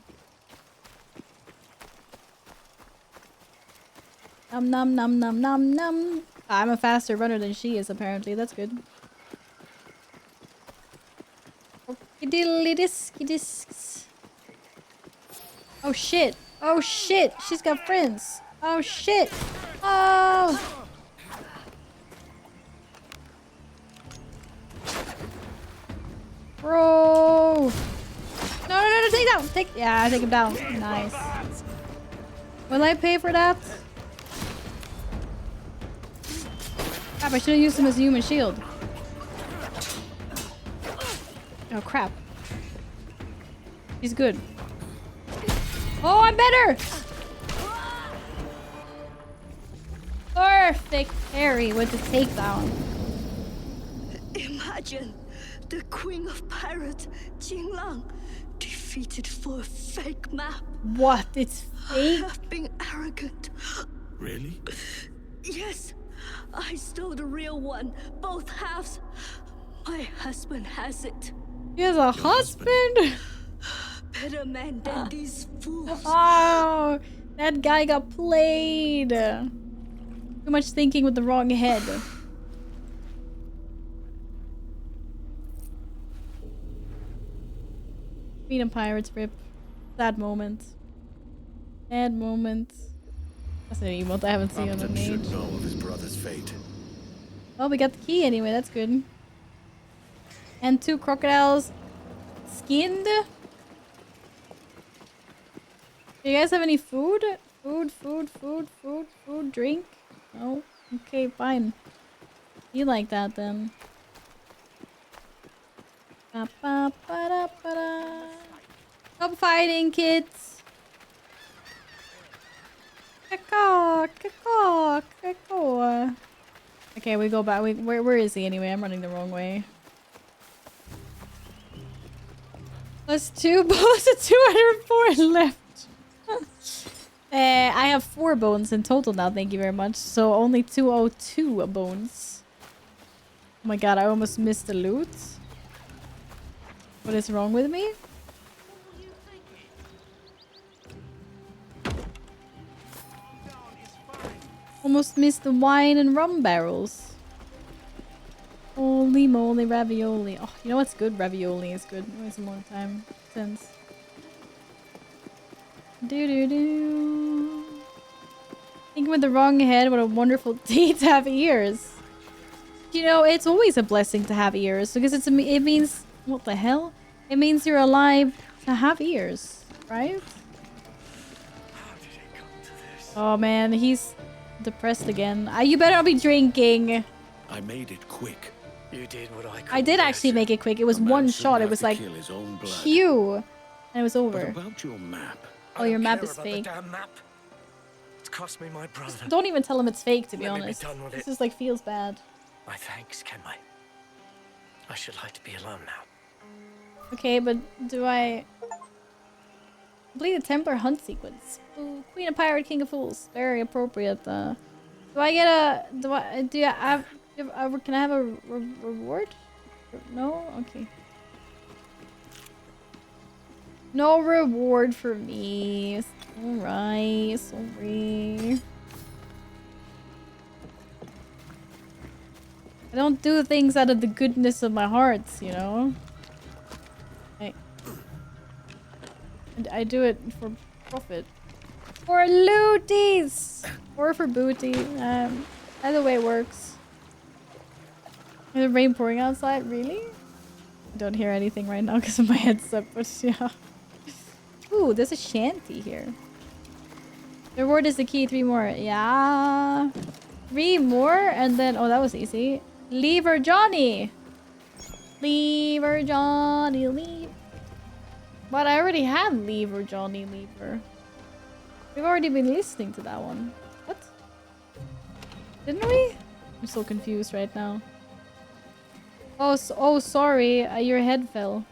Nom nom nom nom nom nom. I'm a faster runner than she is apparently, that's good. Diddly disky disks. Oh shit. Oh shit. She's got friends. Oh shit. Oh. Bro. No, take down. Yeah, take him down. Nice. Will I pay for that? Crap, I should have used him as a human shield. Oh crap. He's good. Oh, I'm better! Perfect parry with the takedown. Imagine the Queen of Pirates, Jin Lang, defeated for a fake map. What? It's fake? I have been arrogant. Really? Yes, I stole the real one, both halves. My husband has it. He has a husband? Better man than these fools. Oh, that guy got played. Too much thinking with the wrong head. Freedom Pirates rip. Sad moment. Sad moment. That's an emote I haven't seen on the Upton page. should know of his brother's fate. Oh, we got the key anyway. That's good. And 2 crocodiles skinned. Do you guys have any food? Food, drink? No? Okay, fine. You like that then. Stop fighting, kids! Okay, we go back. Where is he anyway? I'm running the wrong way. Plus 2 bones and 204 left. I have 4 bones in total now, thank you very much. So only 202 bones. Oh my god, I almost missed the loot. What is wrong with me? Almost missed the wine and rum barrels. Holy moly, ravioli. Oh, you know what's good? Ravioli is good. It was a long time since. Thinking with the wrong head, what a wonderful deed to have ears. You know, it's always a blessing to have ears because it means, what the hell? It means you're alive to have ears, right? Oh man, he's depressed again. You better not be drinking. I made it quick. You did what I could. I did actually make it quick. It was one shot. It was like Q, and it was over. But about your map. Oh, your map is fake. Damn map. It's cost me my brother. Don't even tell him it's fake, to be Let me honest. be done with This it. is like feels bad. My thanks, Kenway. I should like to be alone now. Okay, but do I... Complete the Templar Hunt sequence. Ooh, Queen of Pirate, King of Fools. Very appropriate. Do I get a... Do you have... Can I have a reward? No? Okay. No reward for me. Alright, sorry. I don't do things out of the goodness of my heart, you know? I do it for profit. For looties! Or for booty. Either way works. Is the rain pouring outside? Really? I don't hear anything right now because of my headset, but yeah. Ooh, there's a shanty here. The reward is the key. 3 more. Yeah. 3 more and then... Oh, that was easy. Lever Johnny! Lever Johnny, leave. But I already had Lever Johnny, Lever. We've already been listening to that one. What? Didn't we? I'm so confused right now. Oh, oh, sorry. Your head fell.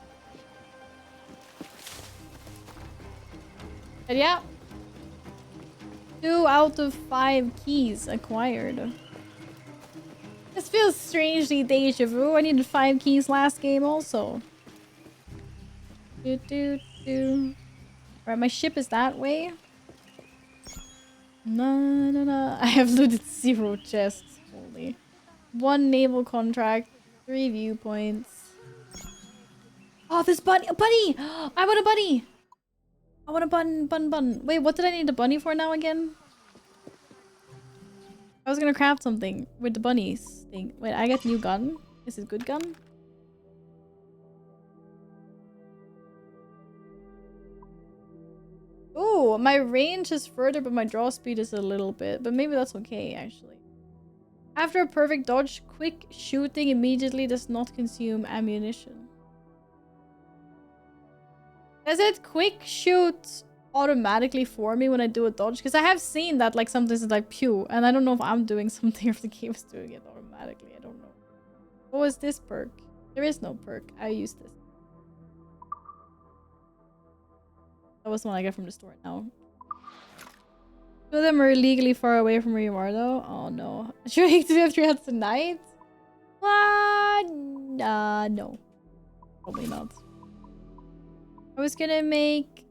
But yeah. 2 out of 5 keys acquired. This feels strangely deja vu. I needed 5 keys last game also. Alright, my ship is that way. No. I have looted 0 chests. Holy. 1 naval contract. 3 viewpoints. Oh, this bunny! A bunny! I want a bunny! I want a bun. Wait, what did I need a bunny for now again? I was gonna craft something with the bunnies thing. Wait, I get new gun? Is it good gun? Ooh, my range is further, but my draw speed is a little bit. But maybe that's okay, actually. After a perfect dodge, quick shooting immediately does not consume ammunition. Does it quick shoot automatically for me when I do a dodge? Because I have seen that like sometimes it's like pew, and I don't know if I'm doing something or if the game's doing it automatically. I don't know. What was this perk? There is no perk. I use this. That was the one I got from the store now. 2 of them are illegally far away from where you are though. Oh no. Should I do have 3 hats tonight? What? No. Probably not. I was gonna make...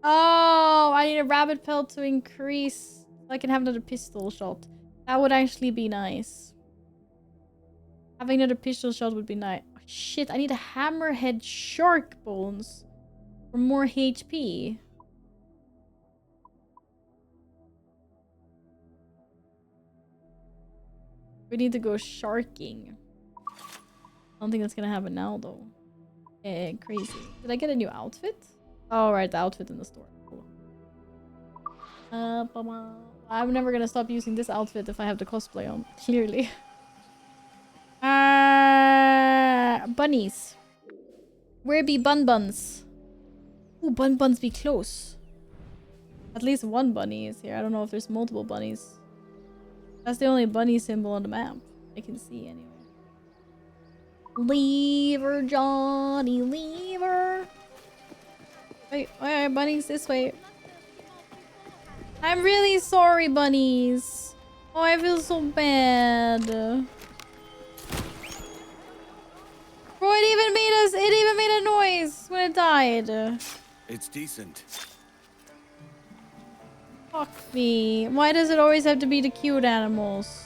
Oh, I need a rabbit pelt to increase so I can have another pistol shot. That would actually be nice. Having another pistol shot would be nice. Oh, shit, I need a hammerhead shark bones for more HP. We need to go sharking. I don't think that's gonna happen now though. Crazy. Did I get a new outfit? Oh, right, the outfit in the store. Cool. I'm never gonna stop using this outfit if I have the cosplay on. Clearly. Bunnies. Where be buns? Ooh, buns be close. At least 1 bunny is here. I don't know if there's multiple bunnies. That's the only bunny symbol on the map I can see anyway. Lever, Johnny, lever. Wait, bunnies this way. I'm really sorry, bunnies. Oh, I feel so bad. Bro, it even made a noise when it died. It's decent. Fuck me. Why does it always have to be the cute animals?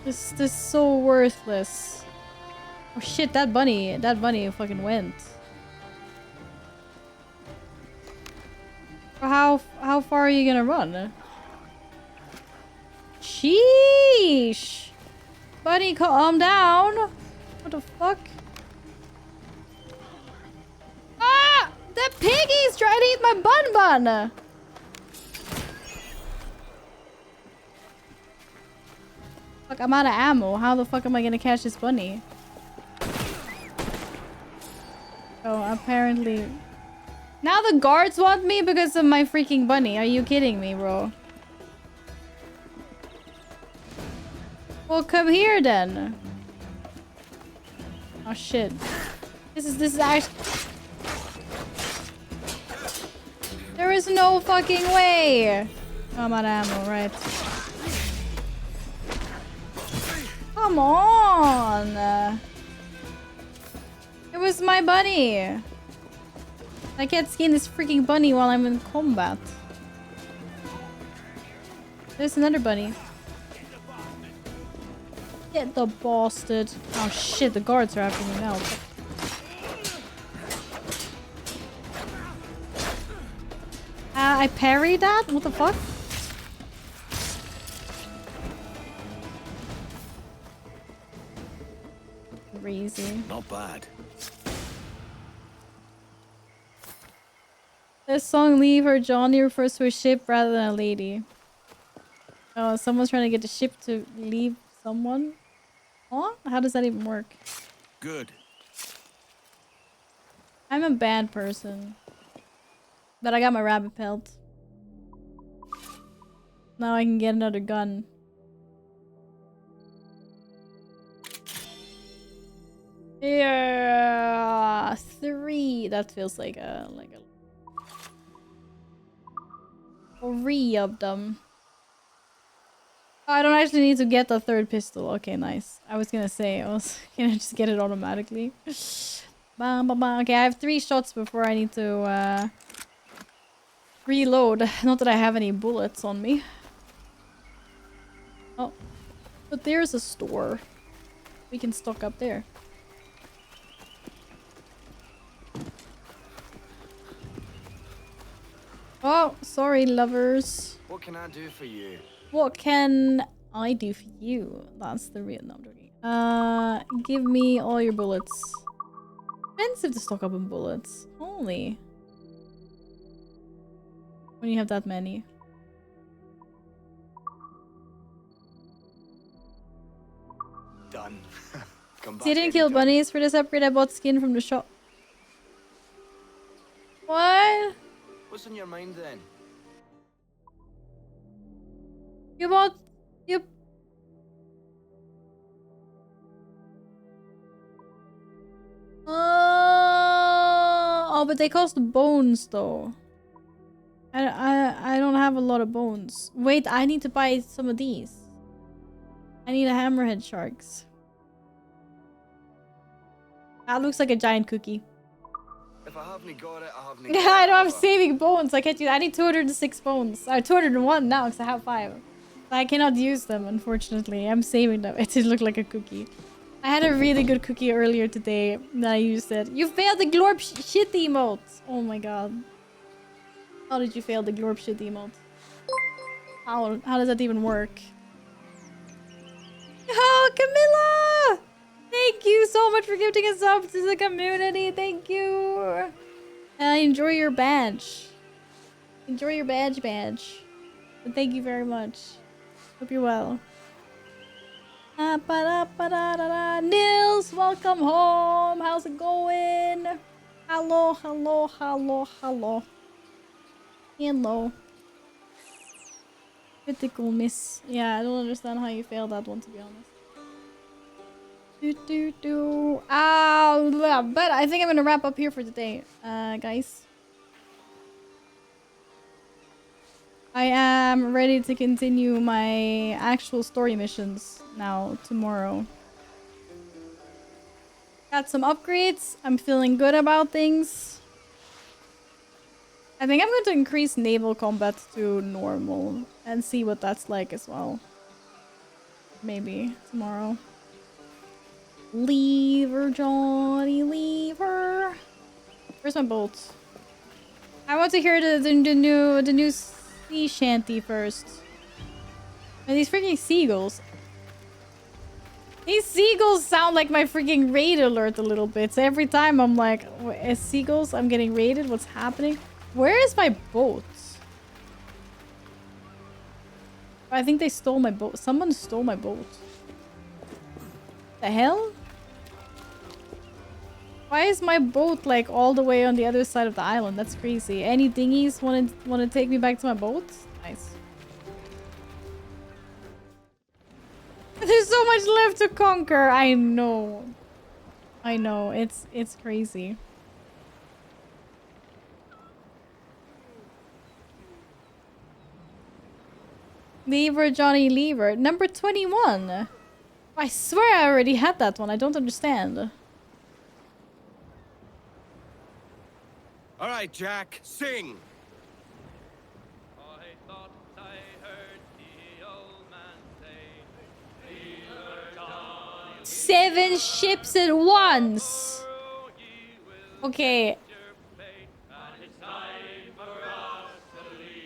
This is so worthless. Oh shit, that bunny fucking went. How far are you gonna run? Sheesh! Bunny, calm down! What the fuck? Ah! The piggy's trying to eat my bun! Fuck, I'm out of ammo. How the fuck am I gonna catch this bunny? Oh, apparently... Now the guards want me because of my freaking bunny. Are you kidding me, bro? Well, come here then. Oh shit. This is actually... There is no fucking way! Oh, I'm out of ammo, right. Come on! It was my bunny! I can't skin this freaking bunny while I'm in combat. There's another bunny. Get the bastard. Oh shit, the guards are after me now. I parried that? What the fuck? Crazy. Not bad. This song Leave Her Johnny refers to a ship rather than a lady. Oh, someone's trying to get the ship to leave someone? Huh? How does that even work? Good. I'm a bad person. But I got my rabbit pelt. Now I can get another gun. Yeah, 3. That feels like a 3 of them. I don't actually need to get the 3rd pistol. Okay, nice. I was gonna say, can I just get it automatically? Bam, bam, bam. Okay, I have 3 shots before I need to reload. Not that I have any bullets on me. Oh, but there's a store. We can stock up there. Oh, sorry, lovers. What can I do for you? What can I do for you? That's the real number. Give me all your bullets. Expensive to stock up on bullets. Holy. When you have that many. Done. Come back. See, I didn't kill bunnies for this upgrade. I bought skin from the shop. What? What's on your mind then? You bought... You... Oh, but they cost bones though. I don't have a lot of bones. Wait, I need to buy some of these. I need a hammerhead sharks. That looks like a giant cookie. If I haven't got it, I haven't got Yeah, it. I don't have saving bones. I can't do that. I need 206 bones. 201 now because I have 5. I cannot use them, unfortunately. I'm saving them. It did look like a cookie. I had a really good cookie earlier today that I used it. You failed the glorp shit emote. Oh my god. How did you fail the glorp shit emote? How does that even work? Oh, Camilla! Thank you so much for gifting a sub to the community. Thank you. Enjoy your badge. Enjoy your badge. And thank you very much. Hope you're well. Nils, welcome home. How's it going? Hello. Hello. Critical miss. Yeah, I don't understand how you failed that one, to be honest. Ow, but I think I'm gonna wrap up here for today, guys. I am ready to continue my actual story missions now tomorrow. Got some upgrades. I'm feeling good about things. I think I'm going to increase naval combat to normal and see what that's like as well. Maybe tomorrow. Leave her, Johnny, leave her. Where's my bolt? I want to hear the new sea shanty first. And these freaking seagulls. These seagulls sound like my freaking raid alert a little bit. So every time I'm like, as seagulls, I'm getting raided. What's happening? Where is my boat? I think they stole my boat. Someone stole my boat. The hell? Why is my boat like all the way on the other side of the island? That's crazy. Any dinghies want to take me back to my boat? Nice. There's so much left to conquer. I know. I know, it's crazy. Lever, Johnny Lever. Number 21. I swear I already had that one. I don't understand. All right, Jack, sing. 7 ships at once. Okay.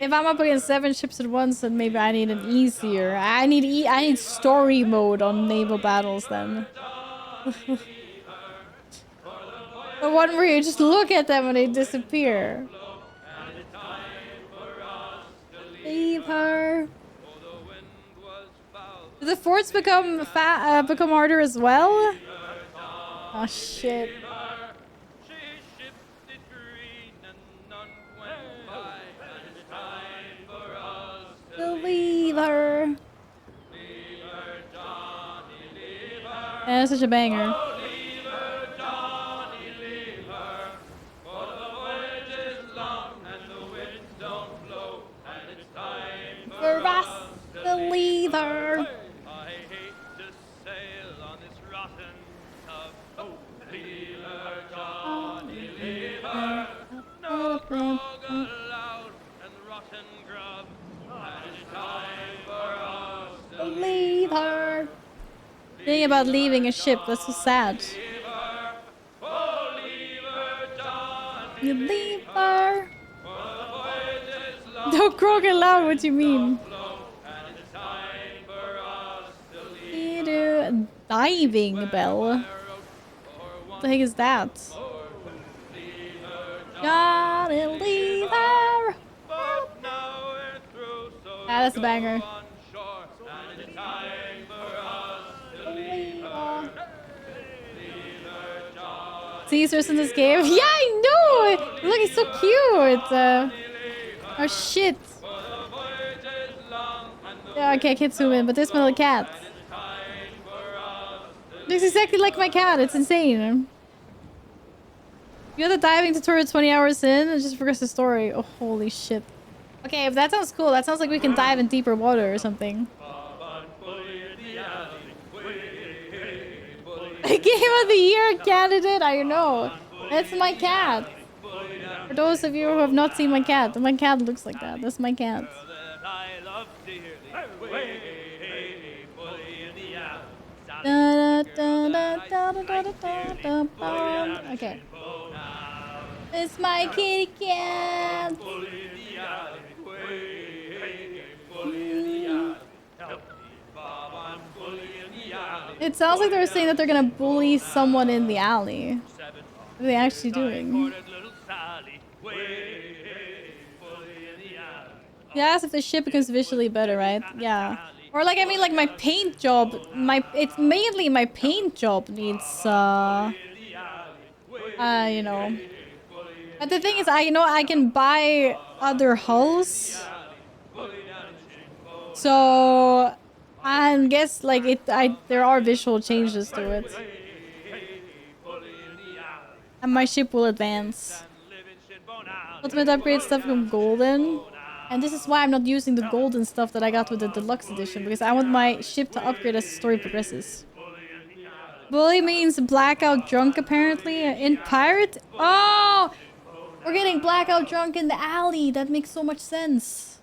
If I'm up against 7 ships at once, then maybe I need an easier. I need story mode on naval battles then. The one where you just look at them and they disappear. Leave her. Do the forts become harder as well? Oh shit. Leave her. That's such a banger. For us to leave her. Leave her. Think about leaving a ship. That's so sad. You leave her. Don't croak it loud. What do you mean? You do diving bell. What the heck is that? Gotta leave her. Ah, that's a banger. Caesar's in this game. Yeah, I know! Look, he's so cute! Oh shit. Yeah, okay, I can't zoom in, but there's my little cat. Looks exactly like my cat, it's insane. You got the diving tutorial 20 hours in and just progress the story. Oh, holy shit. Okay, if that sounds cool, that sounds like we can dive in deeper water or something. Game of the Year candidate, I know. That's my cat. For those of you who have not seen my cat looks like that. That's my cat. Okay. It's my kitty cat. It sounds like they're saying that they're gonna bully someone in the alley. What are they actually doing? Yeah, if the ship becomes visually better, right? Yeah. Or like, I mean, like my paint job, it's mainly my paint job needs, you know. But the thing is, I can buy other hulls. So, I guess, like, there are visual changes to it. And my ship will advance. Ultimate upgrade stuff from golden. And this is why I'm not using the golden stuff that I got with the deluxe edition, because I want my ship to upgrade as the story progresses. Bully means blackout drunk, apparently. In pirate? Oh! We're getting blackout drunk in the alley. That makes so much sense.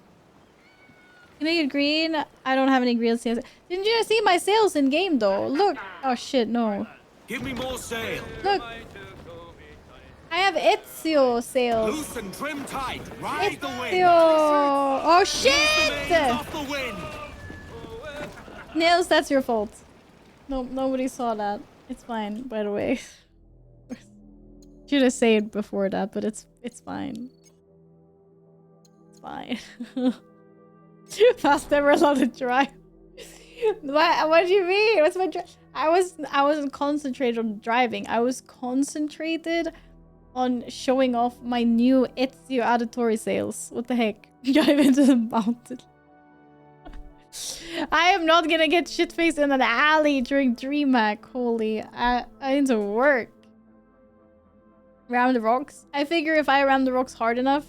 You make it green? I don't have any green sails. Didn't you see my sails in game, though? Look. Oh, shit, no. Give me more sail. Look. I have Ezio sails. Loose and trim tight. Ride the wind. Oh, shit! Nails, that's your fault. No, nobody saw that. It's fine, by the way. Should have said it before that, but it's fine. It's fine. Fast never allowed to drive. What do you mean? What's my drive? I wasn't concentrated on driving. I was concentrated on showing off my new Ezio auditory sails. What the heck? Drive into the mountain. I am not gonna get shit-faced in an alley during DreamHack. Holy, I need to work. Ram the rocks. I figure if I ram the rocks hard enough,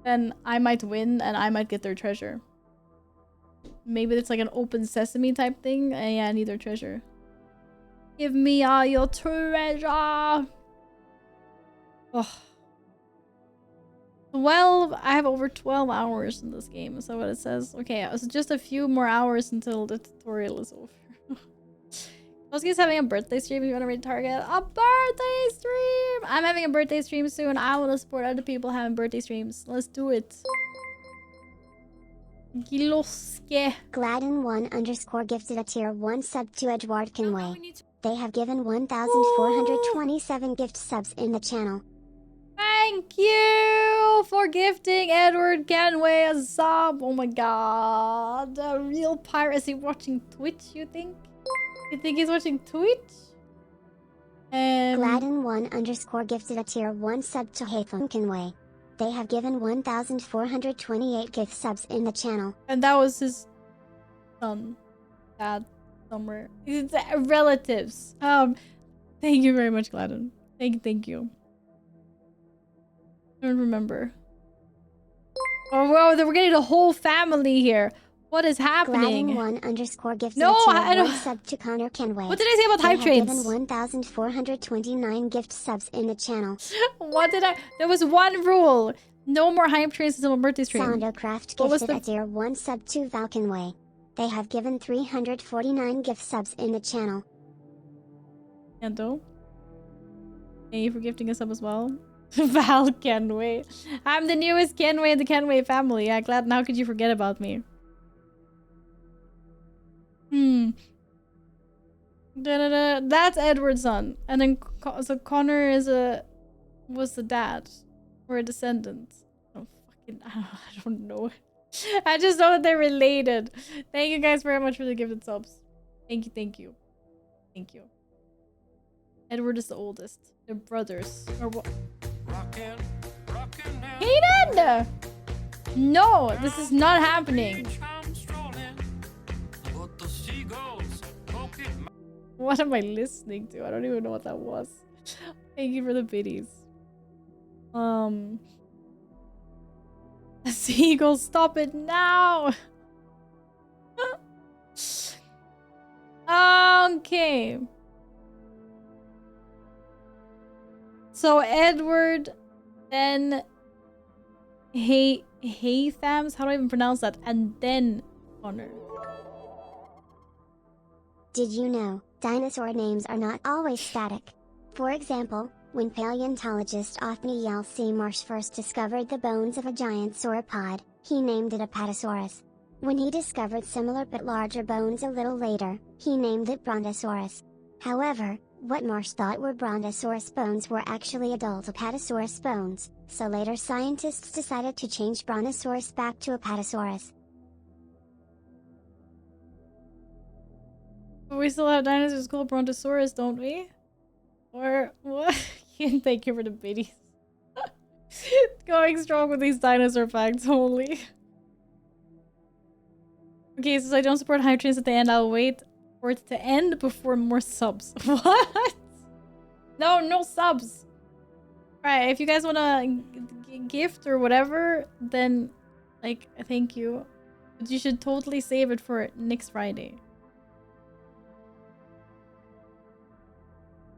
then I might win and I might get their treasure. Maybe it's like an open sesame type thing. Yeah, I need their treasure. Give me all your treasure. Oh. 12. I have over 12 hours in this game. Is that what it says? Okay, so just a few more hours until the tutorial is over. Koski's having a birthday stream. If you want to read Target, a birthday stream. I'm having a birthday stream soon. I want to support other people having birthday streams. Let's do it. Giloske. Gladden1_ gifted a tier 1 sub to Edward Kenway. They have given 1,427 gift subs in the channel. Thank you for gifting Edward Kenway a sub. Oh my god. A real pirate. Is he watching Twitch, you think? You think he's watching Twitch? Gladden1_ gifted a tier 1 sub to Hatham Kenway. They have given 1,428 gift subs in the channel. And that was his son. Dad. Somewhere. It's relatives. Thank you very much, Gladden. Thank you. I don't remember. Oh, wow, we're getting a whole family here. What is happening? Gladden1_ gifted no, a tier I don't. 1 sub to Connor Kenway. What did I say about hype trains? They have given 1,429 gift subs in the channel. What did I? There was one rule. No more hype trains until my birthday stream. Soundocraft gifted a tier 1 sub to Val Kenway. They have given 349 gift subs in the channel. Ando. Thank you for gifting a sub as well. Val Kenway. I'm the newest Kenway in the Kenway family. Yeah, glad. How could you forget about me? That's Edward's son. And then so Connor was the dad. Or a descendant. Oh, I don't know. I just know that they're related. Thank you guys very much for the gifted subs. Thank you. Edward is the oldest. They're brothers. Or what? Hayden! No, this is not happening. What am I listening to? I don't even know what that was. Thank you for the biddies. Seagull, stop it now! Okay. So Edward, then Haythams, how do I even pronounce that? And then Connor. Did you know, dinosaur names are not always static? For example, when paleontologist Othniel C. Marsh first discovered the bones of a giant sauropod, he named it Apatosaurus. When he discovered similar but larger bones a little later, he named it Brontosaurus. However, what Marsh thought were Brontosaurus bones were actually adult Apatosaurus bones, so later scientists decided to change Brontosaurus back to Apatosaurus. We still have dinosaurs called Brontosaurus, don't we? Or what? Thank you for the biddies. Going strong with these dinosaur facts, holy. Okay, since I don't support hype trains at the end, I'll wait for it to end before more subs. What? No subs. Alright, if you guys want to gift or whatever, then, like, thank you. But you should totally save it for next Friday.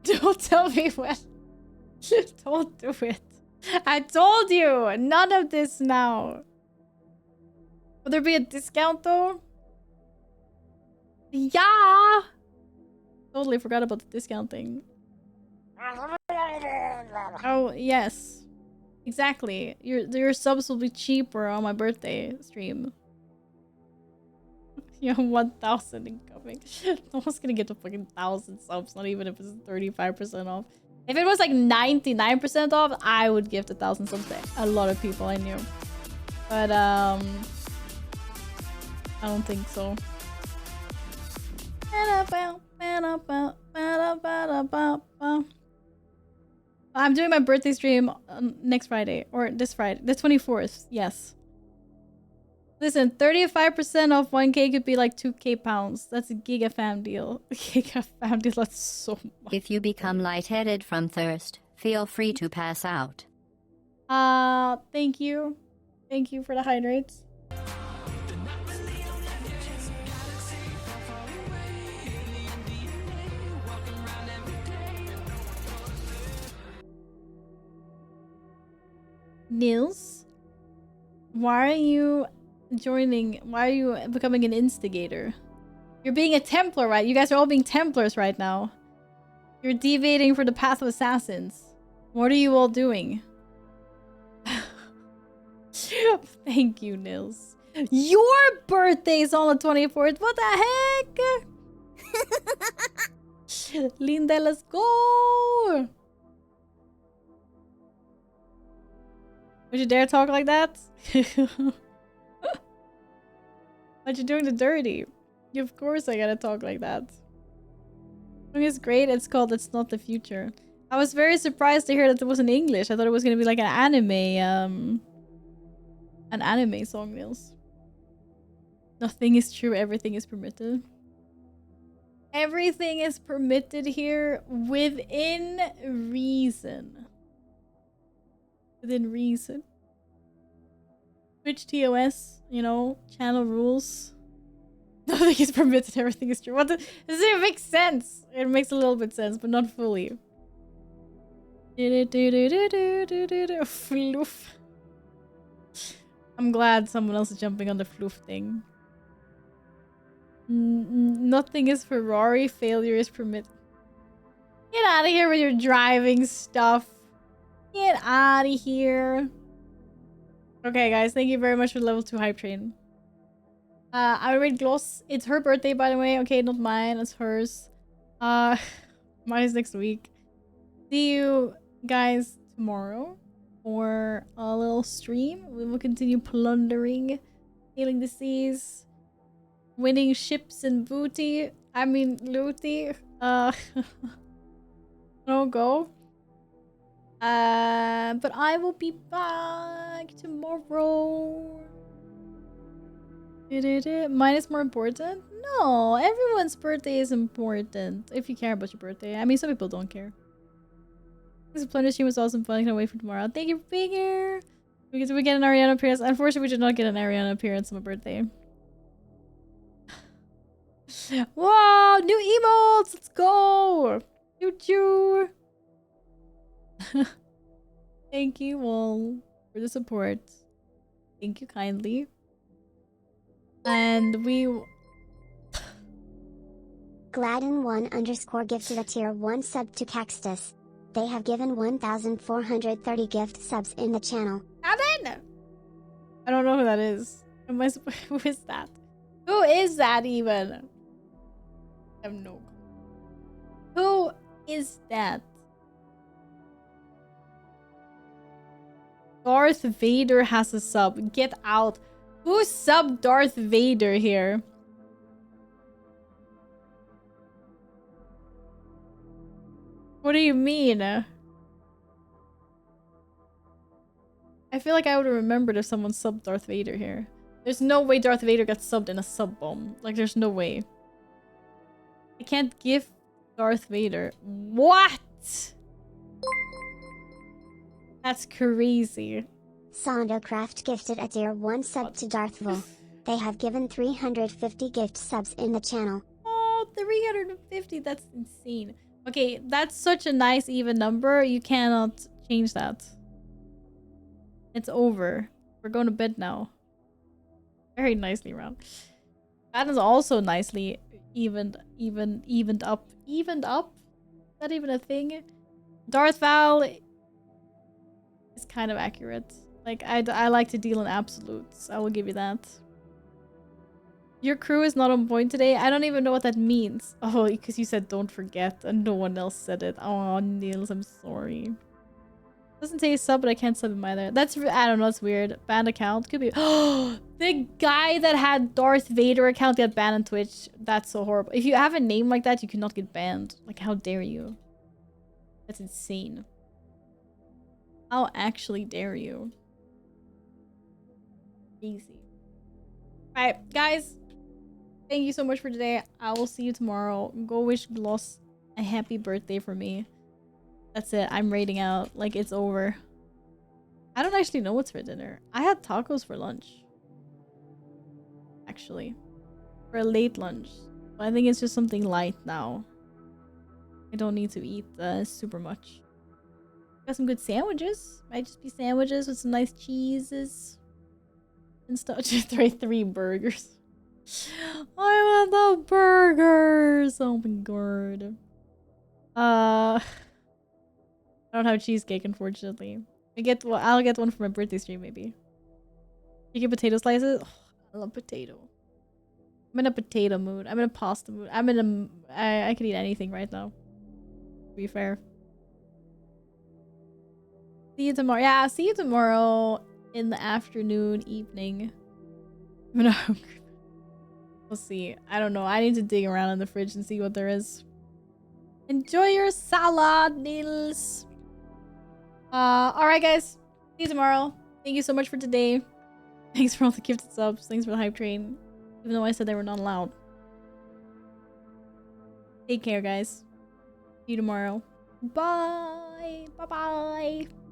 Don't tell me when. Don't do it. I told you! None of this now. Will there be a discount though? Yeah! Totally forgot about the discount thing. Oh, yes. Exactly. Your subs will be cheaper on my birthday stream. You have 1,000 incoming. No one's gonna get to fucking 1,000 subs, not even if it's 35% off. If it was like 99% off, I would gift 1,000 subs to a lot of people I knew. But I don't think so. I'm doing my birthday stream next Friday, or this Friday, the 24th. Yes. Listen, 35% off 1K could be like 2K pounds. That's a giga fam deal. Giga fam deal, that's so much. If you become lightheaded from thirst, feel free to pass out. Thank you. Thank you for the hydrates. Nils, why are you joining? Why are you becoming an instigator? You're being a Templar, right? You guys are all being Templars right now. You're deviating for the path of assassins. What are you all doing? Thank you, Nils. Your birthday's on the 24th. What the heck? Linda, let's go. Would you dare talk like that? What you doing the dirty? Of course I gotta talk like that. Song is great. It's called It's Not the Future. I was very surprised to hear that it was in English. I thought it was gonna be like an anime song, Nils. Nothing is true, everything is permitted. Everything is permitted here within reason. Within reason. Twitch TOS, you know, channel rules. Nothing is permitted, everything is true. What the, does it make sense? It makes a little bit sense, but not fully. Floof. I'm glad someone else is jumping on the floof thing. Nothing is Ferrari, failure is permitted. Get out of here with your driving stuff. Get out of here. Okay, guys, thank you very much for the level 2 hype train. I read Gloss. It's her birthday, by the way. Okay, not mine. It's hers. Mine is next week. See you guys tomorrow for a little stream. We will continue plundering, healing the seas, winning ships and booty. I mean, looty. No go. But I will be back tomorrow. Mine is more important? No, everyone's birthday is important. If you care about your birthday. I mean, some people don't care. This Plunder stream was awesome fun. I can't wait for tomorrow. Thank you for being here. We get an Ariana appearance. Unfortunately, we did not get an Ariana appearance on my birthday. Wow, new emotes! Let's go! Choo-choo! Thank you all for the support. Thank you kindly. And we... Gladden1_ gifted a tier 1 sub to Caxtus. They have given 1,430 gift subs in the channel. Gladden! I don't know who that is. Who is that? Who is that even? I have no clue. Who is that? Darth Vader has a sub. Get out. Who subbed Darth Vader here? What do you mean? I feel like I would have remembered if someone subbed Darth Vader here. There's no way Darth Vader got subbed in a sub bomb. Like, there's no way. I can't give Darth Vader. What? That's crazy. Sondocraft gifted a tier 1 sub to Darthville. They have given 350 gift subs in the channel. Oh, 350. That's insane. Okay, that's such a nice even number. You cannot change that. It's over. We're going to bed now. Very nicely round. That is also nicely evened up. Evened up? Is that even a thing? Darth Val is kind of accurate. Like, I like to deal in absolutes. I will give you that. Your crew is not on point today. I don't even know what that means. Oh, because you said don't forget and no one else said it. Oh, Niels, I'm sorry. Doesn't say sub, but I can't sub him either. That's, I don't know, that's weird. Banned account. Could be. Oh, the guy that had Darth Vader account got banned on Twitch. That's so horrible. If you have a name like that, you cannot get banned. Like, how dare you? That's insane. How actually dare you? Easy. Alright, guys. Thank you so much for today. I will see you tomorrow. Go wish Gloss a happy birthday for me. That's it. I'm raiding out. Like, it's over. I don't actually know what's for dinner. I had tacos for lunch. Actually. For a late lunch. But I think it's just something light now. I don't need to eat super much. Got some good sandwiches. Might just be sandwiches with some nice cheeses. And stuff. Just three burgers. I want the burgers. Oh my god. I don't have cheesecake, unfortunately. I'll get one for my birthday stream, maybe. Chicken potato slices. Oh, I love potato. I'm in a potato mood. I'm in a pasta mood. I'm in a. I could eat anything right now. To be fair. See you tomorrow. Yeah, see you tomorrow in the afternoon, evening. I'm not hungry. We'll see. I don't know. I need to dig around in the fridge and see what there is. Enjoy your salad, Nils. Alright, guys. See you tomorrow. Thank you so much for today. Thanks for all the gifted subs. Thanks for the hype train. Even though I said they were not allowed. Take care, guys. See you tomorrow. Bye. Bye-bye.